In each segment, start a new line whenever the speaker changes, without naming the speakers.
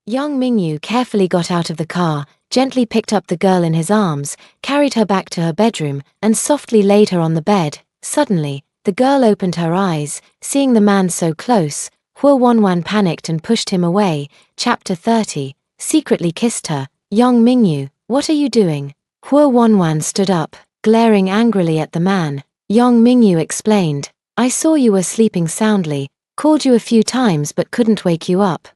Yang Mingyu carefully got out of the car, gently picked up the girl in his arms, carried her back to her bedroom, and softly laid her on the bed. Suddenly, the girl opened her eyes, seeing the man so close. Huo Wanwan panicked and pushed him away. Chapter 30. Secretly kissed her. Yang Mingyu, what are you doing? Huo Wanwan stood up, glaring angrily at the man. Yang Mingyu explained, I saw you were sleeping soundly, called you a few times but couldn't wake you up.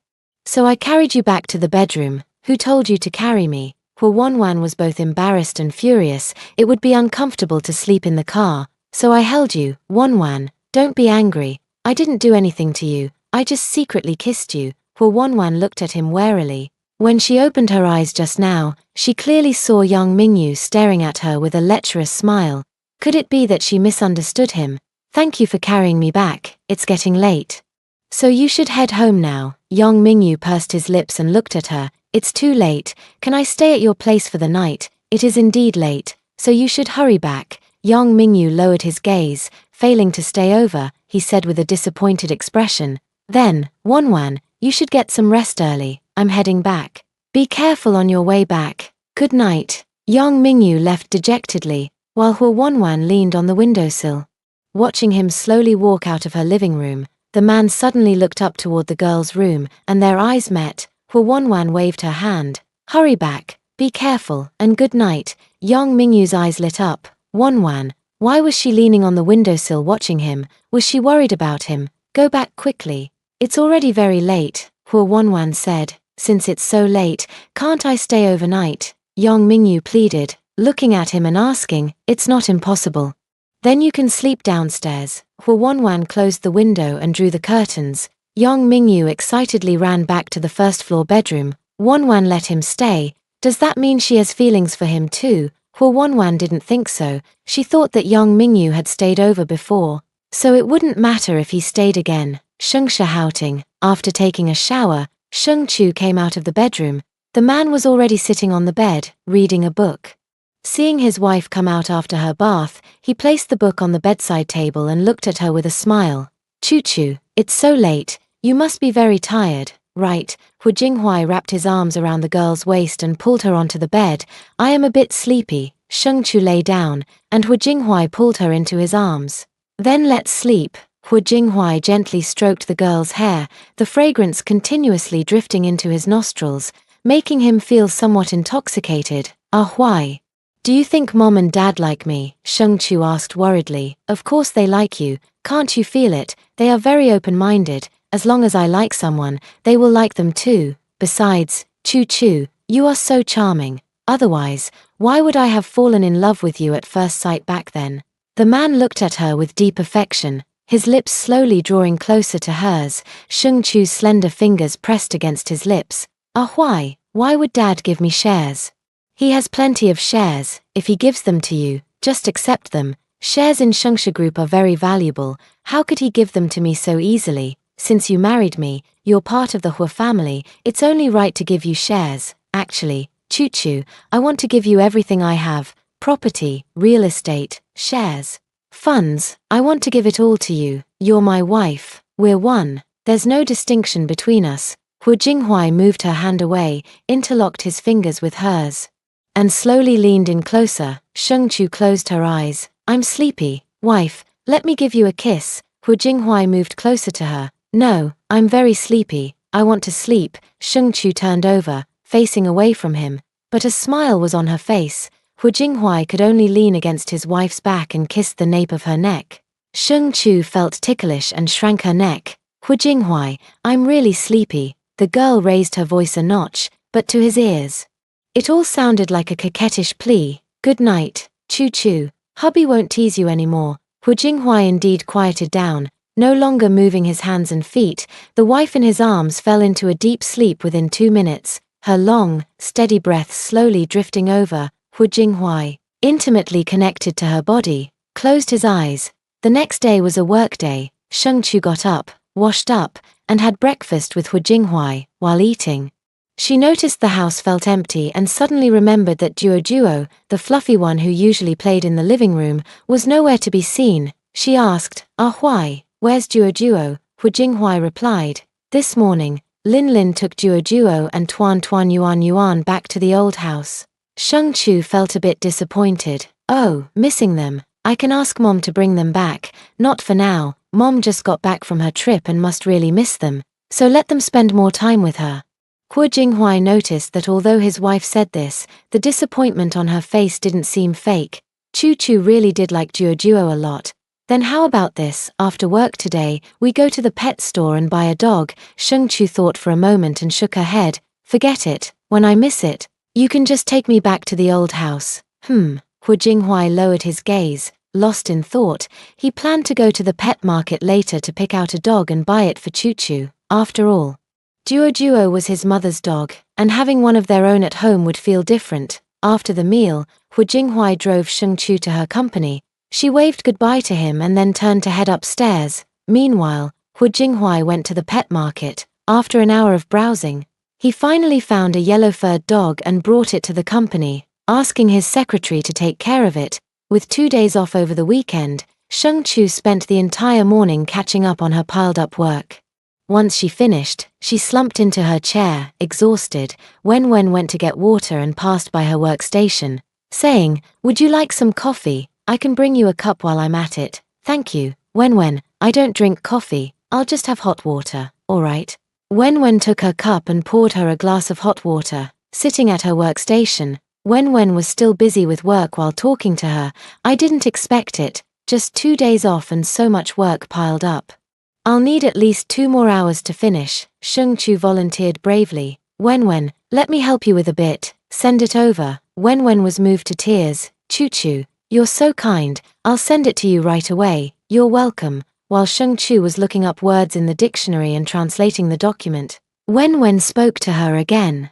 So I carried you back to the bedroom. Who told you to carry me? Huo Wanwan was both embarrassed and furious. It would be uncomfortable to sleep in the car. So I held you. Wanwan, don't be angry. I didn't do anything to you. I just secretly kissed you. Huo Wanwan looked at him warily. When she opened her eyes just now, she clearly saw Yang Mingyu staring at her with a lecherous smile. Could it be that she misunderstood him? Thank you for carrying me back. It's getting late. So you should head home now. Yang Mingyu pursed his lips and looked at her. It's too late. Can I stay at your place for the night? It is indeed late, so you should hurry back. Yang Mingyu lowered his gaze, failing to stay over, he said with a disappointed expression. Then, Wanwan, you should get some rest early. I'm heading back. Be careful on your way back. Good night. Yang Mingyu left dejectedly, while Huo Wanwan leaned on the windowsill. Watching him slowly walk out of her living room, the man suddenly looked up toward the girl's room, and their eyes met. Huo Wanwan waved her hand. Hurry back, be careful, and good night. Yang Mingyu's eyes lit up. Wanwan, why was she leaning on the windowsill watching him? Was she worried about him? Go back quickly. It's already very late, Huo Wanwan said. Since it's so late, can't I stay overnight? Yang Mingyu pleaded, looking at him and asking, it's not impossible. Then you can sleep downstairs. Huo Wanwan closed the window and drew the curtains. Yang Mingyu excitedly ran back to the first-floor bedroom. Wanwan let him stay. Does that mean she has feelings for him too? Huo Wanwan didn't think so. She thought that Yang Mingyu had stayed over before, so it wouldn't matter if he stayed again. Shengsha houting. After taking a shower, Sheng Chu came out of the bedroom. The man was already sitting on the bed, reading a book. Seeing his wife come out after her bath, he placed the book on the bedside table and looked at her with a smile. Chu, it's so late. You must be very tired, right? Hu Jinghuai wrapped his arms around the girl's waist and pulled her onto the bed. I am a bit sleepy. Sheng Chu lay down, and Hu Jinghuai pulled her into his arms. Then let's sleep. Hu Jinghuai gently stroked the girl's hair, the fragrance continuously drifting into his nostrils, making him feel somewhat intoxicated. Why? Do you think Mom and Dad like me? Sheng Chu asked worriedly. Of course they like you. Can't you feel it? They are very open-minded. As long as I like someone, they will like them too. Besides, Chu, you are so charming. Otherwise, why would I have fallen in love with you at first sight back then? The man looked at her with deep affection, his lips slowly drawing closer to hers. Sheng Chu's slender fingers pressed against his lips. Why? Why would Dad give me shares? He has plenty of shares. If he gives them to you, just accept them. Shares in Shengsha Group are very valuable. How could he give them to me so easily? Since you married me, you're part of the Hua family, it's only right to give you shares. Actually, Chu, I want to give you everything I have. Property, real estate, shares, funds. I want to give it all to you. You're my wife. We're one. There's no distinction between us. Hu Jinghuai moved her hand away, interlocked his fingers with hers, and slowly leaned in closer. Sheng Chu closed her eyes. I'm sleepy. Wife, let me give you a kiss. Hu Jinghuai moved closer to her. No, I'm very sleepy. I want to sleep. Sheng Chu turned over, facing away from him, but a smile was on her face. Hu Jinghuai could only lean against his wife's back and kissed the nape of her neck. Sheng Chu felt ticklish and shrank her neck. Hu Jinghuai, I'm really sleepy. The girl raised her voice a notch, but to his ears, it all sounded like a coquettish plea. Good night, Chu. Hubby won't tease you anymore. Hu Jinghuai indeed quieted down, no longer moving his hands and feet. The wife in his arms fell into a deep sleep within 2 minutes, her long, steady breath slowly drifting over. Hu Jinghuai, intimately connected to her body, closed his eyes. The next day was a work day. Sheng Chu got up, washed up, and had breakfast with Hu Jinghuai. While eating, she noticed the house felt empty and suddenly remembered that Duo, the fluffy one who usually played in the living room, was nowhere to be seen. She asked, why? Where's Duo? Hu Jinghuai replied, this morning, Lin Lin took Duo Duo and Tuan Tuan Yuan Yuan back to the old house. Sheng Chu felt a bit disappointed. Oh, missing them. I can ask Mom to bring them back. Not for now. Mom just got back from her trip and must really miss them. So let them spend more time with her. Hu Jinghuai noticed that although his wife said this, the disappointment on her face didn't seem fake. Chu Chu really did like Duo Duo a lot. Then how about this, after work today, we go to the pet store and buy a dog? Sheng Chu thought for a moment and shook her head. Forget it, when I miss it, you can just take me back to the old house. Hu Jinghuai lowered his gaze, lost in thought. He planned to go to the pet market later to pick out a dog and buy it for Chu Chu. After all, Duo Duo was his mother's dog, and having one of their own at home would feel different. After the meal, Hu Jinghuai drove Sheng Chu to her company. She waved goodbye to him and then turned to head upstairs. Meanwhile, Hu Jinghuai went to the pet market. After an hour of browsing, he finally found a yellow-furred dog and brought it to the company, asking his secretary to take care of it. With 2 days off over the weekend, Sheng Chu spent the entire morning catching up on her piled-up work. Once she finished, she slumped into her chair, exhausted. Wen went to get water and passed by her workstation, saying, "Would you like some coffee? I can bring you a cup while I'm at it." "Thank you, Wen. I don't drink coffee, I'll just have hot water." "All right." Wen took her cup and poured her a glass of hot water. Sitting at her workstation, Wen was still busy with work while talking to her. "I didn't expect it, just 2 days off and so much work piled up. I'll need at least 2 more hours to finish." Sheng Chu volunteered bravely. Wen, let me help you with a bit. Send it over." Wen was moved to tears. "Chu Chu, you're so kind, I'll send it to you right away." "You're welcome." While Sheng Chu was looking up words in the dictionary and translating the document, Wen spoke to her again.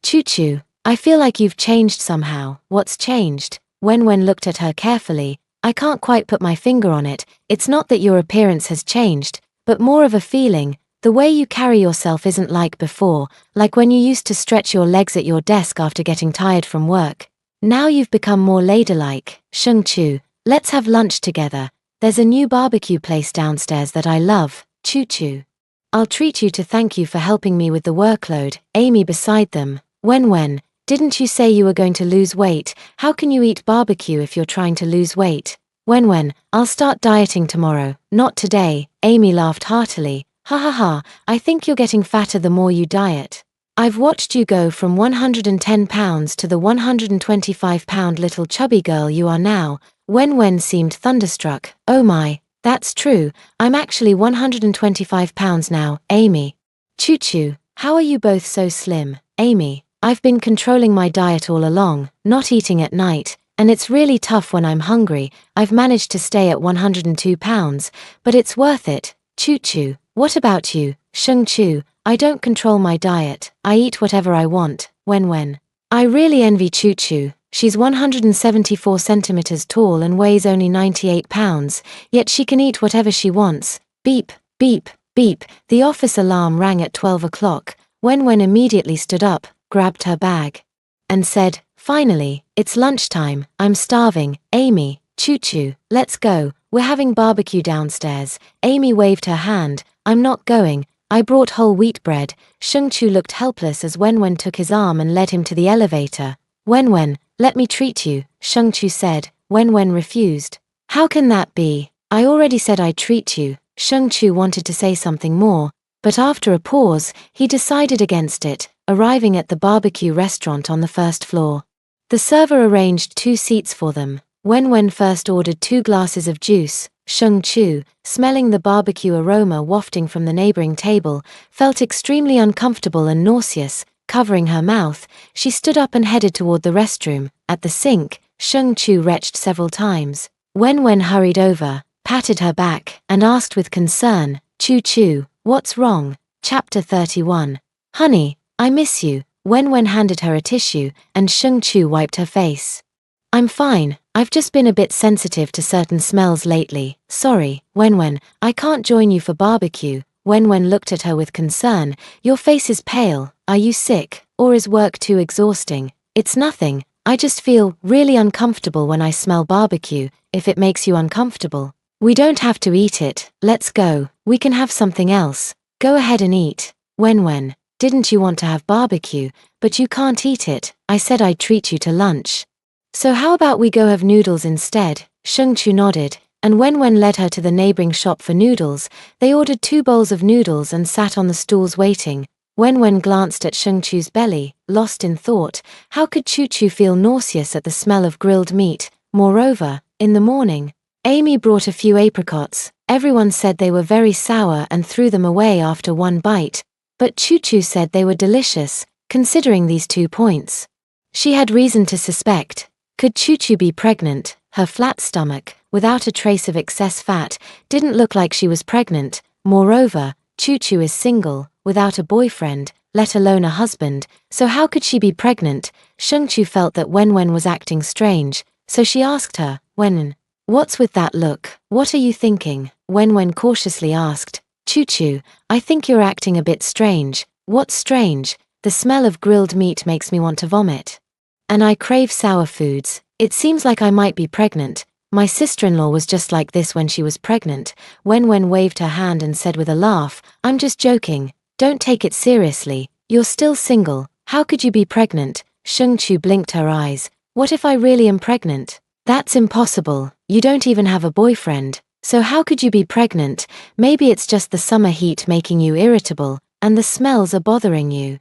"Chu Chu, I feel like you've changed somehow." "What's changed?" Wen looked at her carefully. "I can't quite put my finger on it. It's not that your appearance has changed, but more of a feeling. The way you carry yourself isn't like before, like when you used to stretch your legs at your desk after getting tired from work. Now you've become more ladylike." "Sheng Chu, let's have lunch together. There's a new barbecue place downstairs that I love." "Chu Chu, I'll treat you to thank you for helping me with the workload." Amy beside them. Wen, didn't you say you were going to lose weight? How can you eat barbecue if you're trying to lose weight? Wen, I'll start dieting tomorrow." "Not today." Amy laughed heartily. Ha, I think you're getting fatter the more you diet. I've watched you go from 110 pounds to the 125-pound little chubby girl you are now." Wen seemed thunderstruck. "Oh my, that's true, I'm actually 125 pounds now." Amy. "Chu Chu, how are you both so slim?" Amy. "I've been controlling my diet all along, not eating at night, and it's really tough when I'm hungry. I've managed to stay at 102 pounds, but it's worth it." "Chu Chu, what about you?" Sheng Chu, "I don't control my diet, I eat whatever I want." Wen, "I really envy Chu Chu. She's 174 centimeters tall and weighs only 98 pounds, yet she can eat whatever she wants." Beep, beep, beep, the office alarm rang at 12 o'clock. Wen immediately stood up, grabbed her bag, and said, "Finally, it's lunchtime, I'm starving." Amy, "Chu Chu, let's go, we're having barbecue downstairs." Amy waved her hand. "I'm not going, I brought whole wheat bread." Sheng Chu looked helpless as Wen took his arm and led him to the elevator. Wen, let me treat you," Sheng Chu said. Wen refused. "How can that be? I already said I'd treat you." Sheng Chu wanted to say something more, but after a pause, he decided against it. Arriving at the barbecue restaurant on the first floor, the server arranged 2 seats for them. Wen first ordered 2 glasses of juice. Sheng Chu, smelling the barbecue aroma wafting from the neighboring table, felt extremely uncomfortable and nauseous. Covering her mouth, she stood up and headed toward the restroom. At the sink, Sheng Chu retched several times. Wen hurried over, patted her back, and asked with concern, "Chu Chu, what's wrong?" Chapter 31. "Honey, I miss you." Wen handed her a tissue, and Sheng Chu wiped her face. "I'm fine, I've just been a bit sensitive to certain smells lately. Sorry." Wen, "I can't join you for barbecue." Wen looked at her with concern. "Your face is pale. Are you sick, or is work too exhausting?" "It's nothing, I just feel really uncomfortable when I smell barbecue." "If it makes you uncomfortable, we don't have to eat it. Let's go, we can have something else." "Go ahead and eat." Wen, didn't you want to have barbecue, but you can't eat it, I said I'd treat you to lunch. So how about we go have noodles instead? Shengchu nodded, and Wen led her to the neighboring shop for noodles. They ordered 2 bowls of noodles and sat on the stools waiting. Wen glanced at Shengchu's belly, lost in thought. How could Chu feel nauseous at the smell of grilled meat? Moreover, in the morning, Amy brought a few apricots. Everyone said they were very sour and threw them away after one bite, but Chu said they were delicious, considering these 2 points. She had reason to suspect. Could Chu be pregnant? Her flat stomach, without a trace of excess fat, didn't look like she was pregnant. Moreover, Chu is single, without a boyfriend, let alone a husband, so how could she be pregnant? Shengchu felt that Wen was acting strange, so she asked her, Wen, what's with that look? What are you thinking? Wen cautiously asked, Chu, I think you're acting a bit strange. What's strange? The smell of grilled meat makes me want to vomit. And I crave sour foods. It seems like I might be pregnant. My sister-in-law was just like this when she was pregnant. Wen waved her hand and said with a laugh, I'm just joking. Don't take it seriously. You're still single. How could you be pregnant? Shengchu blinked her eyes. What if I really am pregnant? That's impossible. You don't even have a boyfriend. So how could you be pregnant? Maybe it's just the summer heat making you irritable, and the smells are bothering you.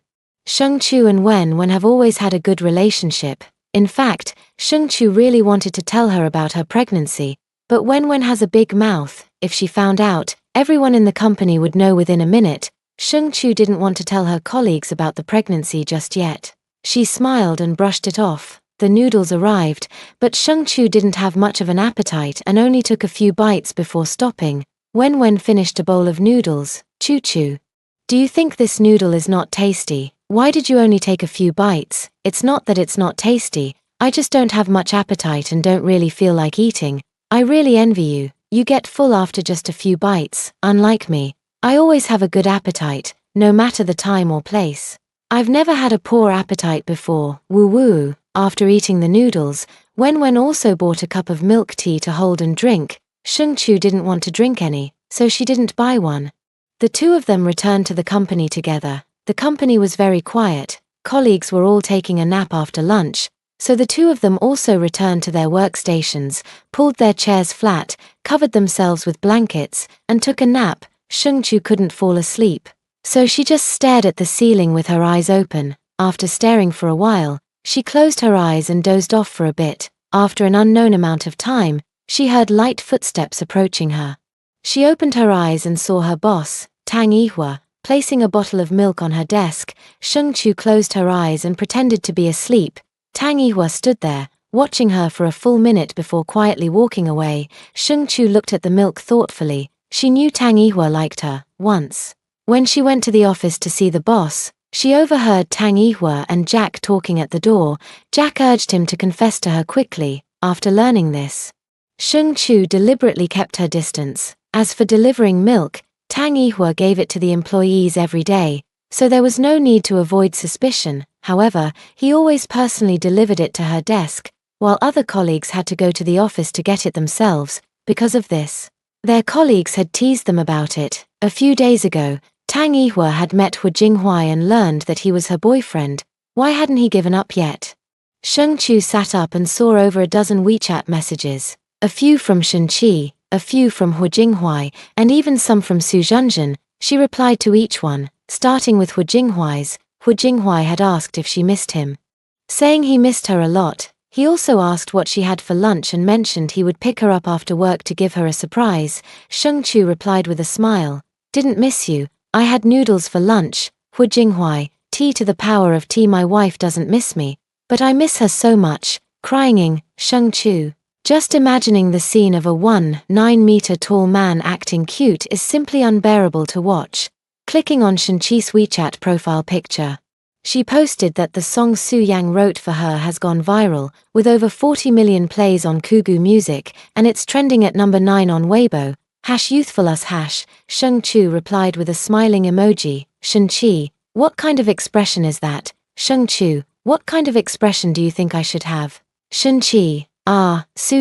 Shengchu and Wen have always had a good relationship. In fact, Shengchu really wanted to tell her about her pregnancy, but Wen has a big mouth. If she found out, everyone in the company would know within a minute. Shengchu didn't want to tell her colleagues about the pregnancy just yet. She smiled and brushed it off. The noodles arrived, but Shengchu didn't have much of an appetite and only took a few bites before stopping. Wen finished a bowl of noodles. Chu, do you think this noodle is not tasty? Why did you only take a few bites? It's not that it's not tasty, I just don't have much appetite and don't really feel like eating. I really envy you. You get full after just a few bites, unlike me. I always have a good appetite, no matter the time or place. I've never had a poor appetite before. Woo. After eating the noodles, Wen also bought a cup of milk tea to hold and drink. Shengchu didn't want to drink any, so she didn't buy one. The 2 of them returned to the company together. The company was very quiet. Colleagues were all taking a nap after lunch, so the 2 of them also returned to their workstations, pulled their chairs flat, covered themselves with blankets, and took a nap. Shengchu couldn't fall asleep, so she just stared at the ceiling with her eyes open. After staring for a while, she closed her eyes and dozed off for a bit. After an unknown amount of time, she heard light footsteps approaching her. She opened her eyes and saw her boss, Tang Yihua, placing a bottle of milk on her desk. Shengchu closed her eyes and pretended to be asleep. Tang Yihua stood there, watching her for a full minute before quietly walking away. Shengchu looked at the milk thoughtfully. She knew Tang Yihua liked her. Once, when she went to the office to see the boss, she overheard Tang Yihua and Jack talking at the door. Jack urged him to confess to her quickly. After learning this, Shengchu deliberately kept her distance. As for delivering milk, Tang Yihua gave it to the employees every day, so there was no need to avoid suspicion. However, he always personally delivered it to her desk, while other colleagues had to go to the office to get it themselves. Because of this, their colleagues had teased them about it. A few days ago, Tang Yihua had met Hu Jinghuai and learned that he was her boyfriend. Why hadn't he given up yet? Shengchu sat up and saw over a dozen WeChat messages. A few from Shenqi, a few from Hu Jinghuai, and even some from Su Zhenzhen. She replied to each one, starting with Hu Jinghuai's. Hu Jinghuai had asked if she missed him, saying he missed her a lot. He also asked what she had for lunch and mentioned he would pick her up after work to give her a surprise. Shengchu replied with a smile, didn't miss you, I had noodles for lunch. Hu Jinghuai, T to the power of T. My wife doesn't miss me, but I miss her so much. Crying, Shengchu. Just imagining the scene of a 9-meter tall man acting cute is simply unbearable to watch. Clicking on Shenqi's WeChat profile picture, she posted that the song Su Yang wrote for her has gone viral, with over 40 million plays on Kugu Music, and it's trending at number 9 on Weibo. #YouthfulUs#. Shengchu replied with a smiling emoji. Shenqi, what kind of expression is that? Shengchu, what kind of expression do you think I should have? Shenqi, Su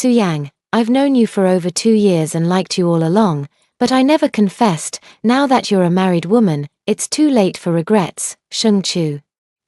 Yang, I've known you for over 2 years and liked you all along, But I never confessed. Now that you're a married woman, it's too late for regrets, Sheng Chu.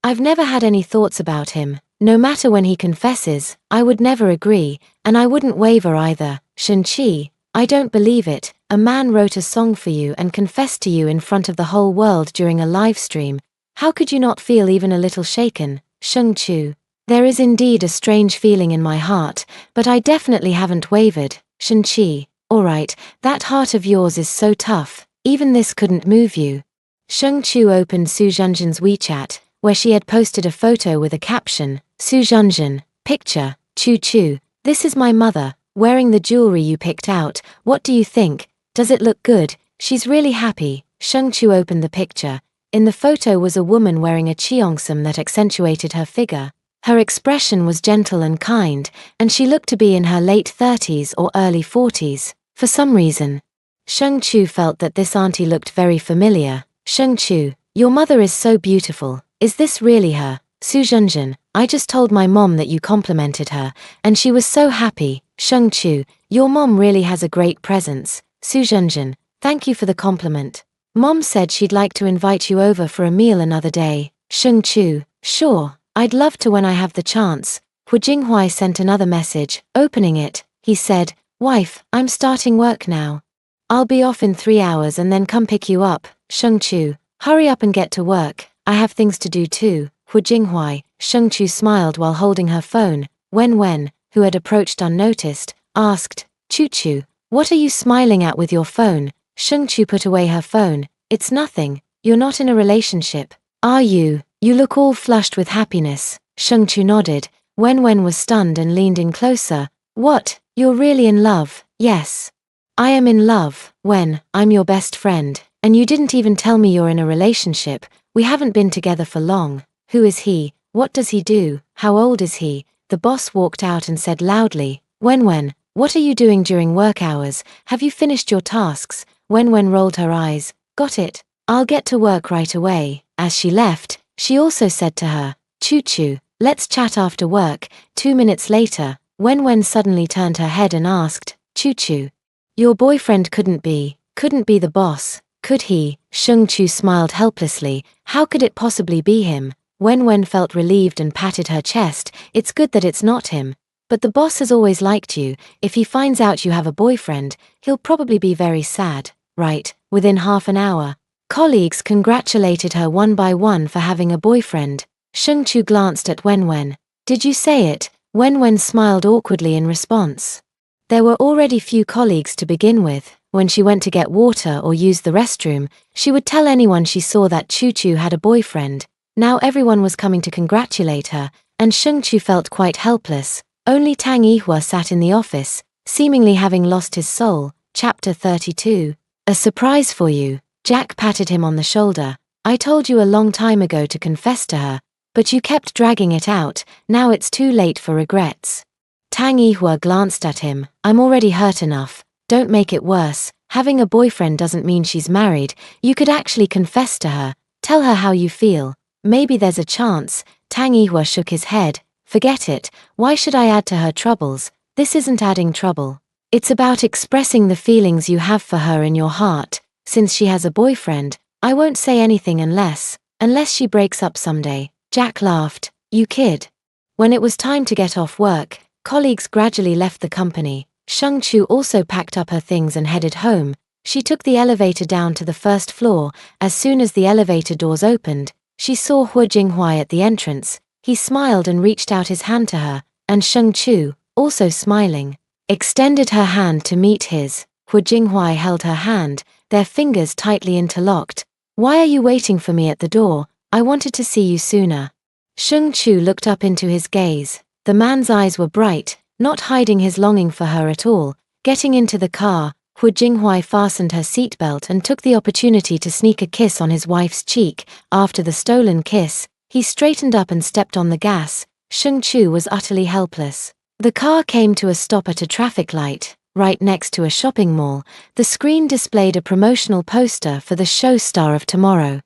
I've never had any thoughts about him. No matter when he confesses, I would never agree, and I wouldn't waver either, Shen Qi. I don't believe it. A man wrote a song for you and confessed to you in front of the whole world during a live stream. How could you not feel even a little shaken, Sheng Chu? There is indeed a strange feeling in my heart, but I definitely haven't wavered, Shen Qi. Alright, that heart of yours is so tough, even this couldn't move you. Sheng Chu opened Su Zhenzhen's WeChat, where she had posted a photo with a caption, Su Zhenzhen, picture, Chu Chu, this is my mother, wearing the jewelry you picked out. What do you think? Does it look good? She's really happy. Sheng Chu opened the picture. In the photo was a woman wearing a cheongsam that accentuated her figure. Her expression was gentle and kind, and she looked to be in her late 30s or early 40s. For some reason, Sheng Chu felt that this auntie looked very familiar. Sheng Chu, your mother is so beautiful. Is this really her? Su Zhenzhen, I just told my mom that you complimented her, and she was so happy. Sheng Chu, your mom really has a great presence. Su Zhenzhen, thank you for the compliment. Mom said she'd like to invite you over for a meal another day. Sheng Chu, sure, I'd love to when I have the chance. Hu Jinghuai sent another message. Opening it, he said, Wife, I'm starting work now. I'll be off in 3 hours and then come pick you up. Sheng Chu, hurry up and get to work. I have things to do too. Hu Jinghuai. Sheng Chu smiled while holding her phone. Wen, who had approached unnoticed, asked, Chu Chu, what are you smiling at with your phone? Sheng Chu put away her phone. It's nothing. You're not in a relationship, are you? You look all flushed with happiness. Sheng Chu nodded. Wen was stunned and leaned in closer. What? You're really in love? Yes. I am in love. Wen, I'm your best friend, and you didn't even tell me you're in a relationship. We haven't been together for long. Who is he? What does he do? How old is he? The boss walked out and said loudly, Wen, what are you doing during work hours? Have you finished your tasks? Wen rolled her eyes. Got it. I'll get to work right away. As she left, she also said to her, Chu Chu, let's chat after work. 2 minutes later, Wen suddenly turned her head and asked, Chu Chu, your boyfriend couldn't be the boss, could he? Sheng Chu smiled helplessly. How could it possibly be him? Wen felt relieved and patted her chest. It's good that it's not him. But the boss has always liked you. If he finds out you have a boyfriend, he'll probably be very sad, right? Within half an hour, colleagues congratulated her one by one for having a boyfriend. Sheng Chu glanced at Wen. Did you say it? Wen smiled awkwardly in response. There were already few colleagues to begin with. When she went to get water or use the restroom, she would tell anyone she saw that Chu Chu had a boyfriend. Now everyone was coming to congratulate her, and Sheng Chu felt quite helpless. Only Tang Yihua sat in the office, seemingly having lost his soul. Chapter 32. A surprise for you. Jack patted him on the shoulder. I told you a long time ago to confess to her, but you kept dragging it out. Now it's too late for regrets. Tang Yihua glanced at him. I'm already hurt enough. Don't make it worse. Having a boyfriend doesn't mean she's married. You could actually confess to her. Tell her how you feel. Maybe there's a chance. Tang Yihua shook his head. Forget it. Why should I add to her troubles? This isn't adding trouble. It's about expressing the feelings you have for her in your heart. Since she has a boyfriend, I won't say anything unless she breaks up someday. Jack laughed. You kid. When it was time to get off work, colleagues gradually left the company. Sheng Chu also packed up her things and headed home. She took the elevator down to the first floor. As soon as the elevator doors opened, she saw Hu Jinghuai at the entrance. He smiled and reached out his hand to her, and Sheng Chu, also smiling, extended her hand to meet his. Hu Jinghuai held her hand, their fingers tightly interlocked. Why are you waiting for me at the door? I wanted to see you sooner. Sheng Chu looked up into his gaze. The man's eyes were bright, not hiding his longing for her at all. Getting into the car, Hu Jinghuai fastened her seatbelt and took the opportunity to sneak a kiss on his wife's cheek. After the stolen kiss, he straightened up and stepped on the gas. Sheng Chu was utterly helpless. The car came to a stop at a traffic light, right next to a shopping mall. The screen displayed a promotional poster for the show Star of Tomorrow,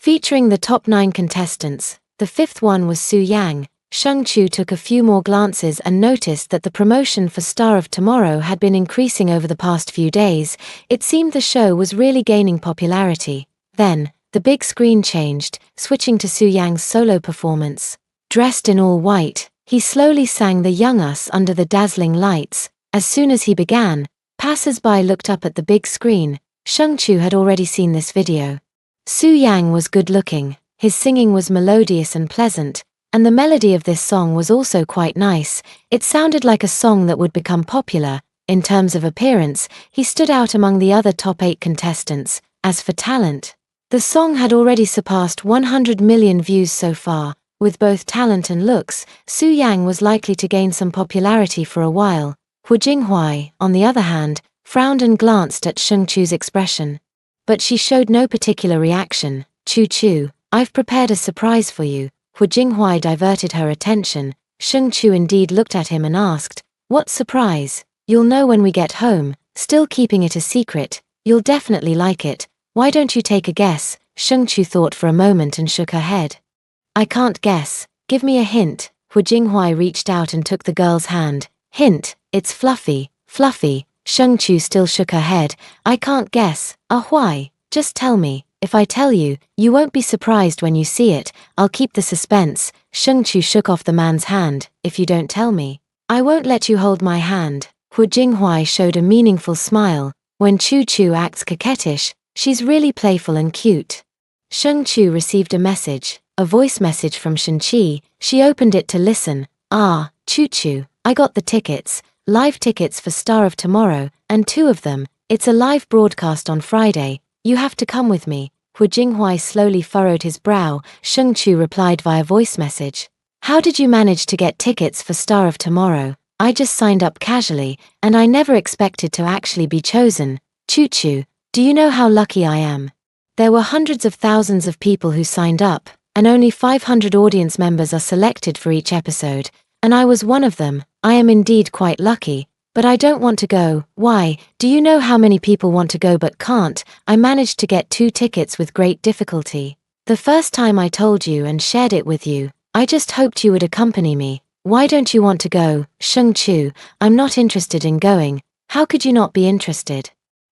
featuring the top 9 contestants. The 5th one was Su Yang. Sheng Chu took a few more glances and noticed that the promotion for Star of Tomorrow had been increasing over the past few days. It seemed the show was really gaining popularity. Then, the big screen changed, switching to Su Yang's solo performance. Dressed in all white, he slowly sang The Young Us under the dazzling lights. As soon as he began, passers-by looked up at the big screen. Sheng Chu had already seen this video. Su Yang was good-looking, his singing was melodious and pleasant, and the melody of this song was also quite nice. It sounded like a song that would become popular. In terms of appearance, he stood out among the other top 8 contestants. As for talent, the song had already surpassed 100 million views so far. With both talent and looks, Su Yang was likely to gain some popularity for a while. Hu Jinghuai, on the other hand, frowned and glanced at Sheng Chu's expression. But she showed no particular reaction. Chu, I've prepared a surprise for you. Hu Jinghuai diverted her attention. Sheng Chu indeed looked at him and asked, "What surprise?" "You'll know when we get home, still keeping it a secret. You'll definitely like it. Why don't you take a guess?" Sheng Chu thought for a moment and shook her head. "I can't guess. Give me a hint." Hu Jinghuai reached out and took the girl's hand. "Hint, it's fluffy." "Fluffy?" Sheng Chu still shook her head. "I can't guess." Why? Just tell me. If I tell you, you won't be surprised when you see it. I'll keep the suspense." Sheng Chu shook off the man's hand. "If you don't tell me, I won't let you hold my hand." Hu Jinghuai showed a meaningful smile. When Chu acts coquettish, she's really playful and cute. Sheng Chu received a message, a voice message from Shen Qi. She opened it to listen. Chu, I got the tickets, live tickets for Star of Tomorrow, and 2 of them. It's a live broadcast on Friday. You have to come with me." Hu Jinghuai slowly furrowed his brow. Sheng Chu replied via voice message. "How did you manage to get tickets for Star of Tomorrow?" "I just signed up casually, and I never expected to actually be chosen." Chu, do you know how lucky I am? There were hundreds of thousands of people who signed up, and only 500 audience members are selected for each episode, and I was one of them. I am indeed quite lucky. But I don't want to go. "Why? Do you know how many people want to go but can't? I managed to get 2 tickets with great difficulty. The first time I told you and shared it with you. I just hoped you would accompany me. Why don't you want to go?" "Sheng Chu, I'm not interested in going." "How could you not be interested?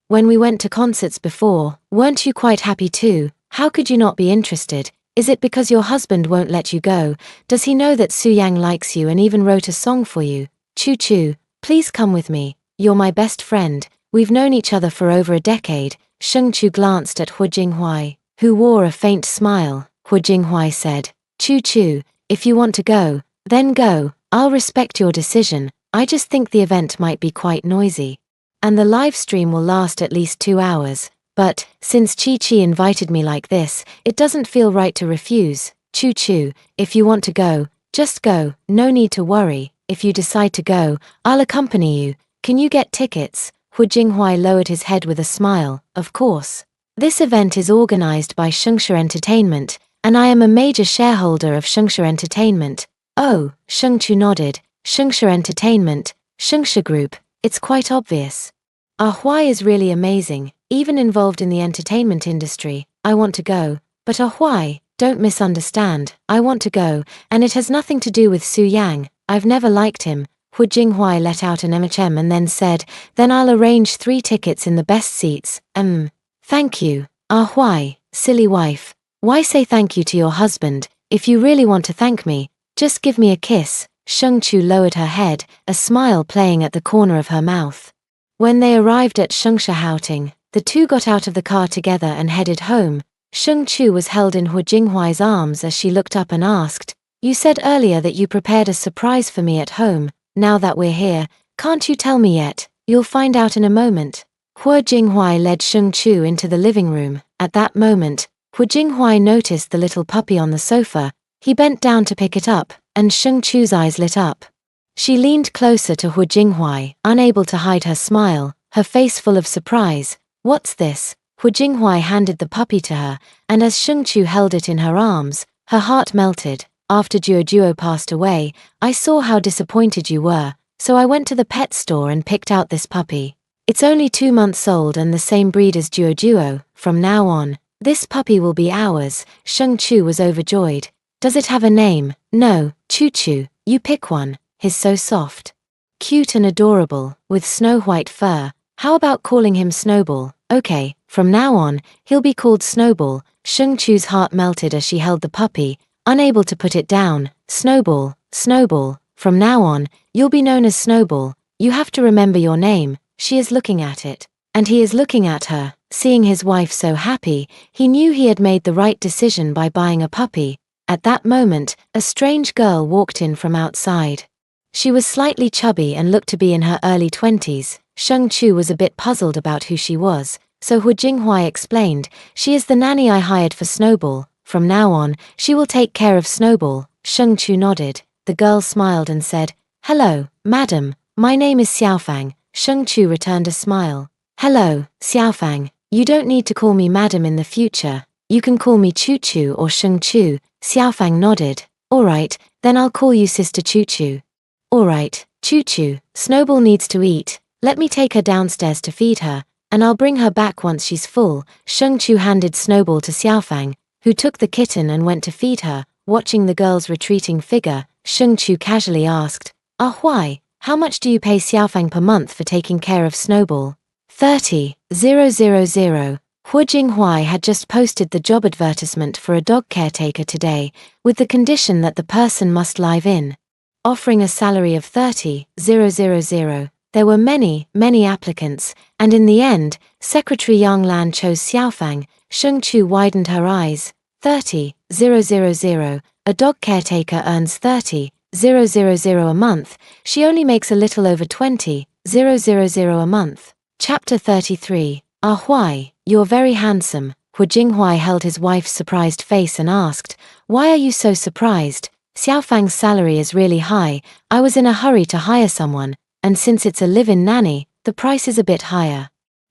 When we went to concerts before, weren't you quite happy too? How could you not be interested? Is it because your husband won't let you go? Does he know that Su Yang likes you and even wrote a song for you?" Chu, please come with me. You're my best friend. We've known each other for over a decade." Sheng Chu glanced at Hu Jinghuai, who wore a faint smile. Hu Jinghuai said, Chu, if you want to go, then go. I'll respect your decision. I just think the event might be quite noisy. And the live stream will last at least 2 hours. But, since Chi invited me like this, it doesn't feel right to refuse. Chu, if you want to go, just go. No need to worry. If you decide to go, I'll accompany you. Can you get tickets? Hu Jinghuai lowered his head with a smile. Of course. This event is organized by Shengsha Entertainment, and I am a major shareholder of Shengsha Entertainment. Oh, Sheng Chu nodded. Shengsha Entertainment, Shengsha Group, it's quite obvious. Huai is really amazing, even involved in the entertainment industry. I want to go. But Huai, don't misunderstand, I want to go, and it has nothing to do with Su Yang. I've never liked him. Hu Jinghuai let out an and then said, then I'll arrange 3 tickets in the best seats. Thank you. Huai, silly wife. Why say thank you to your husband? If you really want to thank me, just give me a kiss. Sheng Chu lowered her head, a smile playing at the corner of her mouth. When they arrived at Shengsha Houting, the 2 got out of the car together and headed home. Sheng Chu was held in Hu Jinghuai's arms as she looked up and asked, you said earlier that you prepared a surprise for me at home. Now that we're here, can't you tell me yet? You'll find out in a moment. Hu Jinghuai led Sheng Chu into the living room. At that moment, Hu Jinghuai noticed the little puppy on the sofa. He bent down to pick it up, and Sheng Chu's eyes lit up. She leaned closer to Hu Jinghuai, unable to hide her smile, her face full of surprise. What's this? Hu Jinghuai handed the puppy to her, and as Sheng Chu held it in her arms, her heart melted. After Duo passed away, I saw how disappointed you were, so I went to the pet store and picked out this puppy. It's only 2 months old and the same breed as Duo. From now on, this puppy will be ours. Sheng Chu was overjoyed. Does it have a name? No, Choo-Choo, you pick one. He's so soft. Cute and adorable, with snow-white fur. How about calling him Snowball? Okay, from now on, he'll be called Snowball. Sheng-Chu's heart melted as she held the puppy, unable to put it down. Snowball, Snowball, from now on, you'll be known as Snowball. You have to remember your name. She is looking at it. And he is looking at her. Seeing his wife so happy, he knew he had made the right decision by buying a puppy. At that moment, a strange girl walked in from outside. She was slightly chubby and looked to be in her early 20s. Sheng-Chu was a bit puzzled about who she was, so Hu Jinghua explained, "She is the nanny I hired for Snowball. From now on, she will take care of Snowball." Sheng-Chu nodded. The girl smiled and said, "Hello, madam, my name is Xiaofang." Sheng-Chu returned a smile. "Hello, Xiaofang, you don't need to call me madam in the future. You can call me Choo-Choo or Sheng-Chu." Xiaofang nodded. "Alright, then I'll call you Sister Choo-Choo." "Alright, Choo-Choo, Snowball needs to eat. Let me take her downstairs to feed her, and I'll bring her back once she's full." Sheng-Chu handed Snowball to Xiaofang, who took the kitten and went to feed her. Watching the girl's retreating figure, Sheng-Chu casually asked, "Why, how much do you pay Xiaofang per month for taking care of Snowball?" 30,000. Hu Jinghua had just posted the job advertisement for a dog caretaker today, with the condition that the person must live in. Offering a salary of 30,000. There were many applicants, and in the end, Secretary Yang Lan chose Xiaofang. Sheng-Chu widened her eyes. 30,000. A dog caretaker earns 30,000 a month. She only makes a little over 20,000 a month. Chapter 33. Why, you're very handsome. Hu Jinghua held his wife's surprised face and asked, "Why are you so surprised? Xiaofang's salary is really high. I was in a hurry to hire someone, and since it's a live-in nanny, the price is a bit higher.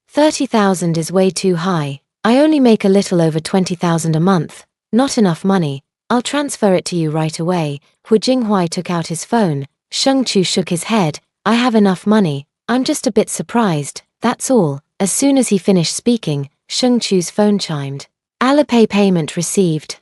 30,000 is way too high. I only make a little over 20,000 a month. Not enough money. I'll transfer it to you right away." Hu Jinghua took out his phone. Sheng-Chu shook his head. "I have enough money. I'm just a bit surprised, that's all." As soon as he finished speaking, Sheng-Chu's phone chimed. Alipay payment received.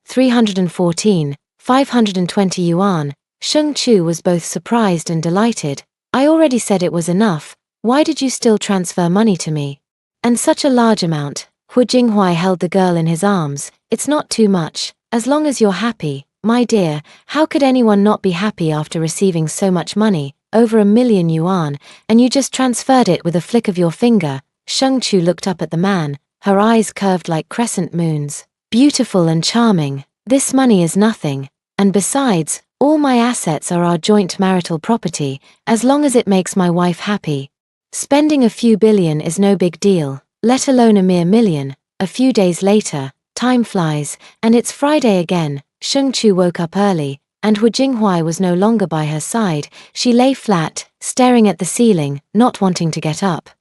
314, 520 yuan. Sheng-Chu was both surprised and delighted. "I already said it was enough. Why did you still transfer money to me? And such a large amount." Hu Jinghua held the girl in his arms. "It's not too much, as long as you're happy, my dear." How could anyone not be happy after receiving so much money? Over 1,000,000 yuan, and you just transferred it with a flick of your finger. Sheng-Chu looked up at the man, her eyes curved like crescent moons. "Beautiful and charming. This money is nothing. And besides, all my assets are our joint marital property, as long as it makes my wife happy. Spending a few billion is no big deal, let alone a mere million." A few days later, time flies, and it's Friday again. Sheng-Chu woke up early, and Hu Jinghua was no longer by her side. She lay flat, staring at the ceiling, not wanting to get up.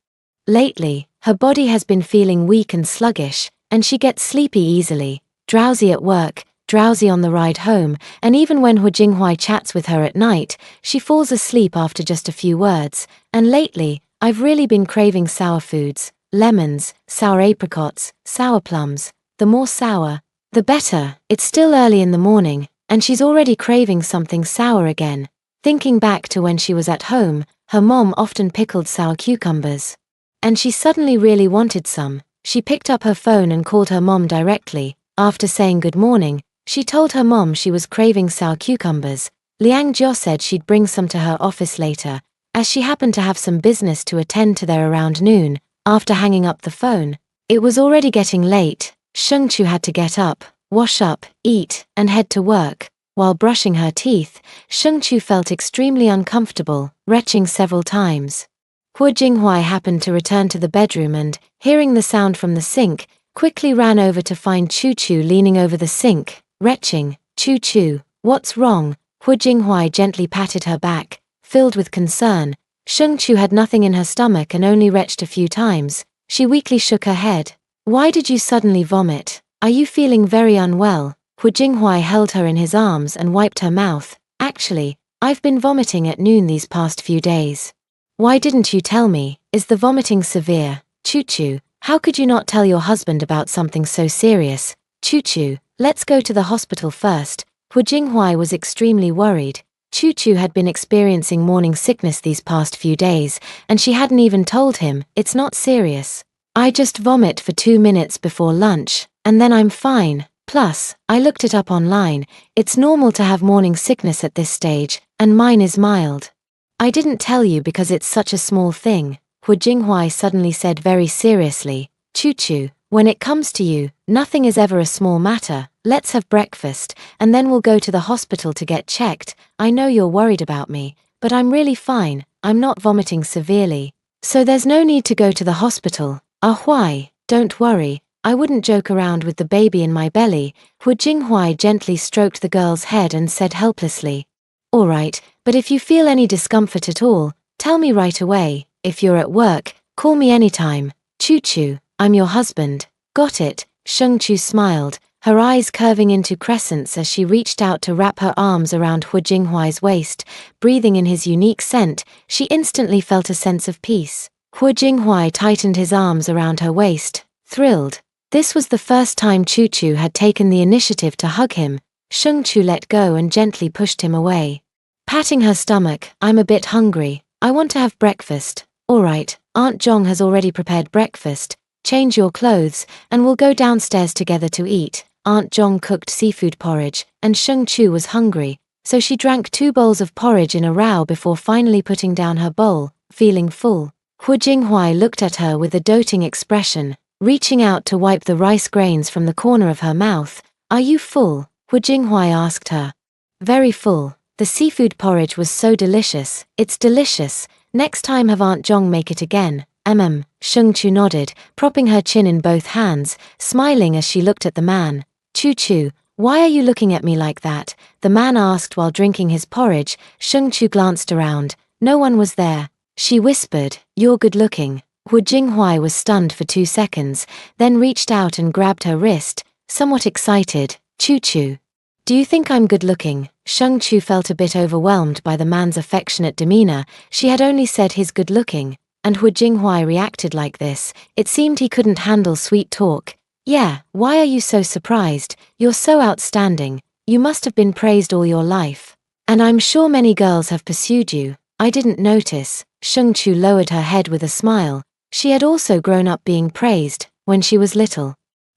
Lately, her body has been feeling weak and sluggish, and she gets sleepy easily, drowsy at work, drowsy on the ride home, and even when Hu Jinghua chats with her at night, she falls asleep after just a few words. And lately, I've really been craving sour foods, lemons, sour apricots, sour plums. The more sour, the better. It's still early in the morning, and she's already craving something sour again. Thinking back to when she was at home, her mom often pickled sour cucumbers. And she suddenly really wanted some. She picked up her phone and called her mom directly. After saying good morning, she told her mom she was craving sour cucumbers. Liang Jia said she'd bring some to her office later, as she happened to have some business to attend to there around noon. After hanging up the phone, it was already getting late. Sheng-Chu had to get up, wash up, eat, and head to work. While brushing her teeth, Sheng-Chu felt extremely uncomfortable, retching several times. Hu Jinghua happened to return to the bedroom and, hearing the sound from the sink, quickly ran over to find Choo-Choo leaning over the sink, retching. "Choo-Choo, what's wrong?" Hu Jinghua gently patted her back, filled with concern. Sheng-Chu had nothing in her stomach and only retched a few times. She weakly shook her head. "Why did you suddenly vomit? Are you feeling very unwell?" Hu Jinghua held her in his arms and wiped her mouth. "Actually, I've been vomiting at noon these past few days." "Why didn't you tell me? Is the vomiting severe?" "Choo-Choo, how could you not tell your husband about something so serious?" "Choo-Choo, Let's go to the hospital first. Hu Jinghuai was extremely worried. Chu had been experiencing morning sickness these past few days, and she hadn't even told him. It's not serious. I just vomit for 2 minutes before lunch, and then I'm fine. Plus, I looked it up online. It's normal to have morning sickness at this stage, and mine is mild. I didn't tell you because it's such a small thing, Hu Jinghuai suddenly said very seriously. Chu, when it comes to you, nothing is ever a small matter. Let's have breakfast, and then we'll go to the hospital to get checked. I know you're worried about me, but I'm really fine. I'm not vomiting severely. So there's no need to go to the hospital. Why? Don't worry. I wouldn't joke around with the baby in my belly. Hu Jinghuai gently stroked the girl's head and said helplessly. All right, but if you feel any discomfort at all, tell me right away. If you're at work, call me anytime. Chu, I'm your husband. Got it? Shengchu smiled, her eyes curving into crescents as she reached out to wrap her arms around Hu Jinghuai's waist. Breathing in his unique scent, she instantly felt a sense of peace. Hu Jinghuai tightened his arms around her waist, thrilled. This was the first time Chu had taken the initiative to hug him. Shengchu let go and gently pushed him away. Patting her stomach, I'm a bit hungry. I want to have breakfast. All right, Aunt Zhong has already prepared breakfast. Change your clothes, and we'll go downstairs together to eat. Aunt Zhong cooked seafood porridge, and Shengchu was hungry, so she drank 2 bowls of porridge in a row before finally putting down her bowl, feeling full. Hu Jinghuai looked at her with a doting expression, reaching out to wipe the rice grains from the corner of her mouth. Are you full? Hu Jinghuai asked her. Very full. The seafood porridge was so delicious. It's delicious. Next time have Aunt Zhong make it again. Shengchu nodded, propping her chin in both hands, smiling as she looked at the man. Chu, why are you looking at me like that? The man asked while drinking his porridge. Shengchu glanced around. No one was there. She whispered, you're good looking. Hu Jinghuai was stunned for 2 seconds, then reached out and grabbed her wrist, somewhat excited. Chu, do you think I'm good looking? Shengchu felt a bit overwhelmed by the man's affectionate demeanor. She had only said he's good looking, and Hu Jinghuai reacted like this. It seemed he couldn't handle sweet talk. Yeah, why are you so surprised? You're so outstanding. You must have been praised all your life. And I'm sure many girls have pursued you. I didn't notice. Shengchu lowered her head with a smile. She had also grown up being praised when she was little.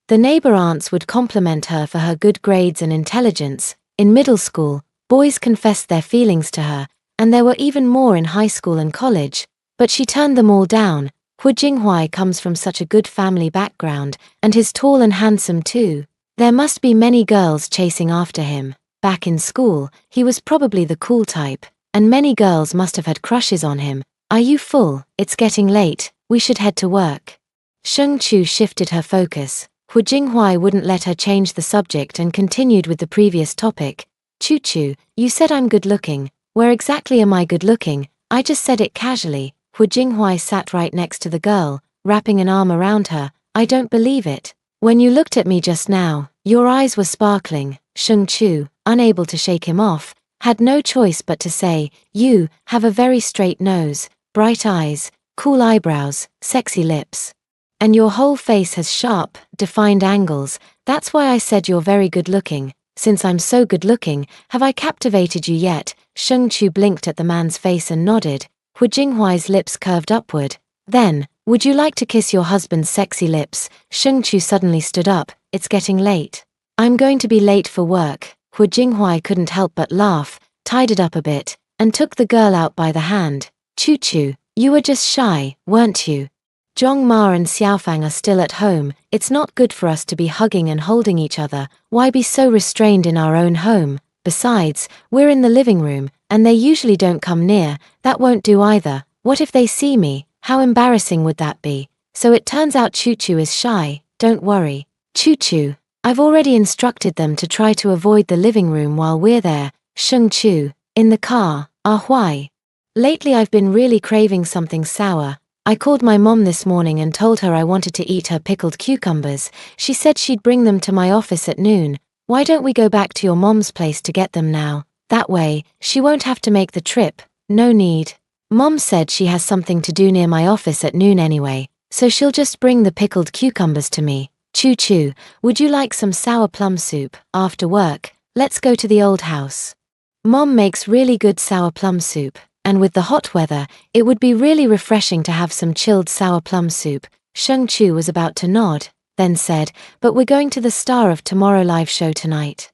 The neighbor aunts would compliment her for her good grades and intelligence. In middle school, boys confessed their feelings to her, and there were even more in high school and college. But she turned them all down. Hu Jinghuai comes from such a good family background, and he's tall and handsome too. There must be many girls chasing after him. Back in school, he was probably the cool type, and many girls must have had crushes on him. Are you full? It's getting late. We should head to work. Shengchu shifted her focus. Hu Jinghuai wouldn't let her change the subject and continued with the previous topic. Chu, you said I'm good looking. Where exactly am I good looking? I just said it casually. Hu Jinghuai sat right next to the girl, wrapping an arm around her. I don't believe it. When you looked at me just now, your eyes were sparkling. Shengchu, unable to shake him off, had no choice but to say, you have a very straight nose, bright eyes, cool eyebrows, sexy lips. And your whole face has sharp, defined angles. That's why I said you're very good looking. Since I'm so good looking, have I captivated you yet? Shengchu blinked at the man's face and nodded. Hu Jinghuai's lips curved upward. Then, would you like to kiss your husband's sexy lips? Shengchu suddenly stood up. It's getting late. I'm going to be late for work. Hu Jinghuai couldn't help but laugh, tied it up a bit, and took the girl out by the hand. Chu, you were just shy, weren't you? Zhong Ma and Xiaofang are still at home. It's not good for us to be hugging and holding each other. Why be so restrained in our own home? Besides, we're in the living room, and they usually don't come near. That won't do either. What if they see me? How embarrassing would that be? So it turns out Chu is shy. Don't worry. Chu, I've already instructed them to try to avoid the living room while we're there. Shengchu, in the car. Why? Lately I've been really craving something sour. I called my mom this morning and told her I wanted to eat her pickled cucumbers. She said she'd bring them to my office at noon. Why don't we go back to your mom's place to get them now? That way, she won't have to make the trip. No need. Mom said she has something to do near my office at noon anyway, so she'll just bring the pickled cucumbers to me. Choo choo, would you like some sour plum soup? After work, let's go to the old house. Mom makes really good sour plum soup, and with the hot weather, it would be really refreshing to have some chilled sour plum soup. Sheng Chu was about to nod, then said, but we're going to the Star of Tomorrow live show tonight.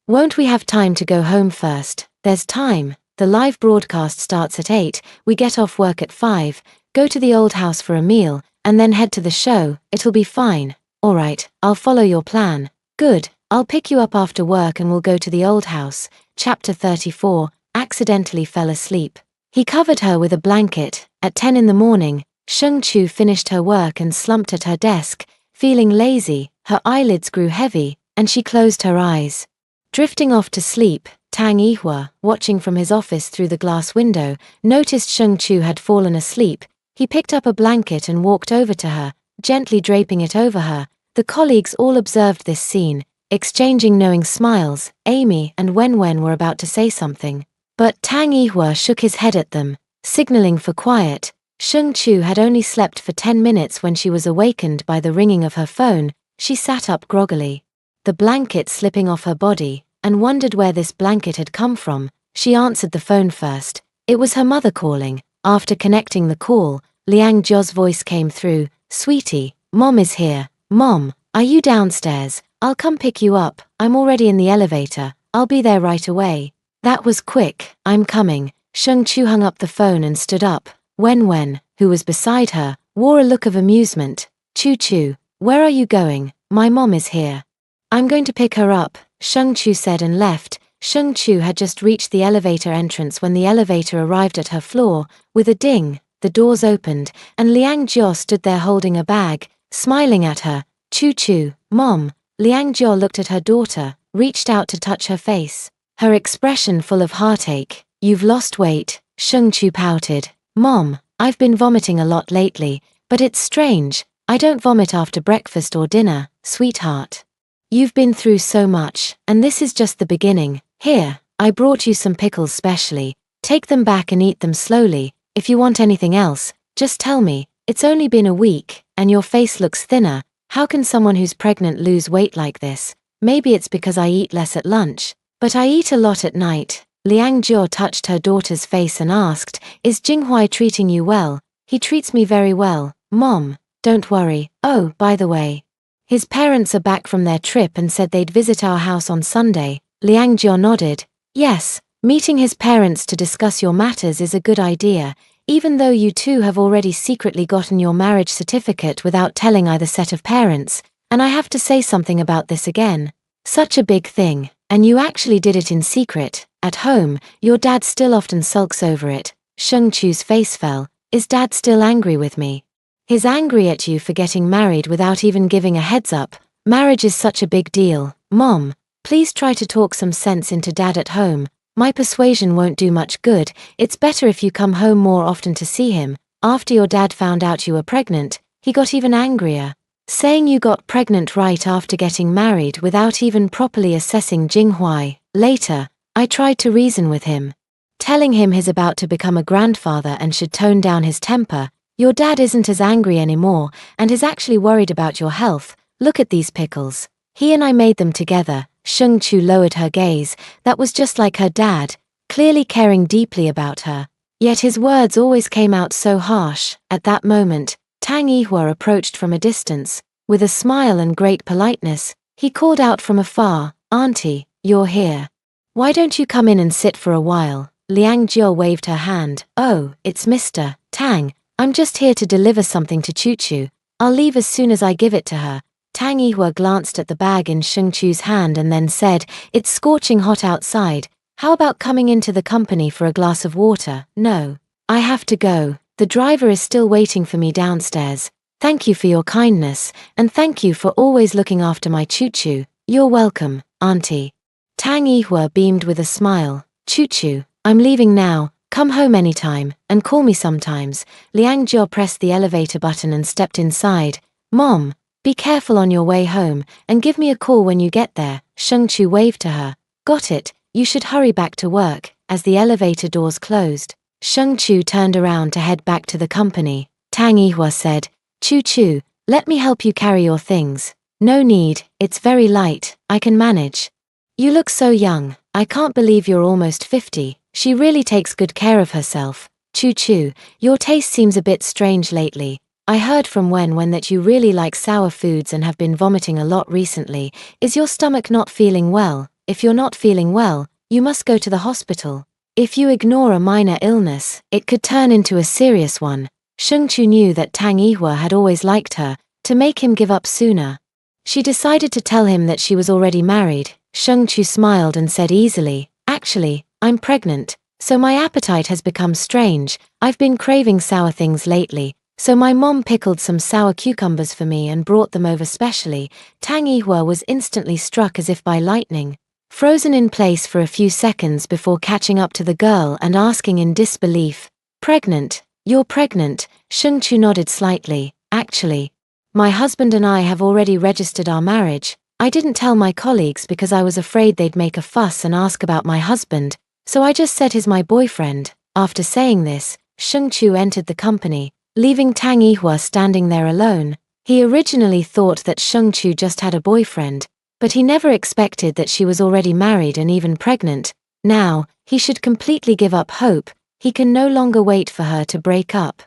Won't we have time to go home first? There's time. The live broadcast starts at 8, we get off work at 5, go to the old house for a meal, and then head to the show. It'll be fine. Alright, I'll follow your plan. Good, I'll pick you up after work and we'll go to the old house. Chapter 34, accidentally fell asleep. He covered her with a blanket. At 10 in the morning, Sheng Chu finished her work and slumped at her desk, feeling lazy. Her eyelids grew heavy, and she closed her eyes. Drifting off to sleep, Tang Yihua, watching from his office through the glass window, noticed Sheng Chu had fallen asleep. He picked up a blanket and walked over to her, gently draping it over her. The colleagues all observed this scene, exchanging knowing smiles. Amy and Wen were about to say something, but Tang Yihua shook his head at them, signaling for quiet. Sheng Chu had only slept for 10 minutes when she was awakened by the ringing of her phone. She sat up groggily, the blanket slipping off her body, and wondered where this blanket had come from. She answered the phone first. It was her mother calling. After connecting the call, Liang Jio's voice came through. Sweetie, Mom is here. Mom, are you downstairs? I'll come pick you up. I'm already in the elevator. I'll be there right away. That was quick. I'm coming. Sheng Chu hung up the phone and stood up. Wen, who was beside her, wore a look of amusement. Choo choo, where are you going? My mom is here. I'm going to pick her up, Sheng Chu said and left. Sheng Chu had just reached the elevator entrance when the elevator arrived at her floor. With a ding, the doors opened, and Liang Jio stood there holding a bag, smiling at her. Choo choo, Mom. Liang Jio looked at her daughter, reached out to touch her face, her expression full of heartache. You've lost weight, Sheng Chu pouted. Mom, I've been vomiting a lot lately, but it's strange. I don't vomit after breakfast or dinner, sweetheart. You've been through so much, and this is just the beginning. Here, I brought you some pickles specially. Take them back and eat them slowly. If you want anything else, just tell me. It's only been a week, and your face looks thinner. How can someone who's pregnant lose weight like this? Maybe it's because I eat less at lunch, but I eat a lot at night. Liang Jio touched her daughter's face and asked, Is Jinghuai treating you well? He treats me very well, Mom. Don't worry. Oh, by the way, his parents are back from their trip and said they'd visit our house on Sunday. Liang Jio nodded. Yes, meeting his parents to discuss your matters is a good idea, even though you two have already secretly gotten your marriage certificate without telling either set of parents, and I have to say something about this again. Such a big thing, and you actually did it in secret. At home, your dad still often sulks over it. Sheng Chu's face fell. Is Dad still angry with me? He's angry at you for getting married without even giving a heads up. Marriage is such a big deal. Mom, please try to talk some sense into Dad at home. My persuasion won't do much good. It's better if you come home more often to see him. After your dad found out you were pregnant, he got even angrier, saying you got pregnant right after getting married without even properly assessing Jinghuai. Later, I tried to reason with him, telling him he's about to become a grandfather and should tone down his temper. Your dad isn't as angry anymore and is actually worried about your health. Look at these pickles. He and I made them together. Sheng Chu lowered her gaze. That was just like her dad, clearly caring deeply about her. Yet his words always came out so harsh. At that moment, Tang Yihua approached from a distance. With a smile and great politeness, he called out from afar, Auntie, you're here. Why don't you come in and sit for a while? Liang Jio waved her hand. Oh, it's Mr. Tang. I'm just here to deliver something to Choo Choo. I'll leave as soon as I give it to her. Tang Yihua glanced at the bag in Sheng Chu's hand and then said, It's scorching hot outside. How about coming into the company for a glass of water? No. I have to go. The driver is still waiting for me downstairs. Thank you for your kindness, and thank you for always looking after my Choo Choo. You're welcome, Auntie. Tang Yihua beamed with a smile. Choo Choo, I'm leaving now. Come home anytime, and call me sometimes. Liang Jio pressed the elevator button and stepped inside. Mom, be careful on your way home, and give me a call when you get there. Sheng Chu waved to her. Got it, you should hurry back to work. As the elevator doors closed, Sheng Chu turned around to head back to the company. Tang Yihua said, Choo Choo, let me help you carry your things. No need, it's very light, I can manage. You look so young, I can't believe you're almost 50, she really takes good care of herself. Choo, your taste seems a bit strange lately. I heard from Wen that you really like sour foods and have been vomiting a lot recently. Is your stomach not feeling well? If you're not feeling well, you must go to the hospital. If you ignore a minor illness, it could turn into a serious one. Shengchu knew that Tang Yihua had always liked her, to make him give up sooner. She decided to tell him that she was already married. Shengchu smiled and said easily, "Actually, I'm pregnant, so my appetite has become strange. I've been craving sour things lately, so my mom pickled some sour cucumbers for me and brought them over specially." Tang Yihua was instantly struck as if by lightning, frozen in place for a few seconds before catching up to the girl and asking in disbelief, "Pregnant? You're pregnant?" Shengchu nodded slightly. "Actually, my husband and I have already registered our marriage. I didn't tell my colleagues because I was afraid they'd make a fuss and ask about my husband, so I just said he's my boyfriend." After saying this, Shengchu entered the company, leaving Tang Yihua standing there alone. He originally thought that Shengchu just had a boyfriend, but he never expected that she was already married and even pregnant. Now, he should completely give up hope. He can no longer wait for her to break up.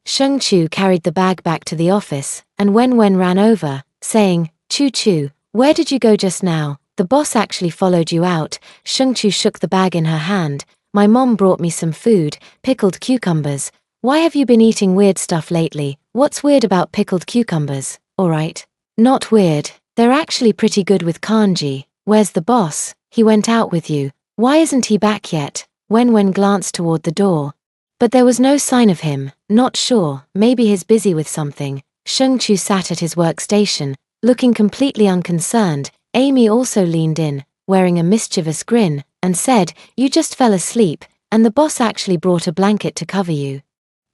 Shengchu carried the bag back to the office, and Wen ran over, saying, Chu, where did you go just now? The boss actually followed you out." Shengchu shook the bag in her hand. "My mom brought me some food, pickled cucumbers. Why have you been eating weird stuff lately? What's weird about pickled cucumbers?" "Alright. Not weird, they're actually pretty good with kanji." "Where's the boss? He went out with you. Why isn't he back yet?" Wen glanced toward the door, but there was no sign of him. "Not sure, maybe he's busy with something." Shengchu sat at his workstation, looking completely unconcerned. Amy also leaned in, wearing a mischievous grin, and said, "You just fell asleep, and the boss actually brought a blanket to cover you.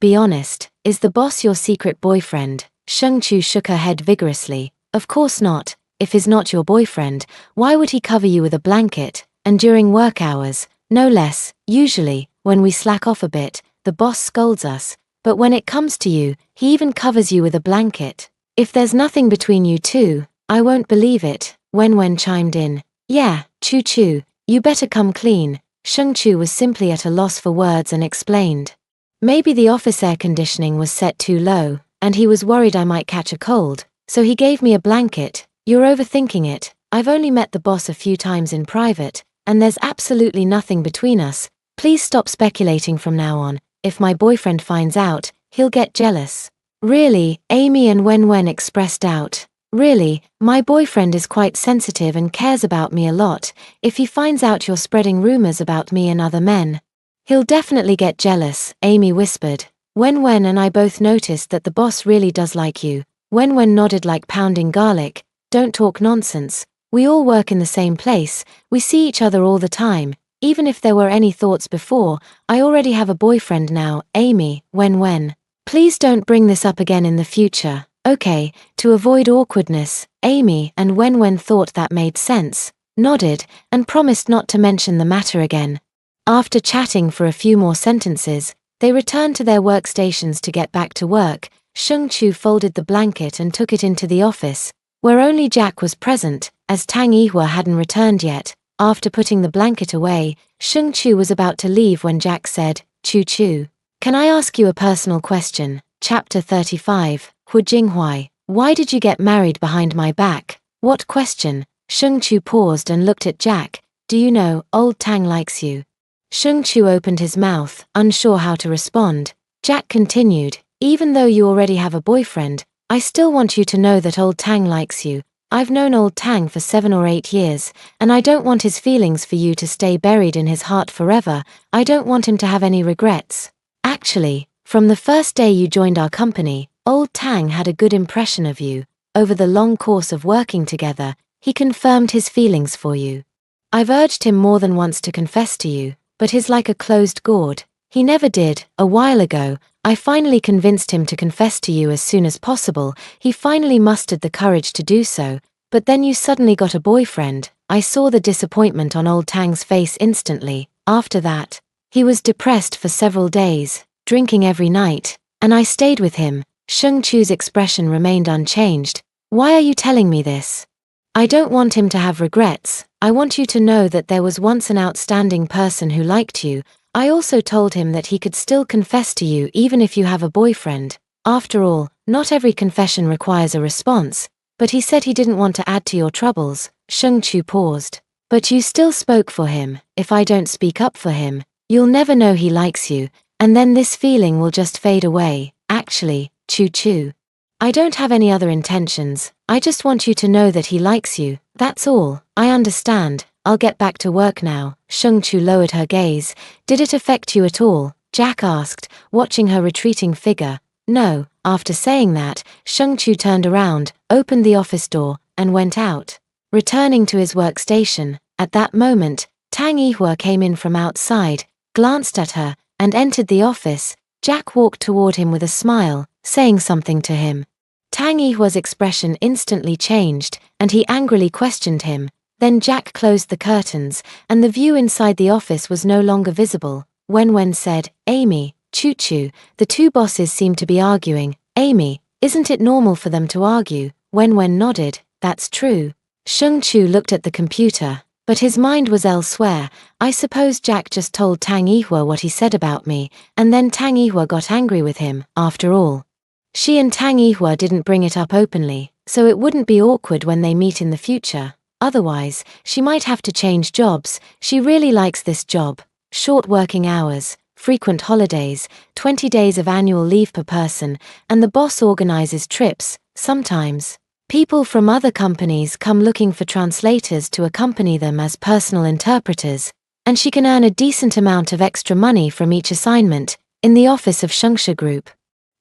Be honest, is the boss your secret boyfriend?" Shengchu shook her head vigorously. "Of course not. If he's not your boyfriend, why would he cover you with a blanket? And during work hours, no less. Usually, when we slack off a bit, the boss scolds us, but when it comes to you, he even covers you with a blanket. If there's nothing between you two, I won't believe it." Wen chimed in. "Yeah, Chu, you better come clean." Shengchu was simply at a loss for words and explained. Maybe the office air conditioning was set too low, and he was worried I might catch a cold, so he gave me a blanket. "You're overthinking it. I've only met the boss a few times in private, and there's absolutely nothing between us. Please stop speculating from now on. If my boyfriend finds out, he'll get jealous." "Really?" Amy and Wen expressed doubt. "Really, my boyfriend is quite sensitive and cares about me a lot. If he finds out you're spreading rumors about me and other men, he'll definitely get jealous," Amy whispered. Wen and I both noticed that the boss really does like you." Wen nodded like pounding garlic. "Don't talk nonsense. We all work in the same place, we see each other all the time. Even if there were any thoughts before, I already have a boyfriend now." "Amy, Wen, please don't bring this up again in the future." "Okay." To avoid awkwardness, Amy and Wen thought that made sense, nodded, and promised not to mention the matter again. After chatting for a few more sentences, they returned to their workstations to get back to work. Shengchu folded the blanket and took it into the office, where only Jack was present, as Tang Yihua hadn't returned yet. After putting the blanket away, Shengchu was about to leave when Jack said, Chu, can I ask you a personal question?" Chapter 35, Hu Jinghuai. "Why did you get married behind my back?" "What question?" Shengchu paused and looked at Jack. "Do you know, old Tang likes you?" Shengchu opened his mouth, unsure how to respond. Jack continued, "Even though you already have a boyfriend, I still want you to know that old Tang likes you. I've known old Tang for 7 or 8 years, and I don't want his feelings for you to stay buried in his heart forever. I don't want him to have any regrets. Actually, from the first day you joined our company, old Tang had a good impression of you. Over the long course of working together, he confirmed his feelings for you. I've urged him more than once to confess to you, but he's like a closed gourd. He never did. A while ago, I finally convinced him to confess to you as soon as possible. He finally mustered the courage to do so, but then you suddenly got a boyfriend." I saw the disappointment on old Tang's face instantly. After that, he was depressed for several days, drinking every night, and I stayed with him. Shengchu's expression remained unchanged, Why are you telling me this? I don't want him to have regrets. I want you to know that there was once an outstanding person who liked you. I also told him that he could still confess to you even if you have a boyfriend. After all, not every confession requires a response, but he said he didn't want to add to your troubles. Sheng-Chu paused. But you still spoke for him. If I don't speak up for him, you'll never know he likes you, and then this feeling will just fade away. Actually, Chu-Chu, I don't have any other intentions. I just want you to know that he likes you. That's all. I understand. I'll get back to work now. Sheng-Chu lowered her gaze. Did it affect you at all? Jack asked, watching her retreating figure. No. After saying that, Sheng-Chu turned around, opened the office door, and went out. Returning to his workstation, at that moment, Tang Yihua came in from outside, glanced at her, and entered the office. Jack walked toward him with a smile, saying something to him. Tang Yihua's expression instantly changed, and he angrily questioned him. Then Jack closed the curtains, and the view inside the office was no longer visible. Wen said, Amy, Chu-Chu, the two bosses seem to be arguing. Amy, isn't it normal for them to argue? Wen nodded. That's true. Sheng-Chu looked at the computer, but his mind was elsewhere. I suppose Jack just told Tang Yihua what he said about me, and then Tang Yihua got angry with him. After all, she and Tang Yihua didn't bring it up openly, so it wouldn't be awkward when they meet in the future. Otherwise, she might have to change jobs. She really likes this job. Short working hours, frequent holidays, 20 days of annual leave per person, and the boss organizes trips. Sometimes people from other companies come looking for translators to accompany them as personal interpreters, and she can earn a decent amount of extra money from each assignment. In the office of Shengsha Group,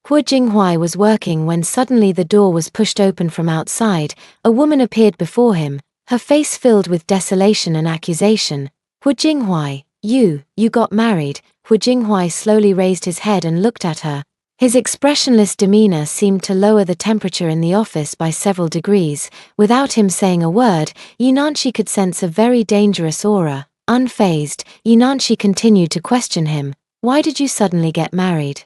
Hu Jinghuai was working when suddenly the door was pushed open from outside. A woman appeared before him, her face filled with desolation and accusation. Hu Jinghuai, you got married. Hu Jinghuai slowly raised his head and looked at her. His expressionless demeanor seemed to lower the temperature in the office by several degrees. Without him saying a word, Yinanshi could sense a very dangerous aura. Unfazed, Yinanshi continued to question him. Why did you suddenly get married?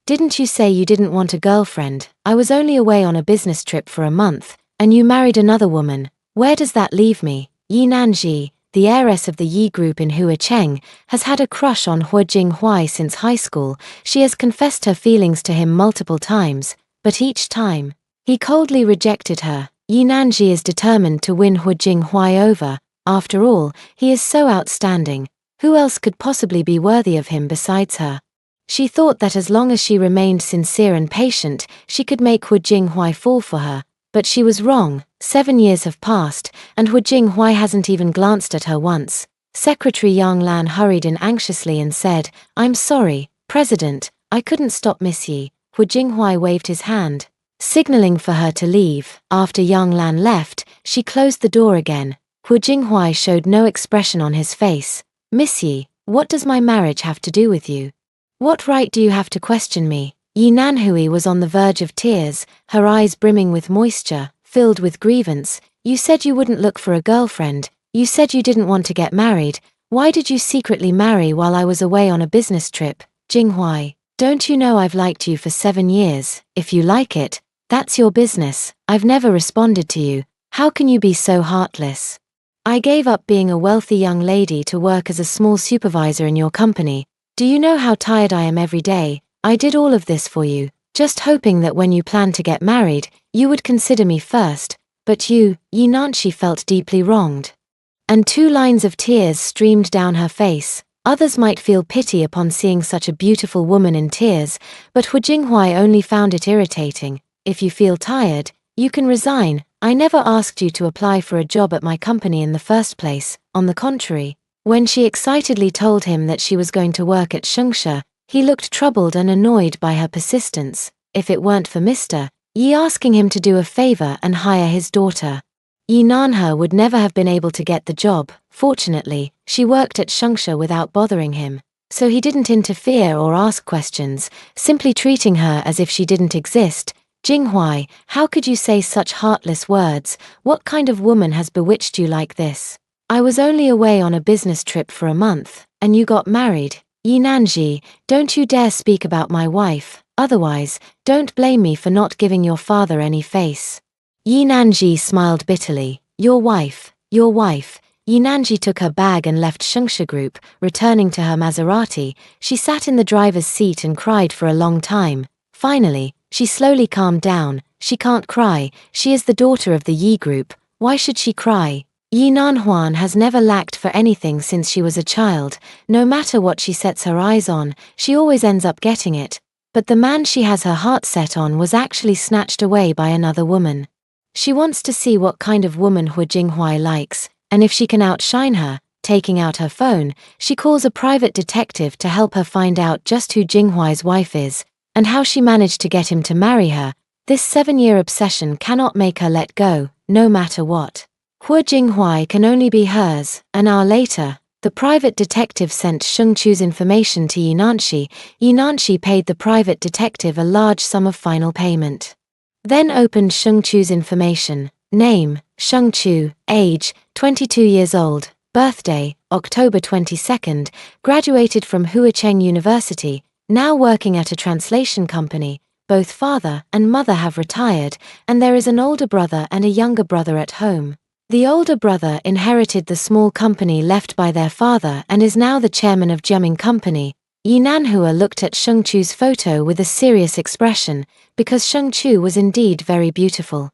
Didn't you say you didn't want a girlfriend? I was only away on a business trip for a month, and you married another woman. Where does that leave me? Yi Nanji, the heiress of the Yi Group in Huacheng, has had a crush on Hu Jinghuai since high school. She has confessed her feelings to him multiple times, but each time, he coldly rejected her. Yi Nanji is determined to win Hu Jinghuai over. After all, he is so outstanding. Who else could possibly be worthy of him besides her? She thought that as long as she remained sincere and patient, she could make Hu Jinghuai fall for her. But she was wrong. 7 years have passed, and Hu Jinghuai hasn't even glanced at her once. Secretary Yang Lan hurried in anxiously and said, I'm sorry, President, I couldn't stop Miss Yi. Hu Jinghuai waved his hand, signaling for her to leave. After Yang Lan left, she closed the door again. Hu Jinghuai showed no expression on his face. Miss Yi, what does my marriage have to do with you? What right do you have to question me? Yi Nanhui was on the verge of tears, her eyes brimming with moisture, filled with grievance. You said you wouldn't look for a girlfriend. You said you didn't want to get married. Why did you secretly marry while I was away on a business trip? Jinghuai, don't you know I've liked you for 7 years? If you like it, that's your business. I've never responded to you. How can you be so heartless? I gave up being a wealthy young lady to work as a small supervisor in your company. Do you know how tired I am every day? I did all of this for you, just hoping that when you planned to get married, you would consider me first. But you, Yi Nanshi, felt deeply wronged. And 2 lines of tears streamed down her face. Others might feel pity upon seeing such a beautiful woman in tears, but Hu Jinghuai only found it irritating. If you feel tired, you can resign. I never asked you to apply for a job at my company in the first place. On the contrary, when she excitedly told him that she was going to work at Shengsha, he looked troubled and annoyed by her persistence. If it weren't for Mr. Yi asking him to do a favor and hire his daughter, Yi Nanhe would never have been able to get the job. Fortunately, she worked at Shengsha without bothering him, so he didn't interfere or ask questions, simply treating her as if she didn't exist. Jinghuai, how could you say such heartless words? What kind of woman has bewitched you like this? I was only away on a business trip for a month, and you got married. Yi Nanji, don't you dare speak about my wife, otherwise, don't blame me for not giving your father any face. Yi Nanji smiled bitterly. Your wife, your wife. Yi Nanji took her bag and left Shengshi Group, returning to her Maserati. She sat in the driver's seat and cried for a long time. Finally, she slowly calmed down. She can't cry, she is the daughter of the Yi Group. Why should she cry? Yi Nanhuan has never lacked for anything since she was a child. No matter what she sets her eyes on, she always ends up getting it. But the man she has her heart set on was actually snatched away by another woman. She wants to see what kind of woman Hu Jinghuai likes, and if she can outshine her. Taking out her phone, she calls a private detective to help her find out just who Jinghuai's wife is, and how she managed to get him to marry her. This 7-year obsession cannot make her let go, no matter what. Hu Jinghuai can only be hers. An hour later, the private detective sent Sheng Chu's information to Yi Nanshi. Yi Nanshi paid the private detective a large sum of final payment. Then opened Sheng Chu's information. Name, Sheng Chu. Age, 22 years old. Birthday, October 22nd. Graduated from Huacheng University, now working at a translation company. Both father and mother have retired, and there is an older brother and a younger brother at home. The older brother inherited the small company left by their father and is now the chairman of Jiaming Company. Yi Nanhua looked at Sheng Chu's photo with a serious expression, because Sheng Chu was indeed very beautiful.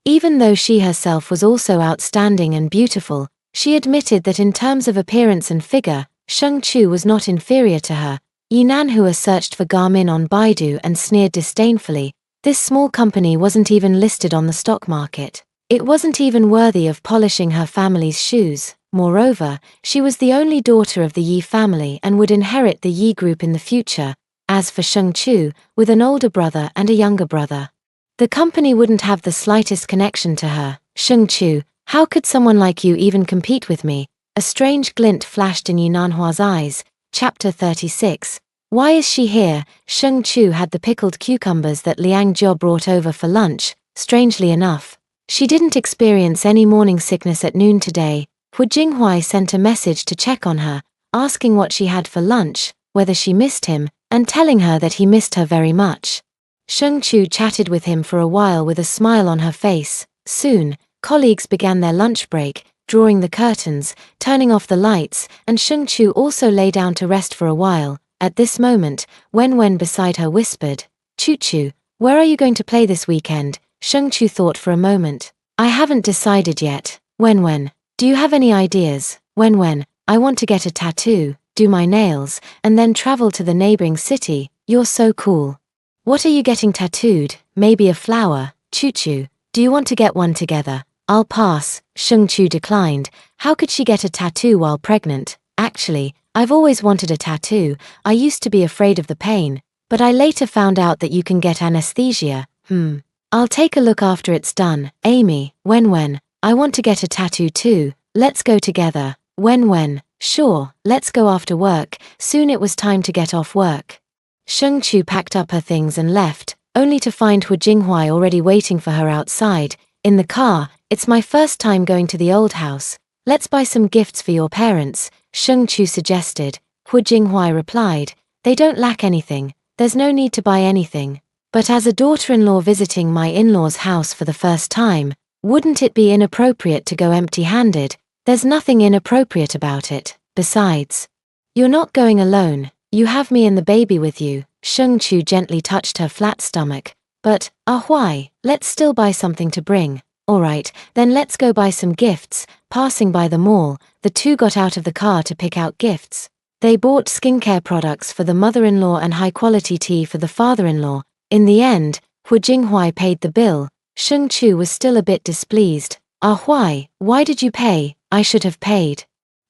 Even though she herself was also outstanding and beautiful, she admitted that in terms of appearance and figure, Sheng Chu was not inferior to her. Yi Nanhua searched for Garmin on Baidu and sneered disdainfully. This small company wasn't even listed on the stock market. It wasn't even worthy of polishing her family's shoes. Moreover, she was the only daughter of the Yi family and would inherit the Yi Group in the future. As for Sheng Chu, with an older brother and a younger brother, the company wouldn't have the slightest connection to her. Sheng Chu, how could someone like you even compete with me? A strange glint flashed in Yi Nanhua's eyes. Chapter 36. Why is she here? Sheng Chu had the pickled cucumbers that Liang Jia brought over for lunch. Strangely enough, she didn't experience any morning sickness at noon today. Hu Jinghuai sent a message to check on her, asking what she had for lunch, whether she missed him, and telling her that he missed her very much. Sheng Chu chatted with him for a while with a smile on her face. Soon, colleagues began their lunch break, drawing the curtains, turning off the lights, and Sheng Chu also lay down to rest for a while. At this moment, Wen beside her whispered, "Chu, where are you going to play this weekend?" Sheng Chu thought for a moment. "I haven't decided yet." Wen, do you have any ideas? Wen, I want to get a tattoo, do my nails, and then travel to the neighboring city. You're so cool. What are you getting tattooed? Maybe a flower. Chu, do you want to get one together? I'll pass. Sheng Chu declined. How could she get a tattoo while pregnant? Actually, I've always wanted a tattoo. I used to be afraid of the pain, but I later found out that you can get anesthesia. I'll take a look after it's done. Amy, Wen, I want to get a tattoo too. Let's go together. Wen, sure, let's go after work. Soon it was time to get off work. Sheng Chu packed up her things and left, only to find Hu Jinghuai already waiting for her outside. In the car, "It's my first time going to the old house. Let's buy some gifts for your parents," Sheng Chu suggested. Hu Jinghuai replied, "They don't lack anything. There's no need to buy anything. But as a daughter-in-law visiting my in-laws' house for the first time, wouldn't it be inappropriate to go empty-handed?" "There's nothing inappropriate about it. Besides, you're not going alone. You have me and the baby with you." Sheng Chu gently touched her flat stomach. "But, why? Let's still buy something to bring." "Alright, then let's go buy some gifts." Passing by the mall, the two got out of the car to pick out gifts. They bought skincare products for the mother-in-law and high-quality tea for the father-in-law. In the end, Hu Jinghuai paid the bill. Sheng Chu was still a bit displeased. Why did you pay? I should have paid."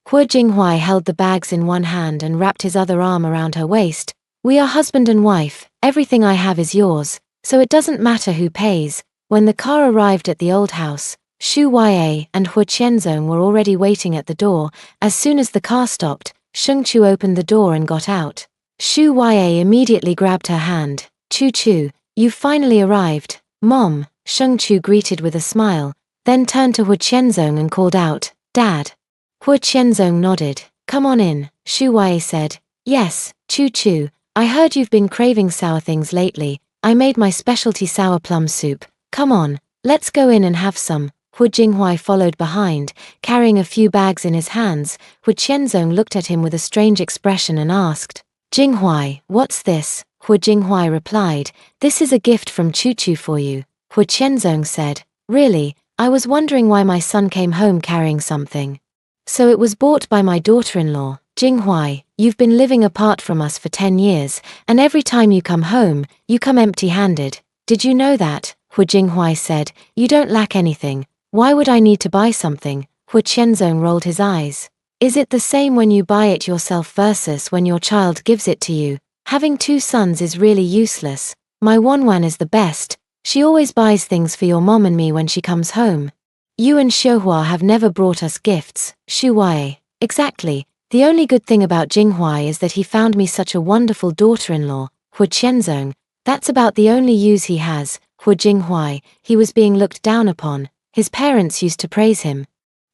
Hu Jinghuai held the bags in one hand and wrapped his other arm around her waist. "We are husband and wife. Everything I have is yours, so it doesn't matter who pays." When the car arrived at the old house, Xu Ya and Hu Qianzong were already waiting at the door. As soon as the car stopped, Sheng Chu opened the door and got out. Xu Ya immediately grabbed her hand. "Chu, you've finally arrived." "Mom," Sheng Chu greeted with a smile, then turned to Hu Qianzong and called out, "Dad." Hu Qianzong nodded. "Come on in," Xu Ya said. "Yes, Chu, I heard you've been craving sour things lately. I made my specialty sour plum soup. Come on, Let's go in and have some. Hu Jinghuai followed behind, carrying a few bags in his hands. Hu Qianzong looked at him with a strange expression and asked, Jinghuai, what's this? Hu Jinghuai replied, this is a gift from Chu for you. Hu Qianzong said, really? I was wondering why my son came home carrying something. So it was bought by my daughter-in-law. Jinghuai, you've been living apart from us for 10 years, and every time you come home, you come empty-handed. Did you know that? Hu Jinghuai said, you don't lack anything. Why would I need to buy something? Hu Qianzong rolled his eyes. Is it the same when you buy it yourself versus when your child gives it to you? Having 2 sons is really useless. My Wanwan is the best. She always buys things for your mom and me when she comes home. You and Xiuhua have never brought us gifts. Shuwei. Exactly. The only good thing about Jinghuai is that he found me such a wonderful daughter-in-law. Hu Qianzong. That's about the only use he has. Hu Jinghuai. He was being looked down upon. His parents used to praise him,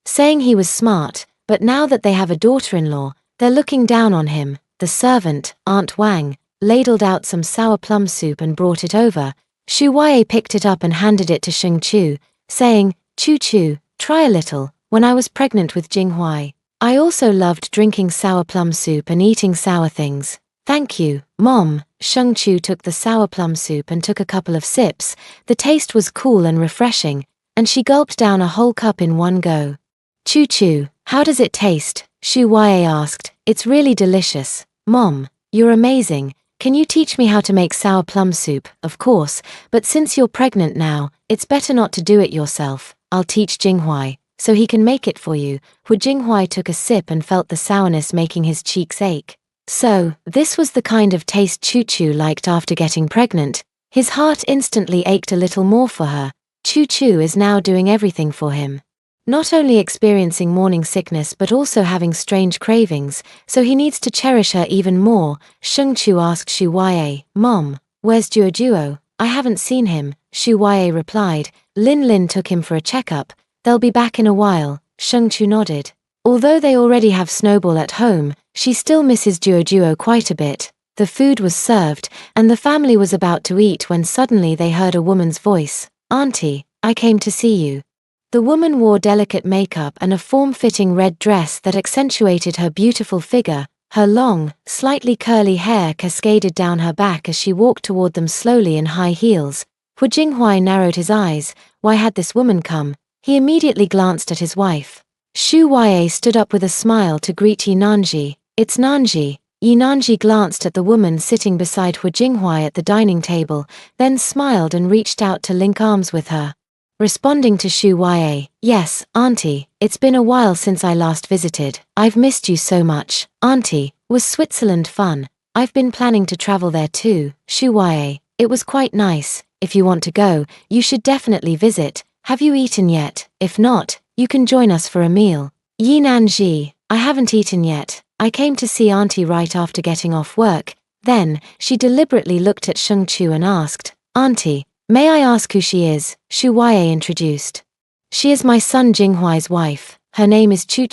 saying he was smart, but now that they have a daughter-in-law, they're looking down on him. The servant, Aunt Wang, ladled out some sour plum soup and brought it over. Shu Wei picked it up and handed it to Sheng Chu, saying, Chu, try a little. When I was pregnant with Jinghuai, I also loved drinking sour plum soup and eating sour things. Thank you, Mom. Sheng Chu took the sour plum soup and took a couple of sips. The taste was cool and refreshing, and she gulped down a whole cup in one go. Chu, how does it taste? Shu Wei asked. It's really delicious. Mom, you're amazing. Can you teach me how to make sour plum soup? Of course, but since you're pregnant now, it's better not to do it yourself. I'll teach Jinghuai, so he can make it for you. Hu Jinghuai took a sip and felt the sourness making his cheeks ache. So, this was the kind of taste Chu liked after getting pregnant. His heart instantly ached a little more for her. Chu is now doing everything for him. Not only experiencing morning sickness but also having strange cravings, so he needs to cherish her even more. Sheng Chu asked Shu Wei, Mom, where's Duo? I haven't seen him. Shu Wei replied, Lin took him for a checkup. They'll be back in a while. Sheng Chu nodded. Although they already have Snowball at home, she still misses Duo quite a bit. The food was served, and the family was about to eat when suddenly they heard a woman's voice. Auntie, I came to see you. The woman wore delicate makeup and a form-fitting red dress that accentuated her beautiful figure. Her long, slightly curly hair cascaded down her back as she walked toward them slowly in high heels. Hu Jinghuai narrowed his eyes. Why had this woman come? He immediately glanced at his wife. Shu Wei stood up with a smile to greet Yi Nanji. It's Nanji. Yi Nanji glanced at the woman sitting beside Hu Jinghuai at the dining table, then smiled and reached out to link arms with her. Responding to Shu Wei, yes, Auntie, it's been a while since I last visited. I've missed you so much. Auntie, was Switzerland fun? I've been planning to travel there too. Shu Wei, it was quite nice. If you want to go, you should definitely visit. Have you eaten yet? If not, you can join us for a meal. Yi Nanji, I haven't eaten yet. I came to see Auntie right after getting off work. Then, she deliberately looked at Sheng Chu and asked, Auntie, may I ask who she is? Shu Wei introduced. She is my son Jinghuai's wife. Her name is Chu.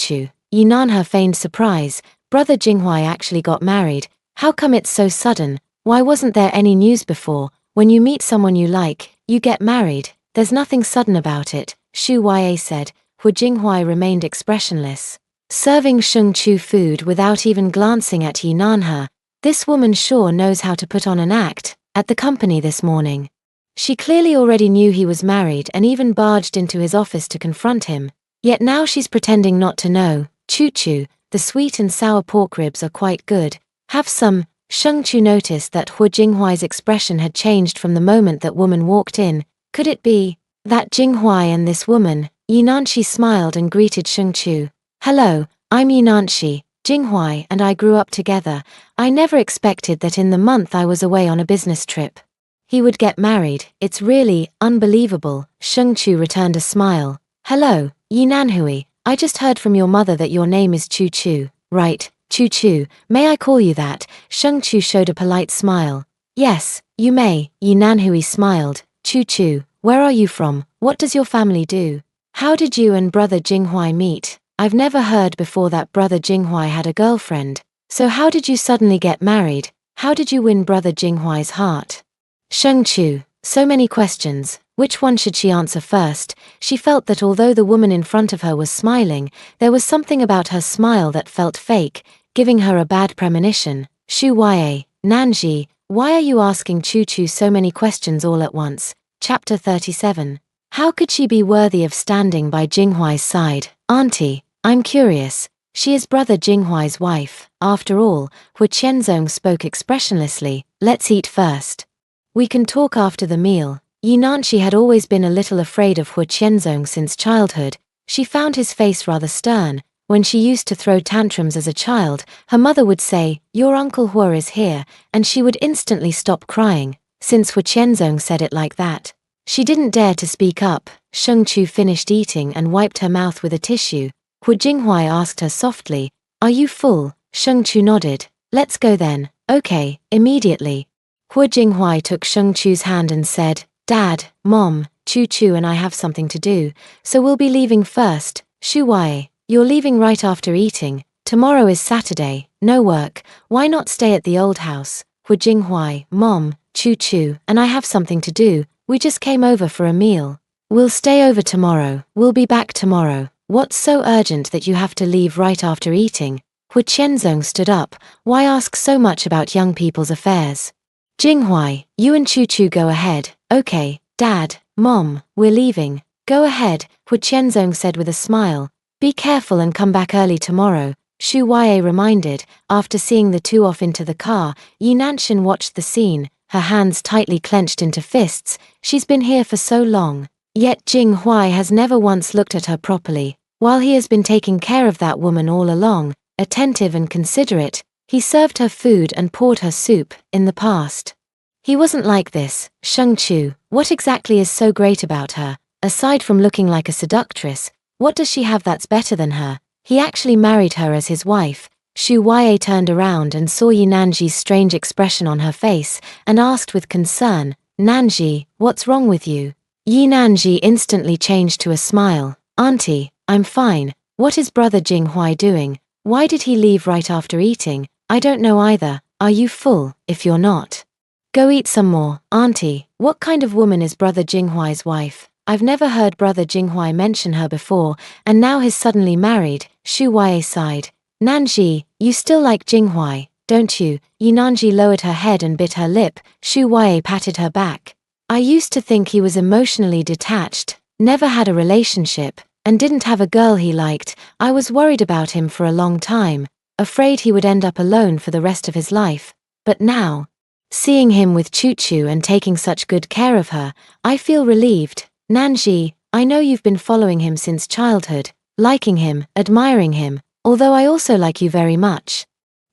Yi Nanhe feigned surprise. Brother Jinghuai actually got married. How come it's so sudden? Why wasn't there any news before? When you meet someone you like, you get married. There's nothing sudden about it, Shu Wei said. Hu Jinghuai remained expressionless, serving Sheng Chu food without even glancing at Yi Nanhe. This woman sure knows how to put on an act. At the company this morning, she clearly already knew he was married and even barged into his office to confront him. Yet now she's pretending not to know. Chu, the sweet and sour pork ribs are quite good. Have some. Sheng Chu noticed that Hu Jinghuai's expression had changed from the moment that woman walked in. Could it be that Jinghuai and this woman? Yi Nanshi smiled and greeted Sheng Chu. Hello, I'm Yi Nanshi. Jinghuai and I grew up together. I never expected that in the month I was away on a business trip, he would get married. It's really unbelievable. Sheng Chu returned a smile. Hello, Yi Nanhui. I just heard from your mother that your name is Chu. Right, Chu. May I call you that? Sheng Chu showed a polite smile. Yes, you may. Yi Nanhui smiled. Chu, where are you from? What does your family do? How did you and brother Jinghuai meet? I've never heard before that brother Jinghuai had a girlfriend. So how did you suddenly get married? How did you win brother Jinghuai's heart? Sheng Chu, so many questions. Which one should she answer first? She felt that although the woman in front of her was smiling, there was something about her smile that felt fake, giving her a bad premonition. Shu Ye, Nanji, why are you asking Chu Chu so many questions all at once? Chapter 37. How could she be worthy of standing by Jinghuai's side? Auntie, I'm curious. She is brother Jinghuai's wife. After all, Hu Qianzong spoke expressionlessly. Let's eat first. We can talk after the meal. Yi Nanshi had always been a little afraid of Hu Qianzong since childhood. She found his face rather stern. When she used to throw tantrums as a child, her mother would say, "Your Uncle Hu is here," and she would instantly stop crying. Since Hu Qianzong said it like that, she didn't dare to speak up. Sheng Chu finished eating and wiped her mouth with a tissue. Hu Jinghuai asked her softly, "Are you full?" Sheng Chu nodded. "Let's go then." "Okay," immediately. Hu Jinghuai took Sheng Chu's hand and said, "Dad, Mom, Chu Chu and I have something to do, so we'll be leaving first." "Shu Wei, you're leaving right after eating. Tomorrow is Saturday, no work, why not stay at the old house?" Hu Jinghuai, "Mom, Chu Chu and I have something to do, we just came over for a meal. We'll stay over tomorrow, we'll be back tomorrow." "What's so urgent that you have to leave right after eating?" Hu Qianzong stood up. "Why ask so much about young people's affairs?" "Jinghuai, you and Chu Chu go ahead." "Okay, Dad, Mom, we're leaving." "Go ahead," Hu Qianzong said with a smile. "Be careful and come back early tomorrow," Shu Wei reminded. After seeing the two off into the car, Yi Nanshan watched the scene, her hands tightly clenched into fists. She's been here for so long. Yet Jinghuai has never once looked at her properly. While he has been taking care of that woman all along, attentive and considerate, he served her food and poured her soup. In the past, he wasn't like this. Sheng Chu, what exactly is so great about her? Aside from looking like a seductress, what does she have that's better than her? He actually married her as his wife. Shu Wei turned around and saw Yi Nanji's strange expression on her face, and asked with concern, "Nanji, what's wrong with you?" Yi Nanji instantly changed to a smile. "Auntie, I'm fine. What is brother Jinghuai doing? Why did he leave right after eating?" "I don't know either. Are you full? If you're not, go eat some more." "Auntie, what kind of woman is brother Jinghuai's wife? I've never heard brother Jinghuai mention her before, and now he's suddenly married." Shu Wei sighed. "Nanji, you still like Jinghuai, don't you?" Yi Nanji lowered her head and bit her lip. Shu Wei patted her back. "I used to think he was emotionally detached, never had a relationship, and didn't have a girl he liked. I was worried about him for a long time, afraid he would end up alone for the rest of his life. But now, seeing him with Chu Chu and taking such good care of her, I feel relieved." "Nanji, I know you've been following him since childhood, liking him, admiring him, although I also like you very much.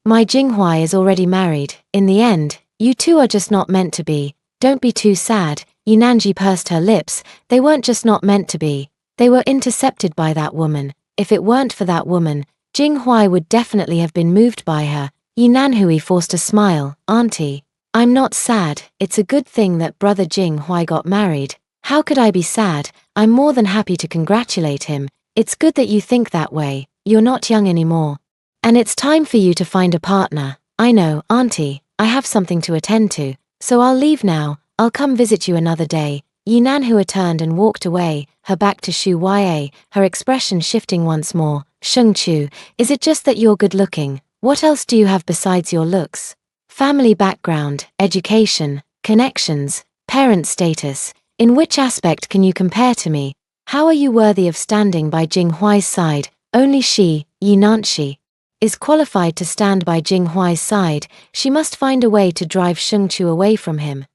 My Jinghuai is already married. In the end, you two are just not meant to be. Don't be too sad." Yi Nanji pursed her lips. They weren't just not meant to be. They were intercepted by that woman. If it weren't for that woman, Jinghuai would definitely have been moved by her. Yi Nanhui forced a smile. "Auntie, I'm not sad. It's a good thing that brother Jinghuai got married. How could I be sad? I'm more than happy to congratulate him. It's good that you think that way. You're not young anymore. And it's time for you to find a partner." "I know, Auntie, I have something to attend to, so I'll leave now. I'll come visit you another day." Yi Nanhua turned and walked away, her back to Shu Wei, her expression shifting once more. "Sheng Chu, is it just that you're good looking? What else do you have besides your looks? Family background, education, connections, parent status? In which aspect can you compare to me? How are you worthy of standing by Jinghuai's side?" Only she, Yi Nanshi, is qualified to stand by Jinghuai's side. She must find a way to drive Sheng Chu away from him.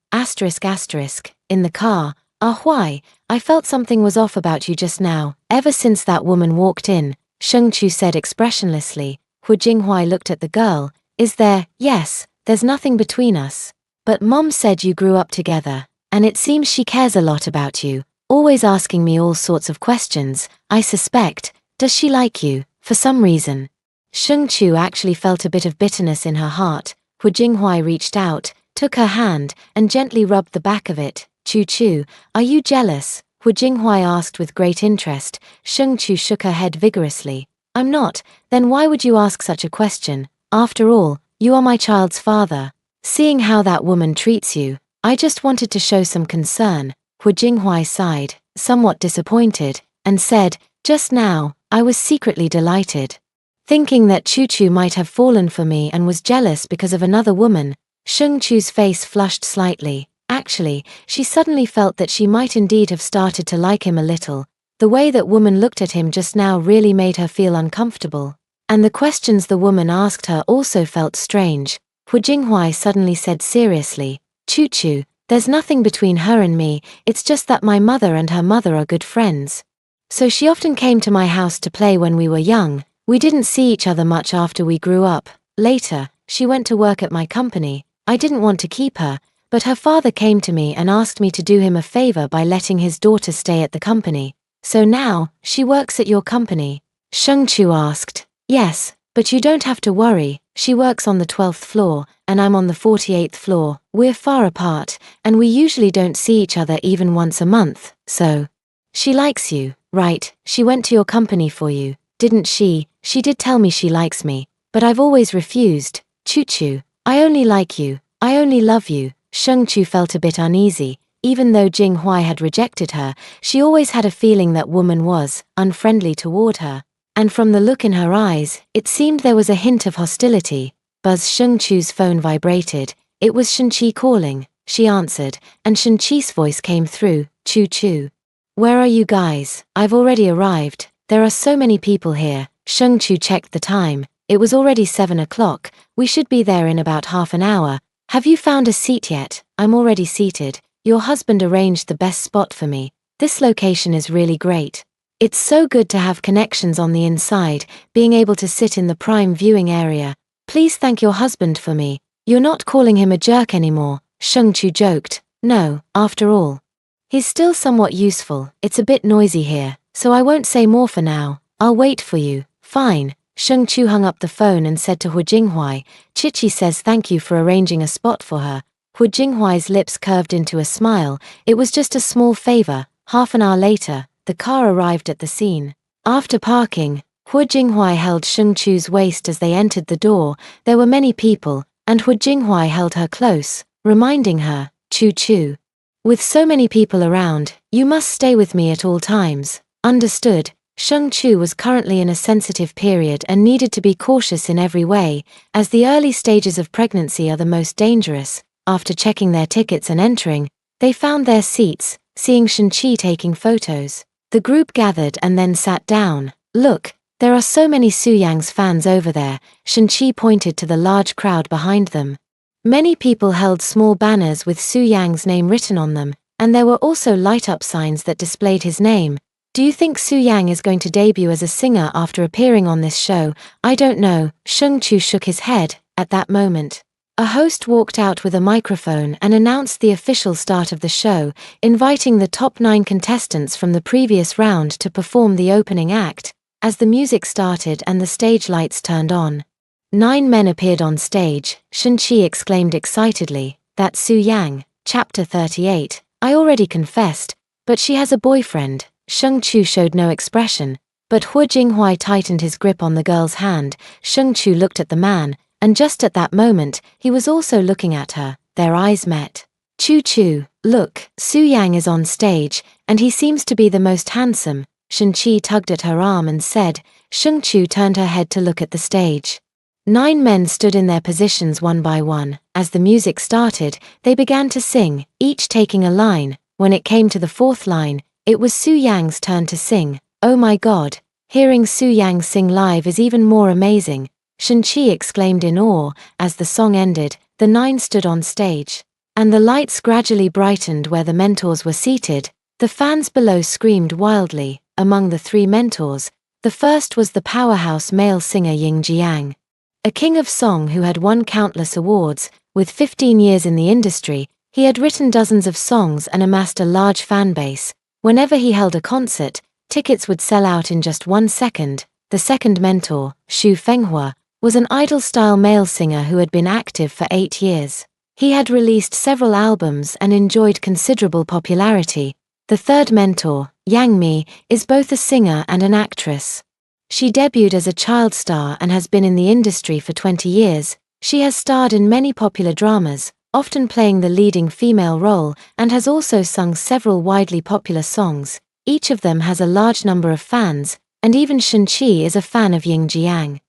In the car, "Ah Huai, I felt something was off about you just now, ever since that woman walked in," Sheng Chu said expressionlessly. Hu Jinghuai looked at the girl. "Is there?" "Yes, there's nothing between us. But Mom said you grew up together, and it seems she cares a lot about you, always asking me all sorts of questions. I suspect, does she like you, for some reason?" Sheng Chu actually felt a bit of bitterness in her heart. Hu Jinghuai reached out, took her hand, and gently rubbed the back of it. "Chu Chu, are you jealous?" Hu Jinghuai asked with great interest. Sheng Chu shook her head vigorously. "I'm not." "Then why would you ask such a question? After all, you are my child's father. Seeing how that woman treats you, I just wanted to show some concern." Hu Jinghuai sighed, somewhat disappointed, and said, "Just now, I was secretly delighted. Thinking that Chu Chu might have fallen for me and was jealous because of another woman." Sheng Chu's face flushed slightly. Actually, she suddenly felt that she might indeed have started to like him a little. The way that woman looked at him just now really made her feel uncomfortable. And the questions the woman asked her also felt strange. Hu Jinghuai suddenly said seriously, "Chu Chu, there's nothing between her and me, it's just that my mother and her mother are good friends. So she often came to my house to play when we were young. We didn't see each other much after we grew up. Later, she went to work at my company. I didn't want to keep her, but her father came to me and asked me to do him a favor by letting his daughter stay at the company. So now, she works at your company?" Sheng Chu asked. "Yes, but you don't have to worry, she works on the 12th floor, and I'm on the 48th floor. We're far apart, and we usually don't see each other even once a month, so." "She likes you, right? She went to your company for you, didn't she?" "She did tell me she likes me, but I've always refused. Chu Chu, I only like you, I only love you." Sheng Chu felt a bit uneasy. Even though Jing Huai had rejected her, she always had a feeling that woman was unfriendly toward her. And from the look in her eyes, it seemed there was a hint of hostility. Buzz Sheng Chu's phone vibrated. It was Shen Qi calling. She answered, and Shen Qi's voice came through, "Chu Chu. Where are you guys? I've already arrived. There are so many people here." Sheng Chu checked the time. It was already 7 o'clock. "We should be there in about half an hour. Have you found a seat yet?" "I'm already seated. Your husband arranged the best spot for me. This location is really great. It's so good to have connections on the inside, being able to sit in the prime viewing area. Please thank your husband for me. You're not calling him a jerk anymore." Sheng Chu joked. "No, after all, he's still somewhat useful. It's a bit noisy here, so I won't say more for now. I'll wait for you." "Fine." Sheng Chu hung up the phone and said to Hu Jinghuai, "Chichi says thank you for arranging a spot for her." Hu Jinghuai's lips curved into a smile. It was just a small favor. Half an hour later, the car arrived at the scene. After parking, Hu Jinghuai held Sheng Chu's waist as they entered the door. There were many people, and Hu Jinghuai held her close, reminding her, "Chu Chu. With so many people around, you must stay with me at all times." "Understood." Sheng Chu was currently in a sensitive period and needed to be cautious in every way, as the early stages of pregnancy are the most dangerous. After checking their tickets and entering, they found their seats, seeing Shen Qi taking photos. The group gathered and then sat down. "Look, there are so many Su Yang's fans over there." Shen Qi pointed to the large crowd behind them. Many people held small banners with Su Yang's name written on them, and there were also light-up signs that displayed his name. "Do you think Su Yang is going to debut as a singer after appearing on this show?" "I don't know." Sheng Chu shook his head. At that moment, a host walked out with a microphone and announced the official start of the show, inviting the top 9 contestants from the previous round to perform the opening act. As the music started and the stage lights turned on, 9 men appeared on stage. Shen Qi exclaimed excitedly, "That's Su Yang." Chapter 38. "I already confessed, but she has a boyfriend." Sheng Chu showed no expression, but Hu Jinghuai tightened his grip on the girl's hand. Sheng Chu looked at the man, and just at that moment, he was also looking at her. Their eyes met. "Chu Chu, look, Su Yang is on stage, and he seems to be the most handsome." Shen Qi tugged at her arm and said. Sheng Chu turned her head to look at the stage. 9 men stood in their positions one by one. As the music started, they began to sing, each taking a line. When it came to the 4th line, it was Su Yang's turn to sing. "Oh my God, hearing Su Yang sing live is even more amazing." Shen Qi exclaimed in awe. As the song ended, the 9 stood on stage, and the lights gradually brightened where the mentors were seated. The fans below screamed wildly. Among the 3 mentors, the first was the powerhouse male singer Ying Jiang, a king of song who had won countless awards. With 15 years in the industry, he had written dozens of songs and amassed a large fan base. Whenever he held a concert, tickets would sell out in just 1 second. The second mentor, Xu Fenghua, was an idol-style male singer who had been active for 8 years. He had released several albums and enjoyed considerable popularity. The third mentor, Yang Mi, is both a singer and an actress. She debuted as a child star and has been in the industry for 20 years. She has starred in many popular dramas. often playing the leading female role, and has also sung several widely popular songs. Each of them has a large number of fans, and even Shunqi is a fan of Yingjiang.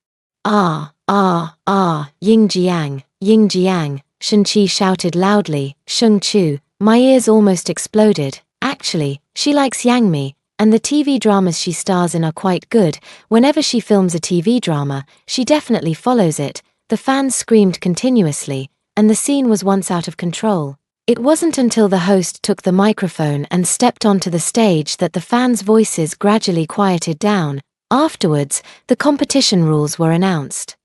Yingjiang, Yingjiang, Shunqi shouted loudly. Shengchu, my ears almost exploded. Actually, she likes Yangmi, and the TV dramas she stars in are quite good. Whenever she films a TV drama, she definitely follows it. The fans screamed continuously, and the scene was once out of control. It wasn't until the host took the microphone and stepped onto the stage that the fans' voices gradually quieted down. Afterwards, the competition rules were announced.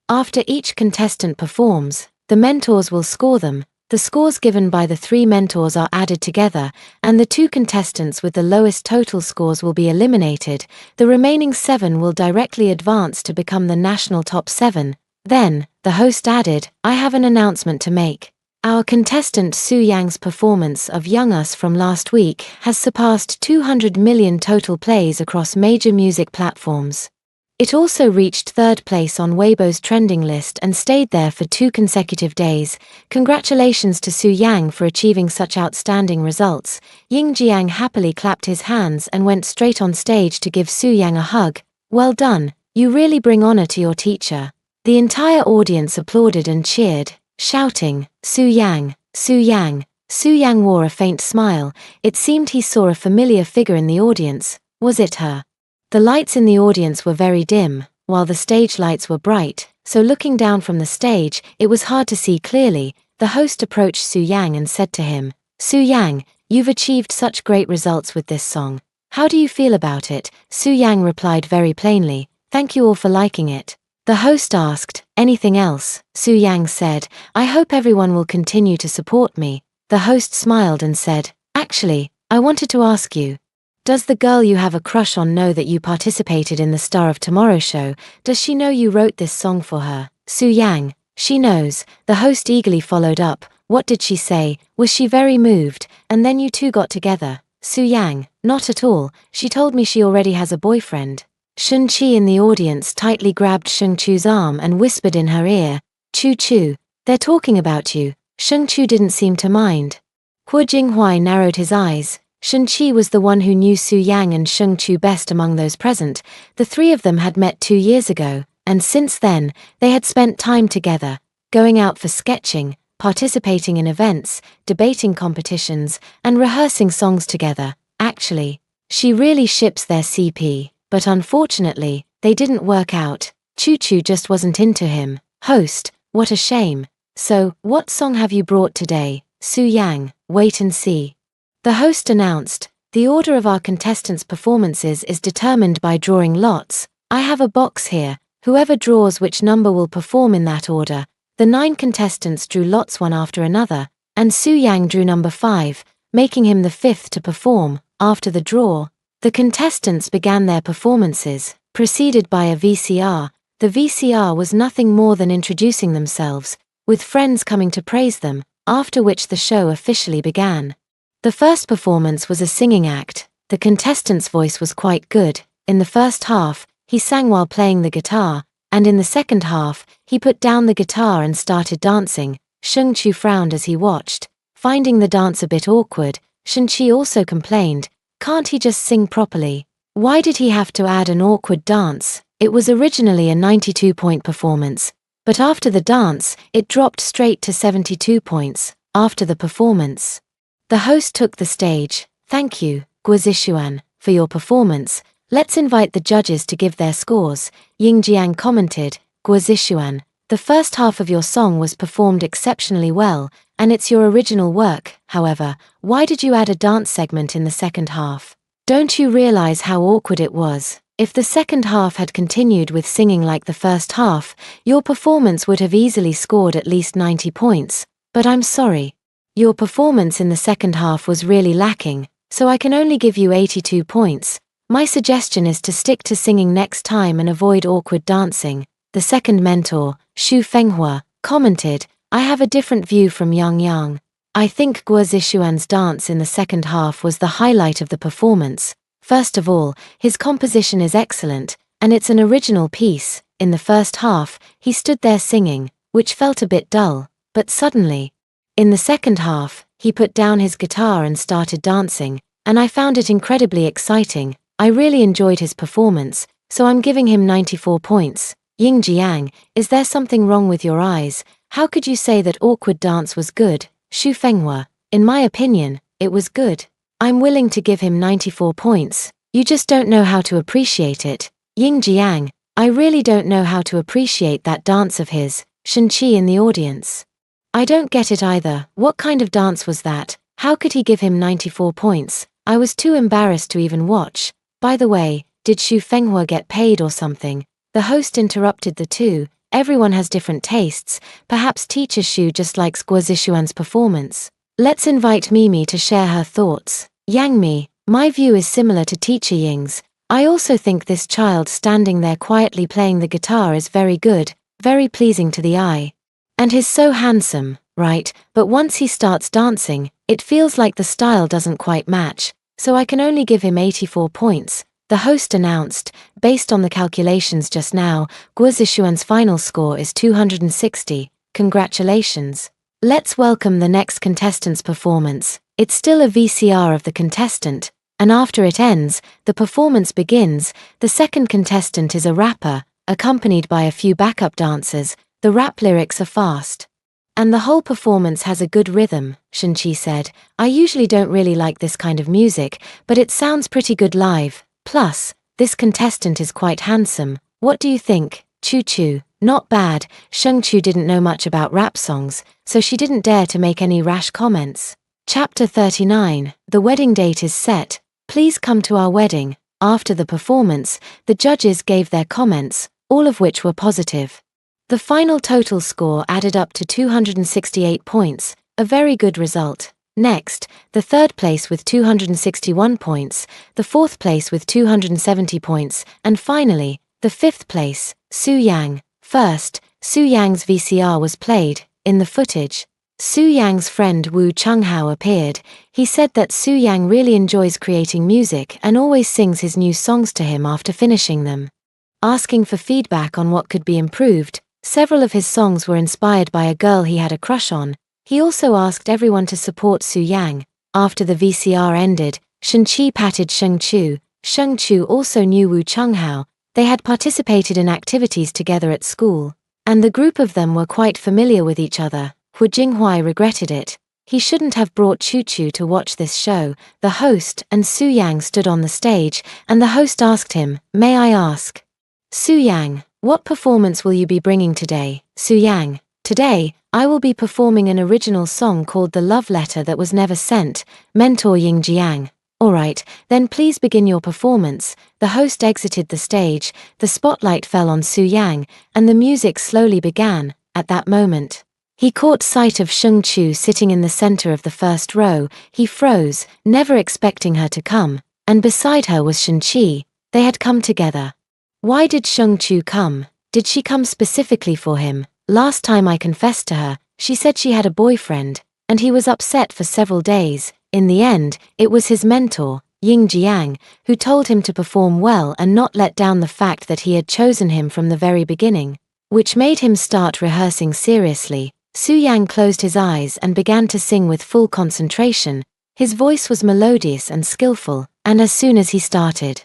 After each contestant performs, the mentors will score them. The scores given by the 3 mentors are added together, and the 2 contestants with the lowest total scores will be eliminated. The remaining 7 will directly advance to become the national top 7. Then, the host added, I have an announcement to make. Our contestant Su Yang's performance of Young Us from last week has surpassed 200 million total plays across major music platforms. It also reached 3rd place on Weibo's trending list and stayed there for 2 consecutive days. Congratulations to Su Yang for achieving such outstanding results. Ying Jiang happily clapped his hands and went straight on stage to give Su Yang a hug. Well done, you really bring honor to your teacher. The entire audience applauded and cheered, shouting, Su Yang, Su Yang. Su Yang wore a faint smile. It seemed he saw a familiar figure in the audience. Was it her? The lights in the audience were very dim, while the stage lights were bright, so looking down from the stage, it was hard to see clearly. The host approached Su Yang and said to him, Su Yang, you've achieved such great results with this song. How do you feel about it? Su Yang replied very plainly, thank you all for liking it. The host asked, anything else? Su Yang said, I hope everyone will continue to support me. The host smiled and said, actually, I wanted to ask you. Does the girl you have a crush on know that you participated in the Star of Tomorrow show? Does she know you wrote this song for her? Su Yang, she knows. The host eagerly followed up, what did she say? Was she very moved, and then you 2 got together? Su Yang, not at all, she told me she already has a boyfriend. Shunqi in the audience tightly grabbed Shengchu's arm and whispered in her ear, Chu, they're talking about you. Shengchu didn't seem to mind. Hu Jinghuai narrowed his eyes. Shunqi was the one who knew Su Yang and Shengchu best among those present. The 3 of them had met 2 years ago, and since then, they had spent time together, going out for sketching, participating in events, debating competitions, and rehearsing songs together. Actually, she really ships their CP, but unfortunately, they didn't work out. Chu just wasn't into him. Host, what a shame. So, what song have you brought today? Su Yang, wait and see. The host announced, the order of our contestants' performances is determined by drawing lots. I have a box here, whoever draws which number will perform in that order. The 9 contestants drew lots one after another, and Su Yang drew number 5, making him the 5th to perform. After the draw, the contestants began their performances, preceded by a VCR. The VCR was nothing more than introducing themselves, with friends coming to praise them, after which the show officially began. The first performance was a singing act. The contestant's voice was quite good. In the first half, he sang while playing the guitar, and in the second half, he put down the guitar and started dancing. Shengchu frowned as he watched, finding the dance a bit awkward. Shunqi also complained, can't he just sing properly? Why did he have to add an awkward dance? It was originally a 92-point performance, but after the dance, it dropped straight to 72 points. After the performance, the host took the stage. Thank you, Guozishuan, for your performance. Let's invite the judges to give their scores. Ying Jiang commented, Guozishuan, the first half of your song was performed exceptionally well, and it's your original work. However, why did you add a dance segment in the second half? Don't you realize how awkward it was? If the second half had continued with singing like the first half, your performance would have easily scored at least 90 points. But I'm sorry. Your performance in the second half was really lacking, so I can only give you 82 points. My suggestion is to stick to singing next time and avoid awkward dancing. The second mentor, Xu Fenghua, commented, I have a different view from Yang Yang. I think Guo Zishuan's dance in the second half was the highlight of the performance. First of all, his composition is excellent, and it's an original piece. In the first half, he stood there singing, which felt a bit dull, but suddenly, In the second half, he put down his guitar and started dancing, and I found it incredibly exciting. I really enjoyed his performance, so I'm giving him 94 points. Ying Jiang, is there something wrong with your eyes? How could you say that awkward dance was good? Xu Fenghua, in my opinion, it was good. I'm willing to give him 94 points. You just don't know how to appreciate it. Ying Jiang, I really don't know how to appreciate that dance of his. Shen Qi in the audience. I don't get it either. What kind of dance was that? How could he give him 94 points? I was too embarrassed to even watch. By the way, did Xu Fenghua get paid or something? The host interrupted the two. Everyone has different tastes. Perhaps teacher Xu just likes Guo Zixuan's performance. Let's invite Mimi to share her thoughts. Yang Mi, my view is similar to teacher Ying's. I also think this child standing there quietly playing the guitar is very good, very pleasing to the eye. And he's so handsome, right? But once he starts dancing, it feels like the style doesn't quite match, so I can only give him 84 points. The host announced, based on the calculations just now, Guo Zixuan's final score is 260. Congratulations. Let's welcome the next contestant's performance. It's still a VCR of the contestant, and after it ends, the performance begins. The second contestant is a rapper, accompanied by a few backup dancers. The rap lyrics are fast. And the whole performance has a good rhythm, Shen Qi said. I usually don't really like this kind of music, but it sounds pretty good live. Plus, this contestant is quite handsome. What do you think? Chu Chu, not bad. Sheng Chu didn't know much about rap songs, so she didn't dare to make any rash comments. Chapter 39, the wedding date is set. Please come to our wedding. After the performance, the judges gave their comments, all of which were positive. The final total score added up to 268 points, a very good result. Next, the third place with 261 points, the fourth place with 270 points, and finally, the fifth place, Su Yang. First, Su Yang's VCR was played. In the footage, Su Yang's friend Wu Chenghao appeared. He said that Su Yang really enjoys creating music and always sings his new songs to him after finishing them. Asking for feedback on what could be improved, several of his songs were inspired by a girl he had a crush on. He also asked everyone to support Su Yang. After the VCR ended, Shen Qi patted Sheng Chu. Sheng Chu also knew Wu Chenghao. They had participated in activities together at school, and the group of them were quite familiar with each other. Hu Jinghuai regretted it. He shouldn't have brought Chu Chu to watch this show. The host and Su Yang stood on the stage, and the host asked him, "May I ask? Su Yang, what performance will you be bringing today?" Su Yang, "Today, I will be performing an original song called The Love Letter That Was Never Sent." Mentor Ying Jiang, "Alright, then please begin your performance." The host exited the stage, the spotlight fell on Su Yang, and the music slowly began. At that moment, he caught sight of Sheng Chu sitting in the center of the first row. He froze, never expecting her to come, and beside her was Shen Qi. They had come together. Why did Sheng Chu come? Did she come specifically for him? Last time I confessed to her, she said she had a boyfriend, and he was upset for several days. In the end, it was his mentor, Ying Jiang, who told him to perform well and not let down the fact that he had chosen him from the very beginning, which made him start rehearsing seriously. Su Yang closed his eyes and began to sing with full concentration. His voice was melodious and skillful, and as soon as he started,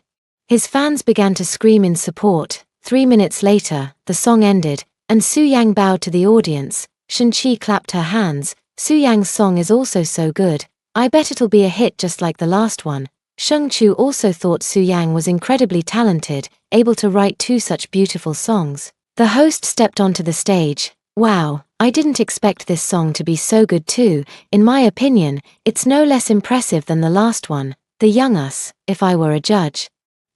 his fans began to scream in support. 3 minutes later, the song ended, and Su Yang bowed to the audience. Shen Qi clapped her hands. Su Yang's song is also so good. I bet it'll be a hit just like the last one. Sheng Chu also thought Su Yang was incredibly talented, able to write 2 such beautiful songs. The host stepped onto the stage. Wow, I didn't expect this song to be so good too. In my opinion, it's no less impressive than the last one, The Young Us. If I were a judge,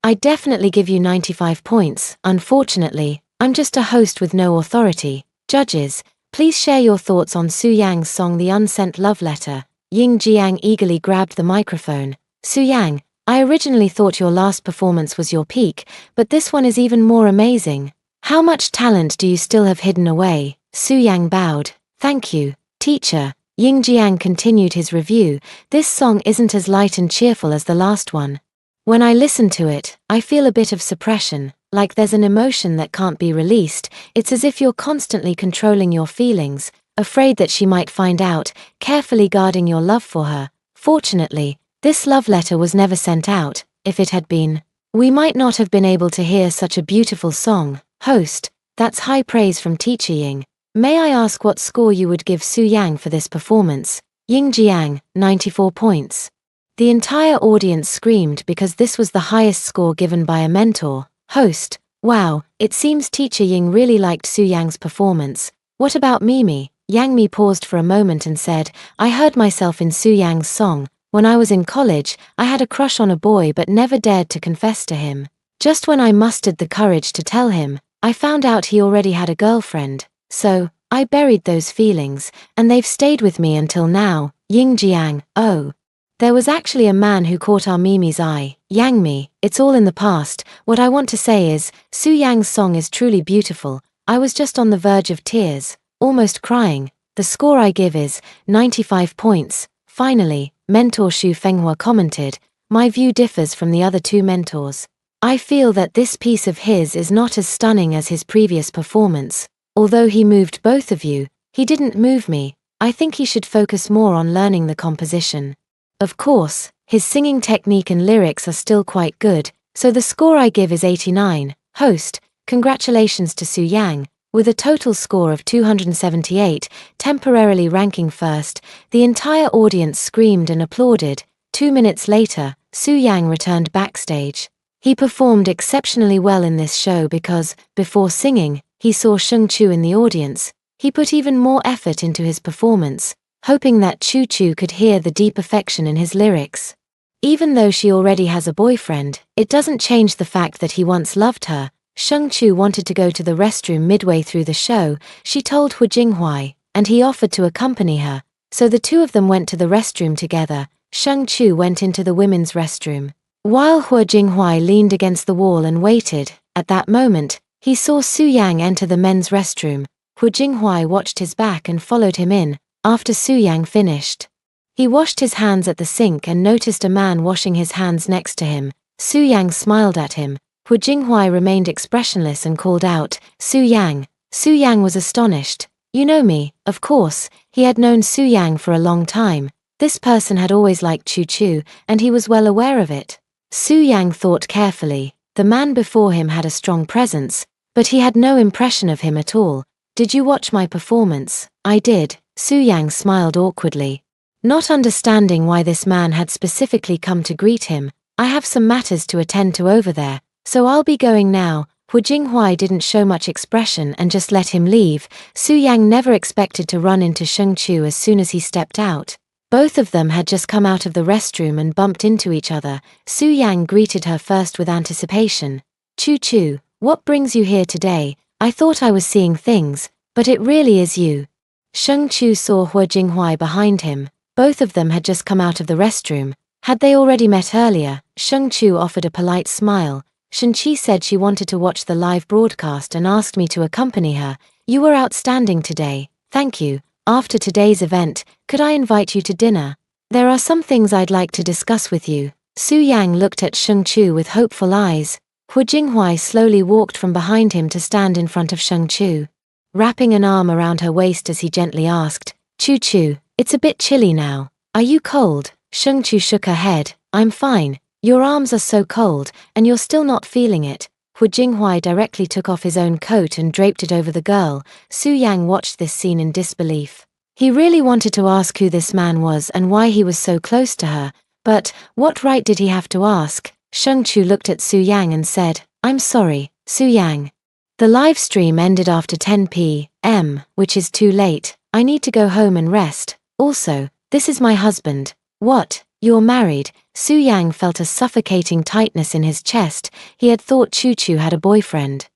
I'd definitely give you 95 points. Unfortunately, I'm just a host with no authority. Judges, please share your thoughts on Su Yang's song The Unsent Love Letter. Ying Jiang eagerly grabbed the microphone. Su Yang, I originally thought your last performance was your peak, but this one is even more amazing. How much talent do you still have hidden away? Su Yang bowed. Thank you, teacher. Ying Jiang continued his review. This song isn't as light and cheerful as the last one. When I listen to it, I feel a bit of suppression, like there's an emotion that can't be released. It's as if you're constantly controlling your feelings. afraid that she might find out, carefully guarding your love for her. Fortunately, this love letter was never sent out. If it had been, we might not have been able to hear such a beautiful song. Host, that's high praise from Teacher Ying. May I ask what score you would give Su Yang for this performance? Ying Jiang, 94 points. The entire audience screamed because this was the highest score given by a mentor. Host, wow, it seems Teacher Ying really liked Su Yang's performance. What about Mimi? Yang Mi paused for a moment and said, I heard myself in Su Yang's song. When I was in college, I had a crush on a boy but never dared to confess to him. Just when I mustered the courage to tell him, I found out he already had a girlfriend. So, I buried those feelings, and they've stayed with me until now. Ying Jiang, oh. There was actually a man who caught our Mimi's eye. Yang Mi, it's all in the past. What I want to say is, Su Yang's song is truly beautiful. I was just on the verge of tears, almost crying. The score I give is 95 points. Finally, Mentor Xu Fenghua commented, my view differs from the other two mentors. I feel that this piece of his is not as stunning as his previous performance. Although he moved both of you, he didn't move me. I think he should focus more on learning the composition. Of course, his singing technique and lyrics are still quite good, so the score I give is 89. Host, congratulations to Su Yang. With a total score of 278, temporarily ranking first, the entire audience screamed and applauded. 2 minutes later, Su Yang returned backstage. He performed exceptionally well in this show because, before singing, he saw Sheng Chu in the audience. He put even more effort into his performance, hoping that Chu Chu could hear the deep affection in his lyrics. Even though she already has a boyfriend, it doesn't change the fact that he once loved her. Sheng Chu wanted to go to the restroom midway through the show. She told Hu Jinghuai, and he offered to accompany her. So the two of them went to the restroom together. Sheng Chu went into the women's restroom, while Hu Jinghuai leaned against the wall and waited. At that moment, he saw Su Yang enter the men's restroom. Hu Jinghuai watched his back and followed him in. After Su Yang finished, he washed his hands at the sink and noticed a man washing his hands next to him. Su Yang smiled at him. Hu Jinghuai remained expressionless and called out, Su Yang. Su Yang was astonished. You know me, of course. He had known Su Yang for a long time. This person had always liked Chu Chu, and he was well aware of it. Su Yang thought carefully. The man before him had a strong presence, but he had no impression of him at all. Did you watch my performance? I did. Su Yang smiled awkwardly, not understanding why this man had specifically come to greet him. I have some matters to attend to over there, so I'll be going now. Hu Jinghuai didn't show much expression and just let him leave. Su Yang never expected to run into Sheng Chu as soon as he stepped out. Both of them had just come out of the restroom and bumped into each other. Su Yang greeted her first with anticipation. Chu Chu, what brings you here today? I thought I was seeing things, but it really is you. Sheng Chu saw Hu Jinghuai behind him. Both of them had just come out of the restroom. Had they already met earlier? Sheng Chu offered a polite smile. Shen Qi said she wanted to watch the live broadcast and asked me to accompany her. You were outstanding today. Thank you. After today's event, could I invite you to dinner? There are some things I'd like to discuss with you. Su Yang looked at Sheng Chu with hopeful eyes. Hu Jinghuai slowly walked from behind him to stand in front of Sheng Chu, wrapping an arm around her waist as he gently asked, Chu Chu, it's a bit chilly now. Are you cold? Sheng Chu shook her head. I'm fine. Your arms are so cold, and you're still not feeling it. Hu Jinghuai directly took off his own coat and draped it over the girl. Su Yang watched this scene in disbelief. He really wanted to ask who this man was and why he was so close to her, but what right did he have to ask? Sheng Chu looked at Su Yang and said, I'm sorry, Su Yang. The live stream ended after 10 p.m., which is too late. I need to go home and rest. Also, this is my husband. What? You're married? Su Yang felt a suffocating tightness in his chest. He had thought Chu Chu had a boyfriend,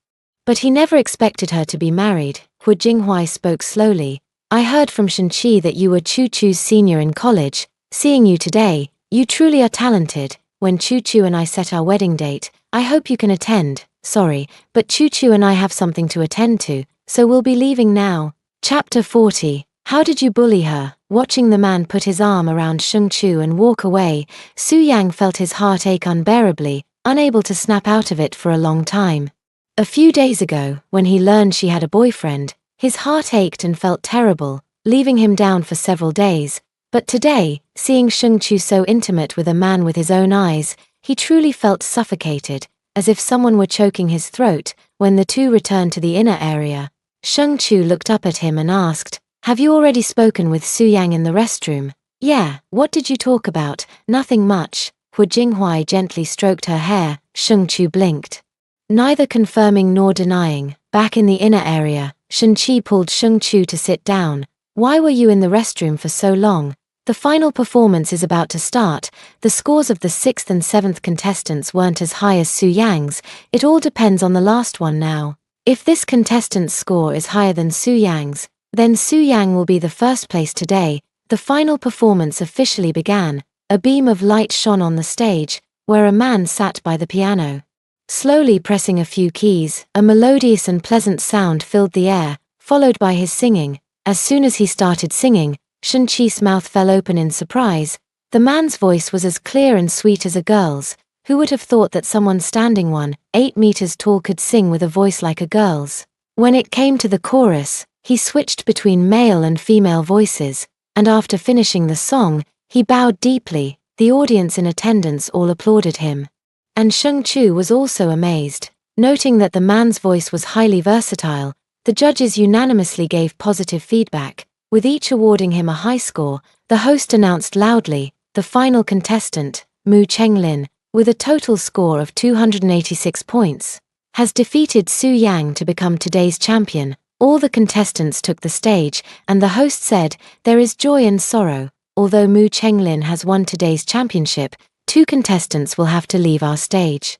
but he never expected her to be married. Hu Jinghuai spoke slowly. I heard from Shen Qi that you were Chu Chu's senior in college. Seeing you today, you truly are talented. When Chu Chu and I set our wedding date, I hope you can attend. Sorry, but Chu Chu and I have something to attend to, so we'll be leaving now. Chapter 40. How did you bully her? Watching the man put his arm around Sheng Chu and walk away, Su Yang felt his heart ache unbearably, unable to snap out of it for a long time. A few days ago, when he learned she had a boyfriend, his heart ached and felt terrible. leaving him down for several days. But today, seeing Sheng Chu so intimate with a man with his own eyes, he truly felt suffocated, as if someone were choking his throat. When the two returned to the inner area, Sheng Chu looked up at him and asked, "Have you already spoken with Su Yang in the restroom?" "Yeah, what did you talk about?" "Nothing much." Hu Jinghuai gently stroked her hair. Sheng Chu blinked, neither confirming nor denying. Back in the inner area, Shen Qi pulled Sheng Chu to sit down. "Why were you in the restroom for so long? The final performance is about to start." The scores of the 6th and 7th contestants weren't as high as Su Yang's. It all depends on the last one now. If this contestant's score is higher than Su Yang's, then Su Yang will be the first place today. The final performance officially began. A beam of light shone on the stage, where a man sat by the piano. Slowly pressing a few keys, a melodious and pleasant sound filled the air, followed by his singing. As soon as he started singing, Shen Qi's mouth fell open in surprise. The man's voice was as clear and sweet as a girl's. Who would have thought that someone standing 8 meters tall could sing with a voice like a girl's? When it came to the chorus, he switched between male and female voices, and after finishing the song, he bowed deeply. The audience in attendance all applauded him. And Sheng Chu was also amazed. Noting that the man's voice was highly versatile, the judges unanimously gave positive feedback, with each awarding him a high score. The host announced loudly, the final contestant, Mu Chenglin, with a total score of 286 points, has defeated Su Yang to become today's champion. All the contestants took the stage, and the host said, "There is joy and sorrow. Although Mu Chenglin has won today's championship, 2 contestants will have to leave our stage."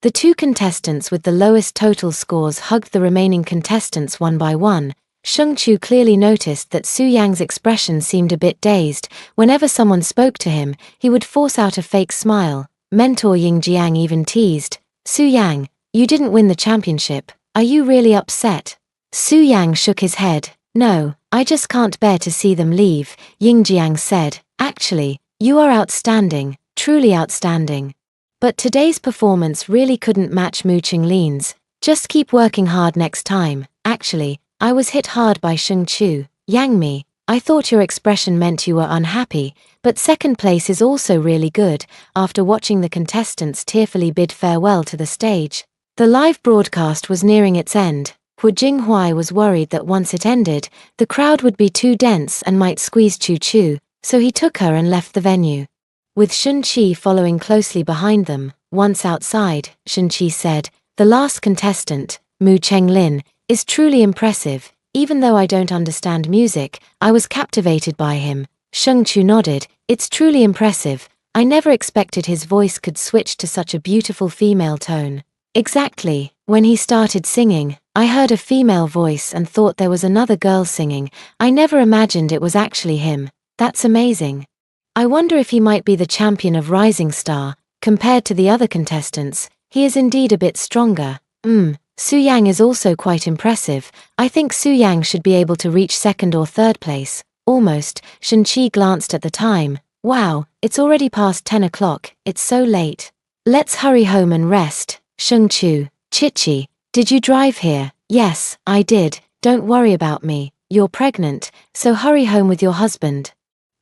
The 2 contestants with the lowest total scores hugged the remaining contestants one by one. Sheng Chu clearly noticed that Su Yang's expression seemed a bit dazed. Whenever someone spoke to him, he would force out a fake smile. Mentor Ying Jiang even teased, "Su Yang, you didn't win the championship. Are you really upset?" Su Yang shook his head. "No, I just can't bear to see them leave." Ying Jiang said, "Actually, you are outstanding, truly outstanding. But today's performance really couldn't match Mu Qinglin's. Just keep working hard next time." "Actually, I was hit hard by Sheng Chu. Yang Mi, I thought your expression meant you were unhappy, but second place is also really good." After watching the contestants tearfully bid farewell to the stage, the live broadcast was nearing its end. Hu Jinghuai was worried that once it ended, the crowd would be too dense and might squeeze Chu Chu, so he took her and left the venue, with Shun Qi following closely behind them. Once outside, Shun Qi said, "The last contestant, Mu Chenglin, is truly impressive. Even though I don't understand music, I was captivated by him." Sheng Chu nodded, "It's truly impressive. I never expected his voice could switch to such a beautiful female tone." "Exactly. When he started singing, I heard a female voice and thought there was another girl singing. I never imagined it was actually him. That's amazing. I wonder if he might be the champion of Rising Star. Compared to the other contestants, he is indeed a bit stronger. Su Yang is also quite impressive. I think Su Yang should be able to reach second or third place." Almost, Shen Qi glanced at the time. "Wow, it's already past 10 o'clock, it's so late. Let's hurry home and rest." Sheng Chu, "Chichi, did you drive here?" "Yes, I did. Don't worry about me. You're pregnant, so hurry home with your husband.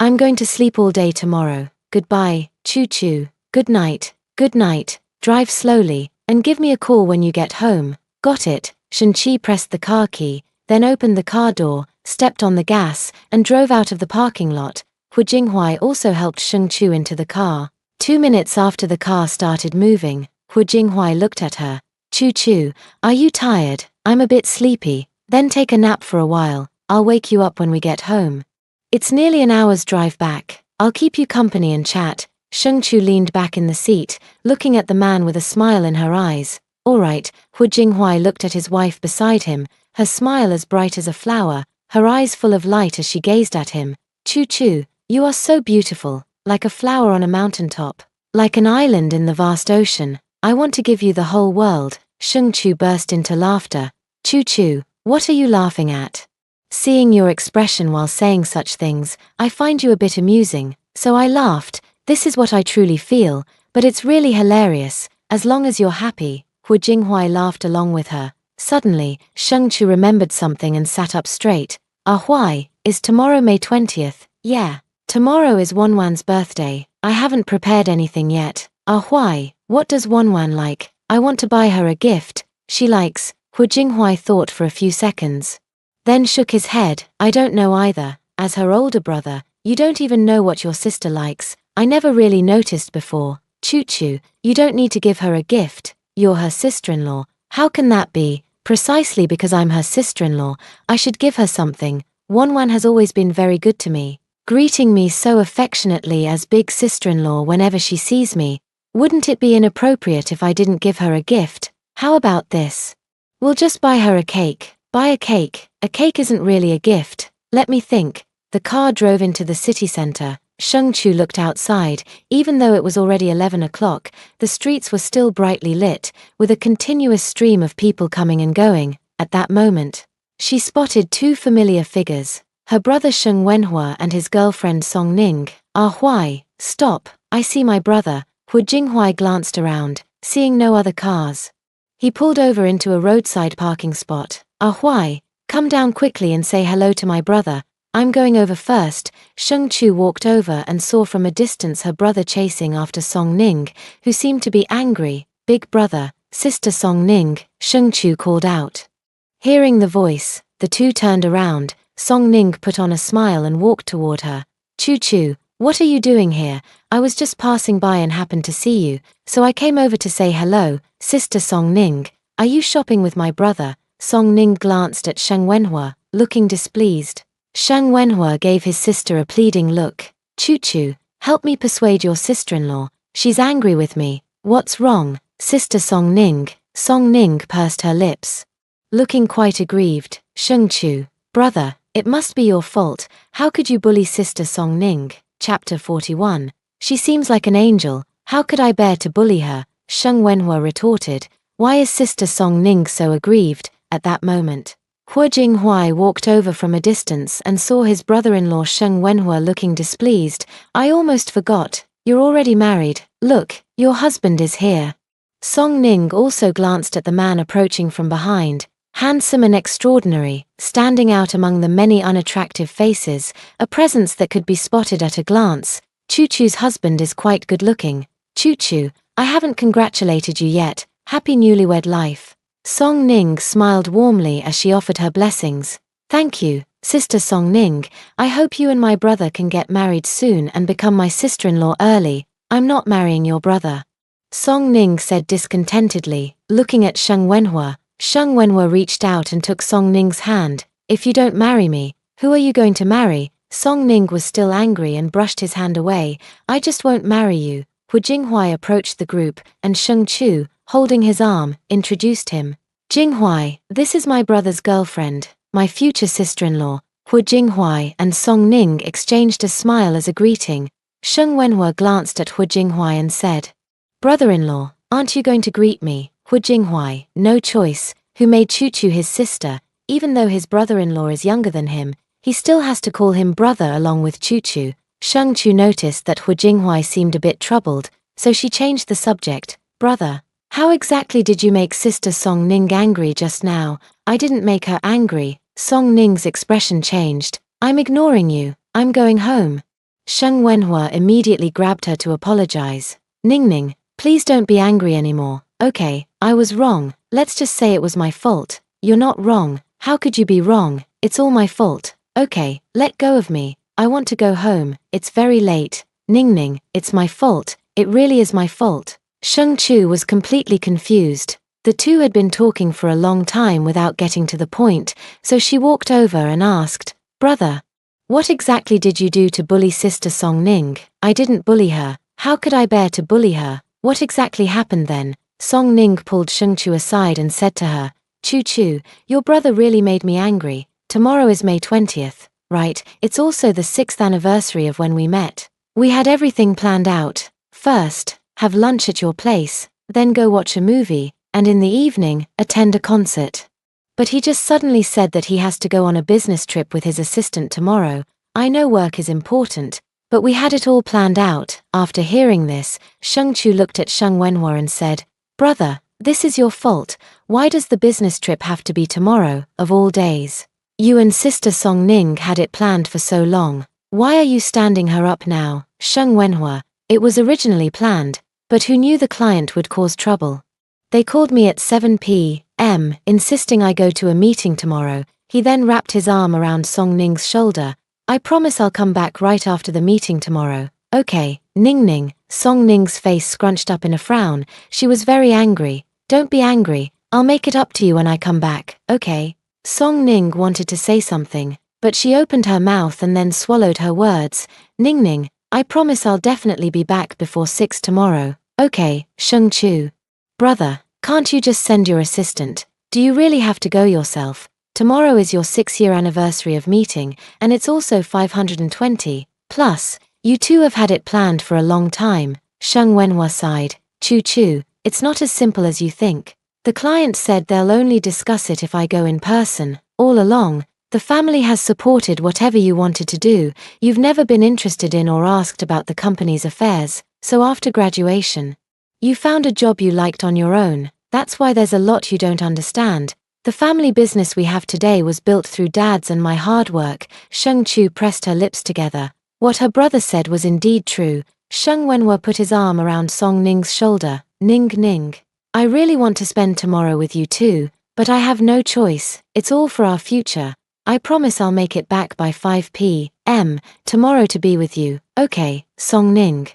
I'm going to sleep all day tomorrow. Goodbye, Chu Chu. Good night. Good night. Drive slowly, and give me a call when you get home." "Got it." Shen Qi pressed the car key, then opened the car door, stepped on the gas, and drove out of the parking lot. Hu Jinghuai also helped Sheng Chu into the car. 2 minutes after the car started moving, Hu Jinghuai looked at her. "Chu Chu, are you tired?" "I'm a bit sleepy." "Then take a nap for a while. I'll wake you up when we get home. It's nearly an hour's drive back. I'll keep you company and chat." Sheng Chu leaned back in the seat, looking at the man with a smile in her eyes. "All right." Hu Jinghuai looked at his wife beside him, her smile as bright as a flower, her eyes full of light as she gazed at him. "Chu Chu, you are so beautiful, like a flower on a mountaintop, like an island in the vast ocean. I want to give you the whole world." Sheng Chu burst into laughter. "Chu Chu, what are you laughing at?" "Seeing your expression while saying such things, I find you a bit amusing, so I laughed. This is what I truly feel, but it's really hilarious, as long as you're happy." Hu Jinghuai laughed along with her. Suddenly, Sheng Chu remembered something and sat up straight. "Ah Huai, Is tomorrow May 20th? Yeah. Tomorrow is Wanwan's birthday. I haven't prepared anything yet. Why? What does Wanwan like? I want to buy her a gift. She likes. Hu Jinghuai thought for a few seconds. Then shook his head. I don't know either. As her older brother, you don't even know what your sister likes. I never really noticed before. Choo-choo, you don't need to give her a gift. You're her sister-in-law. How can that be? Precisely because I'm her sister-in-law, I should give her something. Wanwan has always been very good to me, greeting me so affectionately as big sister-in-law whenever she sees me. Wouldn't it be inappropriate if I didn't give her a gift? How about this? We'll just buy her a cake. Buy a cake. A cake isn't really a gift. Let me think. The car drove into the city center. Sheng Chu looked outside. Even though it was already 11 o'clock, the streets were still brightly lit, with a continuous stream of people coming and going. At that moment, she spotted two familiar figures, her brother Sheng Wenhua and his girlfriend Song Ning. Huai, stop, I see my brother. Hu Jinghuai glanced around, seeing no other cars. He pulled over into a roadside parking spot. Huai, come down quickly and say hello to my brother. I'm going over first. Sheng Chu walked over and saw from a distance her brother chasing after Song Ning, who seemed to be angry. Big brother, sister Song Ning, Sheng Chu called out. Hearing the voice, the two turned around. Song Ning put on a smile and walked toward her. Choo-choo, what are you doing here? I was just passing by and happened to see you, so I came over to say hello. Sister Song Ning, are you shopping with my brother? Song Ning glanced at Sheng Wenhua, looking displeased. Sheng Wenhua gave his sister a pleading look. Choo-choo, help me persuade your sister-in-law. She's angry with me. What's wrong? Sister Song Ning. Song Ning pursed her lips, looking quite aggrieved. Sheng Chu, brother, it must be your fault. How could you bully sister Song Ning? Chapter 41. She seems like an angel. How could I bear to bully her? Sheng Wenhua retorted. Why is sister Song Ning so aggrieved? At that moment, Hu Jinghuai walked over from a distance and saw his brother-in-law Sheng Wenhua looking displeased. I almost forgot. You're already married. Look, your husband is here. Song Ning also glanced at the man approaching from behind. Handsome and extraordinary, standing out among the many unattractive faces, a presence that could be spotted at a glance. Choo-choo's husband is quite good-looking. Choo-choo, I haven't congratulated you yet. Happy newlywed life. Song Ning smiled warmly as she offered her blessings. Thank you, sister Song Ning. I hope you and my brother can get married soon and become my sister-in-law early. I'm not marrying your brother, Song Ning said discontentedly, looking at Sheng Wenhua. Sheng Wenhua reached out and took Song Ning's hand. If you don't marry me, who are you going to marry? Song Ning was still angry and brushed his hand away. I just won't marry you. Hu Jinghuai approached the group, and Sheng Chu, holding his arm, introduced him. Jinghuai, this is my brother's girlfriend, my future sister-in-law. Hu Jinghuai and Song Ning exchanged a smile as a greeting. Sheng Wenhua glanced at Hu Jinghuai and said, Brother-in-law, aren't you going to greet me? Hu Jinghuai, no choice, who made Choo-choo his sister. Even though his brother-in-law is younger than him, he still has to call him brother along with Choo-choo. Sheng Chu noticed that Hu Jinghuai seemed a bit troubled, so she changed the subject. Brother, how exactly did you make sister Song Ning angry just now? I didn't make her angry. Song Ning's expression changed. I'm ignoring you. I'm going home. Sheng Wenhua immediately grabbed her to apologize. Ning, please don't be angry anymore. Okay, I was wrong. Let's just say it was my fault. You're not wrong. How could you be wrong? It's all my fault. Okay, let go of me. I want to go home. It's very late. Ning, it's my fault. It really is my fault. Sheng Chu was completely confused. The two had been talking for a long time without getting to the point, so she walked over and asked, Brother, what exactly did you do to bully sister Song Ning? I didn't bully her. How could I bear to bully her? What exactly happened then? Song Ning pulled Sheng Chu aside and said to her, Choo-choo, your brother really made me angry. Tomorrow is May 20th, right? It's also the 6th anniversary of when we met. We had everything planned out. First, have lunch at your place, then go watch a movie, and in the evening, attend a concert. But he just suddenly said that he has to go on a business trip with his assistant tomorrow. I know work is important, but we had it all planned out. After hearing this, Sheng Chu looked at Sheng Wenhua and said, Brother, this is your fault. Why does the business trip have to be tomorrow, of all days? You and Sister Song Ning had it planned for so long. Why are you standing her up now? Sheng Wenhua. It was originally planned, but who knew the client would cause trouble? They called me at 7 p.m., insisting I go to a meeting tomorrow. He then wrapped his arm around Song Ning's shoulder. I promise I'll come back right after the meeting tomorrow. Okay, Ning Ning. Song Ning's face scrunched up in a frown. She was very angry. Don't be angry. I'll make it up to you when I come back, okay? Song Ning wanted to say something, but she opened her mouth and then swallowed her words. Ning Ning, I promise I'll definitely be back before 6 tomorrow. Okay, Sheng Chu. Brother, can't you just send your assistant? Do you really have to go yourself? Tomorrow is your 6-year anniversary of meeting, and it's also 520. Plus, you two have had it planned for a long time. Sheng Wenhua sighed. Chu, it's not as simple as you think. The client said they'll only discuss it if I go in person. All along, the family has supported whatever you wanted to do. You've never been interested in or asked about the company's affairs, so after graduation, you found a job you liked on your own. That's why there's a lot you don't understand. The family business we have today was built through Dad's and my hard work. Sheng Chu pressed her lips together. What her brother said was indeed true. Sheng Wenhua put his arm around Song Ning's shoulder. Ning. I really want to spend tomorrow with you too, but I have no choice. It's all for our future. I promise I'll make it back by 5 p.m. tomorrow to be with you. Okay, Song Ning.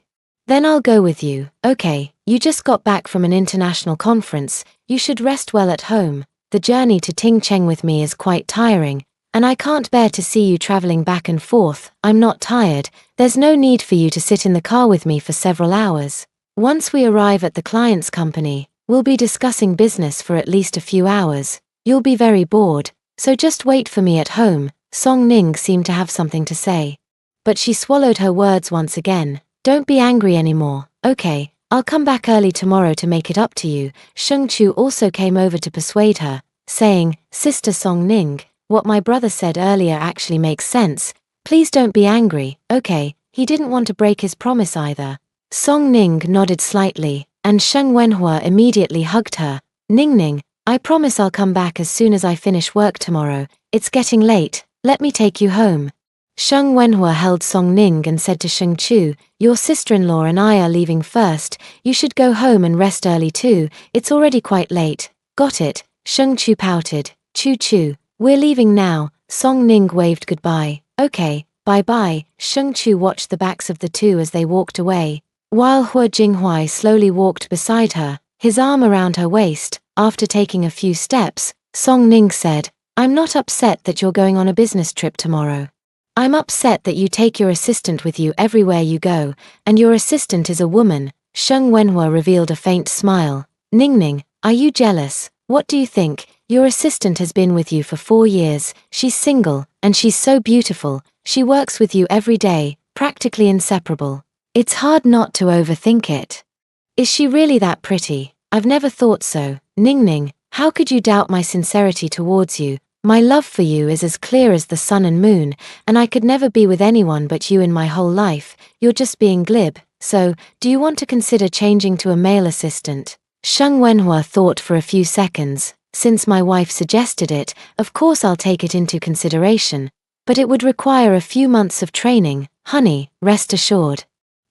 Then I'll go with you. Okay, you just got back from an international conference. You should rest well at home. The journey to Tingcheng with me is quite tiring, and I can't bear to see you traveling back and forth. I'm not tired. There's no need for you to sit in the car with me for several hours. Once we arrive at the client's company, we'll be discussing business for at least a few hours. You'll be very bored, so just wait for me at home. Song Ning seemed to have something to say, but she swallowed her words once again. Don't be angry anymore. Okay, I'll come back early tomorrow to make it up to you. Sheng Chu also came over to persuade her, saying, Sister Song Ning, what my brother said earlier actually makes sense. Please don't be angry, okay? He didn't want to break his promise either. Song Ning nodded slightly, and Sheng Wenhua immediately hugged her. Ning, I promise I'll come back as soon as I finish work tomorrow. It's getting late. Let me take you home. Sheng Wenhua held Song Ning and said to Sheng Chu, your sister-in-law and I are leaving first. You should go home and rest early too. It's already quite late. Got it. Sheng Chu pouted. Chu, we're leaving now. Song Ning waved goodbye. Okay, bye-bye. Sheng Chu watched the backs of the two as they walked away, while Hua Jinghuai slowly walked beside her, his arm around her waist. After taking a few steps, Song Ning said, I'm not upset that you're going on a business trip tomorrow. I'm upset that you take your assistant with you everywhere you go, and your assistant is a woman. Sheng Wenhua revealed a faint smile. Ning, are you jealous? What do you think? Your assistant has been with you for 4 years. She's single, and she's so beautiful. She works with you every day, practically inseparable. It's hard not to overthink it. Is she really that pretty? I've never thought so. Ning, how could you doubt my sincerity towards you? My love for you is as clear as the sun and moon, and I could never be with anyone but you in my whole life. You're just being glib. So, do you want to consider changing to a male assistant? Sheng Wenhua thought for a few seconds. Since my wife suggested it, of course I'll take it into consideration. But it would require a few months of training. Honey, rest assured.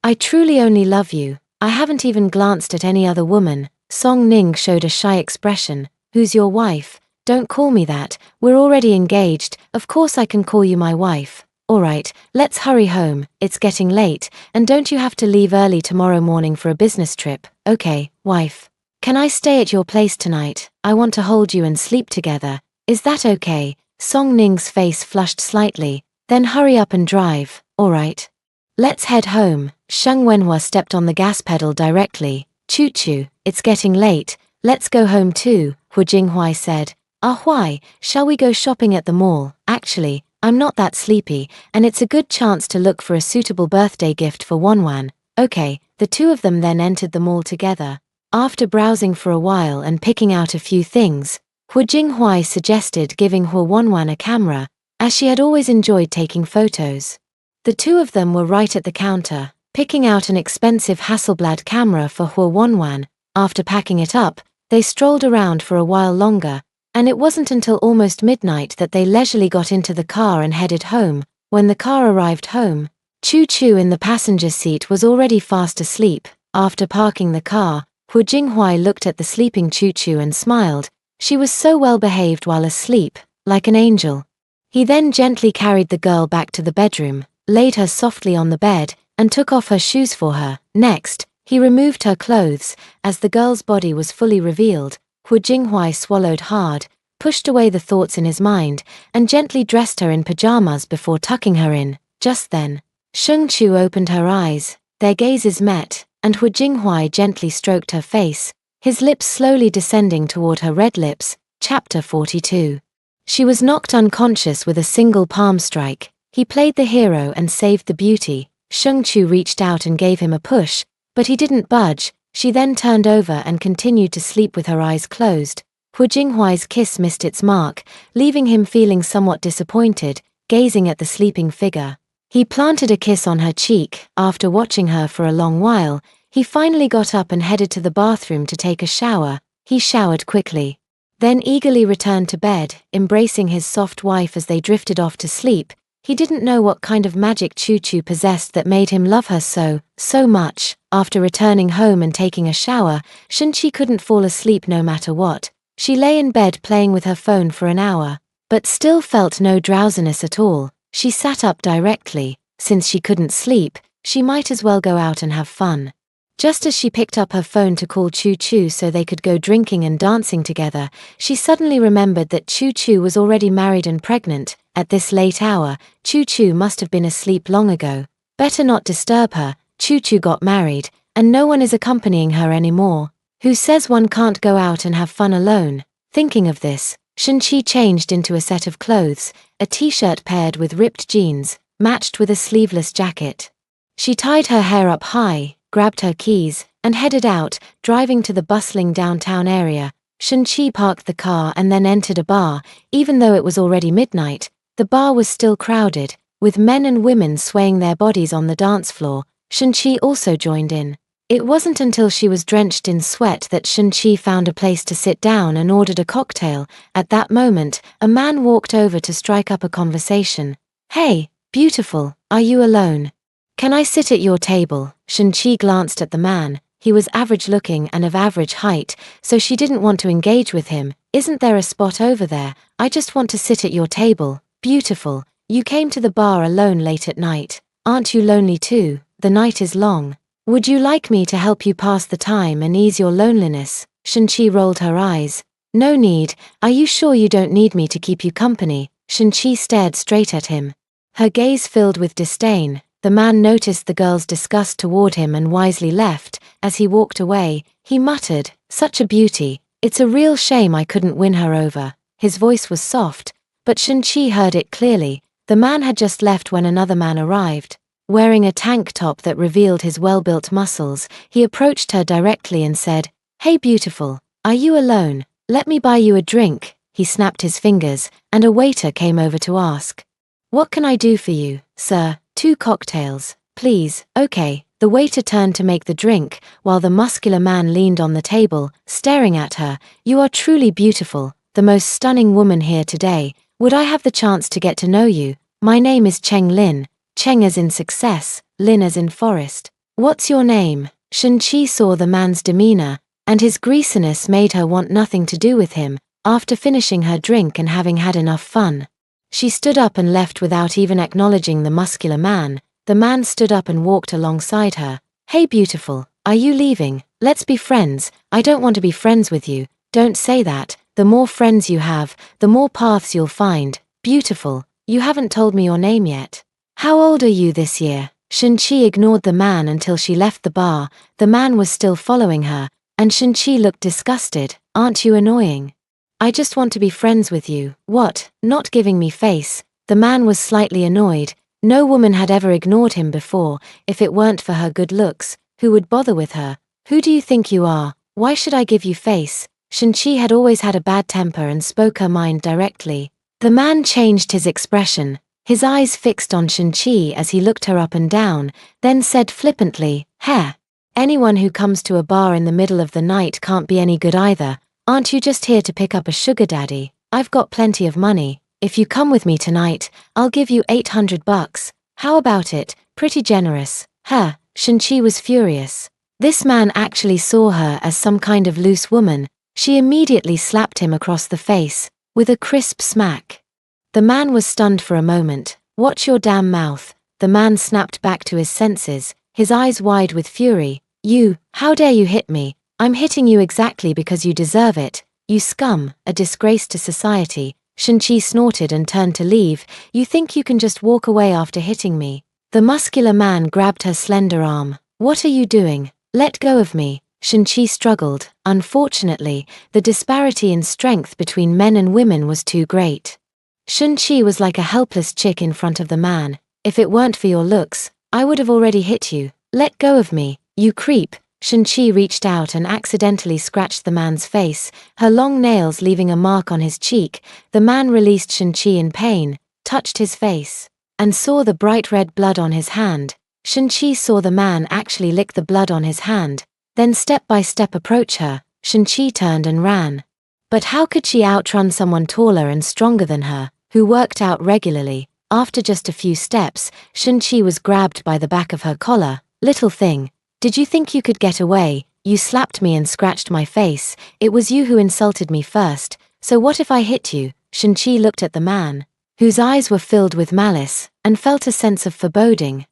I truly only love you. I haven't even glanced at any other woman. Song Ning showed a shy expression. Who's your wife? Don't call me that. We're already engaged. Of course I can call you my wife. Alright, let's hurry home. It's getting late, and don't you have to leave early tomorrow morning for a business trip? Okay, wife. Can I stay at your place tonight? I want to hold you and sleep together. Is that okay? Song Ning's face flushed slightly. Then hurry up and drive. Alright. Let's head home. Sheng Wenhua stepped on the gas pedal directly. Chu, it's getting late. Let's go home too, Hua Jinghuai said. Why? Shall we go shopping at the mall? Actually, I'm not that sleepy, and it's a good chance to look for a suitable birthday gift for Wanwan. Okay, the two of them then entered the mall together. After browsing for a while and picking out a few things, Hua Jinghuai suggested giving Hua Wanwan a camera, as she had always enjoyed taking photos. The two of them were right at the counter, picking out an expensive Hasselblad camera for Hua Wanwan. After packing it up, they strolled around for a while longer. And it wasn't until almost midnight that they leisurely got into the car and headed home. When the car arrived home, Choo Choo in the passenger seat was already fast asleep. After parking the car, Hu Jinghuai looked at the sleeping Choo Choo and smiled. She was so well behaved while asleep, like an angel. He then gently carried the girl back to the bedroom, laid her softly on the bed, and took off her shoes for her. Next, he removed her clothes. As the girl's body was fully revealed, Hu Jinghuai swallowed hard, pushed away the thoughts in his mind, and gently dressed her in pajamas before tucking her in. Just then, Sheng Chu opened her eyes, their gazes met, and Hu Jinghuai gently stroked her face, his lips slowly descending toward her red lips. Chapter 42. She was knocked unconscious with a single palm strike. He played the hero and saved the beauty. Sheng Chu reached out and gave him a push, but he didn't budge. She then turned over and continued to sleep with her eyes closed. Hu Jinghuai's kiss missed its mark, leaving him feeling somewhat disappointed, gazing at the sleeping figure. He planted a kiss on her cheek. After watching her for a long while, he finally got up and headed to the bathroom to take a shower. He showered quickly, then eagerly returned to bed, embracing his soft wife as they drifted off to sleep. He didn't know what kind of magic Choo Choo possessed that made him love her so much. After returning home and taking a shower, Shun-Chi couldn't fall asleep no matter what. She lay in bed playing with her phone for an hour, but still felt no drowsiness at all. She sat up directly. Since she couldn't sleep, she might as well go out and have fun. Just as she picked up her phone to call Choo Choo so they could go drinking and dancing together, she suddenly remembered that Choo Choo was already married and pregnant. At this late hour, Choo Choo must have been asleep long ago. Better not disturb her. Choo Choo got married, and no one is accompanying her anymore. Who says one can't go out and have fun alone? Thinking of this, Shun-Chi changed into a set of clothes, a t-shirt paired with ripped jeans, matched with a sleeveless jacket. She tied her hair up high, grabbed her keys, and headed out, driving to the bustling downtown area. Shun-Chi parked the car and then entered a bar. Even though it was already midnight, the bar was still crowded, with men and women swaying their bodies on the dance floor. Shun-Chi also joined in. It wasn't until she was drenched in sweat that Shun-Chi found a place to sit down and ordered a cocktail. At that moment, a man walked over to strike up a conversation. "Hey, beautiful, are you alone? Can I sit at your table?" Shun-Chi glanced at the man. He was average-looking and of average height, so she didn't want to engage with him. "Isn't there a spot over there? I just want to sit at your table." "Beautiful, you came to the bar alone late at night. Aren't you lonely too? The night is long. Would you like me to help you pass the time and ease your loneliness?" Shun-Chi rolled her eyes. "No need. Are you sure you don't need me to keep you company?" Shun-Chi stared straight at him, her gaze filled with disdain. The man noticed the girl's disgust toward him and wisely left. As he walked away, he muttered, "Such a beauty. It's a real shame I couldn't win her over." His voice was soft, but Shun-Chi heard it clearly. The man had just left when another man arrived. Wearing a tank top that revealed his well-built muscles, he approached her directly and said, "Hey beautiful, are you alone? Let me buy you a drink." He snapped his fingers, and a waiter came over to ask, "What can I do for you, sir?" "2 cocktails, please." "Okay." The waiter turned to make the drink, while the muscular man leaned on the table, staring at her. "You are truly beautiful, the most stunning woman here today. Would I have the chance to get to know you? My name is Cheng Lin. Cheng as in success, Lin as in forest. What's your name?" Shun-Chi saw the man's demeanor, and his greasiness made her want nothing to do with him. After finishing her drink and having had enough fun, she stood up and left without even acknowledging the muscular man. The man stood up and walked alongside her. "Hey beautiful, are you leaving? Let's be friends." "I don't want to be friends with you." "Don't say that. The more friends you have, the more paths you'll find." "Beautiful, you haven't told me your name yet. How old are you this year?" Shun-Chi ignored the man until she left the bar. The man was still following her, and Shun-Chi looked disgusted. "Aren't you annoying? I just want to be friends with you." "What, not giving me face?" The man was slightly annoyed. No woman had ever ignored him before. If it weren't for her good looks, who would bother with her? "Who do you think you are? Why should I give you face?" Shun-Chi had always had a bad temper and spoke her mind directly. The man changed his expression, his eyes fixed on Shun-Chi as he looked her up and down, then said flippantly, "Heh. Anyone who comes to a bar in the middle of the night can't be any good either. Aren't you just here to pick up a sugar daddy? I've got plenty of money. If you come with me tonight, I'll give you $800. How about it? Pretty generous. Huh? Shin-chi was furious. This man actually saw her as some kind of loose woman. She immediately slapped him across the face, with a crisp smack. The man was stunned for a moment. Watch your damn mouth. The man snapped back to his senses, his eyes wide with fury. How dare you hit me? I'm hitting you exactly because you deserve it. You scum, a disgrace to society. Shin-chi snorted and turned to leave. You think you can just walk away after hitting me? The muscular man grabbed her slender arm. What are you doing? Let go of me. Shin-chi struggled. Unfortunately, the disparity in strength between men and women was too great. Shin-chi was like a helpless chick in front of the man. If it weren't for your looks, I would have already hit you. Let go of me, you creep. Shin-chi reached out and accidentally scratched the man's face, her long nails leaving a mark on his cheek. The man released Shin-chi in pain, touched his face, and saw the bright red blood on his hand. Shin-chi saw the man actually lick the blood on his hand, then step by step approach her. Shin-chi turned and ran. But how could she outrun someone taller and stronger than her, who worked out regularly? After just a few steps, Shin-chi was grabbed by the back of her collar. Little thing. Did you think you could get away? You slapped me and scratched my face. It was you who insulted me first, so what if I hit you? Shin-chi looked at the man, whose eyes were filled with malice, and felt a sense of foreboding.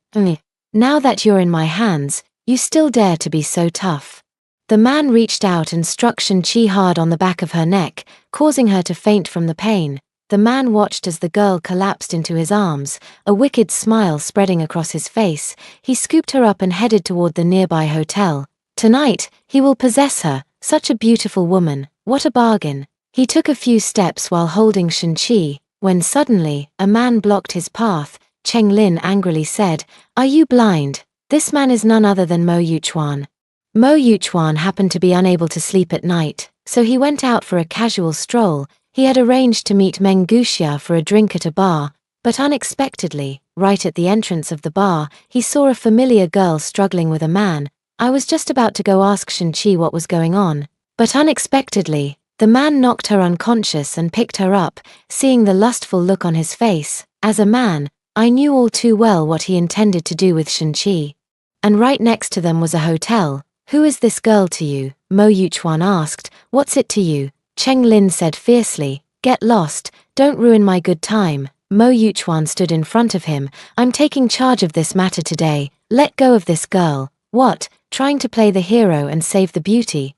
Now that you're in my hands, you still dare to be so tough. The man reached out and struck Shin-chi hard on the back of her neck, causing her to faint from the pain. The man watched as the girl collapsed into his arms, a wicked smile spreading across his face. He scooped her up and headed toward the nearby hotel. Tonight, he will possess her, such a beautiful woman, what a bargain. He took a few steps while holding Shin-chi, when suddenly, a man blocked his path. Cheng Lin angrily said, "Are you blind? This man is none other than Mo Yuchuan." Mo Yuchuan happened to be unable to sleep at night, so he went out for a casual stroll. He had arranged to meet Meng Guxia for a drink at a bar, but unexpectedly, right at the entrance of the bar, he saw a familiar girl struggling with a man. I was just about to go ask Shin-chi what was going on, but unexpectedly, the man knocked her unconscious and picked her up. Seeing the lustful look on his face, as a man, I knew all too well what he intended to do with Shin-chi. And right next to them was a hotel. Who is this girl to you? Mo Yuchuan asked. What's it to you? Cheng Lin said fiercely, "Get lost, don't ruin my good time." Mo Yuchuan stood in front of him. "I'm taking charge of this matter today. Let go of this girl." What? Trying to play the hero and save the beauty?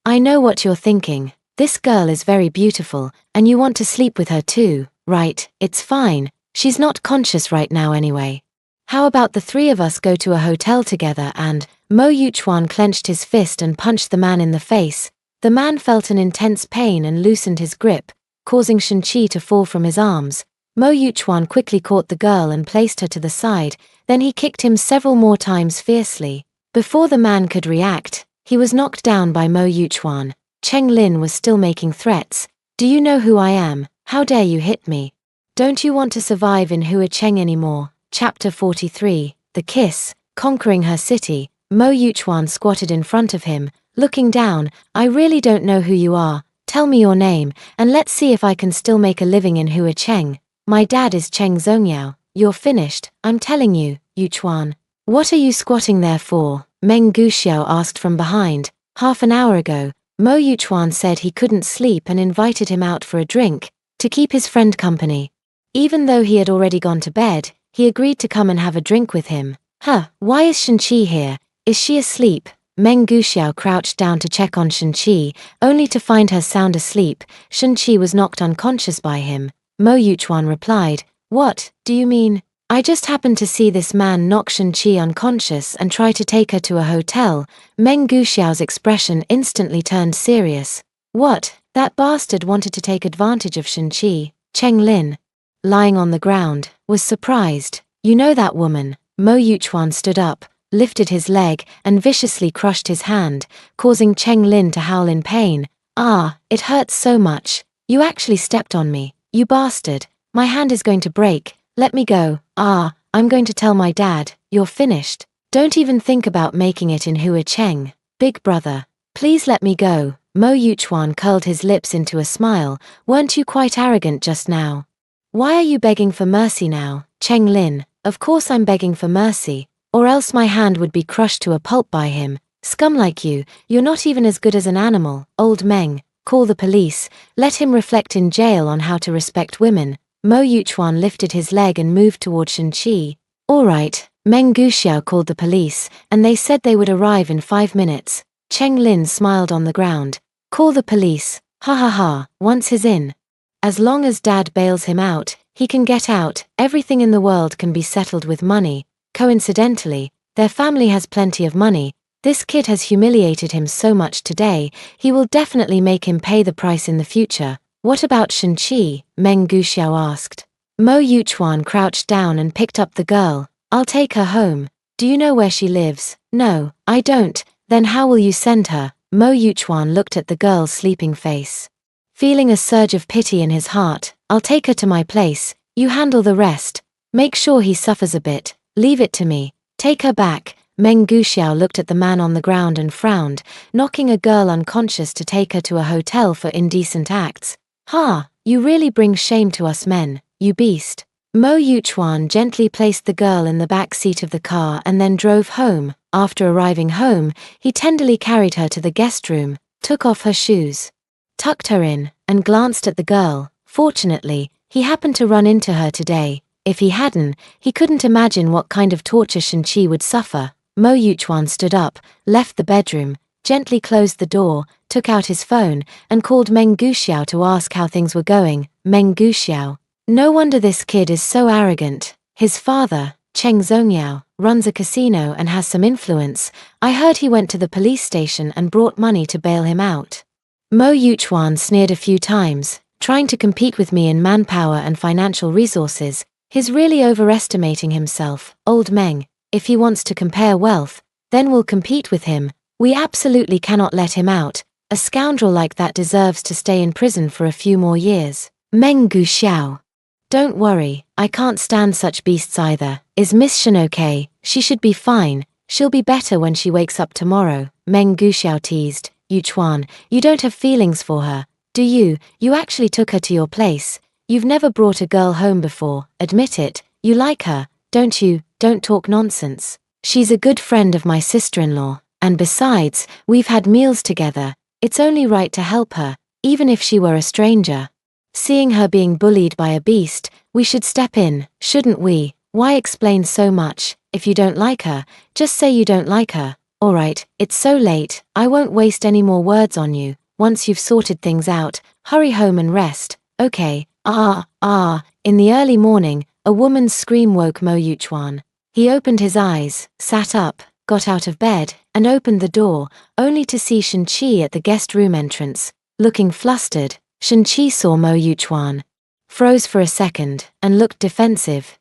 I know what you're thinking. This girl is very beautiful, and you want to sleep with her too, right? It's fine. She's not conscious right now anyway. How about the three of us go to a hotel together and… Mo Yuchuan clenched his fist and punched the man in the face. The man felt an intense pain and loosened his grip, causing Shin-chi to fall from his arms. Mo Yuchuan quickly caught the girl and placed her to the side, then he kicked him several more times fiercely. Before the man could react, he was knocked down by Mo Yuchuan. Cheng Lin was still making threats. "Do you know who I am? How dare you hit me? Don't you want to survive in Huacheng anymore?" Chapter 43, The Kiss. Conquering her city, Mo Yuchuan squatted in front of him, looking down. "I really don't know who you are. Tell me your name, and let's see if I can still make a living in Huacheng. My dad is Cheng Zongyao. You're finished, I'm telling you, Yuchuan." "What are you squatting there for?" Meng Guxiao asked from behind. Half an hour ago, Mo Yuchuan said he couldn't sleep and invited him out for a drink, to keep his friend company. Even though he had already gone to bed, he agreed to come and have a drink with him. Why is Shin-chi here? Is she asleep? Meng Guxiao crouched down to check on Shin-chi, only to find her sound asleep. Shin-chi was knocked unconscious by him. Mo Yuchuan replied, "What do you mean? I just happened to see this man knock Shin-chi unconscious and try to take her to a hotel." Meng Guxiao's expression instantly turned serious. "What? That bastard wanted to take advantage of Shin-chi." Cheng Lin, lying on the ground, was surprised. "You know that woman?" Mo Yuchuan stood up, lifted his leg, and viciously crushed his hand, causing Cheng Lin to howl in pain. "Ah, it hurts so much. You actually stepped on me, you bastard. My hand is going to break. Let me go. Ah, I'm going to tell my dad. You're finished. Don't even think about making it in Huacheng. Big brother, please let me go." Mo Yuchuan curled his lips into a smile. Weren't you quite arrogant just now? Why are you begging for mercy now, Cheng Lin? Of course I'm begging for mercy, or else my hand would be crushed to a pulp by him. Scum like you, you're not even as good as an animal. Old Meng, call the police, let him reflect in jail on how to respect women. Mo Yuchuan lifted his leg and moved toward Shen-Chi. Alright, Meng Guxiao called the police, and they said they would arrive in 5 minutes. Cheng Lin smiled on the ground. Call the police, ha ha ha, once he's in. As long as Dad bails him out, he can get out. Everything in the world can be settled with money. Coincidentally, their family has plenty of money. This kid has humiliated him so much today, he will definitely make him pay the price in the future. What about Shen-Chi? Meng Guxiao asked. Mo Yuchuan crouched down and picked up the girl. I'll take her home. Do you know where she lives? No, I don't. Then how will you send her? Mo Yuchuan looked at the girl's sleeping face. Feeling a surge of pity in his heart, I'll take her to my place. You handle the rest. Make sure he suffers a bit. Leave it to me. Take her back. Meng Guxiao looked at the man on the ground and frowned, knocking a girl unconscious to take her to a hotel for indecent acts. Ha, you really bring shame to us men, you beast. Mo Yuchuan gently placed the girl in the back seat of the car and then drove home. After arriving home, he tenderly carried her to the guest room, took off her shoes, tucked her in, and glanced at the girl. Fortunately, he happened to run into her today. If he hadn't, he couldn't imagine what kind of torture Shen-Chi would suffer. Mo Yuchuan stood up, left the bedroom, gently closed the door, took out his phone, and called Meng Guxiao to ask how things were going. Meng Guxiao. No wonder this kid is so arrogant. His father, Cheng Zongyao, runs a casino and has some influence. I heard he went to the police station and brought money to bail him out. Mo Yuchuan sneered a few times, trying to compete with me in manpower and financial resources. He's really overestimating himself. Old Meng, if he wants to compare wealth, then we'll compete with him. We absolutely cannot let him out. A scoundrel like that deserves to stay in prison for a few more years. Meng Guxiao. Don't worry, I can't stand such beasts either. Is Miss Shen okay? She should be fine. She'll be better when she wakes up tomorrow. Meng Guxiao teased. Yuchuan, you don't have feelings for her, do you? You actually took her to your place. You've never brought a girl home before. Admit it. You like her, don't you? Don't talk nonsense. She's a good friend of my sister-in-law, and besides, we've had meals together. It's only right to help her, even if she were a stranger. Seeing her being bullied by a beast, we should step in, shouldn't we? Why explain so much? If you don't like her, just say you don't like her. Alright, it's so late, I won't waste any more words on you. Once you've sorted things out, hurry home and rest. Okay. In the early morning, a woman's scream woke Mo Yuchuan. He opened his eyes, sat up, got out of bed, and opened the door, only to see Shen-Chi at the guest room entrance. Looking flustered, Shen-Chi saw Mo Yuchuan, froze for a second, and looked defensive.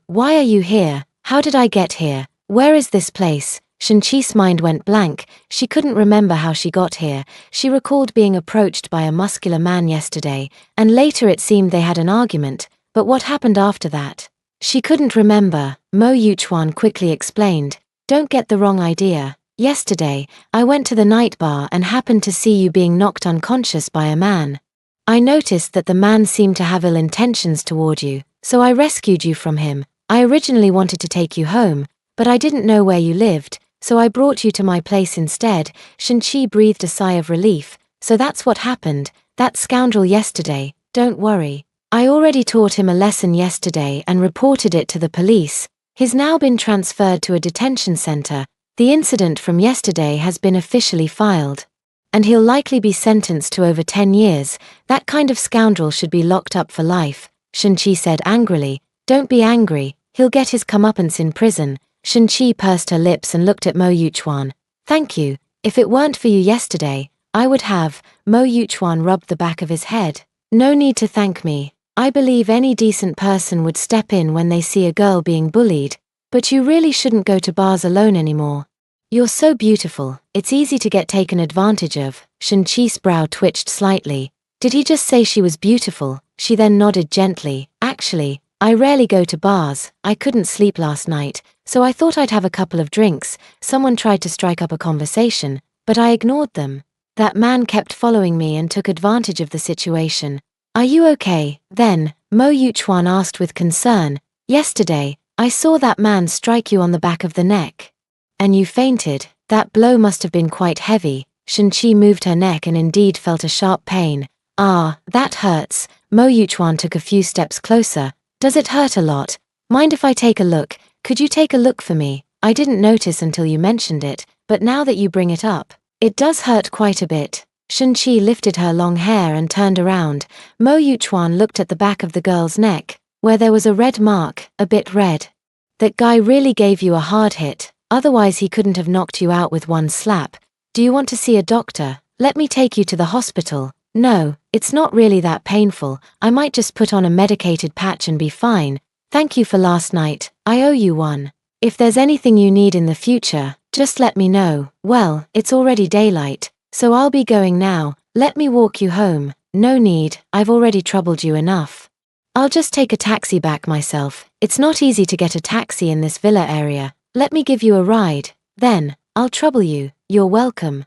Why are you here? How did I get here? Where is this place? Shen-Chi's mind went blank. She couldn't remember how she got here. She recalled being approached by a muscular man yesterday, and later it seemed they had an argument, but what happened after that? She couldn't remember. Mo Yuchuan quickly explained. Don't get the wrong idea. Yesterday, I went to the night bar and happened to see you being knocked unconscious by a man. I noticed that the man seemed to have ill intentions toward you, so I rescued you from him. I originally wanted to take you home, but I didn't know where you lived, so I brought you to my place instead. Shen-Chi breathed a sigh of relief. So that's what happened. That scoundrel yesterday. Don't worry. I already taught him a lesson yesterday and reported it to the police. He's now been transferred to a detention center. The incident from yesterday has been officially filed. And he'll likely be sentenced to over 10 years. That kind of scoundrel should be locked up for life. Shen-Chi said angrily. Don't be angry. He'll get his comeuppance in prison. Shen-Chi pursed her lips and looked at Mo Yuchuan. Thank you. If it weren't for you yesterday, I would have. Mo Yuchuan rubbed the back of his head. No need to thank me. I believe any decent person would step in when they see a girl being bullied. But you really shouldn't go to bars alone anymore. You're so beautiful, it's easy to get taken advantage of. Shen-Chi's brow twitched slightly. Did he just say she was beautiful? She then nodded gently. Actually, I rarely go to bars. I couldn't sleep last night, so I thought I'd have a couple of drinks. Someone tried to strike up a conversation, but I ignored them. That man kept following me and took advantage of the situation. Are you okay, then? Mo Yuchuan asked with concern. Yesterday, I saw that man strike you on the back of the neck. And you fainted. That blow must have been quite heavy. Shang-Chi moved her neck and indeed felt a sharp pain. Ah, that hurts. Mo Yuchuan took a few steps closer. Does it hurt a lot? Mind if I take a look? Could you take a look for me? I didn't notice until you mentioned it, but now that you bring it up, it does hurt quite a bit. Shang-Chi lifted her long hair and turned around. Mo Yuchuan looked at the back of the girl's neck, where there was a red mark, a bit red. That guy really gave you a hard hit, otherwise he couldn't have knocked you out with one slap. Do you want to see a doctor? Let me take you to the hospital. No, it's not really that painful. I might just put on a medicated patch and be fine. Thank you for last night. I owe you one. If there's anything you need in the future, just let me know. Well, it's already daylight, so I'll be going now. Let me walk you home. No need, I've already troubled you enough. I'll just take a taxi back myself. It's not easy to get a taxi in this villa area. Let me give you a ride. Then, I'll trouble you. You're welcome.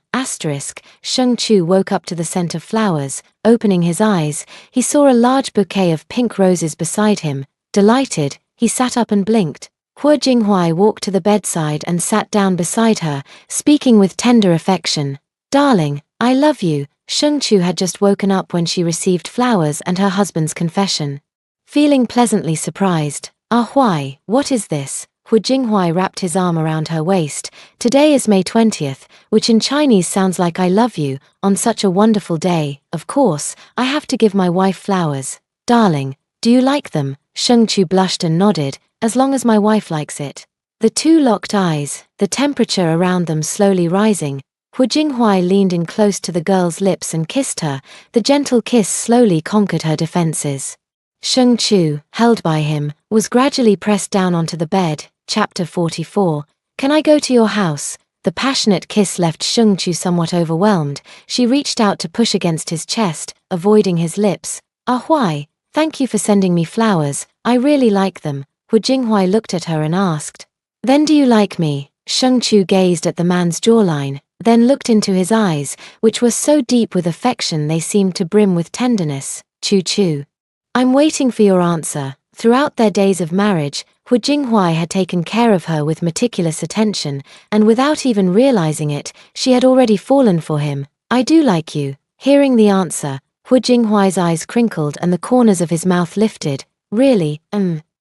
Shang-Chu woke up to the scent of flowers. Opening his eyes, he saw a large bouquet of pink roses beside him. Delighted, he sat up and blinked. Hu Jinghuai walked to the bedside and sat down beside her, speaking with tender affection. Darling, I love you. Shang-Chu had just woken up when she received flowers and her husband's confession. Feeling pleasantly surprised, Huai, what is this? Hu Jinghuai wrapped his arm around her waist. Today is May 20th, which in Chinese sounds like I love you. On such a wonderful day, of course, I have to give my wife flowers. Darling, do you like them? Shang-Chu blushed and nodded. As long as my wife likes it. The two locked eyes, the temperature around them slowly rising. Hu Jinghuai leaned in close to the girl's lips and kissed her. The gentle kiss slowly conquered her defenses. Shang-Chu, held by him, was gradually pressed down onto the bed. Chapter 44. Can I go to your house? The passionate kiss left Shang-Chu somewhat overwhelmed. She reached out to push against his chest, avoiding his lips. Huai, thank you for sending me flowers. I really like them. Hu Jinghuai looked at her and asked. Then do you like me? Shang-Chu gazed at the man's jawline, then looked into his eyes, which were so deep with affection they seemed to brim with tenderness. Chu. I'm waiting for your answer. Throughout their days of marriage, Hu Jinghuai had taken care of her with meticulous attention, and without even realizing it, she had already fallen for him. I do like you. Hearing the answer, Hu Jinghuai's eyes crinkled and the corners of his mouth lifted. Really,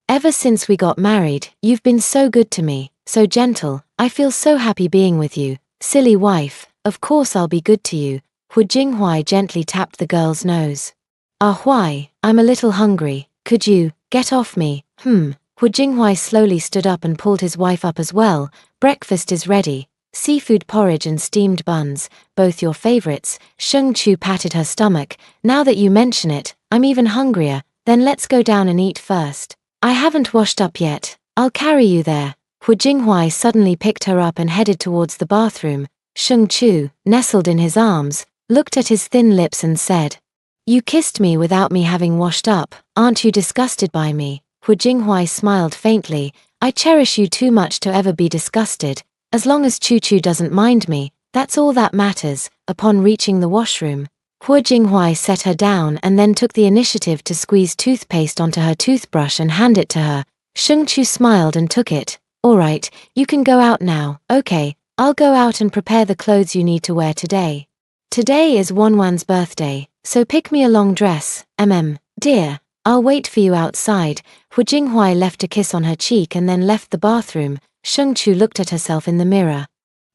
Ever since we got married, you've been so good to me, so gentle. I feel so happy being with you. Silly wife, of course I'll be good to you. Hu Jinghuai gently tapped the girl's nose. Huai, I'm a little hungry. Could you get off me? Hu Jinghuai slowly stood up and pulled his wife up as well. Breakfast is ready. Seafood porridge and steamed buns, both your favorites. Shang-Chu patted her stomach. Now that you mention it, I'm even hungrier. Then let's go down and eat first. I haven't washed up yet. I'll carry you there. Hu Jinghuai suddenly picked her up and headed towards the bathroom. Shang-Chu, nestled in his arms, looked at his thin lips and said, You kissed me without me having washed up. Aren't you disgusted by me? Hu Jinghuai smiled faintly. I cherish you too much to ever be disgusted. As long as Chu doesn't mind me, that's all that matters. Upon reaching the washroom, Hu Jinghuai set her down and then took the initiative to squeeze toothpaste onto her toothbrush and hand it to her. Shang-Chu smiled and took it. All right, you can go out now. Okay, I'll go out and prepare the clothes you need to wear today. Today is Wanwan's birthday, so pick me a long dress. Dear, I'll wait for you outside. Hu Jinghuai left a kiss on her cheek and then left the bathroom. Shang-Chu looked at herself in the mirror.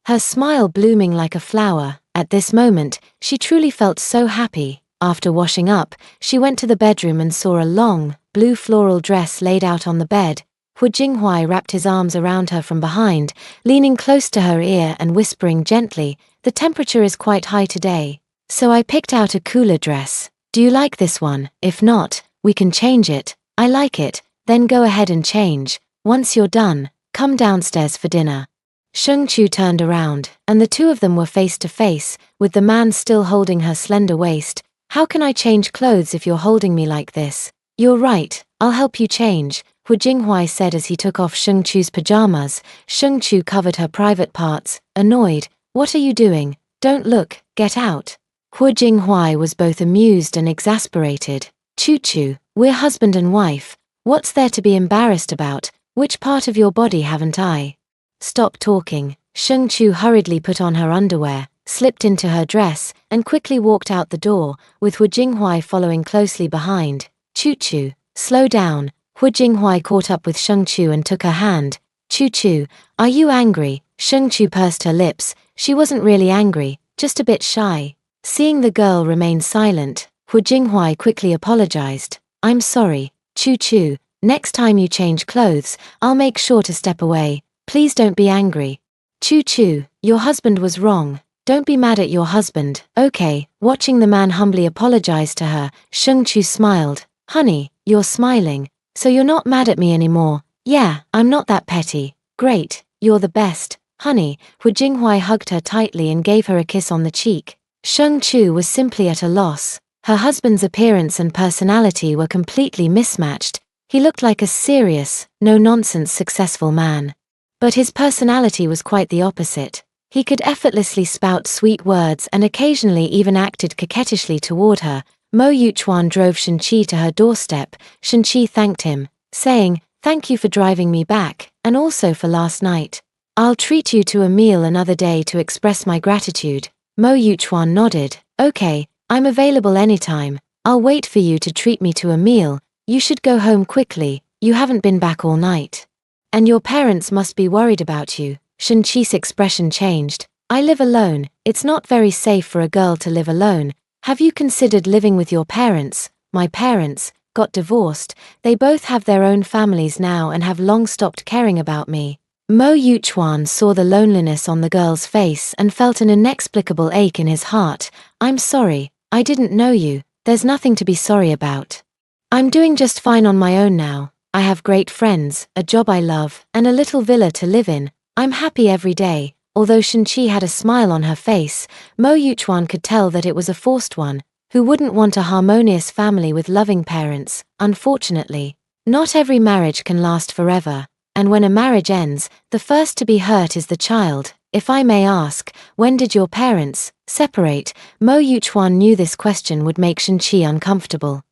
Her smile blooming like a flower. At this moment, she truly felt so happy. After washing up, she went to the bedroom and saw a long, blue floral dress laid out on the bed. Hu Jinghuai wrapped his arms around her from behind, leaning close to her ear and whispering gently, The temperature is quite high today, so I picked out a cooler dress. Do you like this one? If not, we can change it. I like it. Then go ahead and change. Once you're done, come downstairs for dinner. Shang-Chu turned around, and the two of them were face to face, with the man still holding her slender waist. How can I change clothes if you're holding me like this? You're right, I'll help you change, Hu Jinghuai said as he took off Shang-Chu's pajamas. Shang-Chu covered her private parts, annoyed. What are you doing? Don't look, get out. Hu Jinghui was both amused and exasperated. Choo-choo, we're husband and wife. What's there to be embarrassed about? Which part of your body haven't I? Stop talking. Sheng Chu hurriedly put on her underwear, slipped into her dress, and quickly walked out the door, with Hu Jinghui following closely behind. Choo-choo, slow down. Hu Jinghui caught up with Sheng Chu and took her hand. Choo-choo, are you angry? Sheng Chu pursed her lips. She wasn't really angry, just a bit shy. Seeing the girl remain silent, Hu Jinghui quickly apologized. I'm sorry, Choo-choo, next time you change clothes, I'll make sure to step away. Please don't be angry. Choo-choo, your husband was wrong. Don't be mad at your husband, okay? Watching the man humbly apologize to her, Sheng Chu smiled. Honey, you're smiling. So you're not mad at me anymore. Yeah, I'm not that petty. Great, you're the best. Honey, Hu Jinghui hugged her tightly and gave her a kiss on the cheek. Sheng Chu was simply at a loss. Her husband's appearance and personality were completely mismatched. He looked like a serious, no-nonsense successful man. But his personality was quite the opposite. He could effortlessly spout sweet words and occasionally even acted coquettishly toward her. Mo Yuchuan drove Shenqi to her doorstep. Shenqi thanked him, saying, "Thank you for driving me back, and also for last night. I'll treat you to a meal another day to express my gratitude." Mo Yuchuan nodded. "Okay, I'm available anytime. I'll wait for you to treat me to a meal. You should go home quickly, you haven't been back all night. And your parents must be worried about you." Shenqi's expression changed. "I live alone. It's not very safe for a girl to live alone. Have you considered living with your parents?" "My parents got divorced. They both have their own families now and have long stopped caring about me." Mo Yuchuan saw the loneliness on the girl's face and felt an inexplicable ache in his heart. "I'm sorry, I didn't know you. There's nothing to be sorry about. I'm doing just fine on my own now. I have great friends, a job I love, and a little villa to live in. I'm happy every day." Although Shenqi had a smile on her face, Mo Yuchuan could tell that it was a forced one. Who wouldn't want a harmonious family with loving parents? Unfortunately, not every marriage can last forever. And when a marriage ends, the first to be hurt is the child. "If I may ask, when did your parents separate?" Mo Yuchuan knew this question would make Shenqi uncomfortable.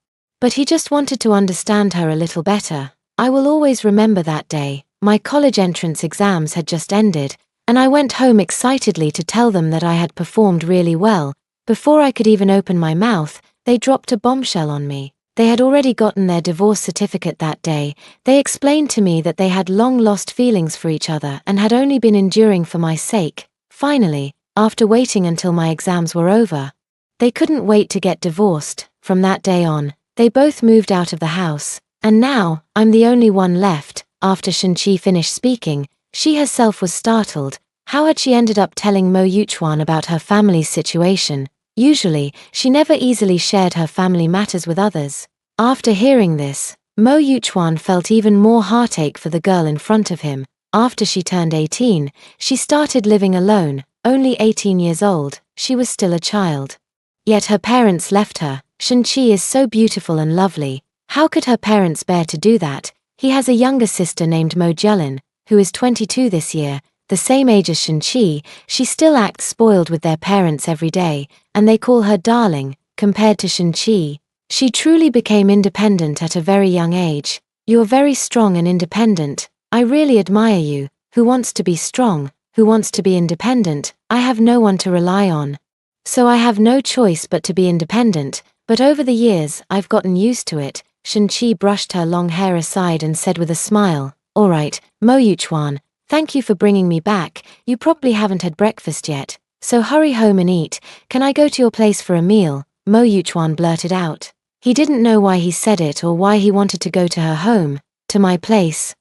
But he just wanted to understand her a little better. "I will always remember that day. My college entrance exams had just ended, and I went home excitedly to tell them that I had performed really well. Before I could even open my mouth, they dropped a bombshell on me. They had already gotten their divorce certificate that day. They explained to me that they had long lost feelings for each other and had only been enduring for my sake. Finally, after waiting until my exams were over, they couldn't wait to get divorced. From that day on, they both moved out of the house, and now, I'm the only one left." After Shenqi finished speaking, she herself was startled. How had she ended up telling Mo Yuchuan about her family's situation? Usually, she never easily shared her family matters with others. After hearing this, Mo Yuchuan felt even more heartache for the girl in front of him. After she turned 18, she started living alone. Only 18 years old, she was still a child. Yet her parents left her. Shenqi is so beautiful and lovely. How could her parents bear to do that? He has a younger sister named Mo Jelin, who is 22 this year, the same age as Shenqi. She still acts spoiled with their parents every day, and they call her darling. Compared to Shenqi, she truly became independent at a very young age. "You're very strong and independent. I really admire you. Who wants to be strong? Who wants to be independent? I have no one to rely on. So I have no choice but to be independent, but over the years I've gotten used to it." Shenqi brushed her long hair aside and said with a smile, "All right, Mo Yuchuan, thank you for bringing me back. You probably haven't had breakfast yet, so hurry home and eat. Can I go to your place for a meal?" Mo Yuchuan blurted out. He didn't know why he said it or why he wanted to go to her home. "To my place?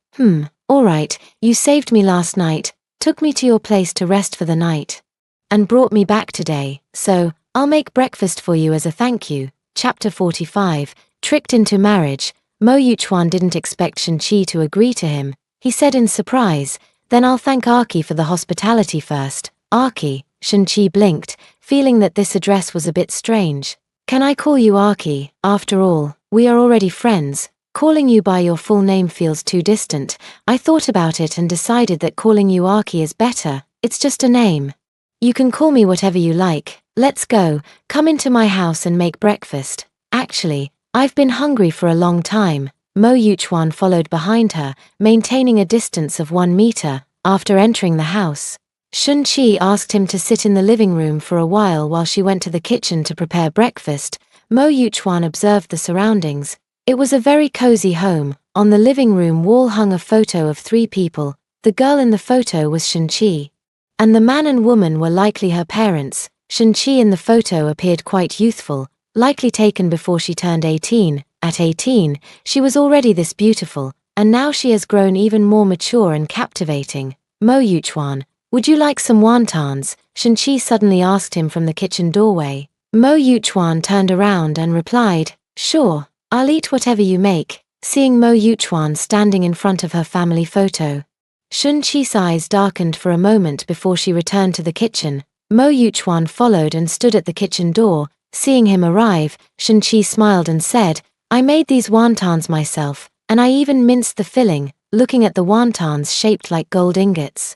All right, you saved me last night, took me to your place to rest for the night, and brought me back today, so I'll make breakfast for you as a thank you." Chapter 45, Tricked into Marriage. Mo Yuchuan didn't expect Shenqi to agree to him. He said in surprise, "Then I'll thank Arki for the hospitality first." "Arki?" Shenqi blinked, feeling that this address was a bit strange. "Can I call you Arki? After all, we are already friends. Calling you by your full name feels too distant. I thought about it and decided that calling you Arki is better. It's just a name." You can call me whatever you like. Let's go, come into my house and make breakfast. Actually, I've been hungry for a long time. Mo Yuchuan followed behind her, maintaining a distance of 1 meter. After entering the house, Shun-Chi asked him to sit in the living room for a while she went to the kitchen to prepare breakfast. Mo Yuchuan observed the surroundings. It was a very cozy home. On the living room wall hung a photo of 3 people. The girl in the photo was Shun-Chi, and the man and woman were likely her parents. Shun-Chi in the photo appeared quite youthful, likely taken before she turned 18. At 18, she was already this beautiful, and now she has grown even more mature and captivating. Mo Yuchuan, would you like some wontons? Shun-Chi suddenly asked him from the kitchen doorway. Mo Yuchuan turned around and replied, sure, I'll eat whatever you make. Seeing Mo Yuchuan standing in front of her family photo, Shun-Chi's eyes darkened for a moment before she returned to the kitchen. Mo Yuchuan followed and stood at the kitchen door. Seeing him arrive, Shun-Chi smiled and said, I made these wontons myself, and I even minced the filling. Looking at the wontons shaped like gold ingots,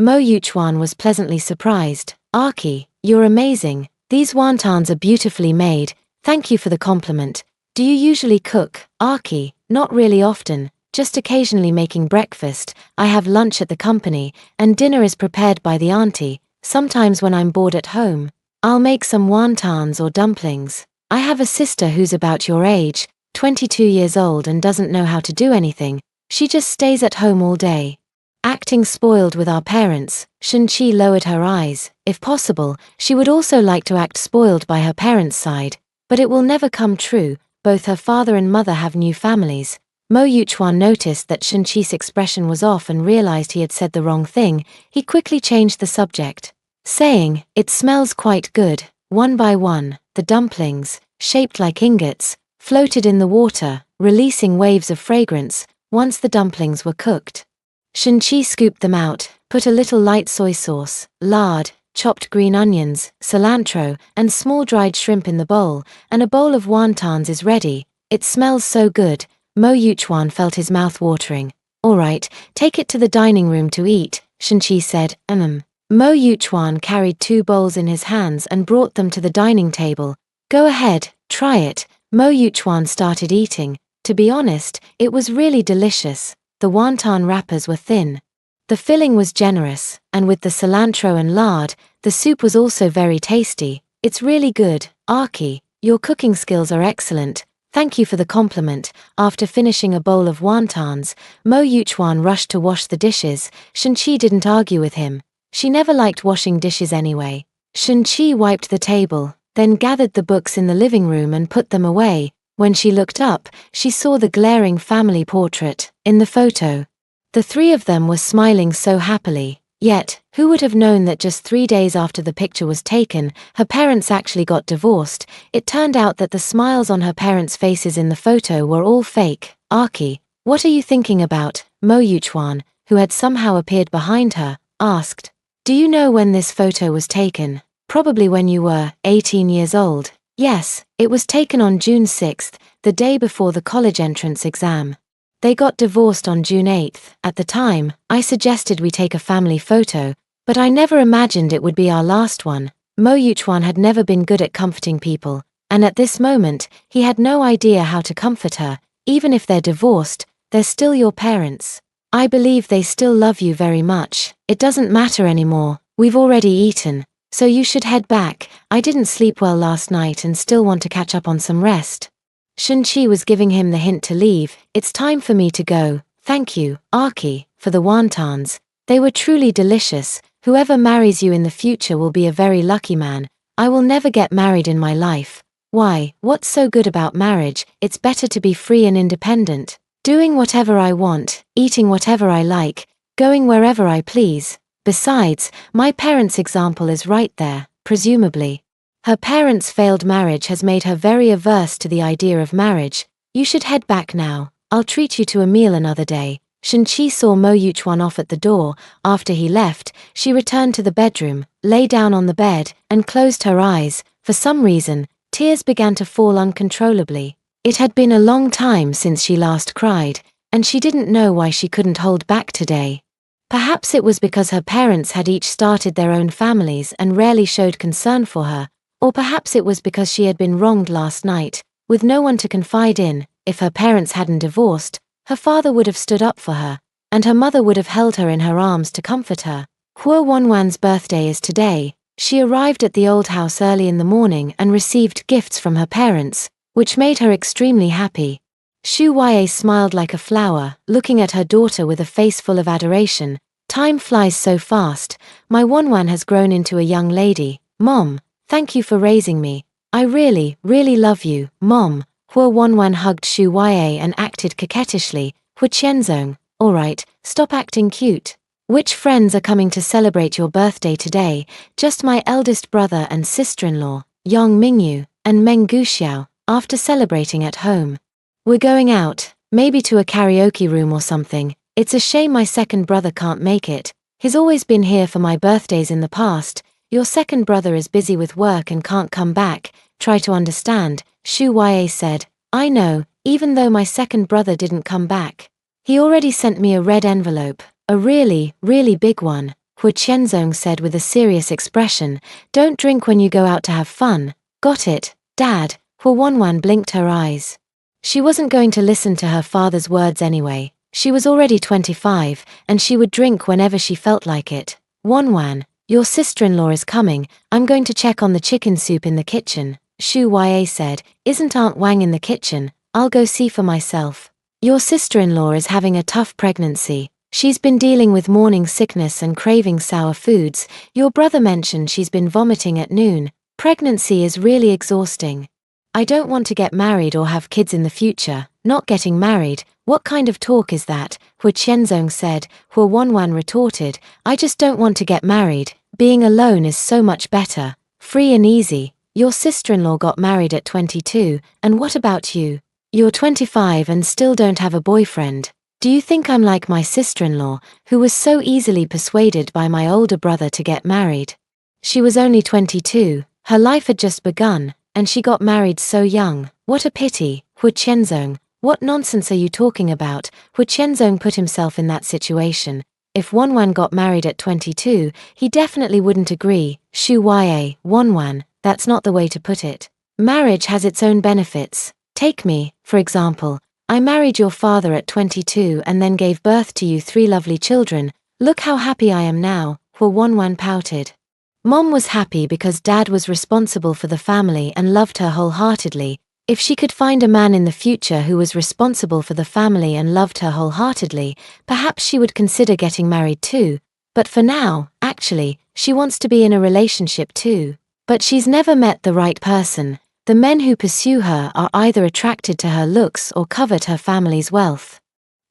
Mo Yuchuan was pleasantly surprised. Aki, you're amazing. These wontons are beautifully made. Thank you for the compliment. Do you usually cook? Aki, not really often, just occasionally making breakfast. I have lunch at the company, and dinner is prepared by the auntie. Sometimes when I'm bored at home, I'll make some wontons or dumplings. I have a sister who's about your age, 22 years old, and doesn't know how to do anything. She just stays at home all day. Acting spoiled with our parents. Shun-Chi lowered her eyes. If possible, she would also like to act spoiled by her parents' side, but it will never come true. Both her father and mother have new families. Mo Yuchuan noticed that Shun-Chi's expression was off and realized he had said the wrong thing. He quickly changed the subject, saying, it smells quite good. One by one, the dumplings, shaped like ingots, floated in the water, releasing waves of fragrance. Once the dumplings were cooked, Shun-Chi scooped them out, put a little light soy sauce, lard, chopped green onions, cilantro, and small dried shrimp in the bowl, and a bowl of wontons is ready. It smells so good. Mo Yuchuan felt his mouth watering. All right, take it to the dining room to eat, Shun-Chi said. Mo Yuchuan carried 2 bowls in his hands and brought them to the dining table. Go ahead, try it. Mo Yuchuan started eating. To be honest, it was really delicious. The wonton wrappers were thin. The filling was generous, and with the cilantro and lard, the soup was also very tasty. It's really good. Aki, your cooking skills are excellent. Thank you for the compliment. After finishing a bowl of wontons, Mo Yuchuan rushed to wash the dishes. Shun-Chi didn't argue with him. She never liked washing dishes anyway. Shun-Chi wiped the table, then gathered the books in the living room and put them away. When she looked up, she saw the glaring family portrait. In the photo, the 3 of them were smiling so happily. Yet, who would have known that just 3 days after the picture was taken, her parents actually got divorced? It turned out that the smiles on her parents' faces in the photo were all fake. Aki, what are you thinking about? Mo Yuchuan, who had somehow appeared behind her, asked. Do you know when this photo was taken? Probably when you were 18 years old. Yes, it was taken on June 6th, the day before the college entrance exam. They got divorced on June 8th. At the time, I suggested we take a family photo, but I never imagined it would be our last one. Mo Yuchuan had never been good at comforting people, and at this moment, he had no idea how to comfort her. Even if they're divorced, they're still your parents. I believe they still love you very much. It doesn't matter anymore. We've already eaten, so you should head back. I didn't sleep well last night and still want to catch up on some rest. Shun-Chi was giving him the hint to leave. It's time for me to go. Thank you, Aki, for the wontons. They were truly delicious. Whoever marries you in the future will be a very lucky man. I will never get married in my life. Why, what's so good about marriage? It's better to be free and independent, doing whatever I want, eating whatever I like, going wherever I please. Besides, my parents' example is right there. Presumably, her parents' failed marriage has made her very averse to the idea of marriage. You should head back now. I'll treat you to a meal another day. Shun-Chi saw Mo Yuchuan off at the door. After he left, she returned to the bedroom, lay down on the bed, and closed her eyes. For some reason, tears began to fall uncontrollably. It had been a long time since she last cried, and she didn't know why she couldn't hold back today. Perhaps it was because her parents had each started their own families and rarely showed concern for her, or perhaps it was because she had been wronged last night, with no one to confide in. If her parents hadn't divorced, her father would have stood up for her, and her mother would have held her in her arms to comfort her. Huo Wanwan's birthday is today. She arrived at the old house early in the morning and received gifts from her parents, which made her extremely happy. Xu Yue smiled like a flower, looking at her daughter with a face full of adoration. Time flies so fast. My Wanwan has grown into a young lady. Mom, thank you for raising me. I really, really love you, Mom. Huo Wanwan hugged Xu Yue and acted coquettishly. Hu Qianzong, alright, stop acting cute. Which friends are coming to celebrate your birthday today? Just my eldest brother and sister-in-law, Yang Mingyu, and Meng Guxiao, after celebrating at home. We're going out, maybe to a karaoke room or something. It's a shame my second brother can't make it. He's always been here for my birthdays in the past. Your second brother is busy with work and can't come back. Try to understand, Xu Yue said. I know, even though my second brother didn't come back. He already sent me a red envelope, a really, really big one, Hu Qianzong said with a serious expression. Don't drink when you go out to have fun. Got it, Dad? Hu Wanwan blinked her eyes. She wasn't going to listen to her father's words anyway. She was already 25, and she would drink whenever she felt like it. Wanwan, your sister-in-law is coming. I'm going to check on the chicken soup in the kitchen, Xu Yue said. Isn't Aunt Wang in the kitchen? I'll go see for myself. Your sister-in-law is having a tough pregnancy. She's been dealing with morning sickness and craving sour foods. Your brother mentioned she's been vomiting at noon. Pregnancy is really exhausting. I don't want to get married or have kids in the future. Not getting married? What kind of talk is that? Hu Qianzong said. Hu Wanwan retorted. I just don't want to get married. Being alone is so much better. Free and easy. Your sister-in-law got married at 22, and what about you? You're 25 and still don't have a boyfriend. Do you think I'm like my sister-in-law, who was so easily persuaded by my older brother to get married? She was only 22, her life had just begun, and she got married so young. What a pity, Hu Qianzong. What nonsense are you talking about? Hu Qianzong put himself in that situation. If Wanwan got married at 22, he definitely wouldn't agree. Xu Yue, Wanwan, that's not the way to put it. Marriage has its own benefits. Take me, for example. I married your father at 22 and then gave birth to you 3 lovely children. Look how happy I am now, Hu Wanwan pouted. Mom was happy because Dad was responsible for the family and loved her wholeheartedly. If she could find a man in the future who was responsible for the family and loved her wholeheartedly, perhaps she would consider getting married too. But for now, actually, she wants to be in a relationship too. But she's never met the right person. The men who pursue her are either attracted to her looks or covet her family's wealth.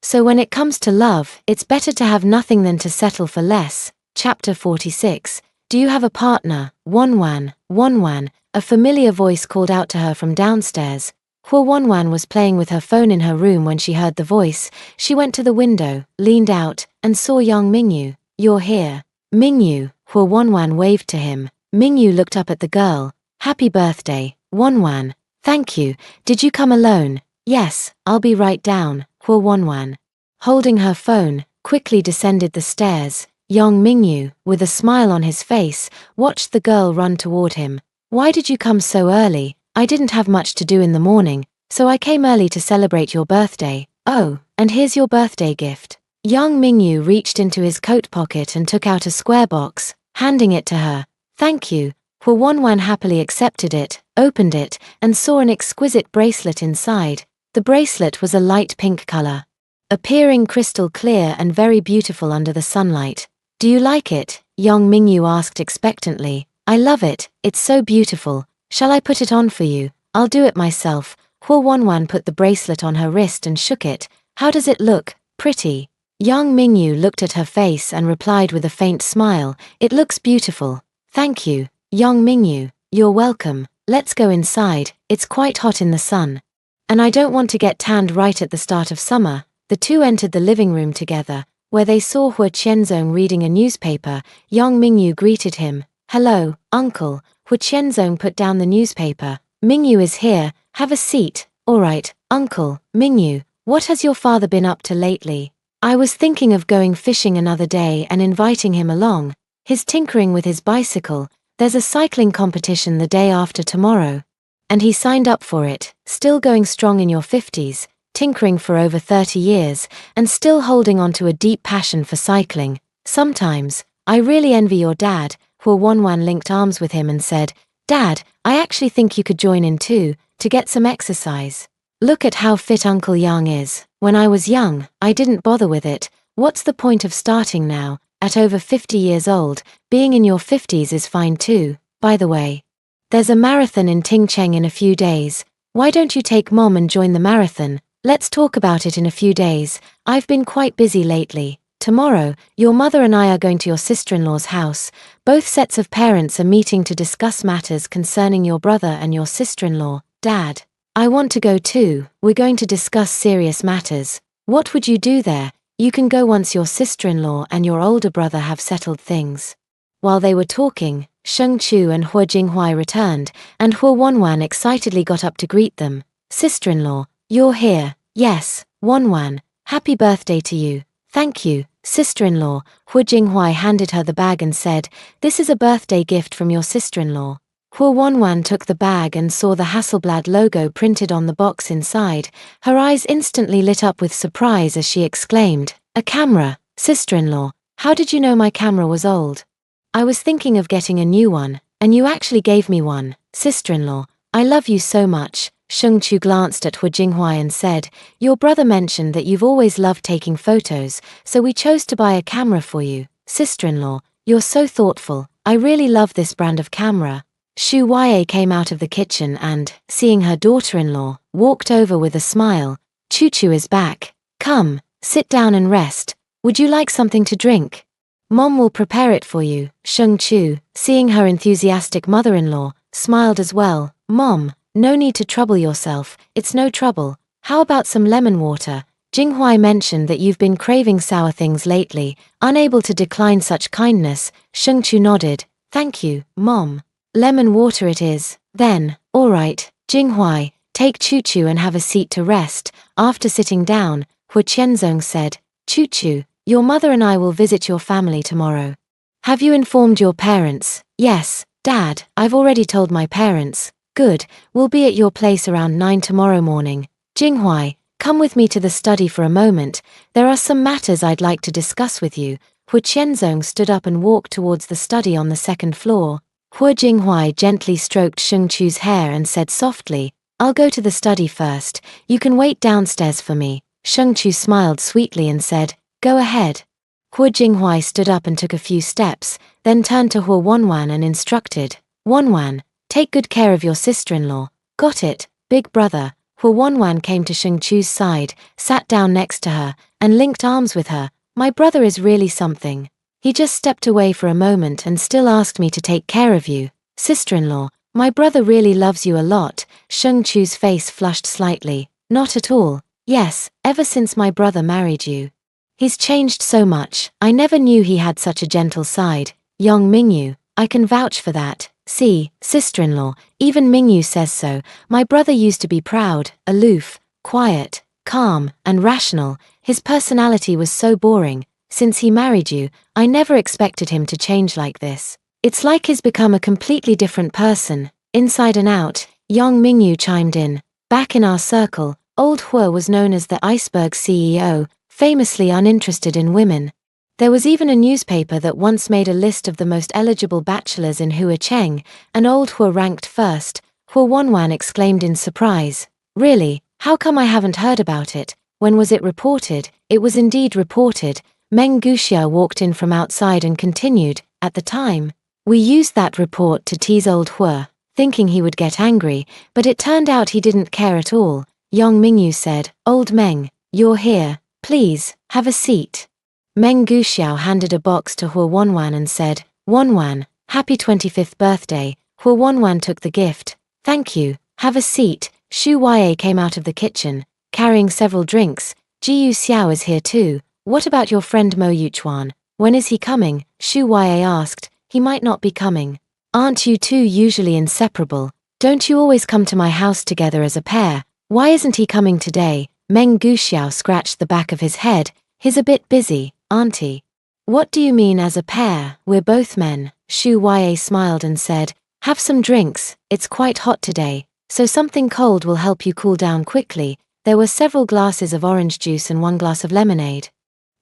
So when it comes to love, it's better to have nothing than to settle for less. Chapter 46. Do you have a partner? Wanwan, Wanwan, a familiar voice called out to her from downstairs. Hu Wanwan was playing with her phone in her room when she heard the voice. She went to the window, leaned out, and saw young Mingyu. You're here. Mingyu, Hu Wanwan waved to him. Mingyu looked up at the girl. Happy birthday, Wanwan. Thank you. Did you come alone? Yes, I'll be right down, Hu Wanwan. Holding her phone, quickly descended the stairs. Yang Mingyu, with a smile on his face, watched the girl run toward him. Why did you come so early? I didn't have much to do in the morning, so I came early to celebrate your birthday. Oh, and here's your birthday gift. Yang Mingyu reached into his coat pocket and took out a square box, handing it to her. Thank you. Hu Wanwan happily accepted it, opened it, and saw an exquisite bracelet inside. The bracelet was a light pink color, appearing crystal clear and very beautiful under the sunlight. Do you like it? Yang Mingyu asked expectantly. I love it, it's so beautiful. Shall I put it on for you? I'll do it myself. Hu Wanwan put the bracelet on her wrist and shook it. How does it look? Pretty. Yang Mingyu looked at her face and replied with a faint smile. It looks beautiful. Thank you, Yang Mingyu. You're welcome. Let's go inside, it's quite hot in the sun. And I don't want to get tanned right at the start of summer. The two entered the living room together, where they saw Hu Qianzong reading a newspaper. Yang Mingyu greeted him. Hello, uncle. Hu Qianzong put down the newspaper. Mingyu is here, have a seat. Alright, uncle. Mingyu, what has your father been up to lately? I was thinking of going fishing another day and inviting him along. He's tinkering with his bicycle. There's a cycling competition the day after tomorrow. And he signed up for it, still going strong in your 50s, tinkering for over 30 years, and still holding on to a deep passion for cycling. Sometimes, I really envy your dad. Huo linked arms with him and said, Dad, I actually think you could join in too, to get some exercise. Look at how fit Uncle Yang is. When I was young, I didn't bother with it. What's the point of starting now? At over 50 years old, being in your 50s is fine too. By the way, there's a marathon in Tingcheng in a few days. Why don't you take Mom and join the marathon? Let's talk about it in a few days. I've been quite busy lately. Tomorrow, your mother and I are going to your sister-in-law's house. Both sets of parents are meeting to discuss matters concerning your brother and your sister-in-law. Dad, I want to go too. We're going to discuss serious matters. What would you do there? You can go once your sister-in-law and your older brother have settled things. While they were talking, Sheng Chu and Hua Jinghuai returned, and Hua Wanwan excitedly got up to greet them. Sister-in-law, you're here. Yes, Wanwan, happy birthday to you. Thank you, sister-in-law. Hua Jinghuai handed her the bag and said, This is a birthday gift from your sister-in-law. Hua Wanwan took the bag and saw the Hasselblad logo printed on the box inside. Her eyes instantly lit up with surprise as she exclaimed, A camera, sister-in-law, how did you know my camera was old? I was thinking of getting a new one, and you actually gave me one. Sister-in-law, I love you so much. Sheng Chu glanced at Hua Jinghuai and said, Your brother mentioned that you've always loved taking photos, so we chose to buy a camera for you. Sister-in-law, you're so thoughtful. I really love this brand of camera. Shu Wei came out of the kitchen and, seeing her daughter-in-law, walked over with a smile. Choo-choo is back. Come, sit down and rest. Would you like something to drink? Mom will prepare it for you. Sheng Chu, seeing her enthusiastic mother-in-law, smiled as well. Mom, no need to trouble yourself, it's no trouble. How about some lemon water? Jinghuai mentioned that you've been craving sour things lately, unable to decline such kindness. Sheng Chu nodded. Thank you, Mom. Lemon water it is, then. All right, Jinghuai, take Choo-choo and have a seat to rest. After sitting down, Hua Qianzong said, Choo-choo, your mother and I will visit your family tomorrow. Have you informed your parents? Yes, Dad, I've already told my parents. Good, we'll be at your place around 9 tomorrow morning. Jinghuai, come with me to the study for a moment. There are some matters I'd like to discuss with you. Hua Qianzong stood up and walked towards the study on the second floor. Hua Jinghuai gently stroked Sheng Chu's hair and said softly, I'll go to the study first. You can wait downstairs for me. Sheng Chu smiled sweetly and said, Go ahead. Hua Jinghuai stood up and took a few steps, then turned to Hua Wanwan and instructed, Wanwan, take good care of your sister-in-law. Got it, big brother. Hua Wanwan came to Sheng Chu's side, sat down next to her, and linked arms with her. My brother is really something. He just stepped away for a moment and still asked me to take care of you. Sister-in-law, my brother really loves you a lot. Sheng Chu's face flushed slightly. Not at all. Yes, ever since my brother married you. He's changed so much. I never knew he had such a gentle side. Young Mingyu, I can vouch for that. See, sister-in-law, even Mingyu says so. My brother used to be proud, aloof, quiet, calm, and rational. His personality was so boring. Since he married you, I never expected him to change like this. It's like he's become a completely different person, inside and out. Young Mingyu chimed in. Back in our circle, old Hua was known as the iceberg CEO, famously uninterested in women. There was even a newspaper that once made a list of the most eligible bachelors in Huacheng, and old Hua ranked first. Hua Wanwan exclaimed in surprise. Really? How come I haven't heard about it? When was it reported? It was indeed reported. Meng Guxia walked in from outside and continued, at the time. We used that report to tease old Hua, thinking he would get angry, but it turned out he didn't care at all. Young Mingyu said, Old Meng, you're here. Please, have a seat. Meng Guxiao handed a box to Hua Wanwan and said, Wanwan, happy 25th birthday. Hua Wanwan took the gift. Thank you, have a seat. Shu Wei came out of the kitchen, carrying several drinks. Jiu Xiao is here too. What about your friend Mo Yuchuan? When is he coming? Shu Wei asked. He might not be coming. Aren't you two usually inseparable? Don't you always come to my house together as a pair? Why isn't he coming today? Meng Guxiao scratched the back of his head. He's a bit busy, auntie. What do you mean as a pair? We're both men. Shu Ya smiled and said, have some drinks, it's quite hot today, so something cold will help you cool down quickly. There were several glasses of orange juice and 1 glass of lemonade.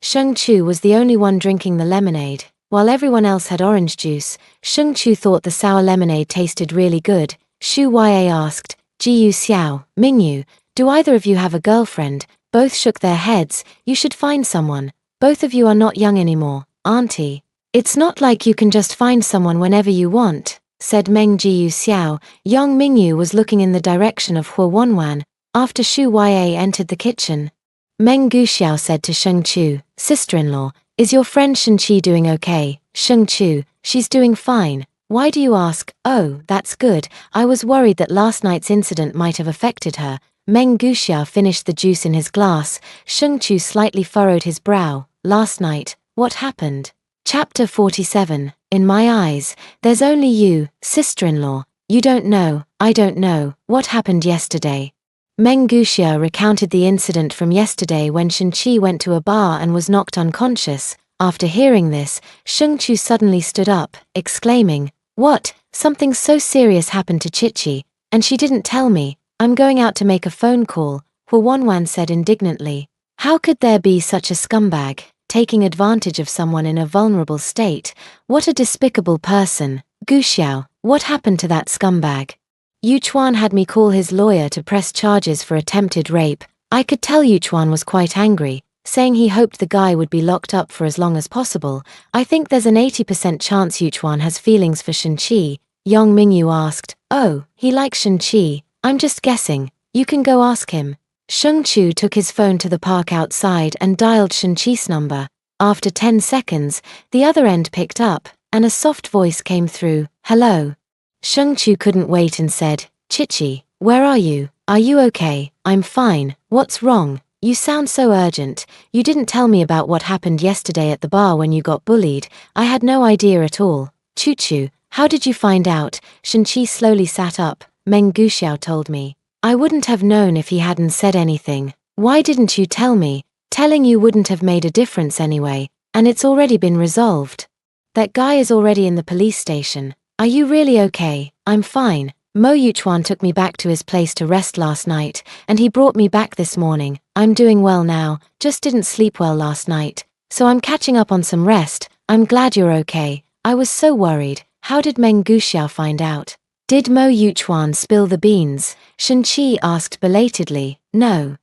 Sheng Chu was the only one drinking the lemonade. While everyone else had orange juice, Sheng Chu thought the sour lemonade tasted really good. Shu Ya asked, Jiyu Xiao, Mingyu, do either of you have a girlfriend? Both shook their heads. You should find someone. Both of you are not young anymore, auntie. It's not like you can just find someone whenever you want, said Meng Jiyu Xiao. Young Mingyu was looking in the direction of Hua Wanwan. After Shu Ya entered the kitchen, Meng Guxiao said to Sheng Chu, sister-in-law, is your friend Shen Qi doing okay? Sheng Chu, she's doing fine. Why do you ask? Oh, that's good. I was worried that last night's incident might have affected her. Meng Guxiao finished the juice in his glass. Sheng Chu slightly furrowed his brow. Last night, what happened? Chapter 47. In my eyes, there's only you, sister-in-law. You don't know, I don't know, what happened yesterday. Meng Guxiao recounted the incident from yesterday when Shen Qi went to a bar and was knocked unconscious. After hearing this, Sheng Chu suddenly stood up, exclaiming, what? Something so serious happened to Chichi, and she didn't tell me. I'm going out to make a phone call, Hua Wanwan said indignantly. How could there be such a scumbag, taking advantage of someone in a vulnerable state? What a despicable person. Guxiao, what happened to that scumbag? Yuchuan had me call his lawyer to press charges for attempted rape. I could tell Yuchuan was quite angry, saying he hoped the guy would be locked up for as long as possible. I think there's an 80% chance Yuchuan has feelings for Shen Qi. Yang Mingyu asked, oh, he likes Shen Qi. I'm just guessing. You can go ask him. Sheng Chu took his phone to the park outside and dialed Shen Qi's number. After 10 seconds, the other end picked up, and a soft voice came through, hello. Sheng Chu couldn't wait and said, Chichi, where are you? Are you okay? I'm fine. What's wrong? You sound so urgent. You didn't tell me about what happened yesterday at the bar when you got bullied. I had no idea at all. Chu, how did you find out? Shen Qi slowly sat up. Meng Guxiao told me. I wouldn't have known if he hadn't said anything. Why didn't you tell me? Telling you wouldn't have made a difference anyway, and it's already been resolved. That guy is already in the police station. Are you really okay? I'm fine. Mo Yuchuan took me back to his place to rest last night, and he brought me back this morning. I'm doing well now, just didn't sleep well last night, so I'm catching up on some rest. I'm glad you're okay. I was so worried. How did Meng Guxiao find out? Did Mo Yuchuan spill the beans? Shen Qi asked belatedly. No.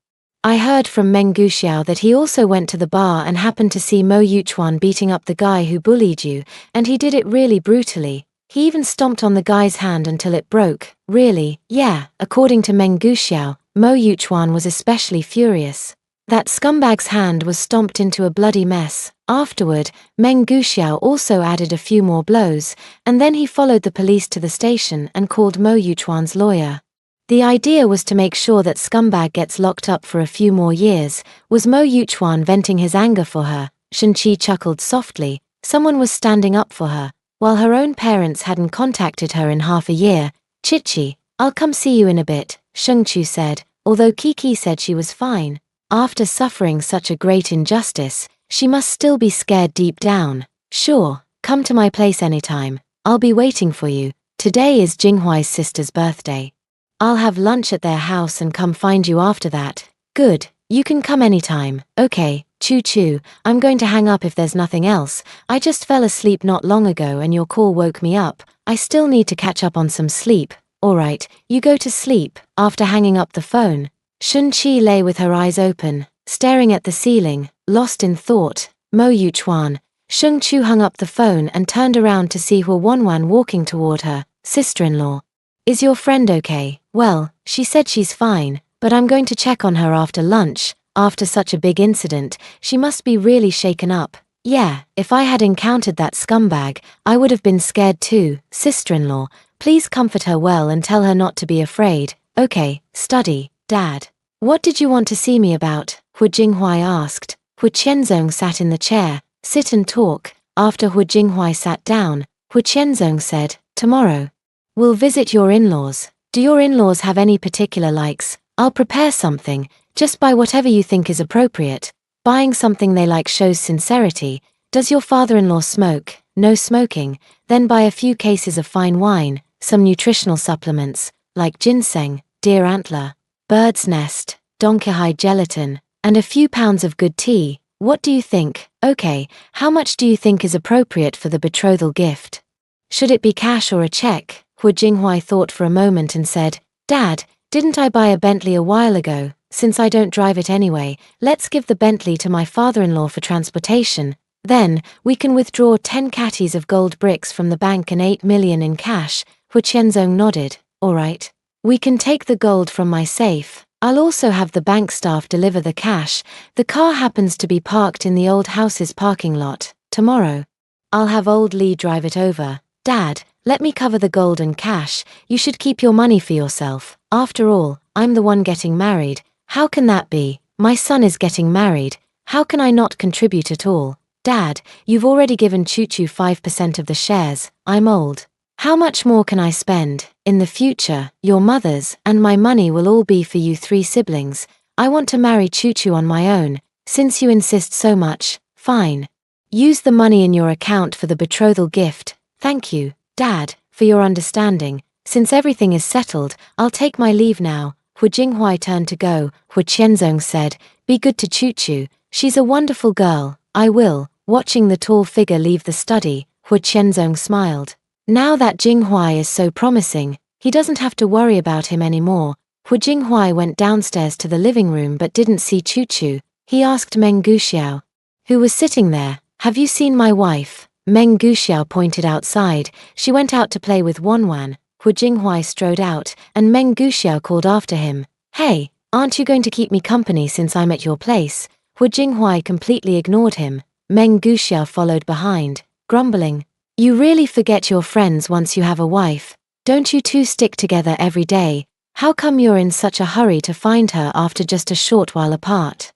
I heard from Meng Guxiao that he also went to the bar and happened to see Mo Yuchuan beating up the guy who bullied you, and he did it really brutally. He even stomped on the guy's hand until it broke. Really? Yeah, according to Meng Guxiao, Mo Yuchuan was especially furious. That scumbag's hand was stomped into a bloody mess. Afterward, Meng Guxiao also added a few more blows, and then he followed the police to the station and called Mo Yuchuan's lawyer. The idea was to make sure that scumbag gets locked up for a few more years. Was Mo Yuchuan venting his anger for her? Shen Qi chuckled softly. Someone was standing up for her. While her own parents hadn't contacted her in half a year. Chichi, I'll come see you in a bit, Sheng Chu said, although Kiki said she was fine. After suffering such a great injustice, she must still be scared deep down. Sure, come to my place anytime. I'll be waiting for you. Today is Jinghuai's sister's birthday. I'll have lunch at their house and come find you after that. Good, you can come anytime. Okay, Chu, I'm going to hang up if there's nothing else. I just fell asleep not long ago and your call woke me up. I still need to catch up on some sleep. Alright, you go to sleep. After hanging up the phone, Shen Qi lay with her eyes open, staring at the ceiling, lost in thought. Mo Yuchuan. Sheng Chu hung up the phone and turned around to see Hua Wanwan walking toward her. Sister-in-law. Is your friend okay? Well, she said she's fine, but I'm going to check on her after lunch. After such a big incident, she must be really shaken up. Yeah, if I had encountered that scumbag, I would have been scared too. Sister-in-law, please comfort her well and tell her not to be afraid. Okay, study, Dad. What did you want to see me about? Hu Jinghuai asked. Hu Qianzong sat in the chair. Sit and talk. After Hu Jinghuai sat down, Hu Qianzong said, tomorrow. We'll visit your in-laws. Do your in-laws have any particular likes? I'll prepare something. Just buy whatever you think is appropriate. Buying something they like shows sincerity. Does your father-in-law smoke? No smoking. Then buy a few cases of fine wine, some nutritional supplements, like ginseng, deer antler, bird's nest, donkeyhide gelatin, and a few pounds of good tea. What do you think? Okay, how much do you think is appropriate for the betrothal gift? Should it be cash or a check? Hu Jinghuai thought for a moment and said, Dad, didn't I buy a Bentley a while ago? Since I don't drive it anyway, let's give the Bentley to my father-in-law for transportation. Then, we can withdraw 10 catties of gold bricks from the bank and 8 million in cash. Hu Qianzong nodded. All right. We can take the gold from my safe. I'll also have the bank staff deliver the cash. The car happens to be parked in the old house's parking lot. Tomorrow, I'll have old Lee drive it over. Dad, let me cover the gold and cash. You should keep your money for yourself. After all, I'm the one getting married. How can that be? My son is getting married. How can I not contribute at all? Dad, you've already given Choo-Choo 5% of the shares. I'm old. How much more can I spend? In the future, your mother's and my money will all be for you 3 siblings. I want to marry Choo-Choo on my own. Since you insist so much, fine. Use the money in your account for the betrothal gift. Thank you, Dad, for your understanding. Since everything is settled, I'll take my leave now. Hu Jinghuai turned to go. Hu Qianzong said, Be good to Choo-Choo. She's a wonderful girl. I will. Watching the tall figure leave the study, Hu Qianzong smiled. Now that Jinghuai is so promising, he doesn't have to worry about him anymore. Hu Jinghuai went downstairs to the living room but didn't see Choo-Choo. He asked Meng Guxiao, who was sitting there, Have you seen my wife? Meng Guxiao pointed outside. She went out to play with Wanwan. Hu Jinghuai strode out, and Meng Guxiao called after him. Hey, aren't you going to keep me company since I'm at your place? Hu Jinghuai completely ignored him. Meng Guxiao followed behind, grumbling. You really forget your friends once you have a wife. Don't you two stick together every day? How come you're in such a hurry to find her after just a short while apart?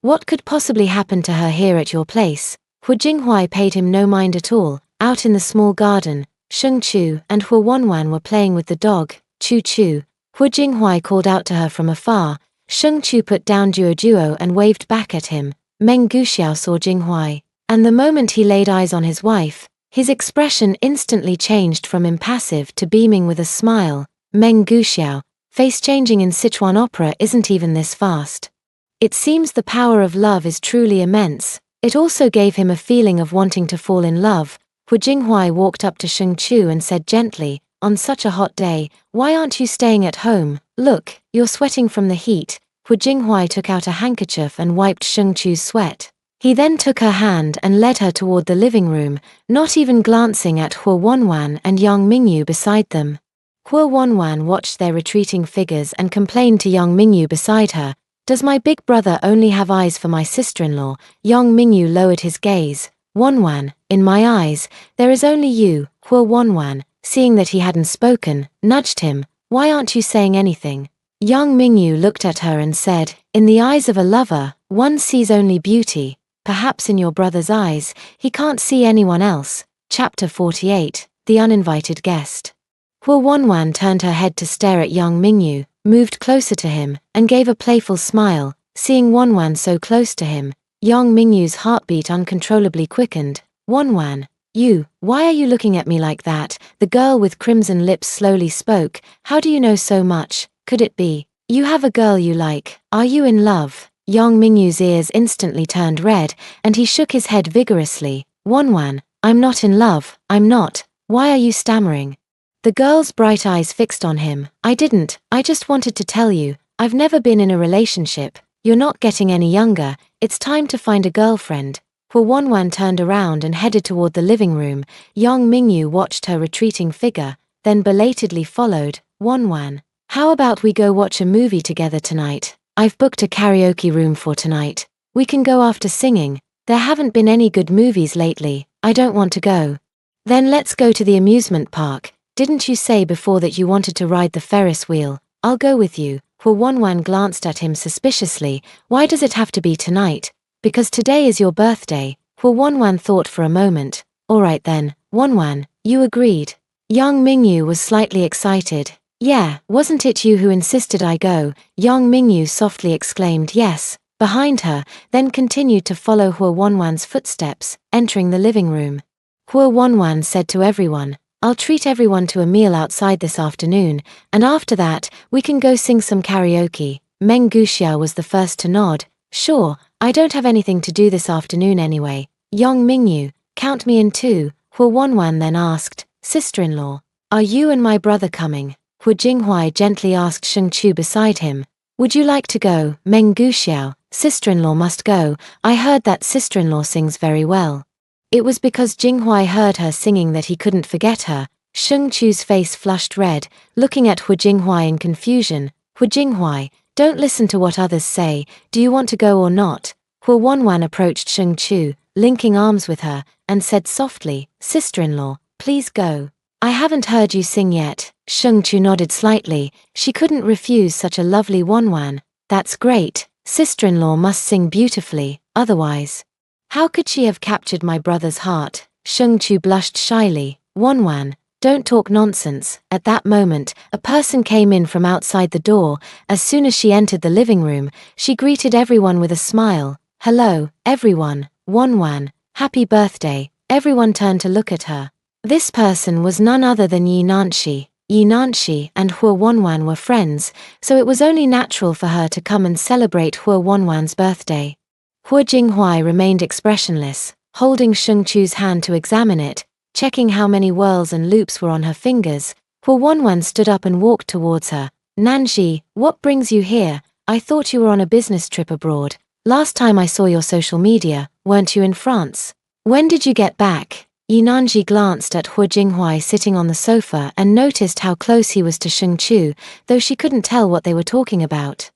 What could possibly happen to her here at your place? Hu Jinghuai paid him no mind at all. Out in the small garden, Sheng Chu and Hu Wanwan were playing with the dog, Choo-Choo. Hu Jinghuai called out to her from afar. Sheng Chu put down Duo and waved back at him. Meng Guxiao saw Jinghuai, and the moment he laid eyes on his wife, his expression instantly changed from impassive to beaming with a smile. Meng Guxiao, face changing in Sichuan opera isn't even this fast. It seems the power of love is truly immense. It also gave him a feeling of wanting to fall in love. Hu Jinghuai walked up to Sheng Chu and said gently, On such a hot day, why aren't you staying at home? Look, you're sweating from the heat. Hu Jinghuai took out a handkerchief and wiped Sheng Chu's sweat. He then took her hand and led her toward the living room, not even glancing at Hu Wanwan and Yang Mingyu beside them. Hu Wanwan watched their retreating figures and complained to Yang Mingyu beside her, Does my big brother only have eyes for my sister-in-law? Yang Mingyu lowered his gaze. Wanwan, in my eyes, there is only you. Hu Wanwan, seeing that he hadn't spoken, nudged him. Why aren't you saying anything? Yang Mingyu looked at her and said, In the eyes of a lover, one sees only beauty. Perhaps in your brother's eyes, he can't see anyone else. Chapter 48, The Uninvited Guest. Hu Wanwan turned her head to stare at Yang Mingyu, moved closer to him, and gave a playful smile. Seeing Wanwan so close to him, Yang Mingyu's heartbeat uncontrollably quickened. Wanwan, why are you looking at me like that? The girl with crimson lips slowly spoke. How do you know so much? Could it be you have a girl you like? Are you in love? Yang Mingyu's ears instantly turned red, and he shook his head vigorously. Wanwan, I'm not in love, I'm not. Why are you stammering? The girl's bright eyes fixed on him. I just wanted to tell you, I've never been in a relationship. You're not getting any younger, it's time to find a girlfriend. Hu Wanwan turned around and headed toward the living room. Yang Mingyu watched her retreating figure, then belatedly followed. Wanwan, how about we go watch a movie together tonight? I've booked a karaoke room for tonight. We can go after singing. There haven't been any good movies lately. I don't want to go. Then let's go to the amusement park. Didn't you say before that you wanted to ride the Ferris wheel? I'll go with you. Hu Wanwan glanced at him suspiciously. Why does it have to be tonight? Because today is your birthday. Hu Wanwan thought for a moment. All right then, Wanwan, you agreed. Yang Mingyu was slightly excited. Yeah, wasn't it you who insisted I go? Yang Mingyu softly exclaimed. Yes, behind her, then continued to follow Hua Wanwan's footsteps, entering the living room. Hua Wanwan said to everyone, "I'll treat everyone to a meal outside this afternoon, and after that, we can go sing some karaoke." Meng Guxiao was the first to nod. "Sure, I don't have anything to do this afternoon anyway. Yong Mingyu, count me in too." Hua Wanwan then asked, "Sister-in-law, are you and my brother coming?" Hua Jinghuai gently asked Sheng Chu beside him, "Would you like to go?" Meng Guxiao, "Sister-in-law must go. I heard that sister-in-law sings very well." It was because Jinghuai heard her singing that he couldn't forget her. Sheng Chu's face flushed red, looking at Hua Jinghuai in confusion. "Hua Jinghuai, don't listen to what others say. Do you want to go or not?" Hua Wanwan approached Sheng Chu, linking arms with her, and said softly, "Sister-in-law, please go. I haven't heard you sing yet." Sheng Chu nodded slightly. She couldn't refuse such a lovely Wanwan. "That's great. Sister-in-law must sing beautifully, otherwise. How could she have captured my brother's heart?" Sheng Chu blushed shyly. "Wanwan, don't talk nonsense." At that moment, a person came in from outside the door. As soon as she entered the living room, she greeted everyone with a smile. "Hello, everyone. Wanwan, happy birthday." Everyone turned to look at her. This person was none other than Yi Nanshi. Yi Nanshi and Hua Wanwan were friends, so it was only natural for her to come and celebrate Hua Wanwan's birthday. Hua Jinghuai remained expressionless, holding Sheng Chu's hand to examine it, checking how many whirls and loops were on her fingers. Hua Wanwan stood up and walked towards her. "Nanji, what brings you here? I thought you were on a business trip abroad. Last time I saw your social media, weren't you in France? When did you get back?" Yi Nanji glanced at Hua Jinghuai sitting on the sofa and noticed how close he was to Sheng Chu, though she couldn't tell what they were talking about.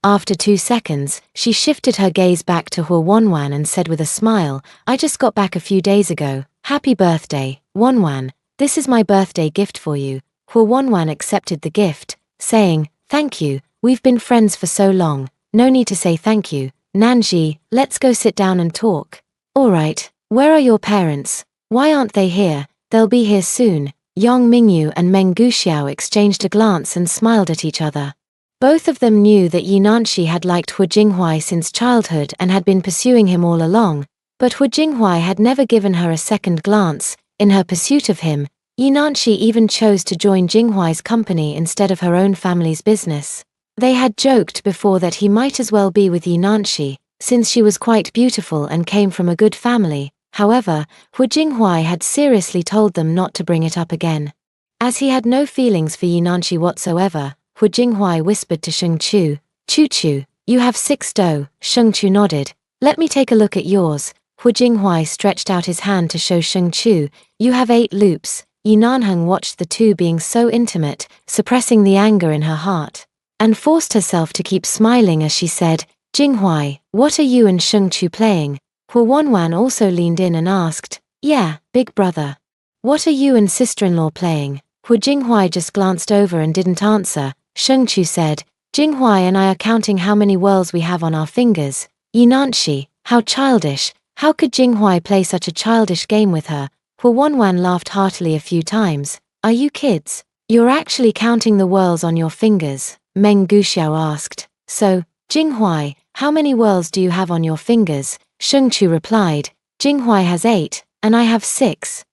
After 2 seconds, she shifted her gaze back to Hua Wanwan and said with a smile, "I just got back a few days ago. Happy birthday, Wanwan. This is my birthday gift for you." Hua Wanwan accepted the gift, saying, "Thank you, we've been friends for so long. No need to say thank you. Nanji, let's go sit down and talk." "All right, where are your parents? Why aren't they here?" "They'll be here soon." Yong Mingyu and Meng Guxiao exchanged a glance and smiled at each other. Both of them knew that Yi Nanshi had liked Hua Jinghuai since childhood and had been pursuing him all along, but Hua Jinghuai had never given her a second glance. In her pursuit of him, Yi Nanshi even chose to join Jinghuai's company instead of her own family's business. They had joked before that he might as well be with Yi Nanshi, since she was quite beautiful and came from a good family. However, Hua Jinghuai had seriously told them not to bring it up again. As he had no feelings for Yi Nanshi whatsoever, Hua Jinghuai whispered to Sheng Chu, "Chu, you have 6 dough." Sheng Chu nodded. "Let me take a look at yours." Hua Jinghuai stretched out his hand to show Sheng Chu, "You have 8 loops." Yi Nanheng watched the two being so intimate, suppressing the anger in her heart, and forced herself to keep smiling as she said, "Jinghuai, what are you and Sheng Chu playing?" Hua Wanwan also leaned in and asked, "Yeah, big brother. What are you and sister-in-law playing?" Hua Jinghuai just glanced over and didn't answer. Sheng Chu said, "Jinghuai and I are counting how many whirls we have on our fingers." Yi Nanshi, how childish. How could Jinghuai play such a childish game with her? Hua Wanwan laughed heartily a few times. "Are you kids? You're actually counting the whirls on your fingers?" Meng Guxiao asked. "So, Jinghuai, how many whirls do you have on your fingers?" Sheng Chu replied, "Jinghuai has 8, and I have 6.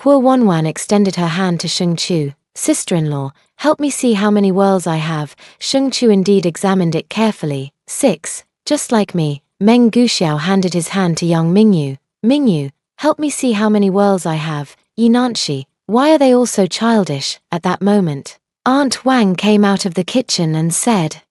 Hua Wanwan extended her hand to Sheng Chu. "Sister-in-law, help me see how many whirls I have." Sheng Chu indeed examined it carefully. 6, just like me. Meng Guxiao handed his hand to young Mingyu. "Mingyu, help me see how many whirls I have." Yi Nanshi, why are they all so childish? At that moment, Aunt Wang came out of the kitchen and said,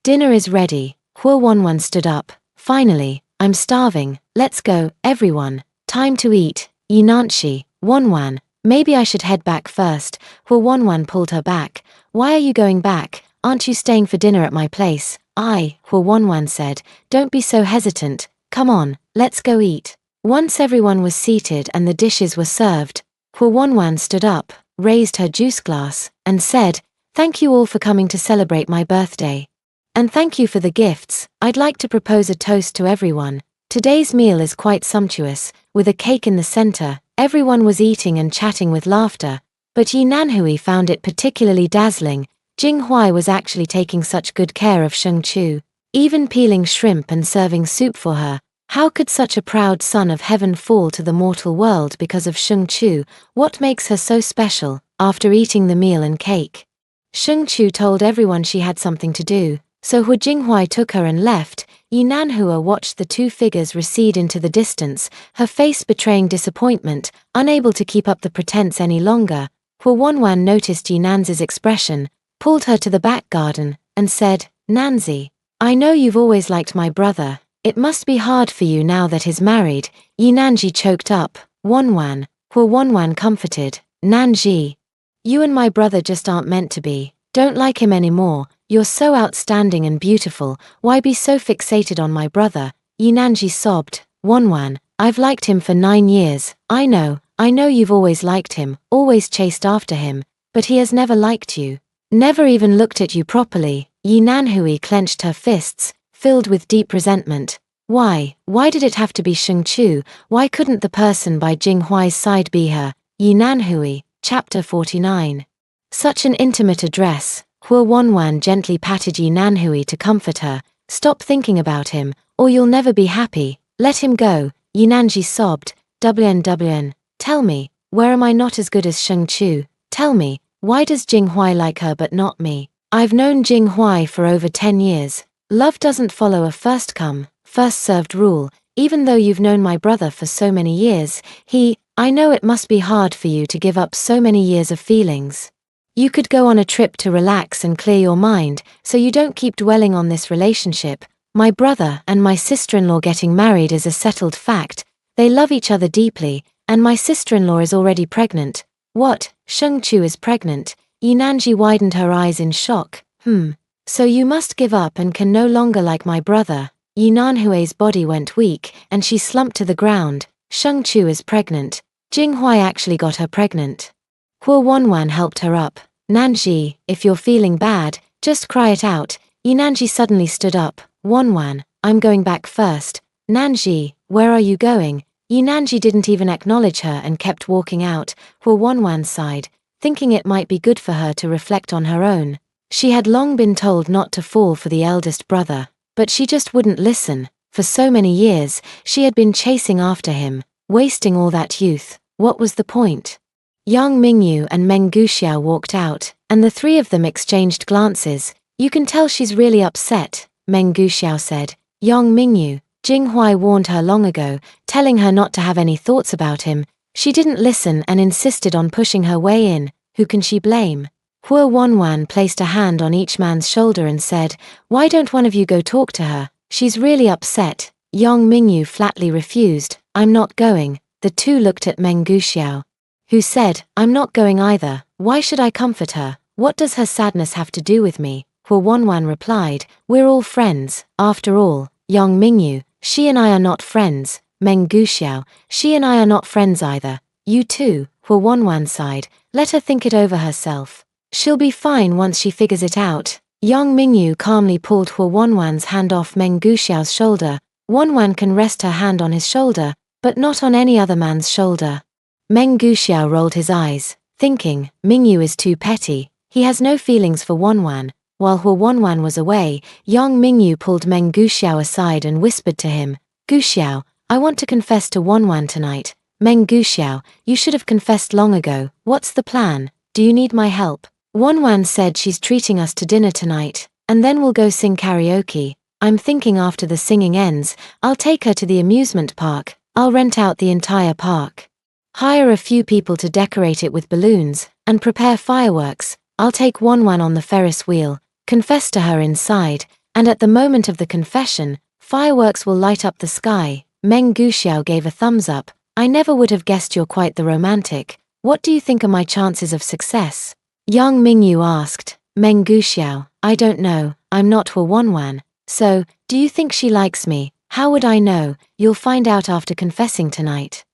"Dinner is ready." Hua Wanwan stood up. "Finally, I'm starving. Let's go, everyone. Time to eat." Yi Nanshi, "Wanwan, maybe I should head back first." Hua Wanwan pulled her back. "Why are you going back? Aren't you staying for dinner at my place?" Hua Wanwan said, "Don't be so hesitant. Come on, let's go eat." Once everyone was seated and the dishes were served, Hua Wanwan stood up, raised her juice glass, and said, "Thank you all for coming to celebrate my birthday. And thank you for the gifts. I'd like to propose a toast to everyone. Today's meal is quite sumptuous, with a cake in the center." Everyone was eating and chatting with laughter, but Yi Nanhui found it particularly dazzling. Jinghuai was actually taking such good care of Sheng Chu. even peeling shrimp and serving soup for her. How could such a proud son of heaven fall to the mortal world because of Sheng Chu? What makes her so special? After eating the meal and cake, Sheng Chu told everyone she had something to do, so Hu Jinghuai took her and left. Yi Nanhua watched the two figures recede into the distance, her face betraying disappointment, unable to keep up the pretense any longer. Hu Wanwan noticed Yi Nanzi's expression, pulled her to the back garden, and said, "Nanzi, I know you've always liked my brother. It must be hard for you now that he's married." Yi Nanji choked up. "Wanwan," Hu Wanwan comforted. "Nanji, you and my brother just aren't meant to be. Don't like him anymore. You're so outstanding and beautiful, why be so fixated on my brother?" Yi Nanji sobbed. "Wanwan, I've liked him for 9 years. I know you've always liked him, always chased after him, but he has never liked you. Never even looked at you properly." Yi Nanhui clenched her fists, filled with deep resentment. Why did it have to be Sheng Chu? Why couldn't the person by Jinghuai's side be her? Yi Nanhui, Chapter 49. Such an intimate address. Hu Wanwan gently patted Yi Nanhui to comfort her. "Stop thinking about him, or you'll never be happy. Let him go." Yi Nanji sobbed. "WN, tell me, where am I not as good as Sheng Chu? Tell me, why does Jinghuai like her but not me? I've known Jinghuai for over 10 years. Love doesn't follow a first-come, first-served rule. Even though you've known my brother for so many years, I know it must be hard for you to give up so many years of feelings. You could go on a trip to relax and clear your mind, so you don't keep dwelling on this relationship. My brother and my sister-in-law getting married is a settled fact. They love each other deeply, and my sister-in-law is already pregnant." "What? Sheng Chu is pregnant?" Yi Nanji widened her eyes in shock. So you must give up and can no longer like my brother." Yi Nanhui's body went weak, and she slumped to the ground. "Sheng Chu is pregnant. Jinghuai actually got her pregnant." Hu Wanwan helped her up. "Nanji, if you're feeling bad, just cry it out." Yi Nanji suddenly stood up. "Wanwan, I'm going back first." "Nanji, where are you going?" Yi Nanji didn't even acknowledge her and kept walking out. Hu Wanwan sighed, thinking it might be good for her to reflect on her own. She had long been told not to fall for the eldest brother, but she just wouldn't listen. For so many years, she had been chasing after him, wasting all that youth. What was the point? Yang Mingyu and Meng Guxiao walked out, and the three of them exchanged glances. "You can tell she's really upset," Meng Guxiao said. "Yang Mingyu, Jinghuai warned her long ago, telling her not to have any thoughts about him. She didn't listen and insisted on pushing her way in. Who can she blame?" Hu Wanwan placed a hand on each man's shoulder and said, "Why don't one of you go talk to her? She's really upset." Yang Mingyu flatly refused. "I'm not going." The two looked at Meng Guxiao, who said, "I'm not going either. Why should I comfort her? What does her sadness have to do with me?" Hu Wanwan replied, "We're all friends, after all." Yang Mingyu, "She and I are not friends." Meng Guxiao, "She and I are not friends either." "You too," Hu Wanwan sighed. "Let her think it over herself. She'll be fine once she figures it out." Yang Mingyu calmly pulled Hu Wanwan's hand off Meng Guxiao's shoulder. Wanwan can rest her hand on his shoulder, but not on any other man's shoulder. Meng Guxiao rolled his eyes, thinking, Mingyu is too petty. He has no feelings for Wanwan. While Hu Wanwan was away, Yang Mingyu pulled Meng Guxiao aside and whispered to him, "Guxiao, I want to confess to Wanwan tonight." "Meng Guxiao, you should have confessed long ago. What's the plan? Do you need my help?" "Wanwan said she's treating us to dinner tonight, and then we'll go sing karaoke. I'm thinking after the singing ends, I'll take her to the amusement park. I'll rent out the entire park. Hire a few people to decorate it with balloons, and prepare fireworks. I'll take Wanwan on the Ferris wheel, confess to her inside, and at the moment of the confession, fireworks will light up the sky." Meng Guxiao gave a thumbs up. "I never would have guessed you're quite the romantic. What do you think are my chances of success?" Yang Mingyu asked. Meng Guxiao, "I don't know, I'm not Hu Wanwan. So, do you think she likes me? How would I know? You'll find out after confessing tonight."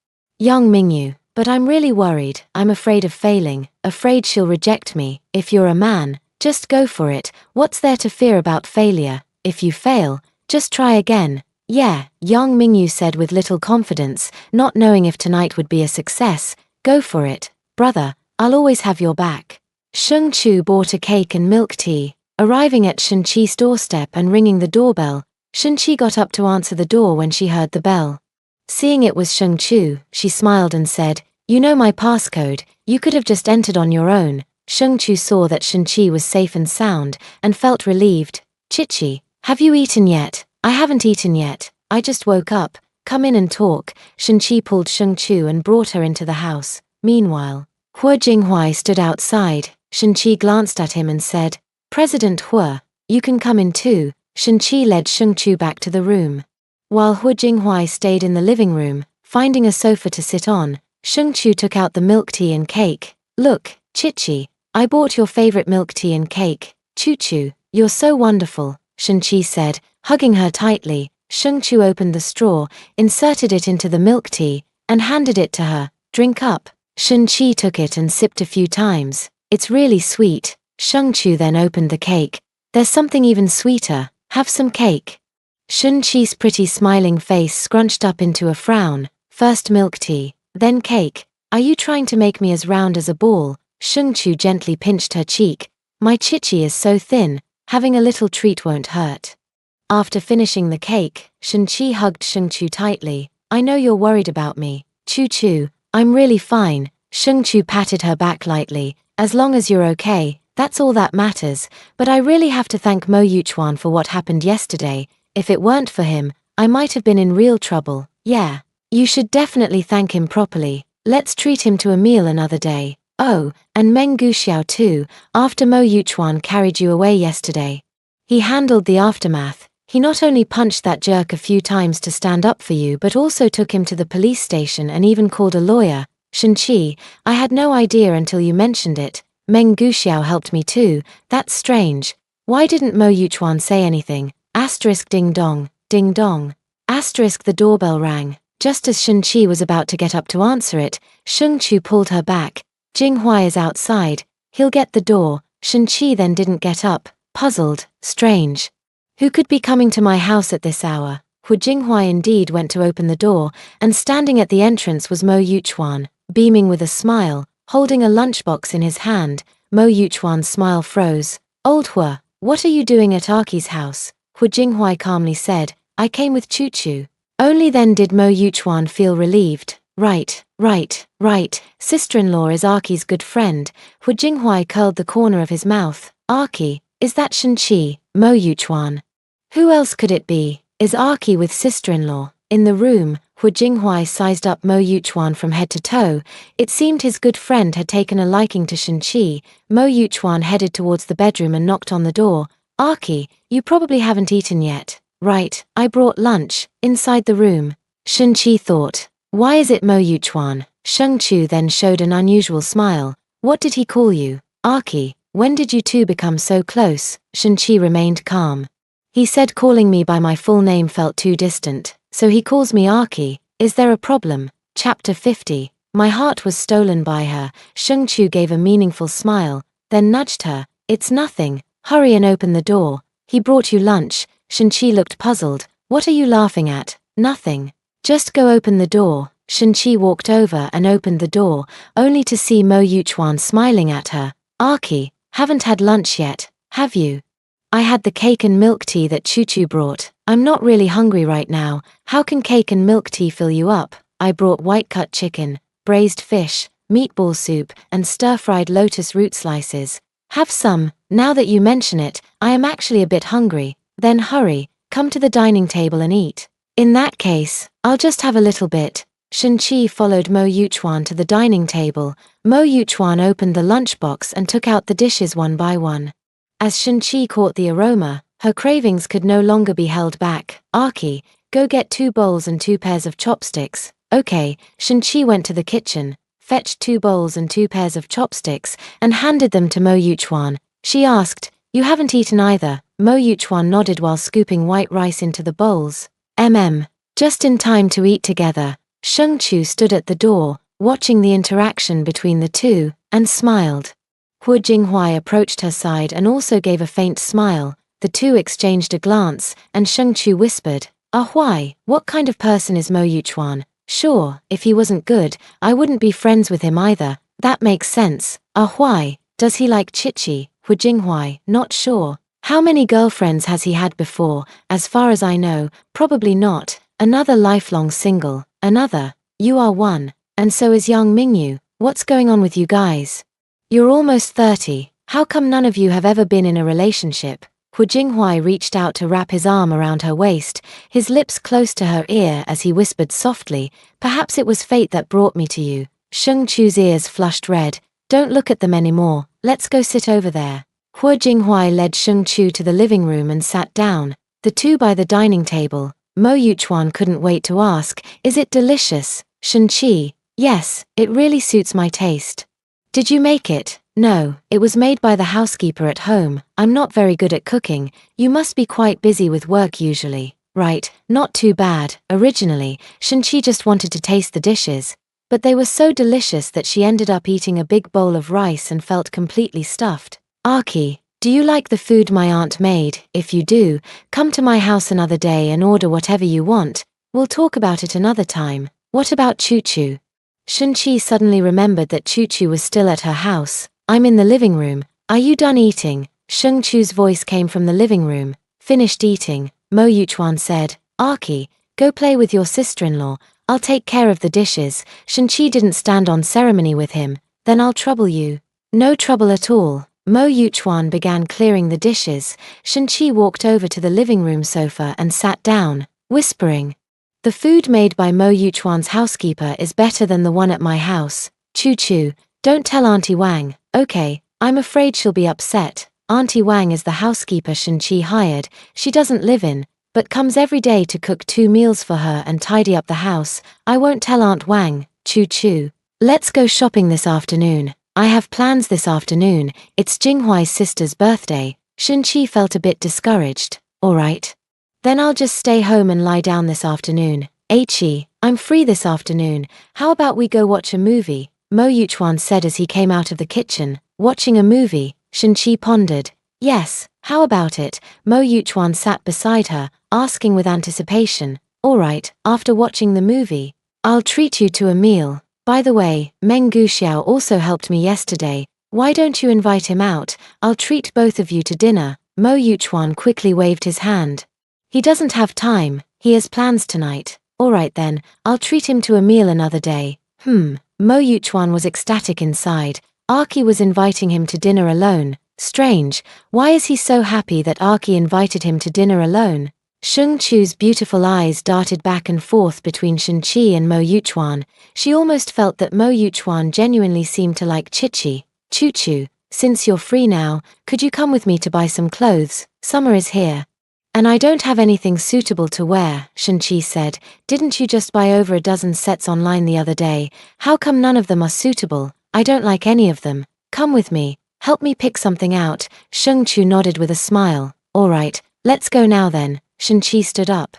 Yang Mingyu, "But I'm really worried. I'm afraid of failing, afraid she'll reject me. If you're a man, just go for it. What's there to fear about failure? If you fail, just try again." "Yeah," Yang Mingyu said with little confidence, not knowing if tonight would be a success. "Go for it, brother. I'll always have your back." Sheng Chu bought a cake and milk tea. Arriving at Shun-Chi's doorstep and ringing the doorbell, Shun-Chi got up to answer the door when she heard the bell. Seeing it was Shung-Chu, she smiled and said, "You know my passcode, you could have just entered on your own." Shung-Chu saw that Shun-Chi was safe and sound, and felt relieved. "Chi-Chi, have you eaten yet?" "I haven't eaten yet, I just woke up. Come in and talk." Shun-Chi pulled Shung-Chu and brought her into the house. Meanwhile, Hu Jinghui stood outside. Shun-Chi glanced at him and said, "President Hu, you can come in too." Shun-Chi led Shung-Chu back to the room. While Hu Jinghui stayed in the living room, finding a sofa to sit on, Shung-Chu took out the milk tea and cake. "Look, Chi-Chi, I bought your favorite milk tea and cake. Choo-Choo, you're so wonderful," Shun-Chi said, hugging her tightly. Shung-Chu opened the straw, inserted it into the milk tea, and handed it to her. "Drink up." Shun-Chi took it and sipped a few times. "It's really sweet." Shung-Chu then opened the cake. "There's something even sweeter. Have some cake." Shun-Chi's pretty smiling face scrunched up into a frown. "First milk tea, then cake. Are you trying to make me as round as a ball?" Shung-Chu gently pinched her cheek. "My Chi-Chi is so thin, having a little treat won't hurt." After finishing the cake, Shun-Chi hugged Shung-Chu tightly. "I know you're worried about me. Choo-Choo, I'm really fine." Shung-Chu patted her back lightly. "As long as you're okay, that's all that matters. But I really have to thank Mo Yuchuan for what happened yesterday. If it weren't for him, I might have been in real trouble." "Yeah. You should definitely thank him properly. Let's treat him to a meal another day. Oh, and Meng Guxiao too, after Mo Yuchuan carried you away yesterday. He handled the aftermath. He not only punched that jerk a few times to stand up for you but also took him to the police station and even called a lawyer." "Shun-Chi, I had no idea until you mentioned it. Meng Guxiao helped me too. That's strange. Why didn't Mo Yuchuan say anything?" Asterisk ding dong, ding dong. Asterisk the doorbell rang. Just as Shun-Chi was about to get up to answer it, Shung-Chu pulled her back. "Jinghui is outside. He'll get the door." Shun-Chi then didn't get up, puzzled. "Strange. Who could be coming to my house at this hour?" Hu Jinghui indeed went to open the door, and standing at the entrance was Mo Yuchuan, beaming with a smile, holding a lunchbox in his hand. Mo Yuchuan's smile froze. "Old Hu, what are you doing at Aki's house?" Hu Jinghui calmly said, "I came with Choo-Choo." Only then did Mo Yuchuan feel relieved. Right. Sister-in-law is Aki's good friend." Hu Jinghui curled the corner of his mouth. "Aki, is that Shun-Chi?" "Mo Yuchuan. Who else could it be? Is Aki with sister-in-law?" In the room, Hu Jinghui sized up Mo Yuchuan from head to toe. It seemed his good friend had taken a liking to Shun-Chi. Mo Yuchuan headed towards the bedroom and knocked on the door. "Aki, you probably haven't eaten yet." "Right, I brought lunch." Inside the room, Shun-Chi thought, "Why is it Mo Yuchuan?" Shung-Chu then showed an unusual smile. "What did he call you?" "Aki, when did you two become so close?" Shun-Chi remained calm. "He said calling me by my full name felt too distant, so he calls me Aki. Is there a problem?" Chapter 50. My heart was stolen by her. Shung-Chu gave a meaningful smile, then nudged her. "It's nothing. Hurry and open the door. He brought you lunch." Shun-Chi looked puzzled. "What are you laughing at?" "Nothing. Just go open the door." Shun-Chi walked over and opened the door, only to see Mo Yuchuan smiling at her. "Aki, haven't had lunch yet, have you?" "I had the cake and milk tea that Choo-Choo brought. I'm not really hungry right now. How can cake and milk tea fill you up?" "I brought white-cut chicken, braised fish, meatball soup, and stir-fried lotus root slices. Have some. Now that you mention it, I am actually a bit hungry." "Then hurry, come to the dining table and eat." "In that case, I'll just have a little bit." Shun-Chi followed Mo Yuchuan to the dining table. Mo Yuchuan opened the lunchbox and took out the dishes one by one. As Shun-Chi caught the aroma, her cravings could no longer be held back. "Aki, go get 2 bowls and 2 pairs of chopsticks." "Okay." Shun-Chi went to the kitchen, fetched 2 bowls and 2 pairs of chopsticks, and handed them to Mo Yuchuan. She asked, "You haven't eaten either?" Mo Yuchuan nodded while scooping white rice into the bowls. Just in time to eat together. Shung-Chu stood at the door, watching the interaction between the two, and smiled. Hu Jinghui approached her side and also gave a faint smile. The two exchanged a glance, and Shung-Chu whispered, "Hui, what kind of person is Mo Yuchuan?" "Sure, if he wasn't good, I wouldn't be friends with him either." "That makes sense." "Hui, does he like Chi-Chi?" Hu Jinghui, "Not sure." How many girlfriends has he had before? As far as I know, probably not. Another lifelong single. Another. You are one. And so is young Mingyu. What's going on with you guys? You're almost 30. How come none of you have ever been in a relationship? Hu Jinghuai reached out to wrap his arm around her waist, his lips close to her ear as he whispered softly, "Perhaps it was fate that brought me to you." Sheng Chu's ears flushed red. "Don't look at them anymore. Let's go sit over there." Hu Jinghuai led Sheng Chu to the living room and sat down, the two by the dining table. Mo Yuchuan couldn't wait to ask, "Is it delicious, Shen Qi?" "Yes, it really suits my taste." "Did you make it?" "No, it was made by the housekeeper at home. I'm not very good at cooking. You must be quite busy with work usually." "Right, not too bad." Originally, Shen Qi just wanted to taste the dishes, but they were so delicious that she ended up eating a big bowl of rice and felt completely stuffed. "Archie, do you like the food my aunt made? If you do, come to my house another day and order whatever you want. We'll talk about it another time." "What about Choo Choo?" Shen Qi suddenly remembered that Choo Choo was still at her house. "I'm in the living room. Are you done eating?" Sheng Chu's voice came from the living room. "Finished eating," Mo Yuchuan said. "Archie, go play with your sister-in-law. I'll take care of the dishes." Shen Qi didn't stand on ceremony with him. "Then I'll trouble you." "No trouble at all." Mo Yuchuan began clearing the dishes. Shen Qi walked over to the living room sofa and sat down, whispering, "The food made by Mo Yuchuan's housekeeper is better than the one at my house. Choo Choo, don't tell Auntie Wang." "Okay, I'm afraid she'll be upset." Auntie Wang is the housekeeper Shen Qi hired. She doesn't live in, but comes every day to cook 2 meals for her and tidy up the house. "I won't tell Aunt Wang." "Choo Choo, let's go shopping this afternoon." "I have plans this afternoon. It's Jinghuai's sister's birthday." Shen Qi felt a bit discouraged. "All right. Then I'll just stay home and lie down this afternoon." "Chi, I'm free this afternoon. How about we go watch a movie?" Mo Yuchuan said as he came out of the kitchen. "Watching a movie?" Shen Qi pondered. "Yes, how about it?" Mo Yuchuan sat beside her, asking with anticipation. "All right, after watching the movie, I'll treat you to a meal. By the way, Meng Guxiao also helped me yesterday. Why don't you invite him out? I'll treat both of you to dinner." Mo Yuchuan quickly waved his hand. "He doesn't have time. He has plans tonight." "All right then, I'll treat him to a meal another day." Mo Yuchuan was ecstatic inside. Archie was inviting him to dinner alone. Strange, why is he so happy that Archie invited him to dinner alone? Sheng Chu's beautiful eyes darted back and forth between Shen Qi and Mo Yuchuan. She almost felt that Mo Yuchuan genuinely seemed to like Chichi. "Choo Choo, since you're free now, could you come with me to buy some clothes? Summer is here. And I don't have anything suitable to wear," Shen Qi said. "Didn't you just buy over a dozen sets online the other day? How come none of them are suitable? I don't like any of them. Come with me. Help me pick something out." Sheng Chu nodded with a smile. "All right, let's go now then." Shen Qi stood up.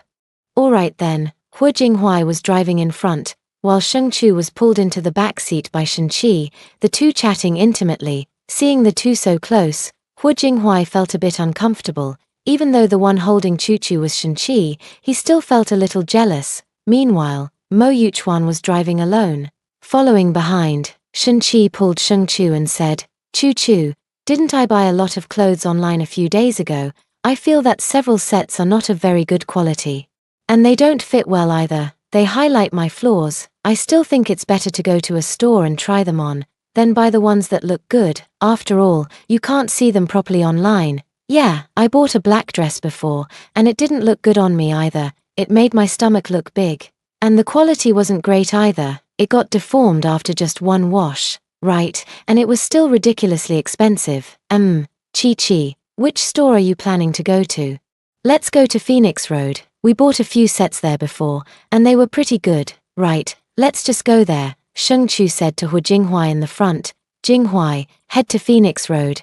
"All right then." Hu Jinghuai was driving in front, while Sheng Chu was pulled into the back seat by Shen Qi, the two chatting intimately. Seeing the two so close, Hu Jinghuai felt a bit uncomfortable. Even though the one holding Choo Choo was Shen Qi, he still felt a little jealous. Meanwhile, Mo Yuchuan was driving alone. Following behind, Shen Qi pulled Sheng Chu and said, "Choo Choo, didn't I buy a lot of clothes online a few days ago? I feel that several sets are not of very good quality. And they don't fit well either. They highlight my flaws. I still think it's better to go to a store and try them on, than buy the ones that look good. After all, you can't see them properly online." "Yeah, I bought a black dress before, and it didn't look good on me either. It made my stomach look big. And the quality wasn't great either. It got deformed after just one wash." "Right, and it was still ridiculously expensive." Chi, which store are you planning to go to?" "Let's go to Phoenix Road. We bought a few sets there before, and they were pretty good." "Right, let's just go there," Sheng Chu said to Hu Jinghuai in the front. "Jinghuai, head to Phoenix Road,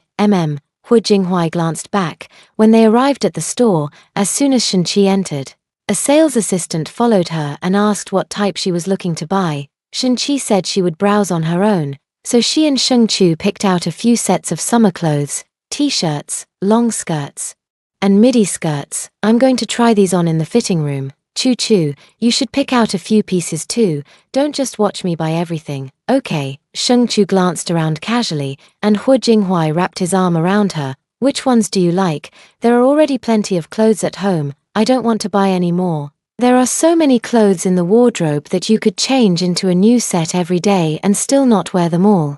Hu Jinghuai glanced back. When they arrived at the store, as soon as Shen Qi entered, a sales assistant followed her and asked what type she was looking to buy. Shen Qi said she would browse on her own, so she and Sheng Chu picked out a few sets of summer clothes, t-shirts, long skirts, and midi skirts. "I'm going to try these on in the fitting room. Choo Choo, you should pick out a few pieces too. Don't just watch me buy everything." "Okay." Sheng Chu glanced around casually, and Hu Jinghuai wrapped his arm around her, Which ones do you like? There are already plenty of clothes at home, I don't want to buy any more. There are so many clothes in the wardrobe that you could change into a new set every day and still not wear them all.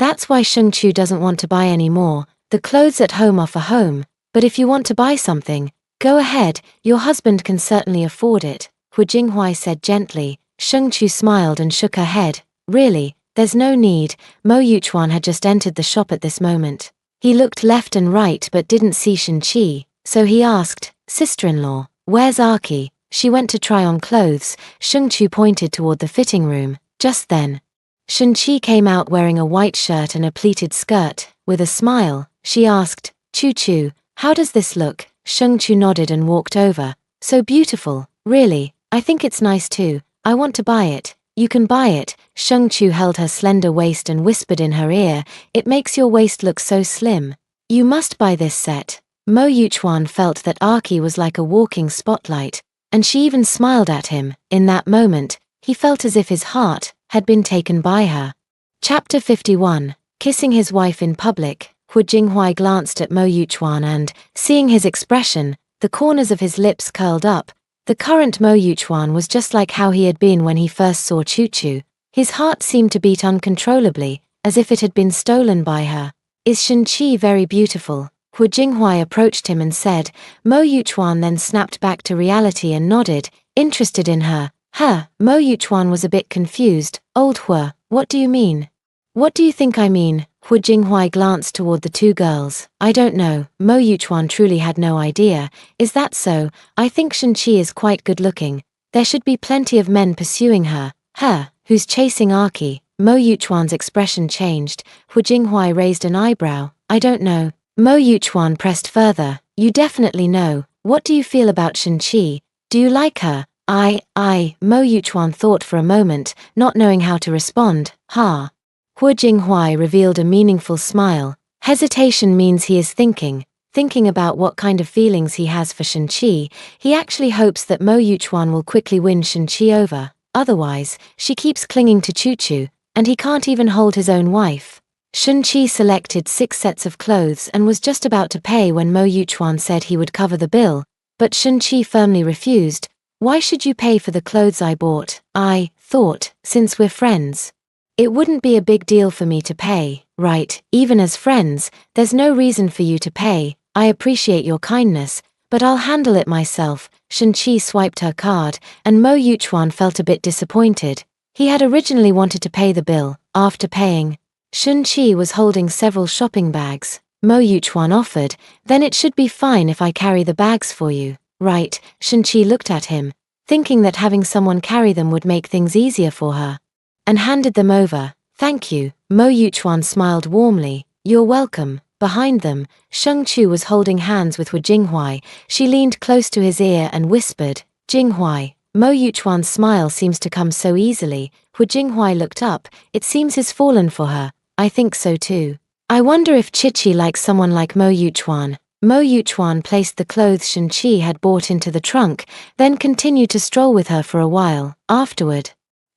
That's why Shengchu doesn't want to buy any more. The clothes at home are for home, but if you want to buy something, go ahead, your husband can certainly afford it, Hu Jinghuai said gently. Shengchu smiled and shook her head. Really, there's no need. Mo Yuchuan had just entered the shop at this moment. He looked left and right but didn't see Shenqi, so he asked, Sister-in-law, where's Aki? She went to try on clothes. Shengchu pointed toward the fitting room. Just then, Shenqi came out wearing a white shirt and a pleated skirt. With a smile, she asked, Chu, how does this look? Shengchu nodded and walked over. So beautiful, really, I think it's nice too. I want to buy it. You can buy it. Shengchu held her slender waist and whispered in her ear, it makes your waist look so slim. You must buy this set. Mo Yuchuan felt that Aki was like a walking spotlight, and she even smiled at him. In that moment, he felt as if his heart had been taken by her. Chapter 51. Kissing his wife in public. Hu Jinghuai glanced at Mo Yuchuan and, seeing his expression, the corners of his lips curled up. The current Mo Yuchuan was just like how he had been when he first saw Chu. His heart seemed to beat uncontrollably, as if it had been stolen by her. Is Shenqi very beautiful? Hu Jinghuai approached him and said. Mo Yuchuan then snapped back to reality and nodded, interested in her. Mo Yuchuan was a bit confused. Old Hu, what do you mean? What do you think I mean? Hu Jinghuai glanced toward the two girls. I don't know. Mo Yuchuan truly had no idea. Is that so? I think Shenqi is quite good looking. There should be plenty of men pursuing her. Who's chasing Aki? Mo Yuchuan's expression changed. Hu Jinghuai raised an eyebrow. I don't know. Mo Yuchuan pressed further. You definitely know. What do you feel about Shenqi? Do you like her? Mo Yuchuan thought for a moment, not knowing how to respond. Hu Jinghuai revealed a meaningful smile. Hesitation means he is thinking about what kind of feelings he has for Shenqi. He actually hopes that Mo Yuchuan will quickly win Shenqi over. Otherwise, she keeps clinging to Chu, and he can't even hold his own wife. Shenqi selected 6 sets of clothes and was just about to pay when Mo Yuchuan said he would cover the bill, but Shenqi firmly refused. Why should you pay for the clothes I bought? I thought, since we're friends, it wouldn't be a big deal for me to pay, right? Even as friends, there's no reason for you to pay. I appreciate your kindness, but I'll handle it myself. Shenqi swiped her card, and Mo Yuchuan felt a bit disappointed. He had originally wanted to pay the bill. After paying, Shenqi was holding several shopping bags. Mo Yuchuan offered, then it should be fine if I carry the bags for you, right? Shenqi looked at him, thinking that having someone carry them would make things easier for her, and handed them over. Thank you. Mo Yuchuan smiled warmly. You're welcome. Behind them, Shengchu was holding hands with Hu Jinghuai. She leaned close to his ear and whispered, Jinghuai. Mo Yuchuan's smile seems to come so easily. Hu Jinghuai looked up. It seems he's fallen for her. I think so too. I wonder if Chichi likes someone like Mo Yuchuan. Mo Yuchuan placed the clothes Shenqi had bought into the trunk, then continued to stroll with her for a while. Afterward,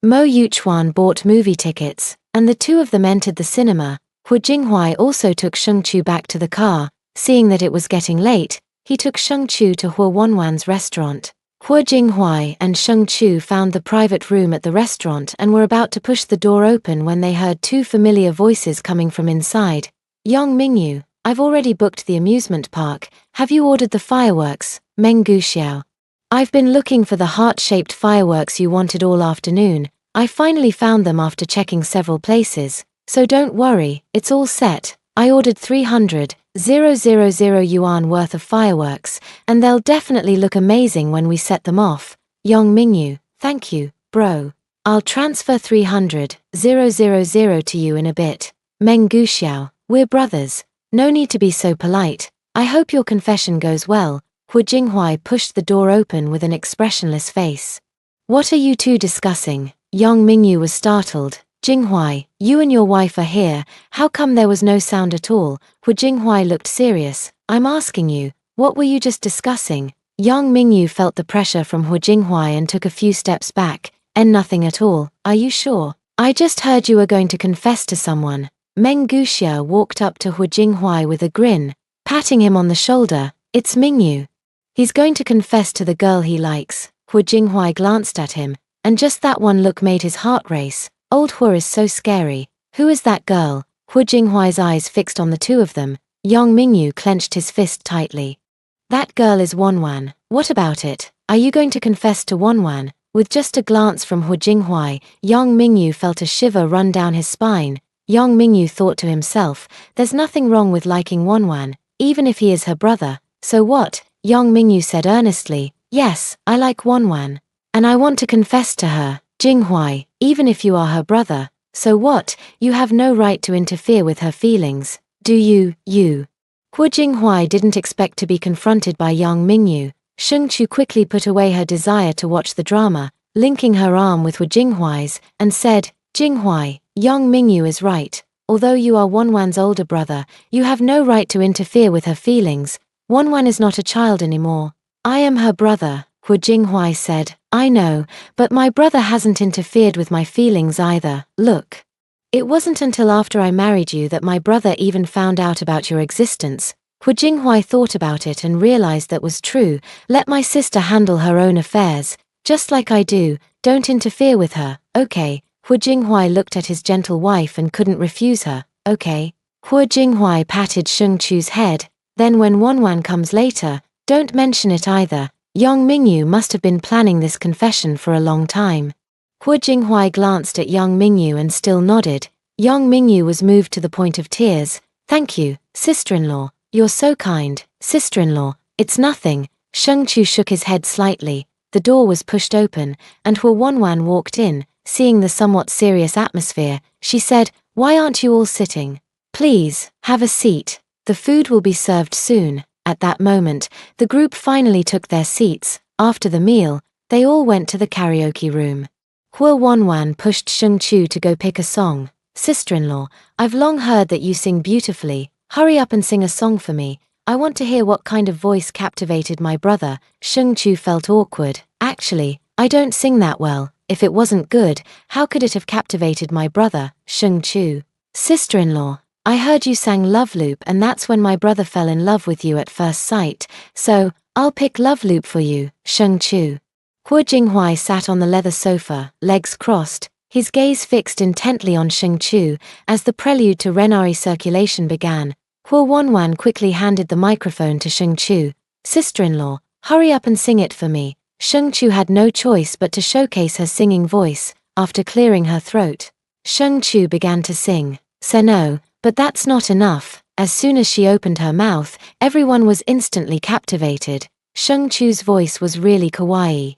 Mo Yuchuan bought movie tickets, and the two of them entered the cinema. Hu Jinghuai also took Shengchu back to the car. Seeing that it was getting late, he took Shengchu to Hu Wanwan's restaurant. Hu Jinghuai and Shengchu found the private room at the restaurant and were about to push the door open when they heard 2 familiar voices coming from inside. Yang Mingyu, I've already booked the amusement park. Have you ordered the fireworks? Meng Guxiao. I've been looking for the heart-shaped fireworks you wanted all afternoon. I finally found them after checking several places. So don't worry, it's all set. I ordered 300,000 yuan worth of fireworks, and they'll definitely look amazing when we set them off. Yang Mingyu, thank you, bro. I'll transfer 300,000 to you in a bit. Meng Guxiao, we're brothers. No need to be so polite. I hope your confession goes well. Hu Jinghuai pushed the door open with an expressionless face. What are you two discussing? Yang Mingyu was startled. Jinghuai, you and your wife are here. How come there was no sound at all? Hu Jinghuai looked serious. I'm asking you, what were you just discussing? Yang Mingyu felt the pressure from Hu Jinghuai and took a few steps back. And nothing at all. Are you sure? I just heard you were going to confess to someone. Meng Guxiao walked up to Hu Jinghuai with a grin. patting him on the shoulder. It's Mingyu. He's going to confess to the girl he likes. Hu Jinghuai glanced at him, and just that one look made his heart race. Old Hu is so scary. Who is that girl? Hu Jinghuai's eyes fixed on the two of them. Yang Mingyu clenched his fist tightly. That girl is Wanwan. What about it? Are you going to confess to Wanwan? With just a glance from Hu Jinghuai, Yang Mingyu felt a shiver run down his spine. Yang Mingyu thought to himself, there's nothing wrong with liking Wanwan, even if he is her brother. So what? Yang Mingyu said earnestly, yes, I like Wanwan. And I want to confess to her. Jinghuai, even if you are her brother. So what? You have no right to interfere with her feelings. Do you? Hu Jinghuai didn't expect to be confronted by Yang Mingyu. Sheng Chu quickly put away her desire to watch the drama, linking her arm with Hu Jinghuai's, and said, Jinghuai, Yang Mingyu is right. Although you are Wanwan's older brother, you have no right to interfere with her feelings. Wanwan is not a child anymore. I am her brother, Hu Jinghuai said. I know, but my brother hasn't interfered with my feelings either. Look. It wasn't until after I married you that my brother even found out about your existence. Hu Jinghuai thought about it and realized that was true. Let my sister handle her own affairs, just like I do. Don't interfere with her, okay? Hu Jinghuai looked at his gentle wife and couldn't refuse her. Okay. Hu Jinghuai patted Sheng Chu's head. Then when Wanwan comes later, don't mention it either. Yang Mingyu must have been planning this confession for a long time. Hu Jinghuai glanced at Yang Mingyu and still nodded. Yang Mingyu was moved to the point of tears. Thank you, sister-in-law. You're so kind, sister-in-law. It's nothing. Sheng Chu shook his head slightly. The door was pushed open, and Hu Wanwan walked in. Seeing the somewhat serious atmosphere, she said, why aren't you all sitting? Please, have a seat. The food will be served soon. At that moment, the group finally took their seats. After the meal, they all went to the karaoke room. Hu Wanwan pushed Sheng Chu to go pick a song. Sister-in-law, I've long heard that you sing beautifully. Hurry up and sing a song for me. I want to hear what kind of voice captivated my brother. Sheng Chu felt awkward. Actually, I don't sing that well. If it wasn't good, how could it have captivated my brother? Sheng Chu. Sister-in-law, I heard you sang Love Loop and that's when my brother fell in love with you at first sight, so, I'll pick Love Loop for you, Sheng Chu. Hu Jinghuai sat on the leather sofa, legs crossed, his gaze fixed intently on Sheng Chu. As the prelude to Renari circulation began, Hu Wanwan quickly handed the microphone to Sheng Chu. Sister-in-law, hurry up and sing it for me. Sheng Chu had no choice but to showcase her singing voice. After clearing her throat, Sheng Chu began to sing. No, but that's not enough. As soon as she opened her mouth, everyone was instantly captivated. Sheng Chu's voice was really kawaii.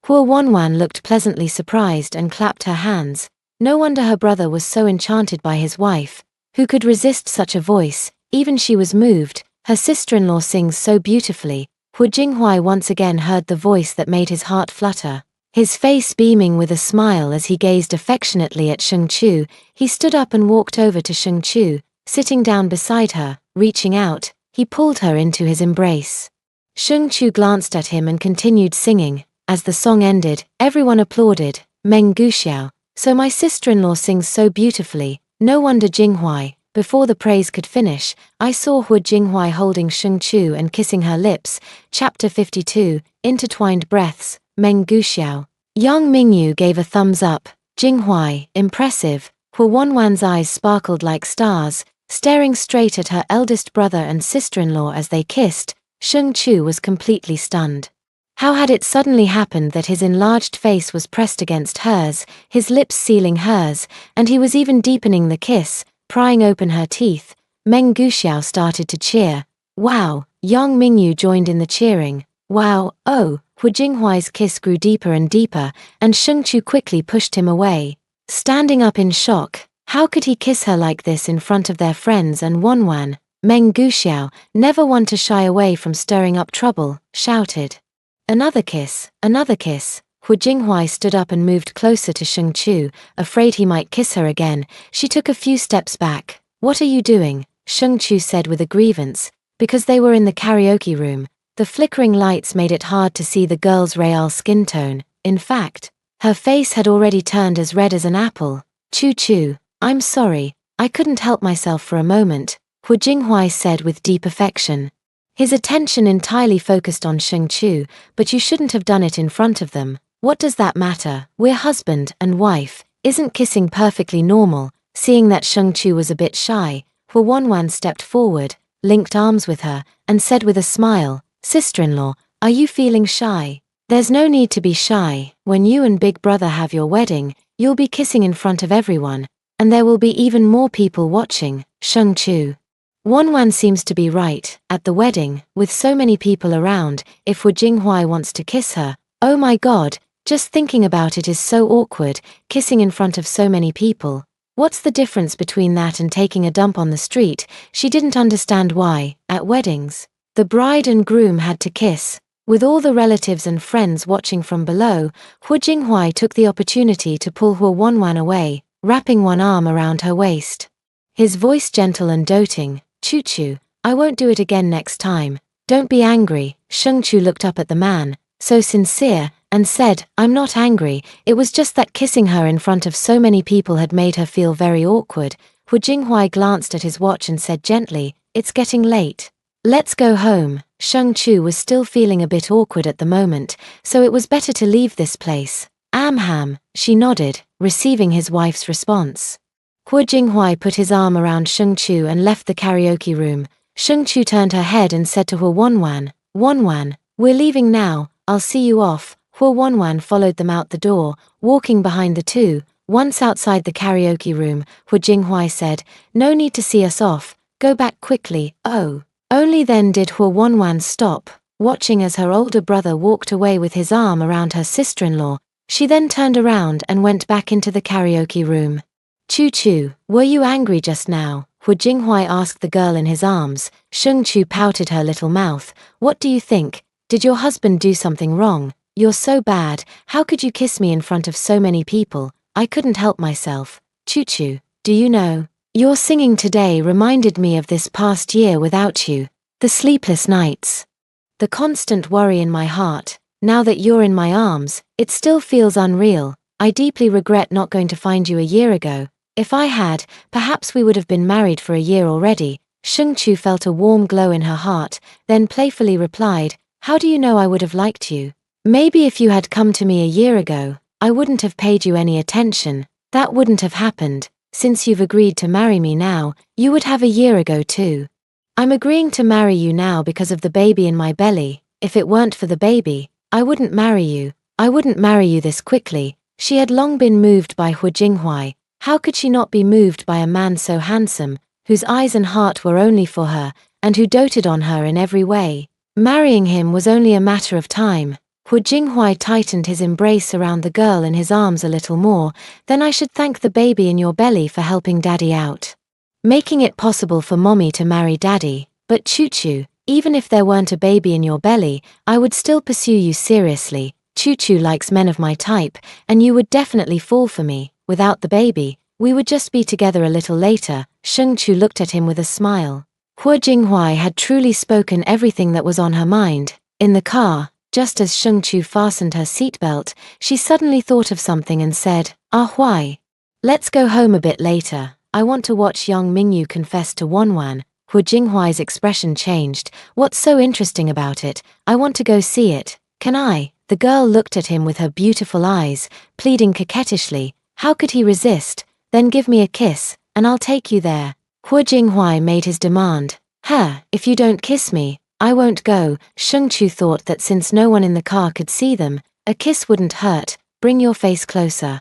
Hu Wanwan looked pleasantly surprised and clapped her hands. No wonder her brother was so enchanted by his wife. Who could resist such a voice? Even she was moved. Her sister-in-law sings so beautifully. Hu Jinghuai once again heard the voice that made his heart flutter. His face beaming with a smile as he gazed affectionately at Sheng Chu, he stood up and walked over to Sheng Chu. Sitting down beside her, reaching out, he pulled her into his embrace. Sheng Chu glanced at him and continued singing. As the song ended, everyone applauded. Meng Guxiao, so my sister-in-law sings so beautifully. No wonder Jinghuai. Before the praise could finish, I saw Hu Jinghuai holding Sheng Chu and kissing her lips. Chapter 52, Intertwined Breaths, Meng Guxiao. Yang Mingyu gave a thumbs up. Jinghuai, impressive. Hu Wanwan's eyes sparkled like stars, staring straight at her eldest brother and sister-in-law as they kissed. Sheng Chu was completely stunned. How had it suddenly happened that his enlarged face was pressed against hers, his lips sealing hers, and he was even deepening the kiss, prying open her teeth? Meng Guxiao started to cheer. Wow! Yang Mingyu joined in the cheering. Wow! Oh! Hu Jinghuai's kiss grew deeper and deeper, and Sheng Chu quickly pushed him away. Standing up in shock, how could he kiss her like this in front of their friends and Wanwan? Meng Guxiao, never one to shy away from stirring up trouble, shouted. Another kiss, another kiss. Hu Jinghuai stood up and moved closer to Sheng Chu, afraid he might kiss her again. She took a few steps back. What are you doing? Sheng Chu said with a grievance. Because they were in the karaoke room, the flickering lights made it hard to see the girl's real skin tone. In fact, her face had already turned as red as an apple. Chu, I'm sorry, I couldn't help myself for a moment. Hu Jinghuai said with deep affection. His attention entirely focused on Sheng Chu, but you shouldn't have done it in front of them. What does that matter? We're husband and wife. Isn't kissing perfectly normal? Seeing that Sheng Chu was a bit shy, Hu Wanwan stepped forward, linked arms with her, and said with a smile, "Sister-in-law, are you feeling shy? There's no need to be shy. When you and big brother have your wedding, you'll be kissing in front of everyone, and there will be even more people watching." Sheng Chu. Wanwan seems to be right. At the wedding, with so many people around, if Hu Jinghuai wants to kiss her, oh my god, just thinking about it is so awkward, kissing in front of so many people. What's the difference between that and taking a dump on the street? She didn't understand why, at weddings, the bride and groom had to kiss. With all the relatives and friends watching from below, Hu Jinghuai took the opportunity to pull Hu Wanwan away, wrapping one arm around her waist. His voice gentle and doting, "Chu-chu, I won't do it again next time. Don't be angry." Sheng Chu looked up at the man, so sincere, and said, "I'm not angry, it was just that kissing her in front of so many people had made her feel very awkward." Hu Jinghuai glanced at his watch and said gently, "It's getting late. Let's go home." Sheng Chu was still feeling a bit awkward at the moment, so it was better to leave this place. "Amham," she nodded, receiving his wife's response. Hu Jinghuai put his arm around Sheng Chu and left the karaoke room. Sheng Chu turned her head and said to Hu Wanwan, "Wanwan, we're leaving now, I'll see you off." Hu Wanwan followed them out the door, walking behind the two. Once outside the karaoke room, Hu Jinghuai said, "No need to see us off, go back quickly." Oh. Only then did Hu Wanwan stop, watching as her older brother walked away with his arm around her sister-in-law. She then turned around and went back into the karaoke room. "Chu-chu, were you angry just now?" Hu Jinghuai asked the girl in his arms. Sheng Chu pouted her little mouth. "What do you think? Did your husband do something wrong? You're so bad, how could you kiss me in front of so many people? I couldn't help myself." "Chu-chu, do you know, your singing today reminded me of this past year without you. The sleepless nights. The constant worry in my heart. Now that you're in my arms, it still feels unreal. I deeply regret not going to find you a year ago. If I had, perhaps we would have been married for a year already." Sheng Chu felt a warm glow in her heart, then playfully replied, "How do you know I would have liked you? Maybe if you had come to me a year ago, I wouldn't have paid you any attention. That wouldn't have happened. Since you've agreed to marry me now, you would have a year ago too. I'm agreeing to marry you now because of the baby in my belly. If it weren't for the baby, I wouldn't marry you. I wouldn't marry you this quickly." She had long been moved by Hu Jinghuai. How could she not be moved by a man so handsome, whose eyes and heart were only for her, and who doted on her in every way? Marrying him was only a matter of time. Hu Jinghuai tightened his embrace around the girl in his arms a little more. "Then I should thank the baby in your belly for helping Daddy out, making it possible for Mommy to marry Daddy. But Chu-chu, even if there weren't a baby in your belly, I would still pursue you seriously. Chu-chu likes men of my type, and you would definitely fall for me. Without the baby, we would just be together a little later." Sheng Chu looked at him with a smile. Hu Jinghuai had truly spoken everything that was on her mind. In the car, just as Sheng Chu fastened her seatbelt, she suddenly thought of something and said, "Ah Huai, let's go home a bit later. I want to watch young Mingyu confess to Wanwan." Hu Jinghuai's expression changed. "What's so interesting about it? I want to go see it. Can I?" The girl looked at him with her beautiful eyes, pleading coquettishly. How could he resist? "Then give me a kiss, and I'll take you there." Hu Jinghuai made his demand. If you don't kiss me, I won't go." Sheng Chu thought that since no one in the car could see them, a kiss wouldn't hurt. "Bring your face closer."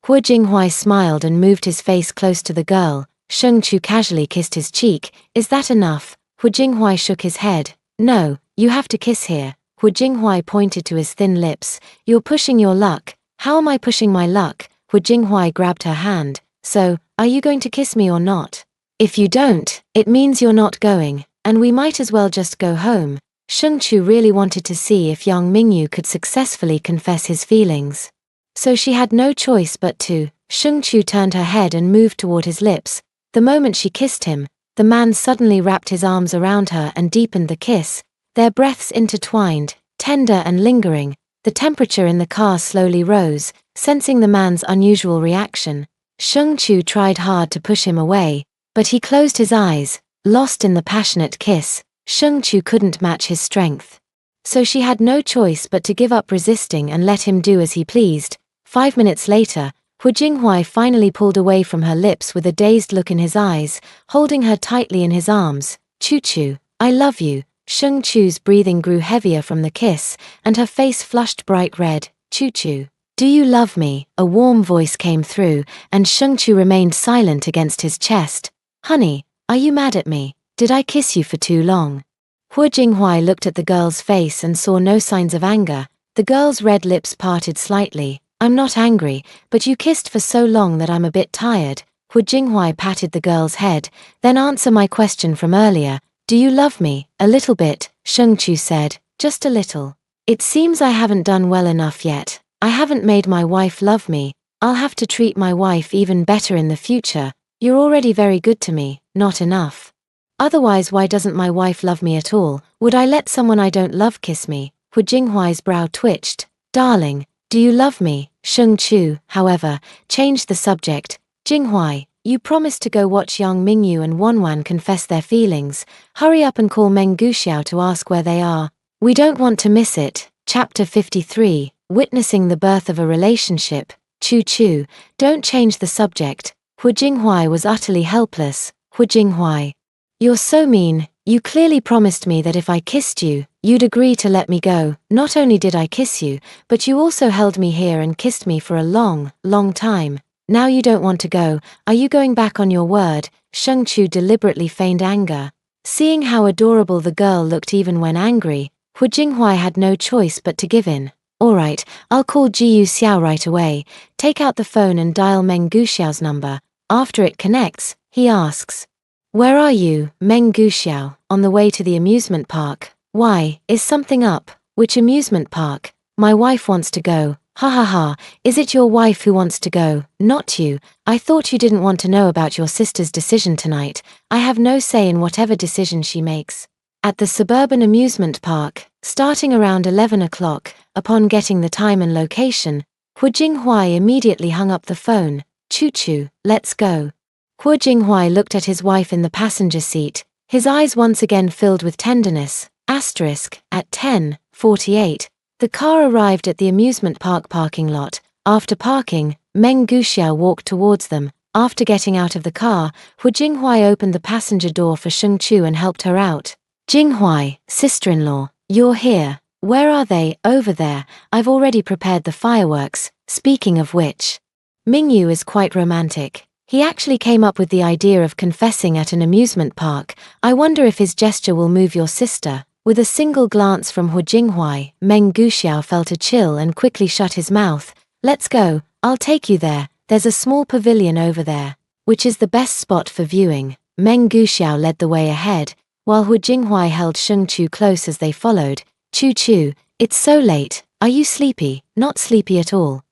Hu Jinghuai smiled and moved his face close to the girl. Sheng Chu casually kissed his cheek. "Is that enough?" Hu Jinghuai shook his head. "No, you have to kiss here." Hu Jinghuai pointed to his thin lips. "You're pushing your luck." "How am I pushing my luck?" Hu Jinghuai grabbed her hand. "So, are you going to kiss me or not? If you don't, it means you're not going, and we might as well just go home." Sheng Chu really wanted to see if young Mingyu could successfully confess his feelings. So she had no choice but to. Sheng Chu turned her head and moved toward his lips. The moment she kissed him, the man suddenly wrapped his arms around her and deepened the kiss. Their breaths intertwined, tender and lingering. The temperature in the car slowly rose, sensing the man's unusual reaction. Sheng Chu tried hard to push him away, but he closed his eyes, Lost in the passionate kiss, Sheng-Chu couldn't match his strength. So she had no choice but to give up resisting and let him do as he pleased. 5 minutes later, Hu Jinghuai finally pulled away from her lips with a dazed look in his eyes, holding her tightly in his arms. Chu-Chu, I love you. Sheng-Chu's breathing grew heavier from the kiss, and her face flushed bright red. Chu-Chu, do you love me? A warm voice came through, and Sheng-Chu remained silent against his chest. Honey, are you mad at me? Did I kiss you for too long? Hu Jinghuai looked at the girl's face and saw no signs of anger. The girl's red lips parted slightly. I'm not angry, but you kissed for so long that I'm a bit tired. Hu Jinghuai patted the girl's head. Then answer my question from earlier. Do you love me? A little bit, Sheng-Chu said. Just a little. It seems I haven't done well enough yet. I haven't made my wife love me. I'll have to treat my wife even better in the future. You're already very good to me, not enough. Otherwise, why doesn't my wife love me at all? Would I let someone I don't love kiss me? Hu Jinghuai's brow twitched. Darling, do you love me? Sheng-Chu, however, changed the subject. Jinghuai, you promised to go watch Yang Mingyu and Wanwan confess their feelings. Hurry up and call Meng Guxiao to ask where they are. We don't want to miss it. Chapter 53, Witnessing the Birth of a Relationship. Chu-Chu, don't change the subject. Hu Jinghuai was utterly helpless. Hu Jinghuai, you're so mean. You clearly promised me that if I kissed you, you'd agree to let me go. Not only did I kiss you, but you also held me here and kissed me for a long, long time. Now you don't want to go. Are you going back on your word? Sheng-Chu deliberately feigned anger. Seeing how adorable the girl looked even when angry, Hu Jinghuai had no choice but to give in. Alright, I'll call Jiyu Xiao right away. Take out the phone and dial Meng Guxiao's number. After it connects, he asks, where are you, Meng Guxiao? On the way to the amusement park. Why, is something up? Which amusement park? My wife wants to go. Ha ha ha, is it your wife who wants to go? Not you. I thought you didn't want to know about your sister's decision tonight. I have no say in whatever decision she makes. At the suburban amusement park, starting around 11 o'clock, upon getting the time and location, Hu Jinghuai immediately hung up the phone. Chu-Chu, let's go. Hu Jinghuai looked at his wife in the passenger seat, his eyes once again filled with tenderness. At 10:48, the car arrived at the amusement park parking lot. After parking, Meng Guxiao walked towards them. After getting out of the car, Hu Jinghuai opened the passenger door for Sheng-Chu and helped her out. Jinghuai, sister-in-law, you're here. Where are they? Over there. I've already prepared the fireworks. Speaking of which, Mingyu is quite romantic. He actually came up with the idea of confessing at an amusement park. I wonder if his gesture will move your sister. With a single glance from Hu Jinghuai, Meng Guxiao felt a chill and quickly shut his mouth. Let's go, I'll take you there. There's a small pavilion over there, which is the best spot for viewing. Meng Guxiao led the way ahead, while Hu Jinghuai held Sheng-Chu close as they followed. Chu-Chu, it's so late. Are you sleepy? Not sleepy at all.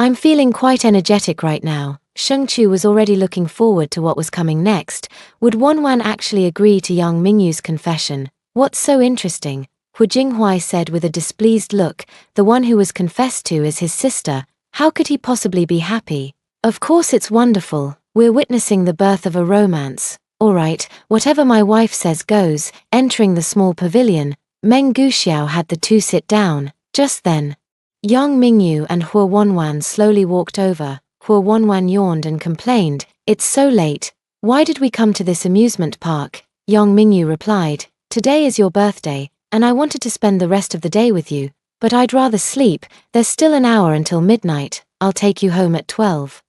I'm feeling quite energetic right now. Sheng-Chu was already looking forward to what was coming next. Would Wanwan actually agree to Yang Mingyu's confession? What's so interesting? Hu Jinghuai said with a displeased look. The one who was confessed to is his sister. How could he possibly be happy? Of course it's wonderful. We're witnessing the birth of a romance. Alright, whatever my wife says goes. Entering the small pavilion, Meng Guxiao had the two sit down. Just then, Yang Mingyu and Hu Wanwan slowly walked over. Hu Wanwan yawned and complained, it's so late. Why did we come to this amusement park? Yang Mingyu replied, today is your birthday, and I wanted to spend the rest of the day with you, but I'd rather sleep. There's still an hour until midnight. I'll take you home at 12.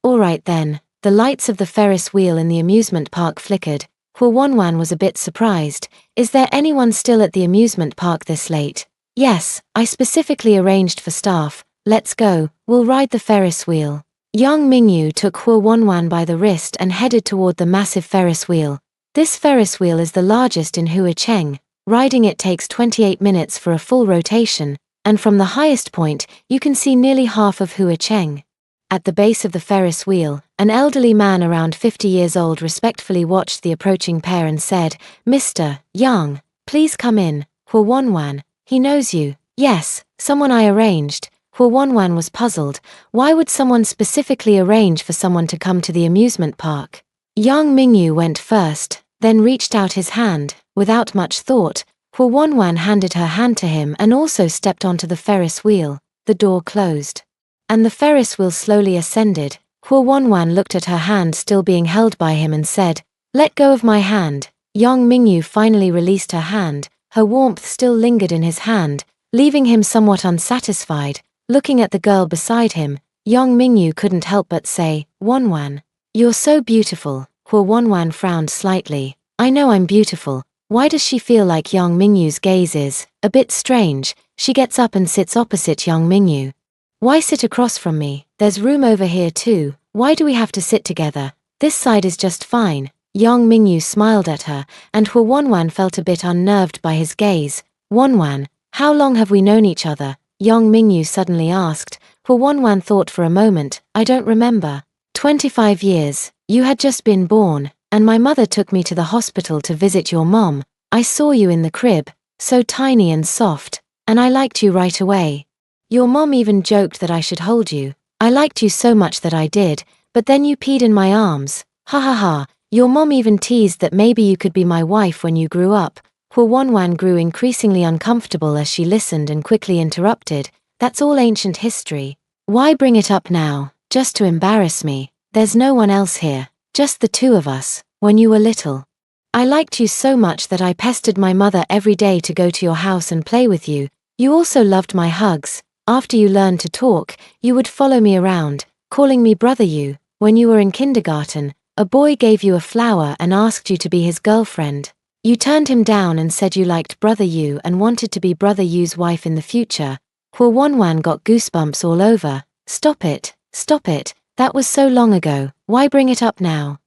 Alright then. The lights of the Ferris wheel in the amusement park flickered. Hu Wanwan was a bit surprised. Is there anyone still at the amusement park this late? Yes, I specifically arranged for staff. Let's go, we'll ride the Ferris wheel. Yang Mingyu took Hu Wanwan by the wrist and headed toward the massive Ferris wheel. This Ferris wheel is the largest in Huacheng. Riding it takes 28 minutes for a full rotation, and from the highest point, you can see nearly half of Huacheng. At the base of the Ferris wheel, an elderly man around 50 years old respectfully watched the approaching pair and said, Mr. Yang, please come in. Hu Wanwan, he knows you. Yes, someone I arranged. Hu Wanwan was puzzled. Why would someone specifically arrange for someone to come to the amusement park? Yang Mingyu went first. then reached out his hand. Without much thought, Hua Wanwan handed her hand to him and also stepped onto the Ferris wheel. The door closed, and the Ferris wheel slowly ascended. Hua Wanwan looked at her hand still being held by him and said, "Let go of my hand." Yang Mingyu finally released her hand. Her warmth still lingered in his hand, leaving him somewhat unsatisfied. Looking at the girl beside him, Yang Mingyu couldn't help but say, "Wanwan, you're so beautiful." Hua Wanwan frowned slightly. "I know I'm beautiful." Why does she feel like Yang Mingyu's gaze is a bit strange? She gets up and sits opposite Yang Mingyu. "Why sit across from me? There's room over here too. Why do we have to sit together? This side is just fine." Yang Mingyu smiled at her, and Hua Wanwan felt a bit unnerved by his gaze. "Wanwan, how long have we known each other?" Yang Mingyu suddenly asked. Hua Wanwan thought for a moment. "I don't remember." 25 years. You had just been born, and my mother took me to the hospital to visit your mom. I saw you in the crib, so tiny and soft, and I liked you right away. Your mom even joked that I should hold you. I liked you so much that I did, but then you peed in my arms. Ha ha ha. Your mom even teased that maybe you could be my wife when you grew up. Hua Wanwan grew increasingly uncomfortable as she listened and quickly interrupted. "That's all ancient history. Why bring it up now? Just to embarrass me. There's no one else here, just the two of us. When you were little, I liked you so much that I pestered my mother every day to go to your house and play with you. You also loved my hugs. After you learned to talk, you would follow me around, calling me brother you. When you were in kindergarten, a boy gave you a flower and asked you to be his girlfriend. You turned him down and said you liked brother you and wanted to be brother you's wife in the future." Hua Wanwan got goosebumps all over. Stop it, that was so long ago, why bring it up now?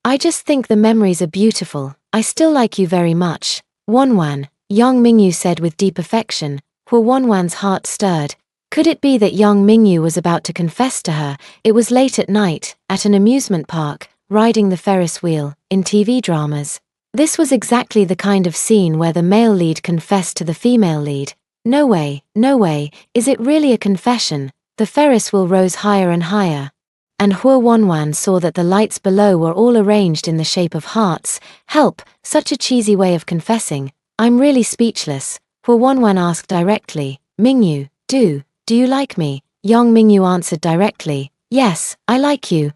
I just think the memories are beautiful. I still like you very much. Wanwan, Yang Mingyu said with deep affection. Hua Wanwan's heart stirred. Could it be that Yang Mingyu was about to confess to her? It was late at night, at an amusement park, riding the Ferris wheel. In TV dramas, this was exactly the kind of scene where the male lead confessed to the female lead. No way, is it really a confession? The Ferris wheel rose higher and higher, and Hua Wanwan saw that the lights below were all arranged in the shape of hearts. Help, such a cheesy way of confessing. I'm really speechless. Hua Wanwan asked directly. "Mingyu, do you like me?" Yang Mingyu answered directly. "Yes, I like you,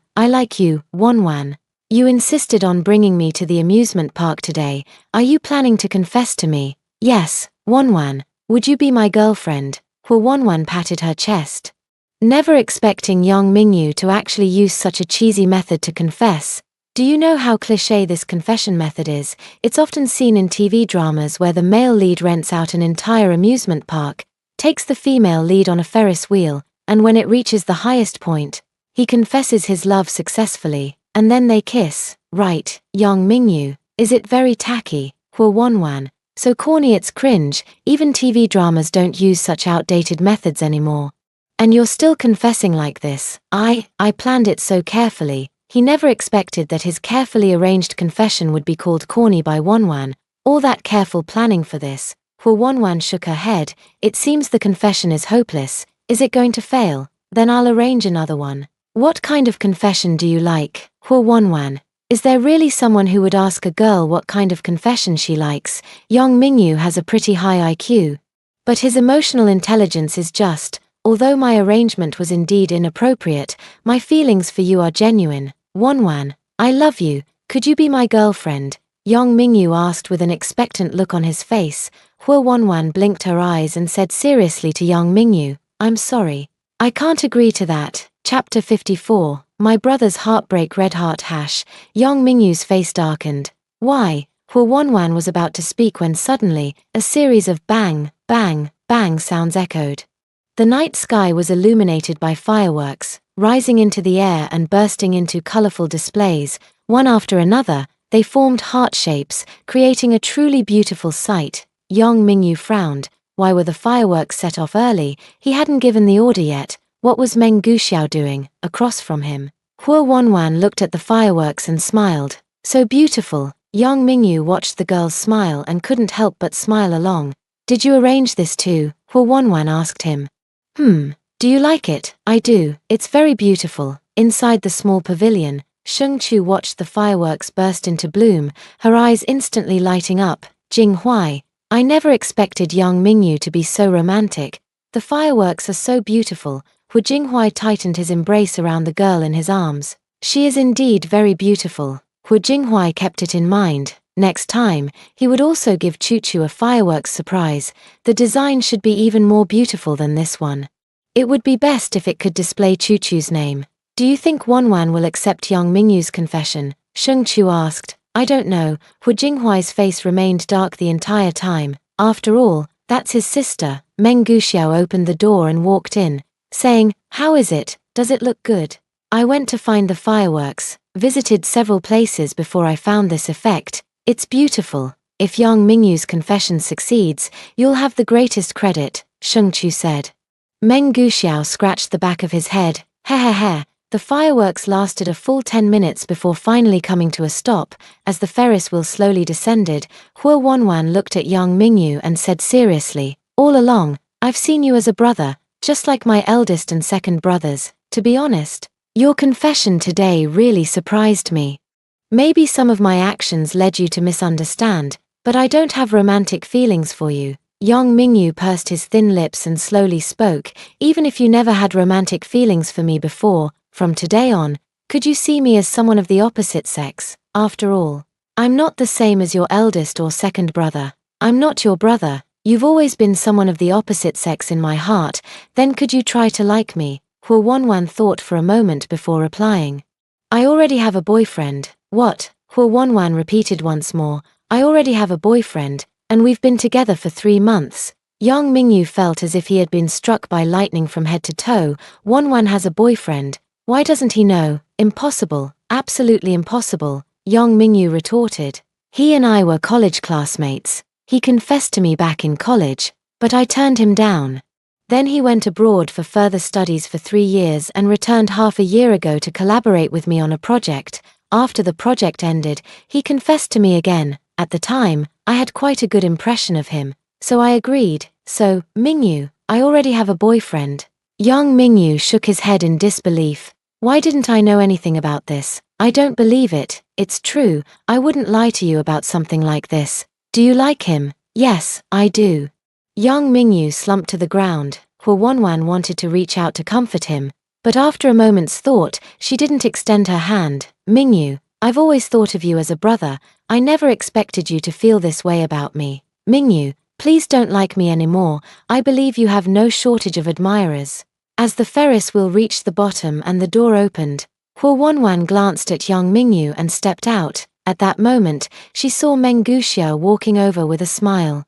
Wanwan. You insisted on bringing me to the amusement park today. Are you planning to confess to me?" "Yes, Wanwan. Would you be my girlfriend?" Hua Wanwan patted her chest, never expecting Yang Mingyu to actually use such a cheesy method to confess. Do you know how cliché this confession method is? It's often seen in TV dramas where the male lead rents out an entire amusement park, takes the female lead on a Ferris wheel, and when it reaches the highest point, he confesses his love successfully, and then they kiss. Right, Yang Mingyu, is it very tacky? Hua Wanwan, so corny it's cringe. Even TV dramas don't use such outdated methods anymore. And you're still confessing like this? I planned it so carefully. He never expected that his carefully arranged confession would be called corny by Wanwan. All that careful planning for this. Hua Wanwan shook her head. It seems the confession is hopeless. Is it going to fail? Then I'll arrange another one. What kind of confession do you like? Hua Wanwan, is there really someone who would ask a girl what kind of confession she likes? Yang Mingyu has a pretty high IQ, but his emotional intelligence is just. Although my arrangement was indeed inappropriate, my feelings for you are genuine. Wanwan, I love you. Could you be my girlfriend? Yang Mingyu asked with an expectant look on his face. Hua Wanwan blinked her eyes and said seriously to Yang Mingyu, "I'm sorry. I can't agree to that." Chapter 54, My Brother's Heartbreak. Red heart hash. Yang Mingyu's face darkened. Why? Hua Wanwan was about to speak when suddenly, a series of bang, bang, bang sounds echoed. The night sky was illuminated by fireworks, rising into the air and bursting into colorful displays. One after another, they formed heart shapes, creating a truly beautiful sight. Yang Mingyu frowned. Why were the fireworks set off early? He hadn't given the order yet. What was Meng Guxiao doing, across from him? Hua Wanwan looked at the fireworks and smiled. So beautiful. Yang Mingyu watched the girls smile and couldn't help but smile along. Did you arrange this too? Hua Wanwan asked him. Do you like it? I do. It's very beautiful. Inside the small pavilion, Sheng Chu watched the fireworks burst into bloom, her eyes instantly lighting up. Jing Huai, I never expected young Mingyu to be so romantic. The fireworks are so beautiful. Hu Jinghuai tightened his embrace around the girl in his arms. She is indeed very beautiful. Hu Jinghuai kept it in mind. Next time, he would also give Chuchu a fireworks surprise. The design should be even more beautiful than this one. It would be best if it could display Chuchu's name. Do you think Wanwan will accept young Mingyu's confession? Sheng Chu asked. I don't know. Hu Jinghuai's face remained dark the entire time. After all, that's his sister. Meng Guxiao opened the door and walked in, saying, How is it? Does it look good? I went to find the fireworks, visited several places before I found this effect. It's beautiful. If young Mingyu's confession succeeds, you'll have the greatest credit, Sheng Chu said. Meng Guxiao scratched the back of his head. Heh. The fireworks lasted a full 10 minutes before finally coming to a stop. As the Ferris wheel slowly descended, Hua Wanwan looked at young Mingyu and said seriously, All along, I've seen you as a brother, just like my eldest and second brothers. To be honest, your confession today really surprised me. Maybe some of my actions led you to misunderstand, but I don't have romantic feelings for you. Young Mingyu pursed his thin lips and slowly spoke. Even if you never had romantic feelings for me before, from today on, could you see me as someone of the opposite sex? After all, I'm not the same as your eldest or second brother. I'm not your brother. You've always been someone of the opposite sex in my heart. Then could you try to like me? Hua Wanwan thought for a moment before replying. I already have a boyfriend. What? Hua Wanwan repeated once more. I already have a boyfriend, and we've been together for 3 months. Young Mingyu felt as if he had been struck by lightning from head to toe. Wanwan has a boyfriend. Why doesn't he know? Impossible, absolutely impossible, young Mingyu retorted. He and I were college classmates. He confessed to me back in college, but I turned him down. Then he went abroad for further studies for 3 years and returned half a year ago to collaborate with me on a project. After the project ended, he confessed to me again. At the time, I had quite a good impression of him, so I agreed. So, Mingyu, I already have a boyfriend. Young Mingyu shook his head in disbelief. Why didn't I know anything about this? I don't believe it. It's true, I wouldn't lie to you about something like this. Do you like him? Yes, I do. Young Mingyu slumped to the ground. Hua Wanwan wanted to reach out to comfort him, but after a moment's thought, she didn't extend her hand. Mingyu, I've always thought of you as a brother. I never expected you to feel this way about me. Mingyu, please don't like me anymore. I believe you have no shortage of admirers. As the Ferris wheel reached the bottom and the door opened, Hua Wanwan glanced at young Mingyu and stepped out. At that moment, she saw Meng Guxiao walking over with a smile.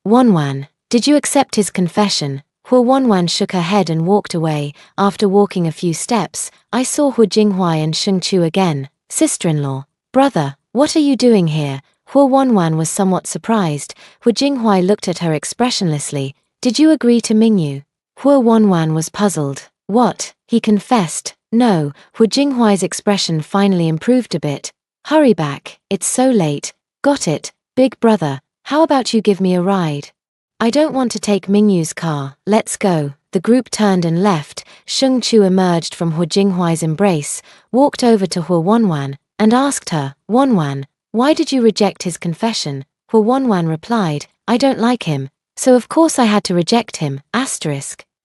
Wanwan, did you accept his confession? Hua Wanwan shook her head and walked away. After walking a few steps, I saw Hu Jinghuai and Sheng Chu again. Sister-in-law, brother, what are you doing here? Hua Wanwan was somewhat surprised. Hu Jinghuai looked at her expressionlessly. Did you agree to Mingyu? Hua Wanwan was puzzled. What? He confessed. No. Hu Jinghuai's expression finally improved a bit. Hurry back, it's so late. Got it, big brother. How about you give me a ride? I don't want to take Mingyu's car. Let's go. The group turned and left. Sheng Chu emerged from Hu Jinghuai's embrace, walked over to Hua Wanwan, and asked her, Wanwan, why did you reject his confession? Hua Wanwan replied, I don't like him, so of course I had to reject him.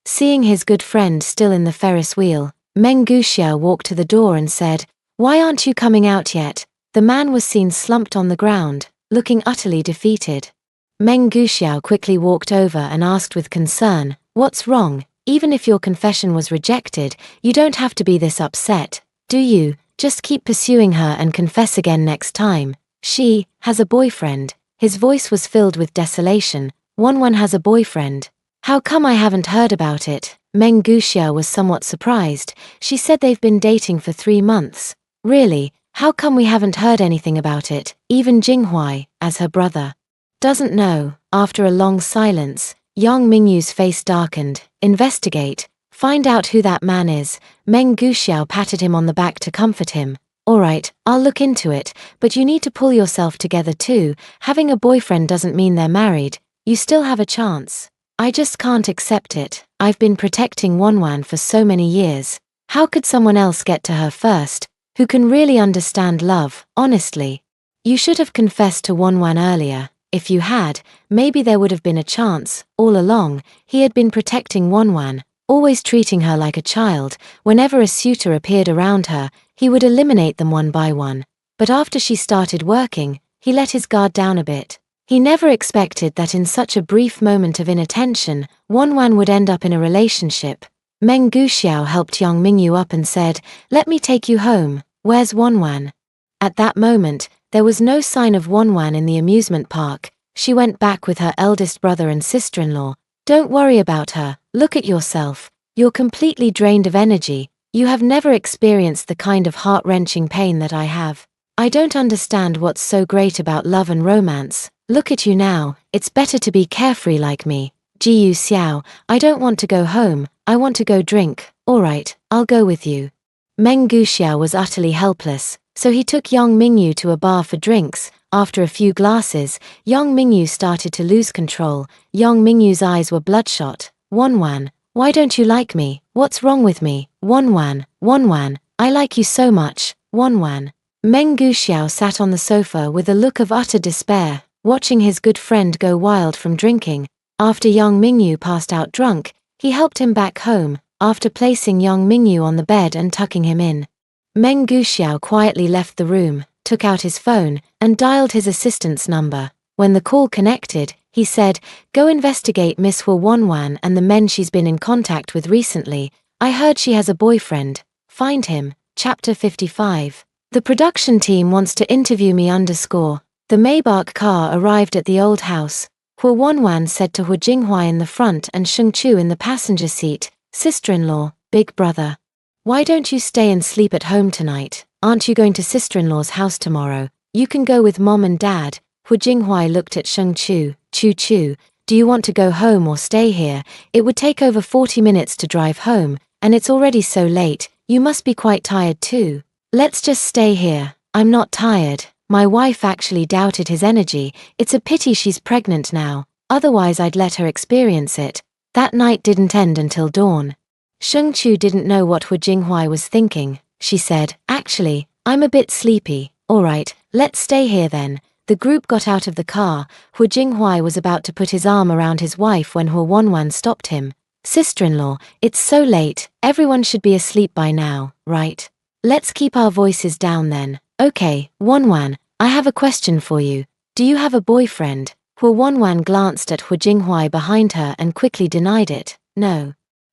Seeing his good friend still in the Ferris wheel, Meng Guxiao walked to the door and said, Why aren't you coming out yet? The man was seen slumped on the ground, looking utterly defeated. Meng Guxiao quickly walked over and asked with concern, What's wrong? Even if your confession was rejected, you don't have to be this upset, do you? Just keep pursuing her and confess again next time. She has a boyfriend. His voice was filled with desolation. Wanwan has a boyfriend. How come I haven't heard about it? Meng Guxiao was somewhat surprised. She said they've been dating for 3 months. Really? How come we haven't heard anything about it? Even Jinghuai, as her brother, doesn't know. After a long silence, young Mingyu's face darkened. Investigate. Find out who that man is. Meng Guxiao patted him on the back to comfort him. Alright, I'll look into it, but you need to pull yourself together too. Having a boyfriend doesn't mean they're married. You still have a chance. I just can't accept it. I've been protecting Wanwan for so many years. How could someone else get to her first? who can really understand love, honestly. You should have confessed to Wonwan earlier. If you had, maybe there would have been a chance. All along, he had been protecting Wonwan, always treating her like a child. Whenever a suitor appeared around her, he would eliminate them one by one. But after she started working, he let his guard down a bit. He never expected that in such a brief moment of inattention, Wonwan would end up in a relationship. Meng Guxiao helped Yang Mingyu up and said, "Let me take you home. Where's Wonwan?" At that moment, there was no sign of Wonwan in the amusement park. She went back with her eldest brother and sister-in-law. "Don't worry about her. Look at yourself. You're completely drained of energy. You have never experienced the kind of heart-wrenching pain that I have. I don't understand what's so great about love and romance. Look at you now. It's better to be carefree like me. Jiyu Xiao, I don't want to go home. I want to go drink. Alright, I'll go with you." Meng Guxiao was utterly helpless, so he took Yang Mingyu to a bar for drinks. After a few glasses, Yang Mingyu started to lose control. Yang Mingyu's eyes were bloodshot. "Wonwan, why don't you like me? What's wrong with me? Wonwan, Wonwan, I like you so much. Wonwan." Meng Guxiao sat on the sofa with a look of utter despair, watching his good friend go wild from drinking. After Yang Mingyu passed out drunk, he helped him back home. After placing Yang Mingyu on the bed and tucking him in, Meng Guxiao quietly left the room, took out his phone, and dialed his assistant's number. When the call connected, he said, "Go investigate Miss Hua Wonwan and the men she's been in contact with recently. I heard she has a boyfriend. Find him." Chapter 55. The production team wants to interview me. The Maybach car arrived at the old house. Hua Wonwan said to Hu Jinghuai in the front and Sheng Chu in the passenger seat, "Sister-in-law, big brother. Why don't you stay and sleep at home tonight? Aren't you going to sister-in-law's house tomorrow? You can go with mom and dad." Hu Jinghuai looked at Sheng Chu. "Chu, do you want to go home or stay here? It would take over 40 minutes to drive home, and it's already so late. You must be quite tired too." "Let's just stay here. I'm not tired. My wife actually doubted his energy. It's a pity she's pregnant now. Otherwise I'd let her experience it." That night didn't end until dawn. Sheng Chu didn't know what Hu Jinghuai was thinking. She said, "Actually, I'm a bit sleepy. Alright, let's stay here then." The group got out of the car. Hu Jinghuai was about to put his arm around his wife when Hua Wonwan stopped him. "Sister-in-law, it's so late. Everyone should be asleep by now, right? Let's keep our voices down then." "Okay, Wonwan, I have a question for you. Do you have a boyfriend?" Hua Wonwan glanced at Hu Jinghuai behind her and quickly denied it. "No.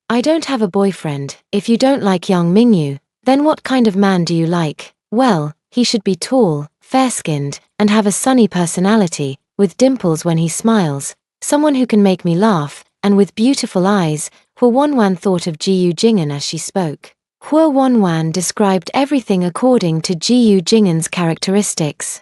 I don't have a boyfriend. If you don't like Yang Mingyu, then what kind of man do you like?" "Well, he should be tall, fair-skinned, and have a sunny personality, with dimples when he smiles, someone who can make me laugh, and with beautiful eyes." Hua Wonwan thought of Jiyu Jing'an as she spoke. Hua Wonwan described everything according to Jiyu Jing'an's characteristics.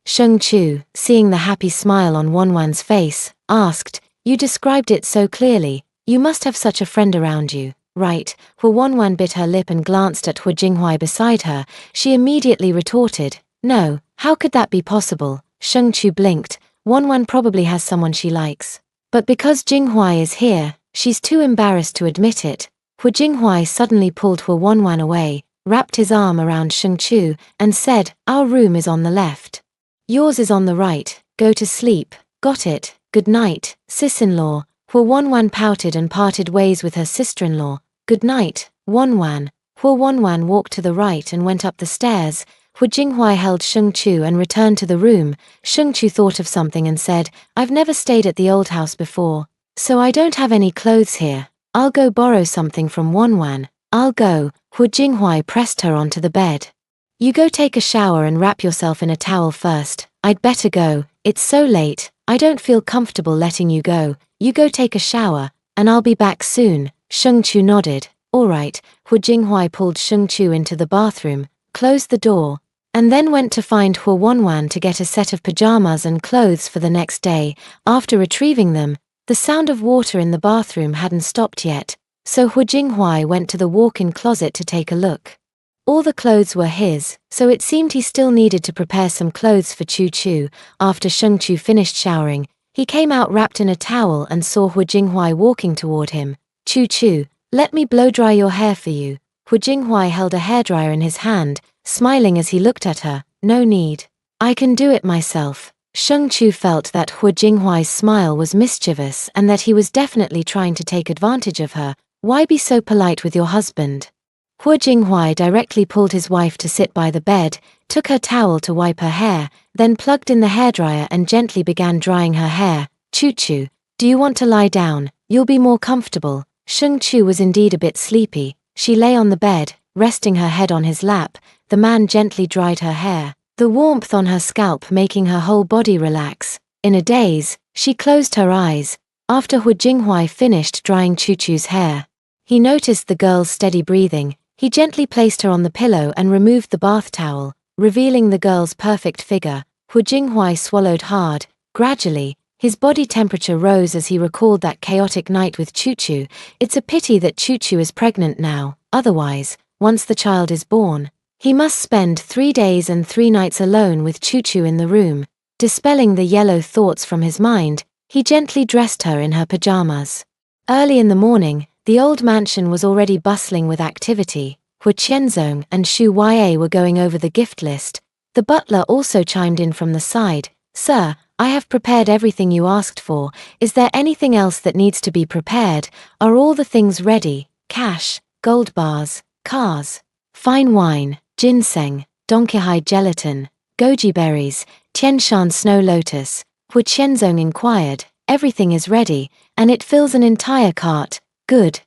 Sheng Chu, seeing the happy smile on Wonwan's face, asked, "You described it so clearly. You must have such a friend around you, right?" Hua Wonwan bit her lip and glanced at Hu Jinghuai beside her. She immediately retorted, "No, how could that be possible?" Sheng Chu blinked. Wonwan probably has someone she likes. But because Jinghuai is here, she's too embarrassed to admit it. Hu Jinghuai suddenly pulled Hua Wonwan away, wrapped his arm around Sheng Chu, and said, "Our room is on the left. Yours is on the right. Go to sleep. Got it? Good night, sis-in-law." Hua Wonwan pouted and parted ways with her sister-in-law. "Good night, Wonwan." Hua Wonwan walked to the right and went up the stairs. Hu Jinghuai held Sheng Chu and returned to the room. Sheng Chu thought of something and said, "I've never stayed at the old house before, so I don't have any clothes here. I'll go borrow something from Wonwan." "I'll go." Hu Jinghuai pressed her onto the bed. "You go take a shower and wrap yourself in a towel first. I'd better go. It's so late. I don't feel comfortable letting you go. You go take a shower, and I'll be back soon." Sheng Chu nodded. "Alright." Hu Jinghuai pulled Sheng Chu into the bathroom, closed the door, and then went to find Hua Wonwan to get a set of pajamas and clothes for the next day. After retrieving them, the sound of water in the bathroom hadn't stopped yet, so Hu Jinghuai went to the walk-in closet to take a look. All the clothes were his, so it seemed he still needed to prepare some clothes for Chu Chu. After Sheng Chu finished showering, he came out wrapped in a towel and saw Hu Jinghuai walking toward him. "Chu Chu, let me blow-dry your hair for you." Hu Jinghuai held a hairdryer in his hand, smiling as he looked at her. No need. I can do it myself. Sheng Chu felt that Hu Jinghuai's smile was mischievous and that he was definitely trying to take advantage of her. Why be so polite with your husband? Hu Jinghuai directly pulled his wife to sit by the bed, took her towel to wipe her hair, then plugged in the hairdryer and gently began drying her hair. Chu, do you want to lie down? You'll be more comfortable. Sheng Chu was indeed a bit sleepy. She lay on the bed, resting her head on his lap. The man gently dried her hair, the warmth on her scalp making her whole body relax. In a daze, she closed her eyes. After Hu Jinghuai finished drying Chu's hair, he noticed the girl's steady breathing. He gently placed her on the pillow and removed the bath towel, revealing the girl's perfect figure. Hu Jinghuai swallowed hard. Gradually, his body temperature rose as he recalled that chaotic night with Chu. It's a pity that Chu is pregnant now, otherwise, once the child is born, he must spend 3 days and 3 nights alone with Chu in the room. Dispelling the yellow thoughts from his mind, he gently dressed her in her pajamas. Early in the morning, the old mansion was already bustling with activity. Hu Qianzong and Xu Yue were going over the gift list. The butler also chimed in from the side. Sir, I have prepared everything you asked for. Is there anything else that needs to be prepared? Are all the things ready? Cash, gold bars, cars, fine wine, ginseng, donkihide gelatin, goji berries, Tianshan snow lotus. Hu Qianzong inquired. Everything is ready, and it fills an entire cart. Good.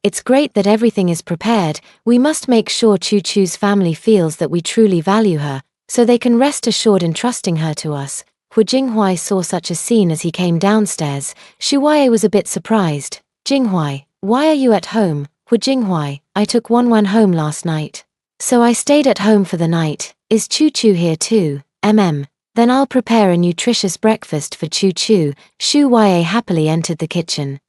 It's great that everything is prepared. We must make sure Chu's family feels that we truly value her, so they can rest assured in trusting her to us. Hu Jinghuai saw such a scene as he came downstairs. Xu Yue was a bit surprised. Jinghuai, why are you at home? Hu Jinghuai, I took Wanwan home last night, so I stayed at home for the night. Is Chu here too? Then I'll prepare a nutritious breakfast for Chu. Xu Yue happily entered the kitchen.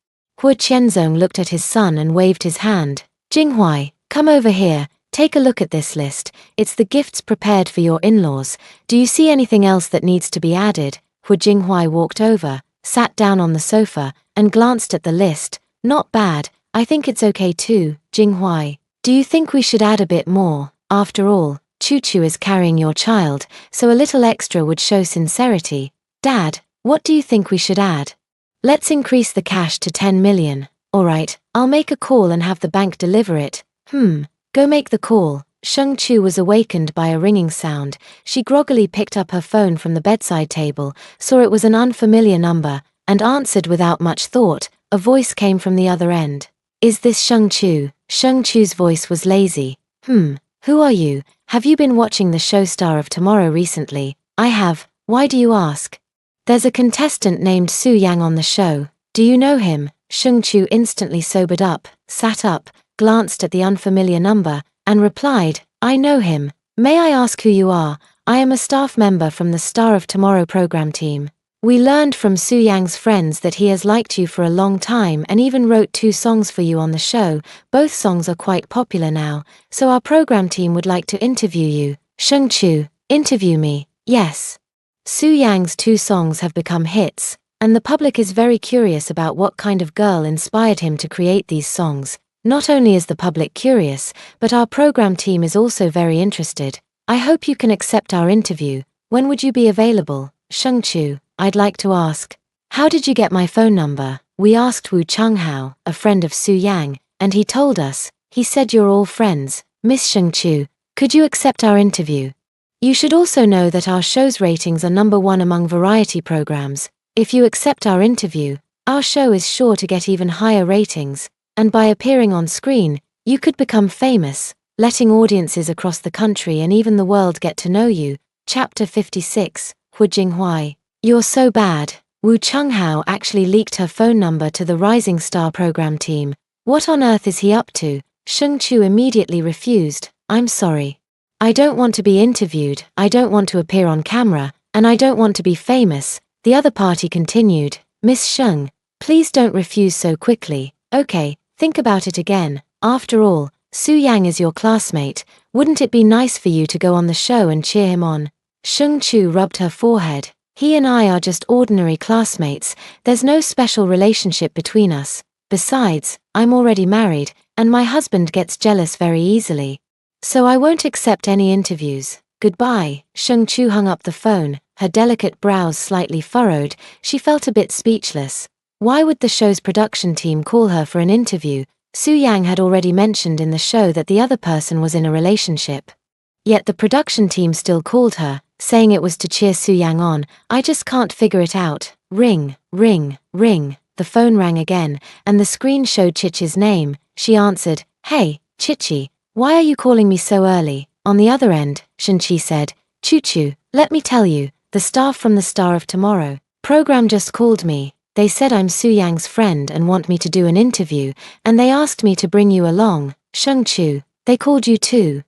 Hu Qianzong looked at his son and waved his hand. Jinghuai, come over here, take a look at this list. It's the gifts prepared for your in-laws. Do you see anything else that needs to be added? Hu Jinghuai walked over, sat down on the sofa, and glanced at the list. Not bad, I think it's okay too. Jinghuai, do you think we should add a bit more? After all, Chu is carrying your child, so a little extra would show sincerity. Dad, what do you think we should add? Let's increase the cash to 10 million. Alright, I'll make a call and have the bank deliver it. Go make the call. Sheng Chu was awakened by a ringing sound. She groggily picked up her phone from the bedside table, saw it was an unfamiliar number, and answered without much thought. A voice came from the other end. Is this Sheng Chu? Sheng Chu's voice was lazy. Who are you? Have you been watching the show Star of Tomorrow recently? I have. Why do you ask? There's a contestant named Su Yang on the show. Do you know him? Sheng Chu instantly sobered up, sat up, glanced at the unfamiliar number, and replied, I know him. May I ask who you are? I am a staff member from the Star of Tomorrow program team. We learned from Su Yang's friends that he has liked you for a long time and even wrote 2 songs for you on the show. Both songs are quite popular now, so our program team would like to interview you. Sheng Chu, interview me. Yes. Su Yang's 2 songs have become hits, and the public is very curious about what kind of girl inspired him to create these songs. Not only is the public curious, but our program team is also very interested. I hope you can accept our interview. When would you be available? Sheng Chu, I'd like to ask, how did you get my phone number? We asked Wu Changhao, a friend of Su Yang, and he told us. He said you're all friends. Miss Sheng Chu, could you accept our interview? You should also know that our show's ratings are #1 among variety programs. If you accept our interview, our show is sure to get even higher ratings, and by appearing on screen, you could become famous, letting audiences across the country and even the world get to know you. Chapter 56, Hu Jinghuai. You're so bad. Wu Changhao actually leaked her phone number to the Rising Star program team. What on earth is he up to? Sheng Chu immediately refused. I'm sorry. I don't want to be interviewed, I don't want to appear on camera, and I don't want to be famous. The other party continued. Miss Sheng, please don't refuse so quickly. Okay, think about it again. After all, Su Yang is your classmate. Wouldn't it be nice for you to go on the show and cheer him on? Sheng Chu rubbed her forehead. He and I are just ordinary classmates. There's no special relationship between us. Besides, I'm already married, and my husband gets jealous very easily. So I won't accept any interviews. Goodbye. Sheng Chu hung up the phone, her delicate brows slightly furrowed. She felt a bit speechless. Why would the show's production team call her for an interview? Su Yang had already mentioned in the show that the other person was in a relationship. Yet the production team still called her, saying it was to cheer Su Yang on. I just can't figure it out. Ring, ring, ring. The phone rang again, and the screen showed Chichi's name. She answered, "Hey, Chichi, why are you calling me so early?" On the other end, Shenqi said, "Choo-choo, let me tell you, the staff from the Star of Tomorrow program just called me. They said I'm Su Yang's friend and want me to do an interview, and they asked me to bring you along." Sheng Chu, they called you too?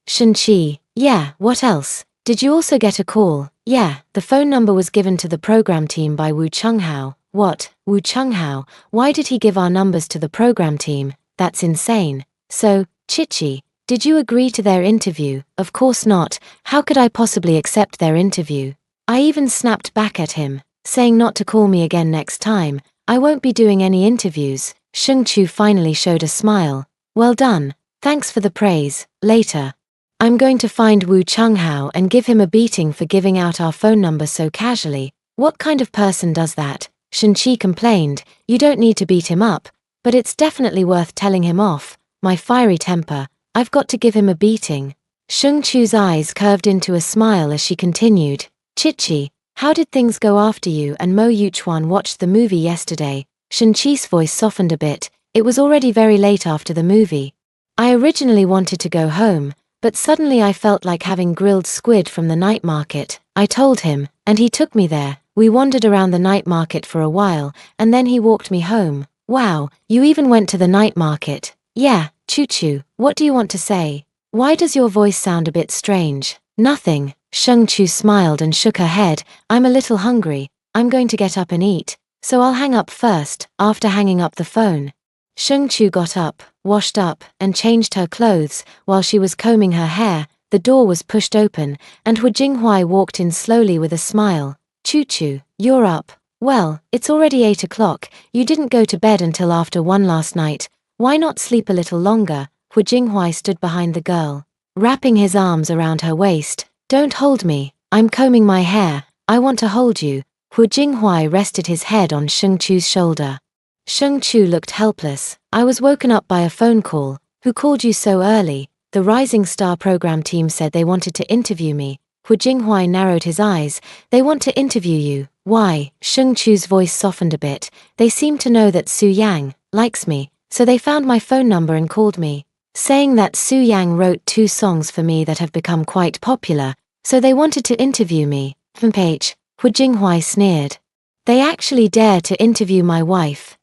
Shenqi, yeah, what else? Did you also get a call? Yeah, the phone number was given to the program team by Wu Chenghao. What, Wu Chenghao? Why did he give our numbers to the program team? That's insane. So, Chichi, did you agree to their interview? Of course not. How could I possibly accept their interview? I even snapped back at him, saying not to call me again next time. I won't be doing any interviews. Sheng Chu finally showed a smile. Well done. Thanks for the praise. Later. I'm going to find Wu Chenghao and give him a beating for giving out our phone number so casually. What kind of person does that? Shenqi complained. You don't need to beat him up, but it's definitely worth telling him off. My fiery temper. I've got to give him a beating. Sheng Chu's eyes curved into a smile as she continued. Chichi, how did things go after you and Mo Yuchuan watched the movie yesterday? Shenqi's voice softened a bit. It was already very late after the movie. I originally wanted to go home, but suddenly I felt like having grilled squid from the night market. I told him, and he took me there. We wandered around the night market for a while, and then he walked me home. Wow, you even went to the night market? Yeah, Choo-choo, what do you want to say? Why does your voice sound a bit strange? Nothing. Sheng Chu smiled and shook her head. I'm a little hungry. I'm going to get up and eat, so I'll hang up first. After hanging up the phone, Sheng Chu got up, washed up, and changed her clothes. While she was combing her hair, the door was pushed open, and Hu Jinghuai walked in slowly with a smile. Choo-choo, you're up. Well, it's already 8 o'clock. You didn't go to bed until after 1 last night. Why not sleep a little longer? Hu Jinghuai stood behind the girl, wrapping his arms around her waist. Don't hold me. I'm combing my hair. I want to hold you. Hu Jinghuai rested his head on Sheng Chu's shoulder. Sheng Chu looked helpless. I was woken up by a phone call. Who called you so early? The Rising Star program team said they wanted to interview me. Hu Jinghuai narrowed his eyes. They want to interview you. Why? Sheng Chu's voice softened a bit. They seem to know that Su Yang likes me, so they found my phone number and called me, saying that Su Yang wrote 2 songs for me that have become quite popular, so they wanted to interview me. Hu Jinghuai sneered. They actually dare to interview my wife.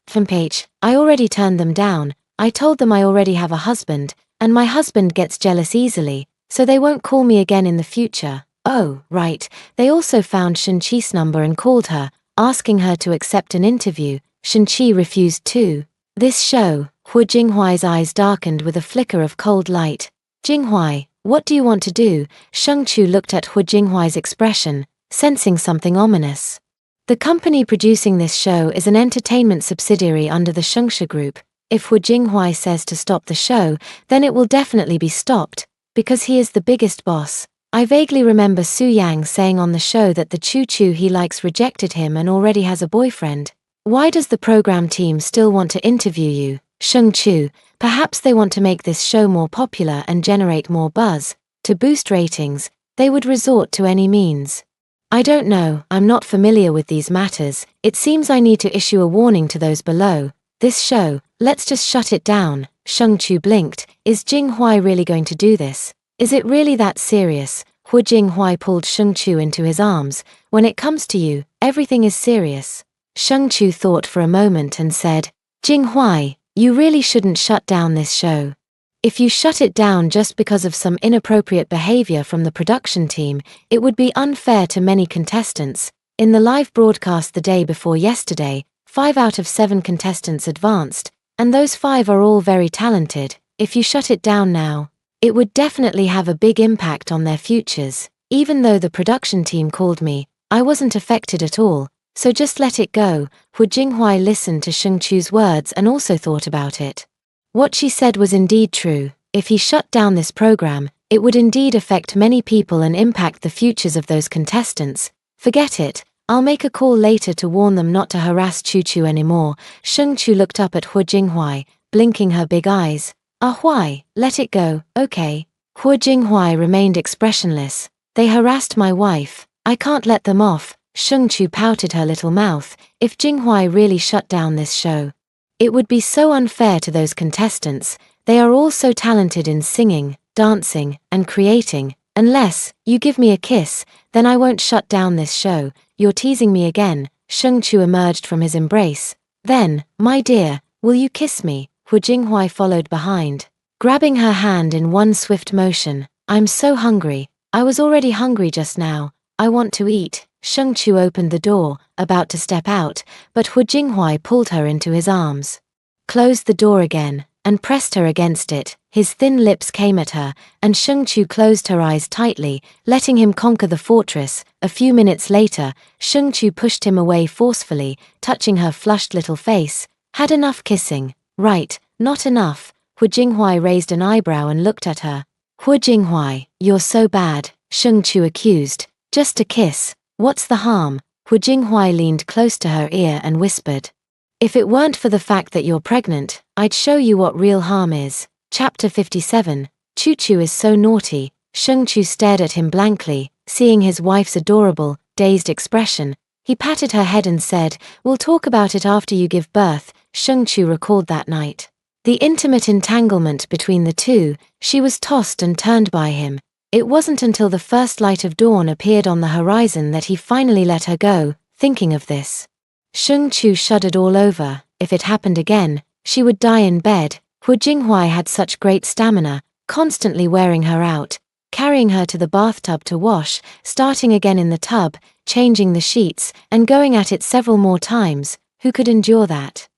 I already turned them down. I told them I already have a husband, and my husband gets jealous easily, so they won't call me again in the future. Oh, right. They also found Shenqi's number and called her, asking her to accept an interview. Shenqi refused too. This show. Hu Jinghuai's eyes darkened with a flicker of cold light. Jinghuai, what do you want to do? Sheng Chu looked at Hu Jinghuai's expression, sensing something ominous. The company producing this show is an entertainment subsidiary under the Shengsha Group. If Hu Jinghuai says to stop the show, then it will definitely be stopped, because he is the biggest boss. I vaguely remember Su Yang saying on the show that the choo-choo he likes rejected him and already has a boyfriend. Why does the program team still want to interview you? Sheng Chu, perhaps they want to make this show more popular and generate more buzz. To boost ratings, they would resort to any means. I don't know, I'm not familiar with these matters. It seems I need to issue a warning to those below. This show, let's just shut it down. Sheng Chu blinked. Is Jinghuai really going to do this? Is it really that serious? Hu Jinghuai pulled Sheng Chu into his arms. When it comes to you, everything is serious. Sheng Chu thought for a moment and said, Jinghuai, you really shouldn't shut down this show. If you shut it down just because of some inappropriate behavior from the production team, it would be unfair to many contestants. In the live broadcast the day before yesterday, 5 out of 7 contestants advanced, and those 5 are all very talented. If you shut it down now, it would definitely have a big impact on their futures. Even though the production team called me, I wasn't affected at all, so just let it go. Hu Jinghuai listened to Sheng Chu's words and also thought about it. What she said was indeed true. If he shut down this program, it would indeed affect many people and impact the futures of those contestants. Forget it, I'll make a call later to warn them not to harass Chu anymore. Sheng Chu looked up at Hu Jinghui, blinking her big eyes. Why, let it go, okay. Hu Jinghui remained expressionless. They harassed my wife, I can't let them off. Sheng Chu pouted her little mouth. If Jinghui really shut down this show, it would be so unfair to those contestants. They are all so talented in singing, dancing, and creating. Unless you give me a kiss, then I won't shut down this show. You're teasing me again. Sheng Chu emerged from his embrace. Then, my dear, will you kiss me? Hu Jinghui followed behind, grabbing her hand in one swift motion. I'm so hungry. I was already hungry just now. I want to eat. Sheng Chu opened the door, about to step out, but Hu Jinghui pulled her into his arms, closed the door again, and pressed her against it. His thin lips came at her, and Sheng Chu closed her eyes tightly, letting him conquer the fortress. A few minutes later, Sheng Chu pushed him away forcefully, touching her flushed little face. Had enough kissing? Right, not enough. Hu Jinghui raised an eyebrow and looked at her. Hu Jinghui, you're so bad, Sheng Chu accused. Just a kiss. What's the harm? Hu Jinghui leaned close to her ear and whispered. If it weren't for the fact that you're pregnant, I'd show you what real harm is. Chapter 57. Chu is so naughty. Sheng Chu stared at him blankly, seeing his wife's adorable, dazed expression. He patted her head and said, we'll talk about it after you give birth. Sheng Chu recalled that night. The intimate entanglement between the two. She was tossed and turned by him. It wasn't until the first light of dawn appeared on the horizon that he finally let her go. Thinking of this, Sheng Chu shuddered all over. If it happened again, she would die in bed. Hu Jinghui had such great stamina, constantly wearing her out, carrying her to the bathtub to wash, starting again in the tub, changing the sheets, and going at it several more times. Who could endure that?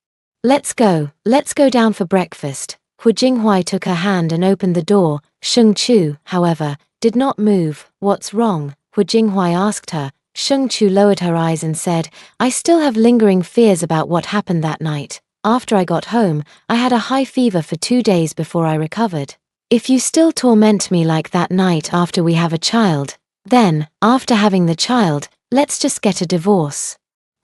Let's go down for breakfast. Hu Jinghui took her hand and opened the door. Sheng Chu, however, did not move. What's wrong? Hu Jinghui asked her. Sheng Chu lowered her eyes and said, I still have lingering fears about what happened that night. After I got home, I had a high fever for 2 days before I recovered. If you still torment me like that night after we have a child, then, after having the child, let's just get a divorce.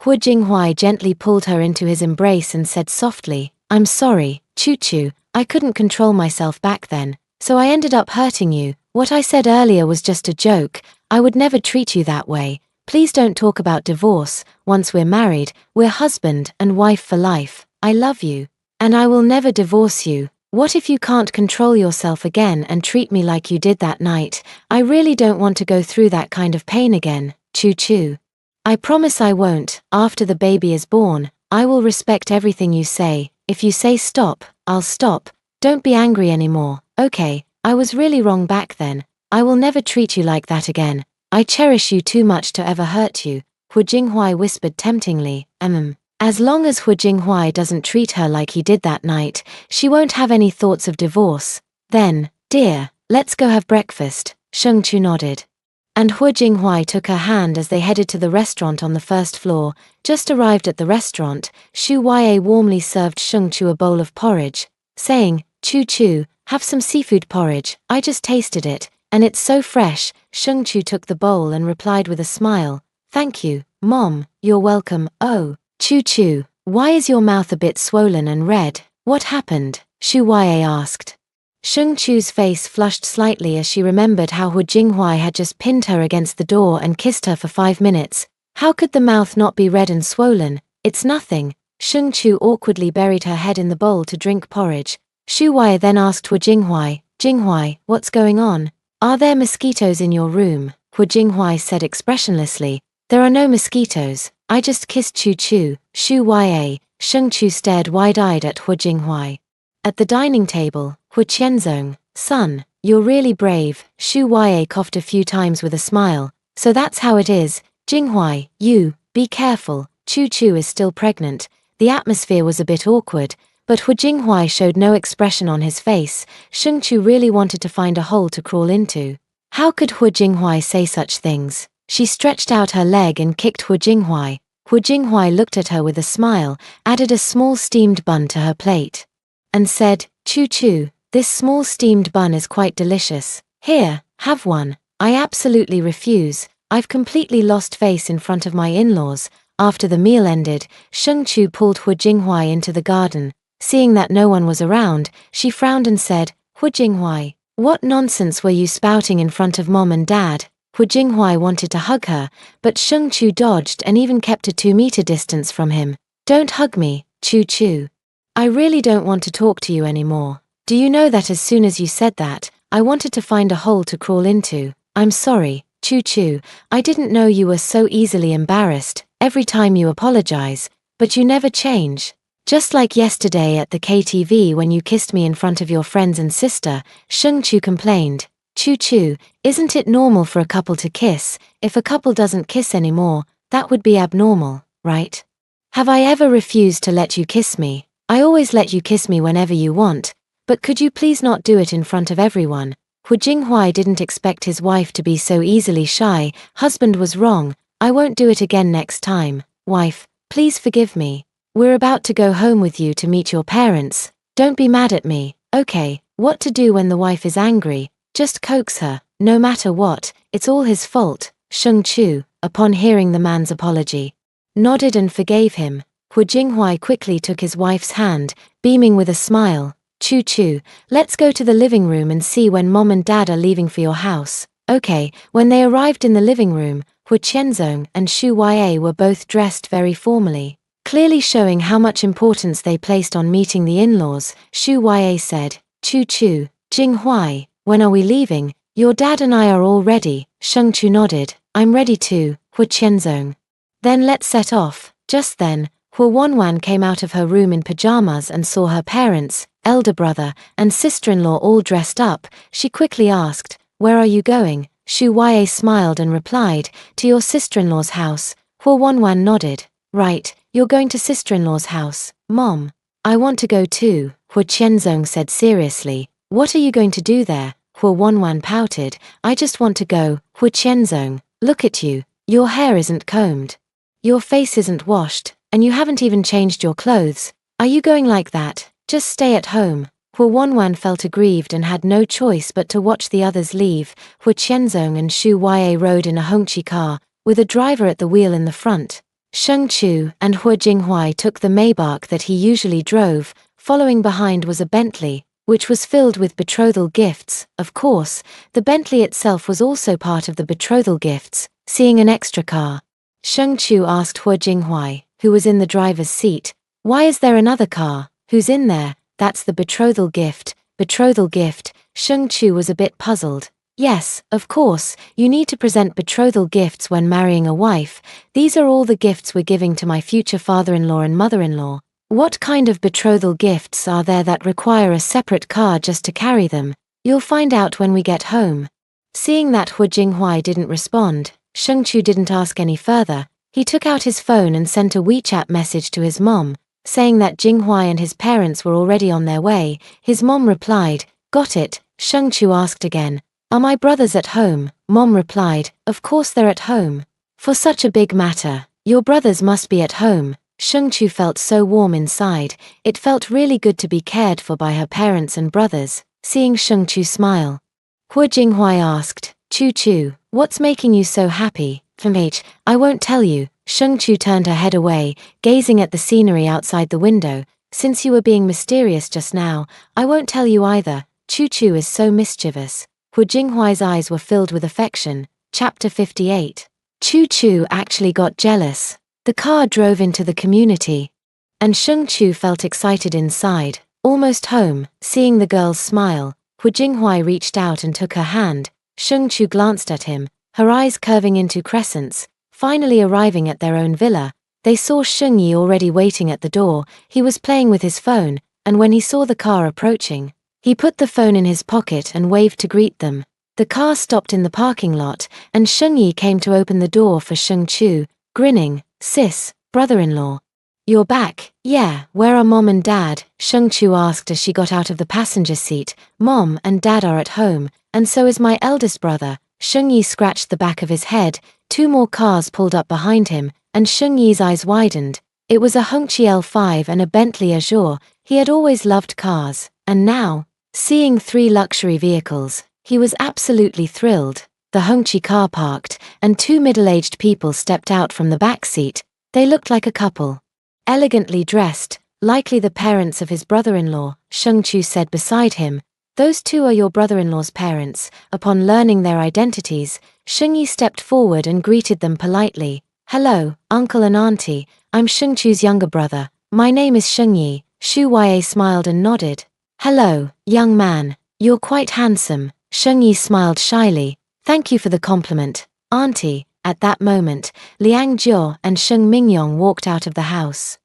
Hu Jinghui gently pulled her into his embrace and said softly, I'm sorry, Chu, I couldn't control myself back then, so I ended up hurting you. What I said earlier was just a joke. I would never treat you that way. Please don't talk about divorce. Once we're married, we're husband and wife for life. I love you. And I will never divorce you. What if you can't control yourself again and treat me like you did that night? I really don't want to go through that kind of pain again. Chu. I promise I won't. After the baby is born, I will respect everything you say. If you say stop, I'll stop. Don't be angry anymore. Okay, I was really wrong back then. I will never treat you like that again. I cherish you too much to ever hurt you. Hu Jinghui whispered temptingly. As long as Hu Jinghui doesn't treat her like he did that night, she won't have any thoughts of divorce. Then, dear, let's go have breakfast. Sheng Chu nodded. And Hu Jinghui took her hand as they headed to the restaurant on the first floor. Just arrived at the restaurant, Xu Yue warmly served Sheng Chu a bowl of porridge, saying, Chu, have some seafood porridge. I just tasted it, and it's so fresh. Sheng Chu took the bowl and replied with a smile, Thank you, Mom, you're welcome. Oh, Chu, why is your mouth a bit swollen and red? What happened? Xu Yue asked. Sheng Chu's face flushed slightly as she remembered how Hu Jinghui had just pinned her against the door and kissed her for 5 minutes. How could the mouth not be red and swollen? It's nothing. Sheng Chu awkwardly buried her head in the bowl to drink porridge. Xu Yue then asked Hu Jinghui, what's going on? Are there mosquitoes in your room? Hu Jinghui said expressionlessly, There are no mosquitoes. I just kissed Chu. Xu Yue. Sheng Chu stared wide-eyed at Hu Jinghui. At the dining table, Hu Qianzong, son, you're really brave. Xu Yue coughed a few times with a smile. So that's how it is. Jinghui, you, be careful. Chu is still pregnant. The atmosphere was a bit awkward, but Hu Jinghui showed no expression on his face. Sheng Chu really wanted to find a hole to crawl into. How could Hu Jinghui say such things? She stretched out her leg and kicked Hu Jinghui. Hu Jinghui looked at her with a smile, added a small steamed bun to her plate, and said, Chu, This small steamed bun is quite delicious. Here, have one. I absolutely refuse. I've completely lost face in front of my in-laws. After the meal ended, Sheng Chu pulled Hu Jinghuai into the garden. Seeing that no one was around, she frowned and said, Hu Jinghuai, what nonsense were you spouting in front of Mom and Dad? Hu Jinghuai wanted to hug her, but Sheng Chu dodged and even kept a 2-meter distance from him. Don't hug me, Chu Chu. I really don't want to talk to you anymore. Do you know that as soon as you said that, I wanted to find a hole to crawl into? I'm sorry, Chu Chu, I didn't know you were so easily embarrassed. Every time you apologize, but you never change. Just like yesterday at the KTV when you kissed me in front of your friends and sister, Sheng Chu complained. Chu Chu, isn't it normal for a couple to kiss? If a couple doesn't kiss anymore, that would be abnormal, right? Have I ever refused to let you kiss me? I always let you kiss me whenever you want, but could you please not do it in front of everyone? Hu Jinghuai didn't expect his wife to be so easily shy. Husband was wrong. I won't do it again next time. Wife, please forgive me. We're about to go home with you to meet your parents. Don't be mad at me. Okay, what to do when the wife is angry? Just coax her. No matter what, it's all his fault. Sheng Chu, upon hearing the man's apology, nodded and forgave him. Hu Jinghuai quickly took his wife's hand, beaming with a smile. Chu Chu, let's go to the living room and see when Mom and Dad are leaving for your house. Okay, when they arrived in the living room, Hu Qianzong and Xu Yue were both dressed very formally, clearly showing how much importance they placed on meeting the in-laws. Xu Yue said, Chu Chu, Jinghuai, when are we leaving? Your dad and I are all ready. Sheng Chu nodded. I'm ready too, Hu Qianzong. Then let's set off. Just then, Hu Wanwan came out of her room in pajamas and saw her parents, elder brother, and sister-in-law all dressed up. She quickly asked, where are you going? Xu Yue smiled and replied, to your sister-in-law's house. Hu Wanwan nodded. Right, you're going to sister-in-law's house. Mom, I want to go too, Hu Qianzong said seriously. What are you going to do there? Hu Wanwan pouted. I just want to go. Hu Qianzong, look at you. Your hair isn't combed. Your face isn't washed, and you haven't even changed your clothes. Are you going like that? Just stay at home. Hu Wanwan felt aggrieved and had no choice but to watch the others leave. Hu Qianzong and Xu Yue rode in a Hongqi car, with a driver at the wheel in the front. Sheng Chu and Hu Jinghuai took the Maybach that he usually drove. Following behind was a Bentley, which was filled with betrothal gifts. Of course, the Bentley itself was also part of the betrothal gifts. Seeing an extra car, Sheng Chu asked Hu Jinghuai, who was in the driver's seat, why is there another car? Who's in there? That's the betrothal gift. Betrothal gift? Sheng Chu was a bit puzzled. Yes, of course, you need to present betrothal gifts when marrying a wife. These are all the gifts we're giving to my future father-in-law and mother-in-law. What kind of betrothal gifts are there that require a separate car just to carry them? You'll find out when we get home. Seeing that Hu Jinghuai didn't respond, Sheng Chu didn't ask any further. He took out his phone and sent a WeChat message to his mom, saying that Jinghuai and his parents were already on their way. His mom replied, got it. Sheng Chu asked again, are my brothers at home? Mom replied, of course they're at home. For such a big matter, your brothers must be at home. Sheng Chu felt so warm inside. It felt really good to be cared for by her parents and brothers. Seeing Sheng Chu smile, Hu Jinghuai asked, Chu Chu, what's making you so happy? I won't tell you. Sheng Chu turned her head away, gazing at the scenery outside the window. Since you were being mysterious just now, I won't tell you either. Chu Chu is so mischievous. Hu Jinghuai's eyes were filled with affection. Chapter 58. Chu Chu actually got jealous. The car drove into the community, and Sheng Chu felt excited inside. Almost home, seeing the girl's smile, Hu Jinghuai reached out and took her hand. Sheng Chu glanced at him, her eyes curving into crescents. Finally arriving at their own villa, they saw Sheng Yi already waiting at the door. He was playing with his phone, and when he saw the car approaching, he put the phone in his pocket and waved to greet them. The car stopped in the parking lot, and Sheng Yi came to open the door for Sheng Chu, grinning. Sis, brother-in-law. You're back? Yeah, where are Mom and Dad? Sheng Chu asked as she got out of the passenger seat. Mom and Dad are at home, and so is my eldest brother. Sheng Yi scratched the back of his head. 2 more cars pulled up behind him, and Sheng Yi's eyes widened. It was a Hongqi L5 and a Bentley Azure. He had always loved cars, and now, Seeing 3 luxury vehicles, he was absolutely thrilled. The Hongqi car parked, and 2 middle-aged people stepped out from the back seat. They looked like a couple. Elegantly dressed, likely the parents of his brother-in-law, Sheng Chu said beside him. Those 2 are your brother-in-law's parents. Upon learning their identities, Sheng Yi stepped forward and greeted them politely. Hello, uncle and auntie, I'm Sheng Chu's younger brother. My name is Sheng Yi. Xu Huaiye smiled and nodded. Hello, young man, you're quite handsome. Sheng Yi smiled shyly. Thank you for the compliment, auntie. At that moment, Liang Jiao and Sheng Mingyong walked out of the house.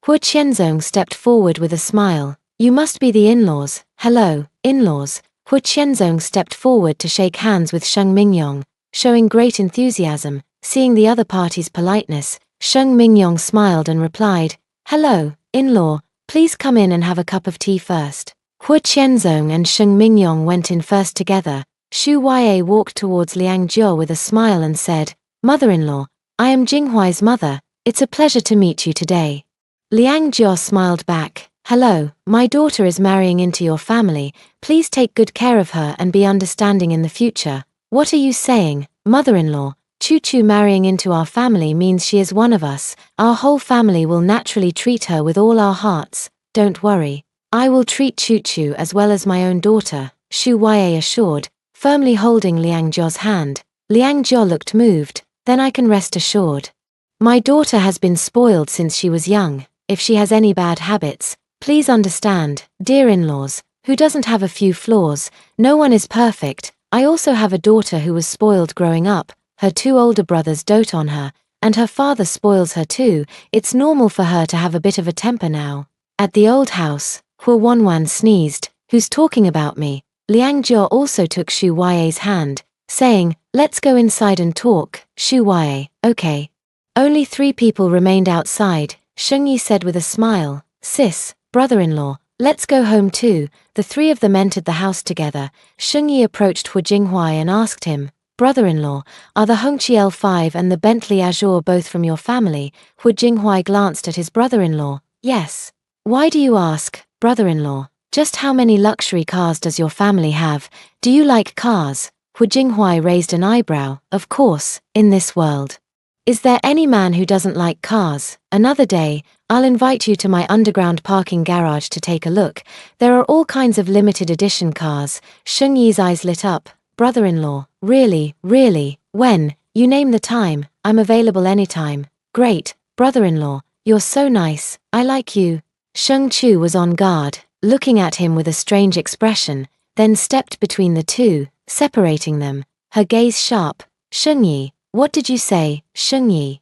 Hu Qianzong stepped forward with a smile. You must be the in-laws. Hello, in-laws. Hu Qianzong stepped forward to shake hands with Sheng Mingyong, showing great enthusiasm. Seeing the other party's politeness, Sheng Mingyong smiled and replied, Hello, in-law, please come in and have a cup of tea first. Hu Qianzong and Sheng Mingyong went in first together. Xu Huaiye walked towards Liang Jiao with a smile and said, Mother-in-law, I am Jinghuai's mother. It's a pleasure to meet you today. Liang Jiao smiled back. Hello, my daughter is marrying into your family. Please take good care of her and be understanding in the future. What are you saying, mother-in-law? Chu-Chu marrying into our family means she is one of us. Our whole family will naturally treat her with all our hearts. Don't worry. I will treat Chu-Chu as well as my own daughter, Xu Huaiye assured, firmly holding Liang Jiao's hand. Liang Jiao looked moved. Then I can rest assured. My daughter has been spoiled since she was young. If she has any bad habits, please understand, dear in-laws, who doesn't have a few flaws. No one is perfect. I also have a daughter who was spoiled growing up. Her 2 older brothers dote on her, and her father spoils her too. It's normal for her to have a bit of a temper now. At the old house, Hu Wanwan sneezed. Who's talking about me? Liang Jiao also took Xu Huaiye's hand, saying, Let's go inside and talk. Xu Huaiye, okay. Only 3 people remained outside. Sheng Yi said with a smile, Sis, brother-in-law, let's go home too. The 3 of them entered the house together. Sheng Yi approached Hu Jinghuai and asked him, Brother-in-law, are the Hongqi L5 and the Bentley Azure both from your family? Hu Jinghuai glanced at his brother-in-law. Yes. Why do you ask, brother-in-law? Just how many luxury cars does your family have? Do you like cars? Hu Jinghuai raised an eyebrow. Of course, in this world. Is there any man who doesn't like cars? Another day, I'll invite you to my underground parking garage to take a look. There are all kinds of limited edition cars. Sheng Yi's eyes lit up. Brother-in-law, really, really, when? You name the time, I'm available anytime. Great, brother-in-law, you're so nice, I like you. Sheng Chu was on guard, looking at him with a strange expression, then stepped between the 2, separating them, her gaze sharp. Sheng Yi, what did you say, Sheng Yi?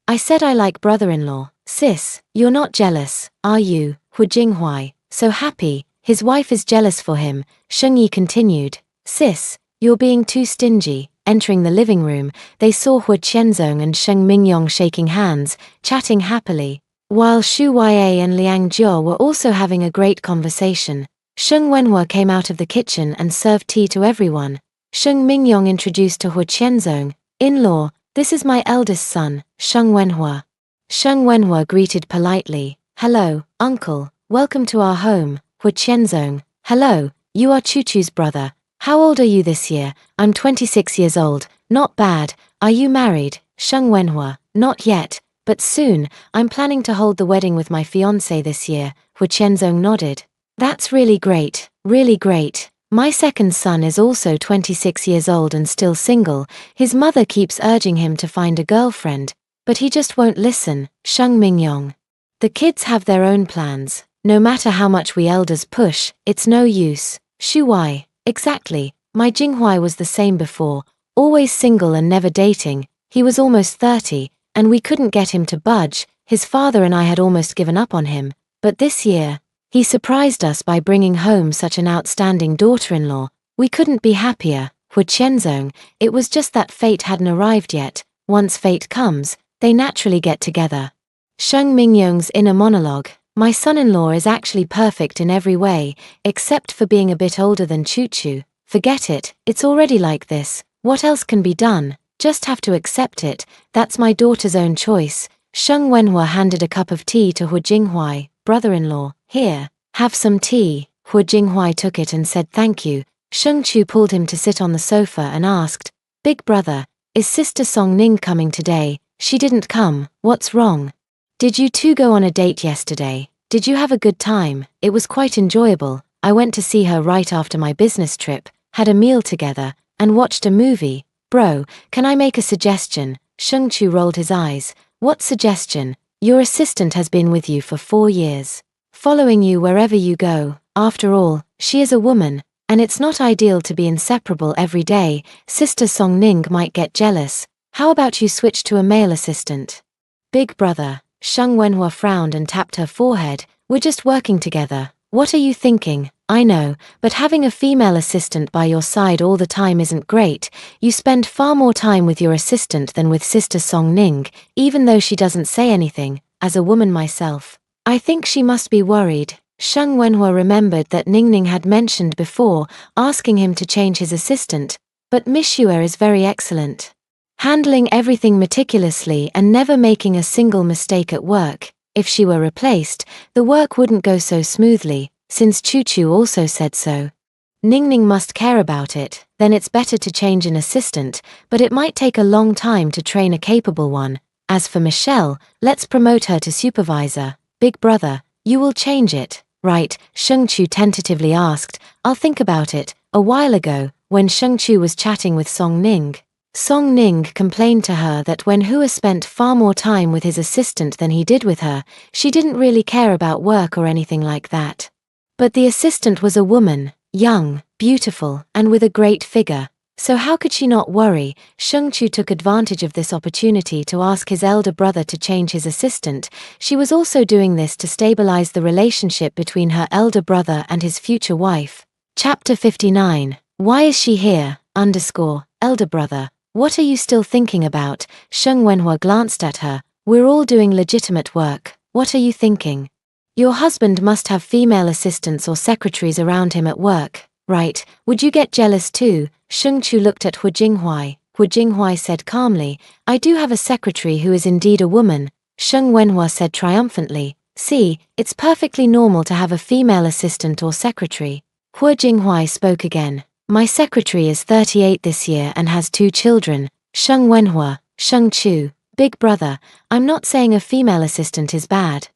I said I like brother-in-law. Sis, you're not jealous, are you? Hu Jinghuai, so happy, his wife is jealous for him. Sheng Yi continued, Sis, you're being too stingy. Entering the living room, they saw Hu Qianzong and Sheng Mingyong shaking hands, chatting happily, while Xu Huaiye and Liang Jiao were also having a great conversation. Sheng Wenhua came out of the kitchen and served tea to everyone. Sheng Mingyong introduced to Hu Qianzong, In-law, this is my eldest son, Sheng Wenhua. Sheng Wenhua greeted politely, Hello, uncle, welcome to our home. Hu Qianzong, Hello, you are Chu-Chu's brother. How old are you this year? I'm 26 years old, not bad. Are you married? Sheng Wenhua, not yet, but soon. I'm planning to hold the wedding with my fiancé this year. Hu Qianzong nodded. That's really great, really great. My second son is also 26 years old and still single. His mother keeps urging him to find a girlfriend, but he just won't listen. Sheng Mingyong. The kids have their own plans. No matter how much we elders push, it's no use. Xu Huai. Exactly, my Jinghuai was the same before, always single and never dating. He was almost 30, and we couldn't get him to budge. His father and I had almost given up on him, but this year, he surprised us by bringing home such an outstanding daughter-in-law. We couldn't be happier. Hu Qianzong, it was just that fate hadn't arrived yet. Once fate comes, they naturally get together. Sheng Mingyong's inner monologue. My son-in-law is actually perfect in every way, except for being a bit older than Chu-Chu. Forget it, it's already like this. What else can be done? Just have to accept it. That's my daughter's own choice. Sheng Wenhua handed a cup of tea to Hu Jinghuai. Brother-in-law, here, have some tea. Hu Jinghuai took it and said thank you. Sheng Chu pulled him to sit on the sofa and asked, "Big brother, is Sister Song Ning coming today?" "She didn't come, what's wrong?" "Did you two go on a date yesterday? Did you have a good time?" "It was quite enjoyable. I went to see her right after my business trip, had a meal together, and watched a movie." "Bro, can I make a suggestion?" Sheng Chu rolled his eyes. "What suggestion?" "Your assistant has been with you for 4 years, following you wherever you go. After all, she is a woman, and it's not ideal to be inseparable every day. Sister Song Ning might get jealous. How about you switch to a male assistant?" "Big brother," Sheng Wenhua frowned and tapped her forehead, "we're just working together. What are you thinking?" "I know, but having a female assistant by your side all the time isn't great. You spend far more time with your assistant than with Sister Song Ning, even though she doesn't say anything. As a woman myself, I think she must be worried." Sheng Wenhua remembered that Ningning had mentioned before, asking him to change his assistant, but Miss Xue is very excellent, handling everything meticulously and never making a single mistake at work. If she were replaced, the work wouldn't go so smoothly, since Chu Chu also said so. Ningning must care about it, then it's better to change an assistant, but it might take a long time to train a capable one. As for Michelle, let's promote her to supervisor. "Big brother, you will change it, right?" Sheng Chu tentatively asked. "I'll think about it." A while ago, when Sheng Chu was chatting with Song Ning complained to her that when Hua spent far more time with his assistant than he did with her, she didn't really care about work or anything like that. But the assistant was a woman, young, beautiful, and with a great figure. So how could she not worry? Sheng Chu took advantage of this opportunity to ask his elder brother to change his assistant. She was also doing this to stabilize the relationship between her elder brother and his future wife. Chapter 59. Why is she here? Elder brother. What are you still thinking about? Sheng Wenhua glanced at her. We're all doing legitimate work. What are you thinking? Your husband must have female assistants or secretaries around him at work, right? Would you get jealous too? Sheng Chu looked at Hu Jinghuai. Hu Jinghuai said calmly, "I do have a secretary who is indeed a woman." Sheng Wenhua said triumphantly, "See, it's perfectly normal to have a female assistant or secretary." Hu Jinghuai spoke again. "My secretary is 38 this year and has 2 children. Sheng Wenhua, Sheng Chu, big brother, I'm not saying a female assistant is bad.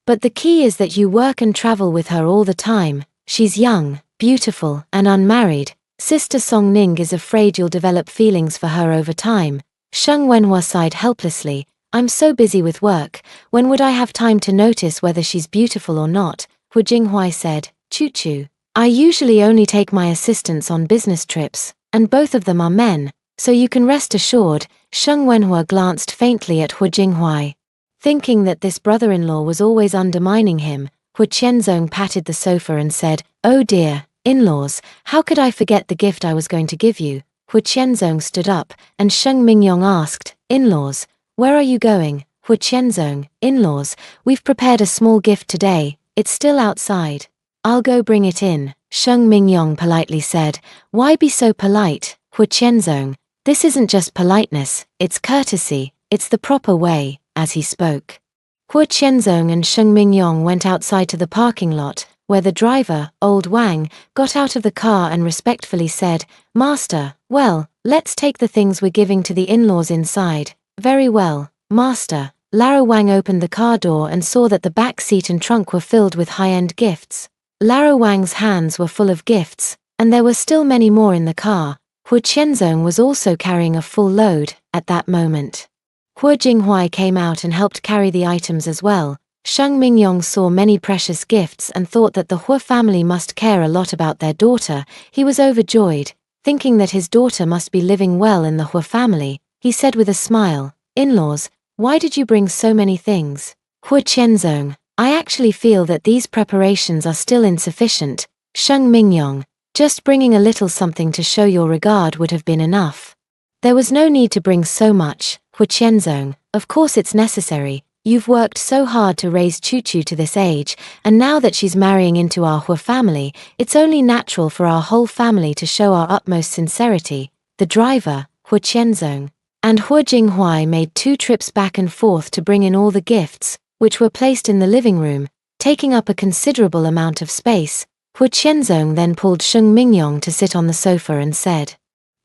But the key is that you work and travel with her all the time. She's young, beautiful, and unmarried. Sister Song Ning is afraid you'll develop feelings for her over time." Sheng Wenhua sighed helplessly. "I'm so busy with work, when would I have time to notice whether she's beautiful or not?" Hu Jinghuai said, "Chu Chu, I usually only take my assistants on business trips, and both of them are men, so you can rest assured." Sheng Wenhua glanced faintly at Hu Jinghuai. Thinking that this brother-in-law was always undermining him, Hu Qianzong patted the sofa and said, "Oh dear, in-laws, how could I forget the gift I was going to give you?" Hu Qianzong stood up, and Sheng Mingyong asked, "In-laws, where are you going?" Hu Qianzong, "In-laws, we've prepared a small gift today, it's still outside. I'll go bring it in," Sheng Mingyong politely said. "Why be so polite, Hu Qianzong? This isn't just politeness, it's courtesy, it's the proper way." As he spoke, Hu Qianzong and Sheng Mingyong went outside to the parking lot, where the driver, old Wang, got out of the car and respectfully said, "Master, well, let's take the things we're giving to the in-laws inside." "Very well, Master." Lara Wang opened the car door and saw that the back seat and trunk were filled with high-end gifts. Lara Wang's hands were full of gifts, and there were still many more in the car. Hu Qianzong was also carrying a full load at that moment. Hu Jinghuai came out and helped carry the items as well. Sheng Mingyong saw many precious gifts and thought that the Hu family must care a lot about their daughter. He was overjoyed, thinking that his daughter must be living well in the Hu family. He said with a smile, "In-laws, why did you bring so many things?" Hu Qianzong, "I actually feel that these preparations are still insufficient." Sheng Mingyong, "Just bringing a little something to show your regard would have been enough. There was no need to bring so much." Hu Qianzong, "Of course it's necessary. You've worked so hard to raise Chu Chu to this age, and now that she's marrying into our Hu family, it's only natural for our whole family to show our utmost sincerity." The driver, Hu Qianzong, and Hu Jinghuai made 2 trips back and forth to bring in all the gifts, which were placed in the living room, taking up a considerable amount of space. Hu Qianzong then pulled Sheng Mingyong to sit on the sofa and said,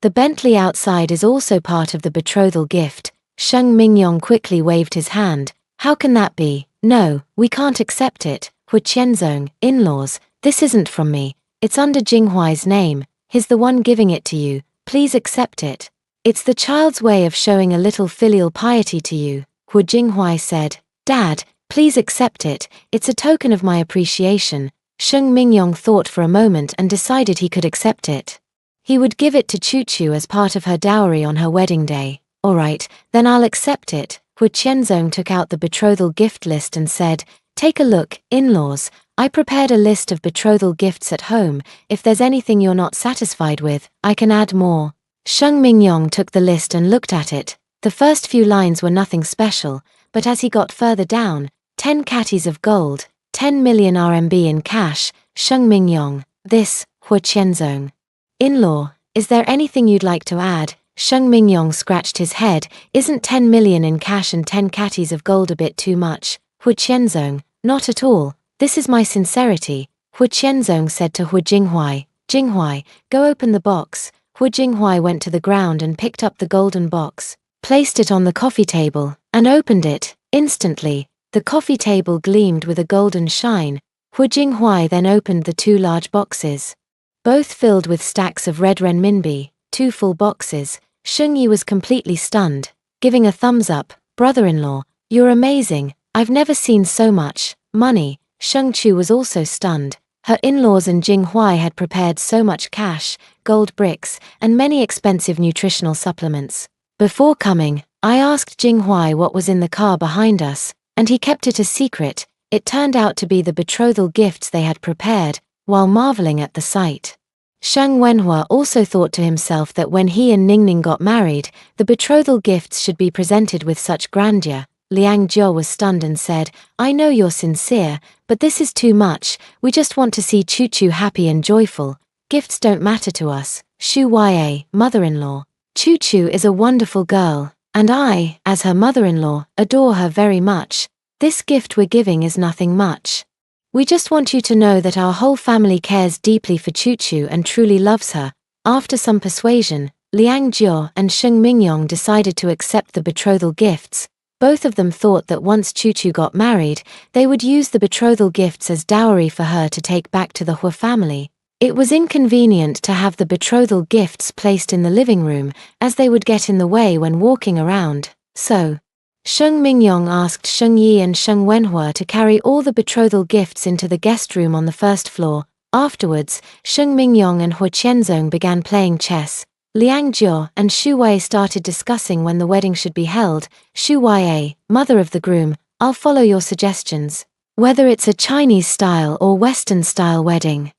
"The Bentley outside is also part of the betrothal gift." Sheng Mingyong quickly waved his hand. "How can that be? No, we can't accept it. Hu Qianzong, in-laws, this isn't from me. It's under Jinghuai's name. He's the one giving it to you. Please accept it. It's the child's way of showing a little filial piety to you," Hu Jinghuai said. "Dad, please accept it. It's a token of my appreciation." Sheng Mingyong thought for a moment and decided he could accept it. He would give it to Chu as part of her dowry on her wedding day. "All right, then I'll accept it." Hu Qianzong took out the betrothal gift list and said, "Take a look, in-laws. I prepared a list of betrothal gifts at home. If there's anything you're not satisfied with, I can add more." Sheng Mingyong took the list and looked at it. The first few lines were nothing special, but as he got further down, 10 catties of gold, 10 million RMB in cash. Sheng Mingyong, this, Hu Qianzong. "In-law, is there anything you'd like to add?" Sheng Mingyong scratched his head. "Isn't 10 million in cash and 10 catties of gold a bit too much?" Hu Qianzong, "Not at all. This is my sincerity." Hu Qianzong said to Hu Jinghuai, "Jinghuai, go open the box." Hu Jinghuai went to the ground and picked up the golden box, placed it on the coffee table, and opened it. Instantly, the coffee table gleamed with a golden shine. Hu Jinghuai then opened the 2 large boxes, both filled with stacks of red renminbi, 2 full boxes. Sheng Yi was completely stunned, giving a thumbs up. "Brother-in-law, you're amazing. I've never seen so much money." Sheng Chu was also stunned. Her in-laws and Jinghuai had prepared so much cash, gold bricks, and many expensive nutritional supplements. "Before coming, I asked Jinghuai what was in the car behind us, and he kept it a secret." It turned out to be the betrothal gifts they had prepared. While marveling at the sight, Shang Wenhua also thought to himself that when he and Ningning got married, the betrothal gifts should be presented with such grandeur. Liang Jia was stunned and said, "I know you're sincere, but this is too much. We just want to see Chu happy and joyful. Gifts don't matter to us." Shu Ya, mother-in-law. Chu is a wonderful girl, and I, as her mother-in-law, adore her very much. This gift we're giving is nothing much. We just want you to know that our whole family cares deeply for Chu and truly loves her. After some persuasion, Liang Jia and Sheng Mingyong decided to accept the betrothal gifts. Both of them thought that once Chu got married, they would use the betrothal gifts as dowry for her to take back to the Hua family. It was inconvenient to have the betrothal gifts placed in the living room, as they would get in the way when walking around. So, Sheng Mingyong asked Sheng Yi and Sheng Wenhua to carry all the betrothal gifts into the guest room on the first floor. Afterwards, Sheng Mingyong and Hu Qianzong began playing chess. Liang Jia and Shu Wei started discussing when the wedding should be held. Shu Ya, mother of the groom, "I'll follow your suggestions. Whether it's a Chinese style or Western style wedding,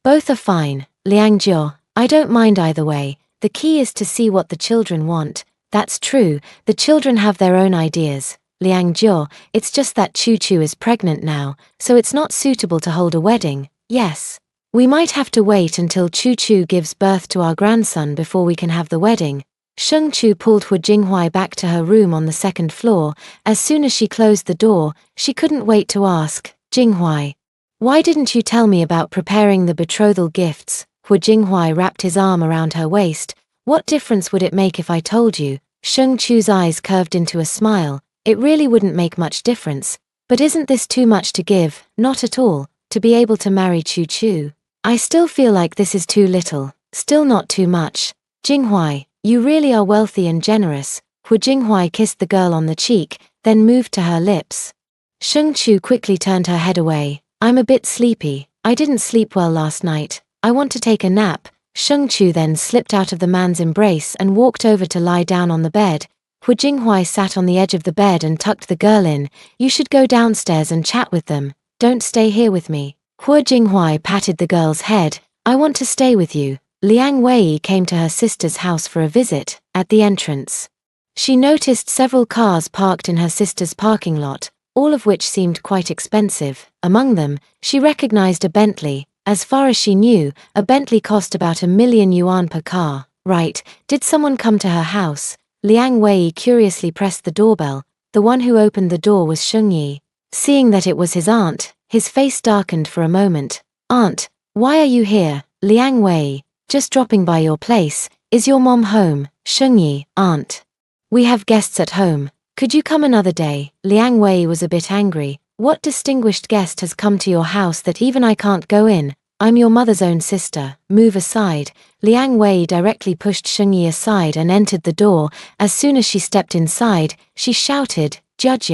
both are fine." Liang Jia, "I don't mind either way. The key is to see what the children want." "That's true, the children have their own ideas." Liang Jia, "It's just that Chu is pregnant now, so it's not suitable to hold a wedding." "Yes. We might have to wait until Chu gives birth to our grandson before we can have the wedding." Sheng Chu pulled Hu Jinghuai back to her room on the second floor. As soon as she closed the door, she couldn't wait to ask, "Jinghuai, why didn't you tell me about preparing the betrothal gifts?" Hu Jinghuai wrapped his arm around her waist. "What difference would it make if I told you?" Sheng Chu's eyes curved into a smile. "It really wouldn't make much difference. But isn't this too much to give?" "Not at all. To be able to marry Chu. I still feel like this is too little. Still not too much." "Jinghuai, you really are wealthy and generous." Hu Jinghuai kissed the girl on the cheek, then moved to her lips. Sheng Chu quickly turned her head away. "I'm a bit sleepy. I didn't sleep well last night. I want to take a nap." Sheng Chu then slipped out of the man's embrace and walked over to lie down on the bed. Hu Jinghuai sat on the edge of the bed and tucked the girl in. "You should go downstairs and chat with them. Don't stay here with me." Hu Jinghuai patted the girl's head. "I want to stay with you." Liang Wei came to her sister's house for a visit. At the entrance, she noticed several cars parked in her sister's parking lot, all of which seemed quite expensive. Among them, she recognized a Bentley. As far as she knew, a Bentley cost about 1 million yuan per car. "Right, did someone come to her house?" Liang Wei curiously pressed the doorbell. The one who opened the door was Sheng Yi. Seeing that it was his aunt, his face darkened for a moment. "Aunt, Why are you here, Liang Wei? Just dropping by your place. Is your mom home? Shengyi, aunt. We have guests at home. Could you come another day? Liang Wei was a bit angry. What distinguished guest has come to your house that even I can't go in? I'm your mother's own sister. Move aside. Liang Wei directly pushed Shengyi aside and entered the door. As soon as she stepped inside, she shouted, Judge,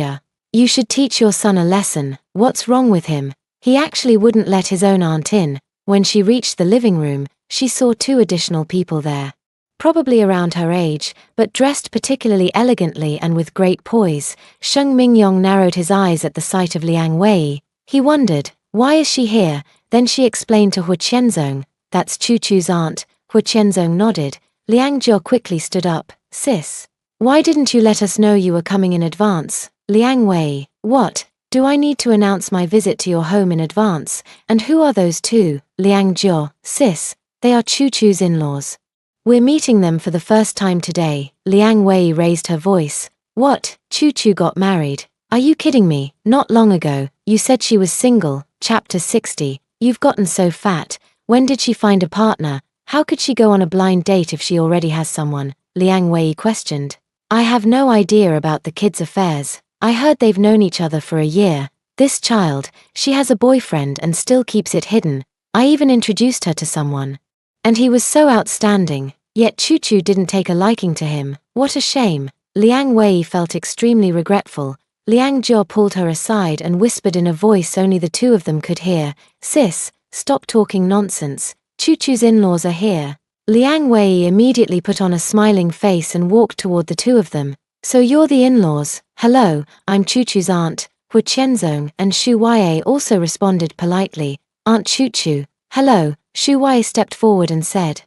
you should teach your son a lesson. What's wrong with him? He actually wouldn't let his own aunt in. When she reached the living room, she saw 2 additional people there. Probably around her age, but dressed particularly elegantly and with great poise. Sheng Mingyong narrowed his eyes at the sight of Liang Wei. He wondered, why is she here? Then she explained to Hu Qianzong, that's Chu-Chu's aunt. Hu Qianzong nodded. Liang Jia quickly stood up. Sis, why didn't you let us know you were coming in advance? Liang Wei, what? Do I need to announce my visit to your home in advance? And who are those 2? Liang Jia, sis, they are Chu-Chu's in-laws. We're meeting them for the first time today. Liang Wei raised her voice. What? Chu-Chu got married? Are you kidding me? Not long ago, you said she was single. Chapter 60. You've gotten so fat. When did she find a partner? How could she go on a blind date if she already has someone? Liang Wei questioned. I have no idea about the kids' affairs. I heard they've known each other for a year. This child, she has a boyfriend and still keeps it hidden. I even introduced her to someone. And he was so outstanding, yet Chu-Chu didn't take a liking to him. What a shame. Liang Wei felt extremely regretful. Liang Jia pulled her aside and whispered in a voice only the 2 of them could hear. Sis, stop talking nonsense. Chu-Chu's in-laws are here. Liang Wei immediately put on a smiling face and walked toward the 2 of them. So you're the in-laws. Hello, I'm Chu-Chu's aunt. Hu Qianzong and Shu Wei also responded politely. Aunt Chu-Chu. Hello. Shu Wei stepped forward and said,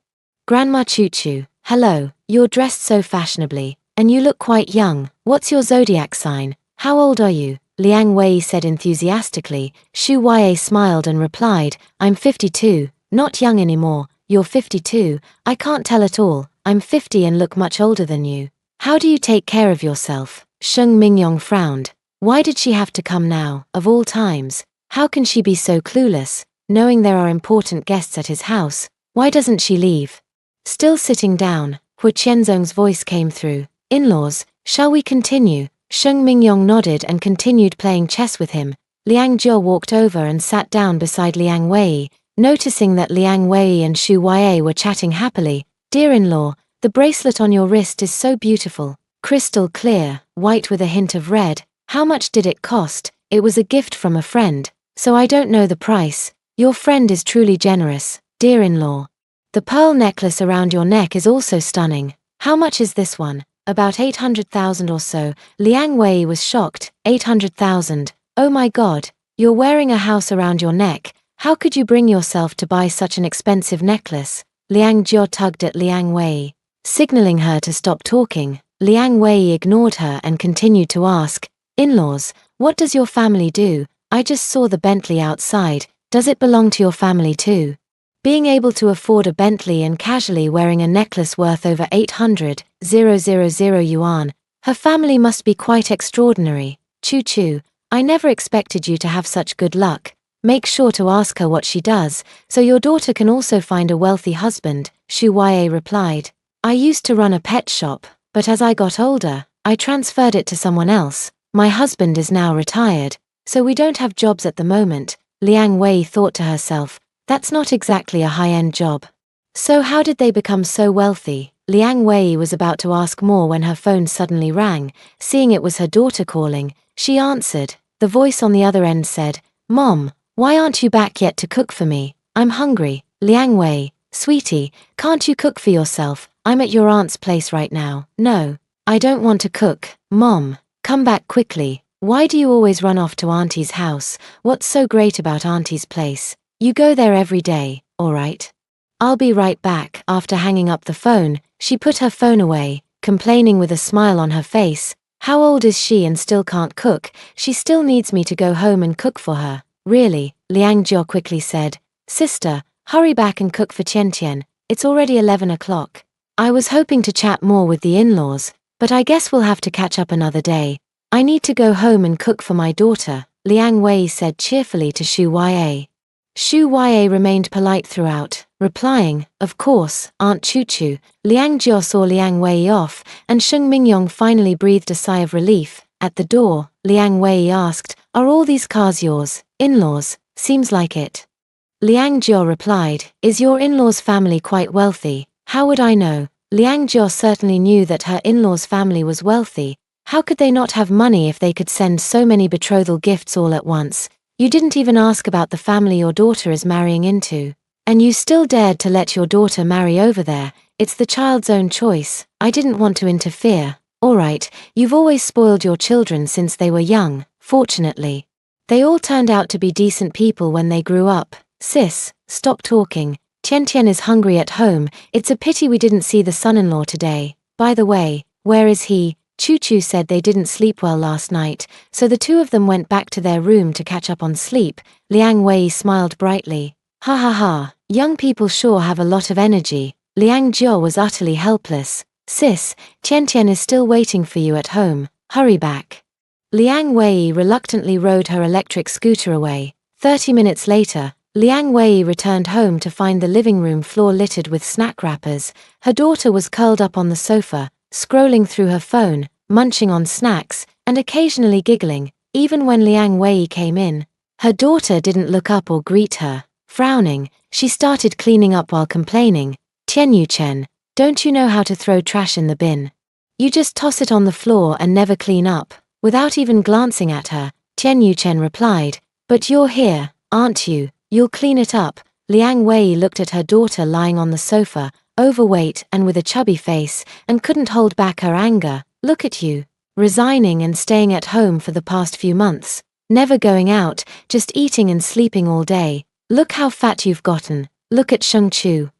Grandma Chu-Chu, hello, you're dressed so fashionably, and you look quite young. What's your zodiac sign? How old are you? Liang Wei said enthusiastically. Shu Wei smiled and replied, I'm 52, not young anymore. You're 52, I can't tell at all. I'm 50 and look much older than you. How do you take care of yourself? Sheng Mingyong frowned. Why did she have to come now, of all times? How can she be so clueless? Knowing there are important guests at his house, why doesn't she leave? Still sitting down, Hu Qianzong's voice came through. In-laws, shall we continue? Sheng Mingyong nodded and continued playing chess with him. Liang Jia walked over and sat down beside Liang Wei, noticing that Liang Wei and Shu Wei were chatting happily. Dear in-law, the bracelet on your wrist is so beautiful. Crystal clear, white with a hint of red. How much did it cost? It was a gift from a friend, so I don't know the price. Your friend is truly generous, dear in-law. The pearl necklace around your neck is also stunning. How much is this one? About 800,000 or so. Liang Wei was shocked. 800,000. Oh my god, you're wearing a house around your neck. How could you bring yourself to buy such an expensive necklace? Liang Jia tugged at Liang Wei, signaling her to stop talking. Liang Wei ignored her and continued to ask, in-laws, what does your family do? I just saw the Bentley outside. Does it belong to your family too? Being able to afford a Bentley and casually wearing a necklace worth over 800,000 yuan, her family must be quite extraordinary. Chu-Chu, I never expected you to have such good luck. Make sure to ask her what she does, so your daughter can also find a wealthy husband, Shu Wei replied. I used to run a pet shop, but as I got older, I transferred it to someone else. My husband is now retired, so we don't have jobs at the moment. Liang Wei thought to herself, that's not exactly a high-end job. So how did they become so wealthy? Liang Wei was about to ask more when her phone suddenly rang. Seeing it was her daughter calling, she answered. The voice on the other end said, Mom, why aren't you back yet to cook for me? I'm hungry. Liang Wei, sweetie, can't you cook for yourself? I'm at your aunt's place right now. No, I don't want to cook. Mom, come back quickly. Why do you always run off to Auntie's house? What's so great about Auntie's place? You go there every day, alright? I'll be right back. After hanging up the phone, she put her phone away, complaining with a smile on her face. How old is she and still can't cook? She still needs me to go home and cook for her. Really? Liang Jia quickly said. Sister, hurry back and cook for Tian Tian. It's already 11 o'clock. I was hoping to chat more with the in-laws, but I guess we'll have to catch up another day. I need to go home and cook for my daughter, Liang Wei said cheerfully to Shu Wei. Shu Ya remained polite throughout, replying, "Of course, Aunt Chu-Chu." Liang Jia saw Liang Wei off, and Sheng Mingyong finally breathed a sigh of relief. At the door, Liang Wei asked, "Are all these cars yours? In-laws? Seems like it." Liang Jia replied, "Is your in-laws' family quite wealthy?" "How would I know?" Liang Jia certainly knew that her in-laws' family was wealthy. How could they not have money if they could send so many betrothal gifts all at once? "You didn't even ask about the family your daughter is marrying into. And you still dared to let your daughter marry over there. It's the child's own choice. I didn't want to interfere." "Alright, you've always spoiled your children since they were young, fortunately. They all turned out to be decent people when they grew up. Sis, stop talking. Tian Tian is hungry at home. It's a pity we didn't see the son-in-law today. By the way, where is he?" Chu-Chu said they didn't sleep well last night, so the two of them went back to their room to catch up on sleep. Liang Wei smiled brightly. "Ha ha ha, young people sure have a lot of energy." Liang Jia was utterly helpless. "Sis, Tian Tian is still waiting for you at home. Hurry back." Liang Wei reluctantly rode her electric scooter away. 30 minutes later, Liang Wei returned home to find the living room floor littered with snack wrappers. Her daughter was curled up on the sofa, scrolling through her phone, munching on snacks, and occasionally giggling. Even when Liang Wei came in, her daughter didn't look up or greet her. Frowning, she started cleaning up while complaining. "Tian Yuchen, don't you know how to throw trash in the bin? You just toss it on the floor and never clean up." Without even glancing at her, Tian Yuchen replied, "But you're here, aren't you? You'll clean it up." Liang Wei looked at her daughter lying on the sofa, overweight and with a chubby face, and couldn't hold back her anger. "Look at you, resigning and staying at home for the past few months, never going out, just eating and sleeping all day. Look how fat you've gotten. Look at Sheng Chu,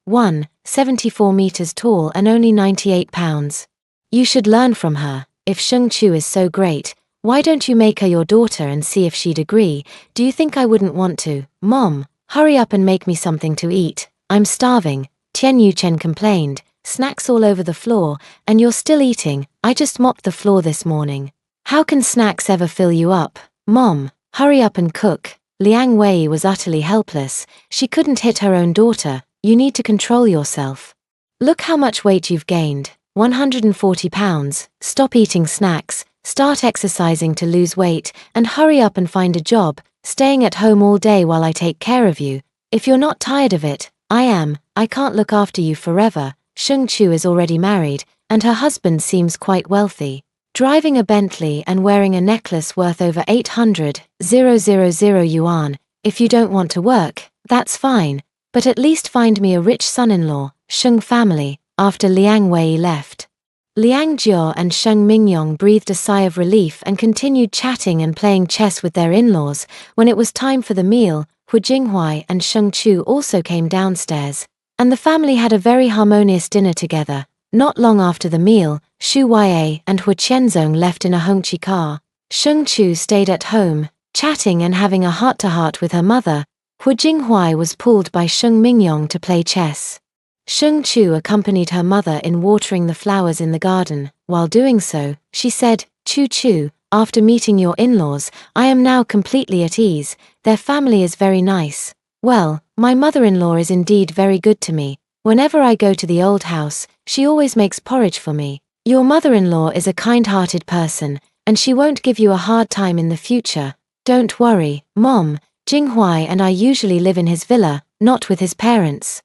74 meters tall and only 98 pounds. You should learn from her. If Sheng Chu is so great, why don't you make her your daughter and see if she'd agree?" "Do you think I wouldn't want to?" "Mom, hurry up and make me something to eat. I'm starving." Tian Yuchen complained. "Snacks all over the floor, and you're still eating. I just mopped the floor this morning. How can snacks ever fill you up?" "Mom, hurry up and cook." Liang Wei was utterly helpless. She couldn't hit her own daughter. "You need to control yourself. Look how much weight you've gained. 140 pounds. Stop eating snacks, start exercising to lose weight, and hurry up and find a job. Staying at home all day while I take care of you. If you're not tired of it, I am. I can't look after you forever." Sheng Chu is already married, and her husband seems quite wealthy. Driving a Bentley and wearing a necklace worth over 800,000 yuan. "If you don't want to work, that's fine, but at least find me a rich son-in-law." Sheng family. After Liang Wei left, Liang Jia and Sheng Mingyong breathed a sigh of relief and continued chatting and playing chess with their in-laws. When it was time for the meal, Hu Jinghuai and Sheng Chu also came downstairs, and the family had a very harmonious dinner together. Not long after the meal, Shu Ya and Hu Qianzong left in a Hongqi car. Sheng Chu stayed at home, chatting and having a heart-to-heart with her mother. Hu Jinghuai was pulled by Sheng Mingyong to play chess. Sheng Chu accompanied her mother in watering the flowers in the garden. While doing so, she said, "Chu-Chu, after meeting your in-laws, I am now completely at ease. Their family is very nice. Well, my mother-in-law is indeed very good to me. Whenever I go to the old house, she always makes porridge for me. Your mother-in-law is a kind-hearted person, and she won't give you a hard time in the future. Don't worry, Mom. Jinghuai and I usually live in his villa, not with his parents.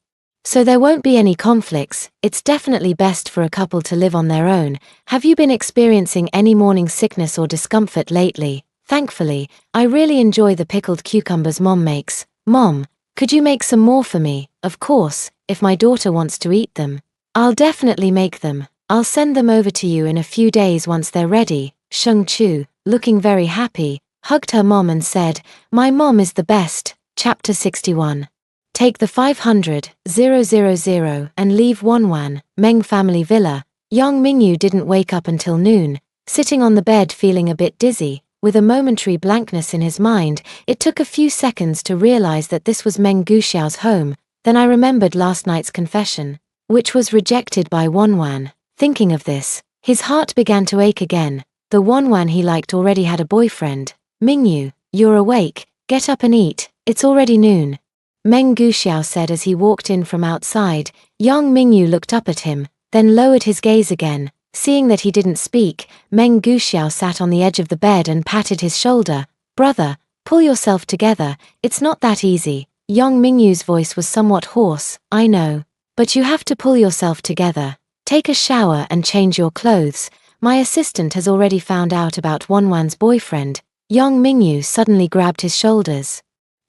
So there won't be any conflicts. It's definitely best for a couple to live on their own. Have you been experiencing any morning sickness or discomfort lately?" "Thankfully, I really enjoy the pickled cucumbers Mom makes. Mom, could you make some more for me?" "Of course, if my daughter wants to eat them. I'll definitely make them. I'll send them over to you in a few days once they're ready." Sheng Chu, looking very happy, hugged her mom and said, "My mom is the best." Chapter 61. Take the 500,000 and leave Wanwan, Meng family villa. Yang Mingyu didn't wake up until noon, sitting on the bed feeling a bit dizzy, with a momentary blankness in his mind. It took a few seconds to realize that this was Meng Guxiao's home. Then I remembered last night's confession, which was rejected by Wanwan. Thinking of this, his heart began to ache again. The Wanwan he liked already had a boyfriend. "Mingyu, you're awake, get up and eat, it's already noon." Meng Guxiao said as he walked in from outside. Yang Mingyu looked up at him, then lowered his gaze again. Seeing that he didn't speak, Meng Guxiao sat on the edge of the bed and patted his shoulder. Brother, pull yourself together, it's not that easy. Yang Mingyu's voice was somewhat hoarse. I know. But you have to pull yourself together. Take a shower and change your clothes. My assistant has already found out about Wanwan's boyfriend. Yang Mingyu suddenly grabbed his shoulders.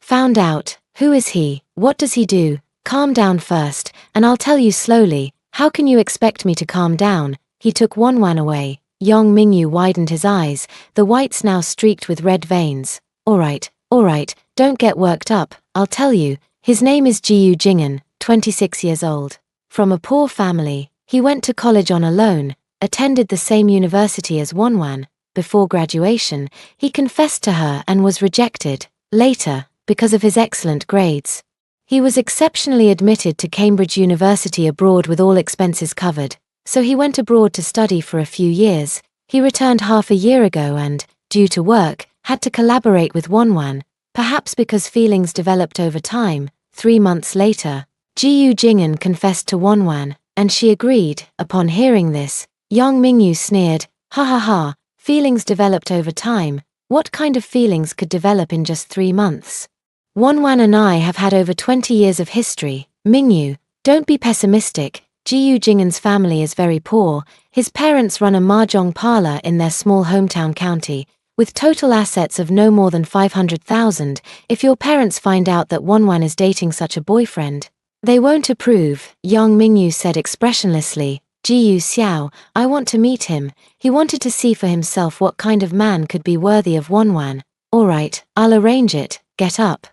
Found out? Who is he? What does he do? Calm down first, and I'll tell you slowly. How can you expect me to calm down? He took Wanwan away. Yang Mingyu widened his eyes, the whites now streaked with red veins. Alright, don't get worked up, I'll tell you. His name is Jiyu Jing'an, 26 years old. From a poor family, he went to college on a loan, attended the same university as Wanwan. Before graduation, he confessed to her and was rejected. Later, because of his excellent grades, he was exceptionally admitted to Cambridge University abroad with all expenses covered. So he went abroad to study for a few years. He returned half a year ago and, due to work, had to collaborate with Wanwan. Perhaps because feelings developed over time. 3 months later, Jiyu Jing'an confessed to Wanwan, and she agreed. Upon hearing this, Yang Mingyu sneered. Ha ha ha, feelings developed over time. What kind of feelings could develop in just 3 months? Wanwan and I have had over 20 years of history. Mingyu, don't be pessimistic. Jiyu Jing'an's family is very poor. His parents run a mahjong parlor in their small hometown county, with total assets of no more than 500,000. If your parents find out that Wanwan is dating such a boyfriend, they won't approve, Yang Mingyu said expressionlessly. Jiyu Xiao, I want to meet him. He wanted to see for himself what kind of man could be worthy of Wanwan. Alright, I'll arrange it. Get up.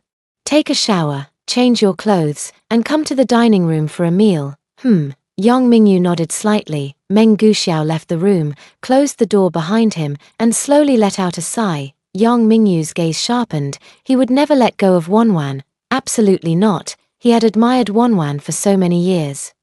Take a shower, change your clothes, and come to the dining room for a meal. Yang Mingyu nodded slightly. Meng Guxiao left the room, closed the door behind him, and slowly let out a sigh. Yang Mingyu's gaze sharpened. He would never let go of Wanwan. Absolutely not. He had admired Wanwan for so many years.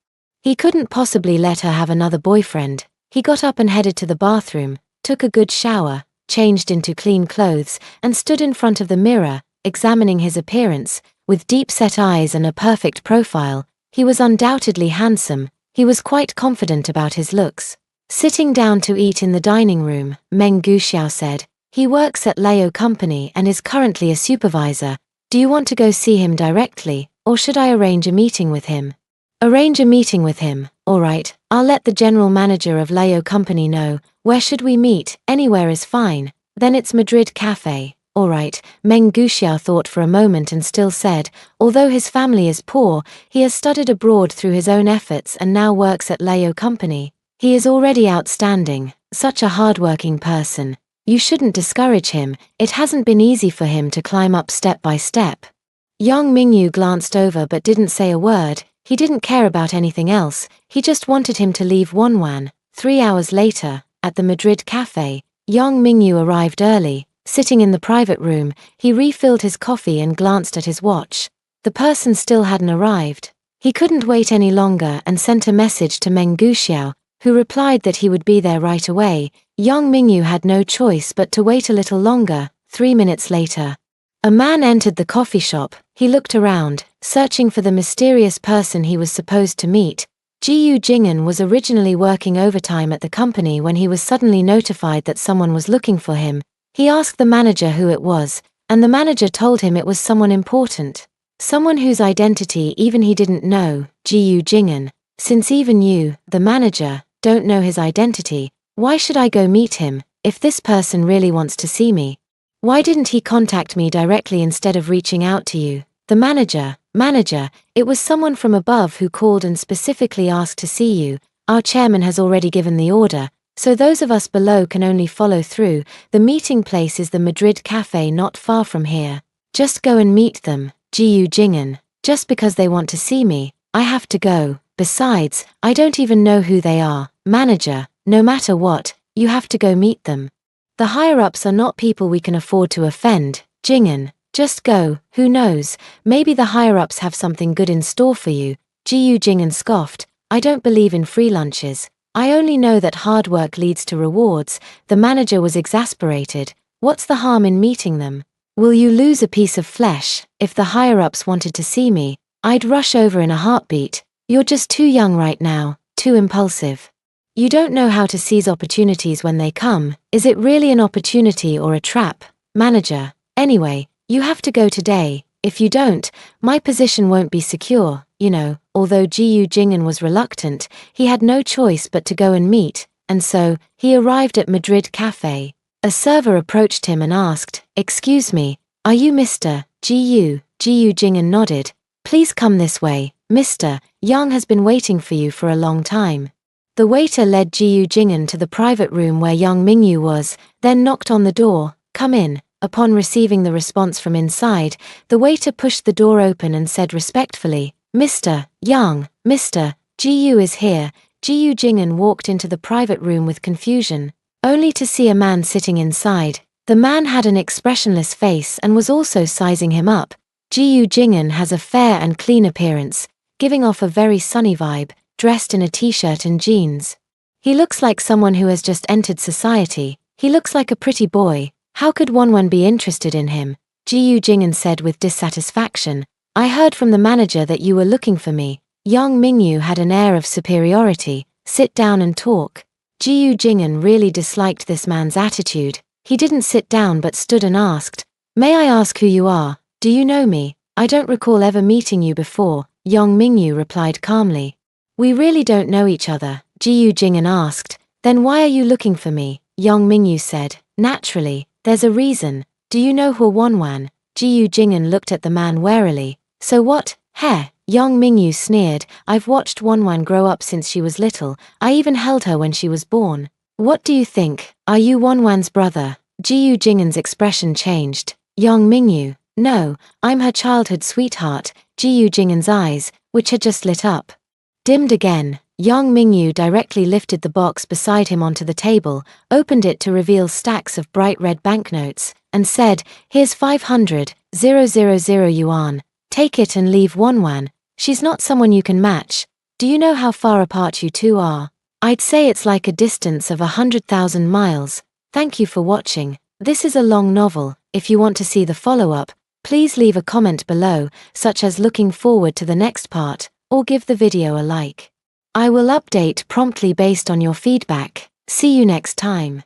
He couldn't possibly let her have another boyfriend. He got up and headed to the bathroom, took a good shower, changed into clean clothes, and stood in front of the mirror, examining his appearance. With deep-set eyes and a perfect profile, he was undoubtedly handsome. He was quite confident about his looks. Sitting down to eat in the dining room, Meng Guxiao said, he works at Leo Company and is currently a supervisor. Do you want to go see him directly, or should I arrange a meeting with him? Arrange a meeting with him. Alright, I'll let the general manager of Leo Company know. Where should we meet? Anywhere is fine. Then it's Madrid Cafe. Alright, Meng Guxiao thought for a moment and still said, although his family is poor, he has studied abroad through his own efforts and now works at Leo Company. He is already outstanding, such a hard-working person. You shouldn't discourage him, it hasn't been easy for him to climb up step by step. Yang Mingyu glanced over but didn't say a word. He didn't care about anything else, he just wanted him to leave Wanwan. 3 hours later, at the Madrid Cafe, Yang Mingyu arrived early. Sitting in the private room, he refilled his coffee and glanced at his watch. The person still hadn't arrived. He couldn't wait any longer and sent a message to Meng Guxiao, who replied that he would be there right away. Yang Mingyu had no choice but to wait a little longer. 3 minutes later, a man entered the coffee shop. He looked around, searching for the mysterious person he was supposed to meet. Jiyu Jing'an was originally working overtime at the company when he was suddenly notified that someone was looking for him. He asked the manager who it was, and the manager told him it was someone important. Someone whose identity even he didn't know, Jiyu Jing'an. Since even you, the manager, don't know his identity, why should I go meet him? If this person really wants to see me, why didn't he contact me directly instead of reaching out to you? The manager, it was someone from above who called and specifically asked to see you. Our chairman has already given the order, so those of us below can only follow through. The meeting place is the Madrid Cafe not far from here. Just go and meet them, Jiyu Jing'an. Just because they want to see me, I have to go. Besides, I don't even know who they are. Manager, no matter what, you have to go meet them. The higher-ups are not people we can afford to offend, Jing'an. Just go, who knows, maybe the higher-ups have something good in store for you. Jiyu Jing'an scoffed, I don't believe in free lunches. I only know that hard work leads to rewards. The manager was exasperated. What's the harm in meeting them? Will you lose a piece of flesh? If the higher-ups wanted to see me, I'd rush over in a heartbeat. You're just too young right now, too impulsive. You don't know how to seize opportunities when they come. Is it really an opportunity or a trap, manager? Anyway, you have to go today. If you don't, my position won't be secure, you know. Although Jiu Jingen was reluctant, he had no choice but to go and meet, and so, he arrived at Madrid Cafe. A server approached him and asked, "Excuse me, are you Mr. Jiu?" Jiu Jingen nodded. "Please come this way, Mr. Yang has been waiting for you for a long time." The waiter led Jiu Jingen to the private room where Yang Mingyu was, then knocked on the door. "Come in." Upon receiving the response from inside, the waiter pushed the door open and said respectfully, "Mr. Yang, Mr. Jiu is here." Jiu Jingen walked into the private room with confusion, only to see a man sitting inside. The man had an expressionless face and was also sizing him up. Jiu Jingen has a fair and clean appearance, giving off a very sunny vibe, dressed in a t-shirt and jeans. He looks like someone who has just entered society. He looks like a pretty boy. How could Wanwan be interested in him? Jiu Jingen said with dissatisfaction. "I heard from the manager that you were looking for me." Yang Mingyu had an air of superiority. "Sit down and talk." Jiu Jingen really disliked this man's attitude. He didn't sit down but stood and asked, "May I ask who you are? Do you know me?" "I don't recall ever meeting you before," Yang Mingyu replied calmly. "We really don't know each other," Jiu Jingen asked. "Then why are you looking for me?" Yang Mingyu said. "Naturally, there's a reason. Do you know Hu Wanwan?" Jiu Jingen looked at the man warily. "So what? Heh," Yang Mingyu sneered. "I've watched Wanwan grow up since she was little. I even held her when she was born." "What do you think? Are you Wanwan's brother?" Jiu Jingen's expression changed. "Yang Mingyu, no, I'm her childhood sweetheart." Jiu Jingen's eyes, which had just lit up, dimmed again. Yang Mingyu directly lifted the box beside him onto the table, opened it to reveal stacks of bright red banknotes, and said, "Here's 500,000 yuan. Take it and leave Wanwan. She's not someone you can match. Do you know how far apart you two are? I'd say it's like a distance of 100,000 miles. Thank you for watching. This is a long novel. If you want to see the follow-up, please leave a comment below, such as looking forward to the next part, or give the video a like. I will update promptly based on your feedback. See you next time.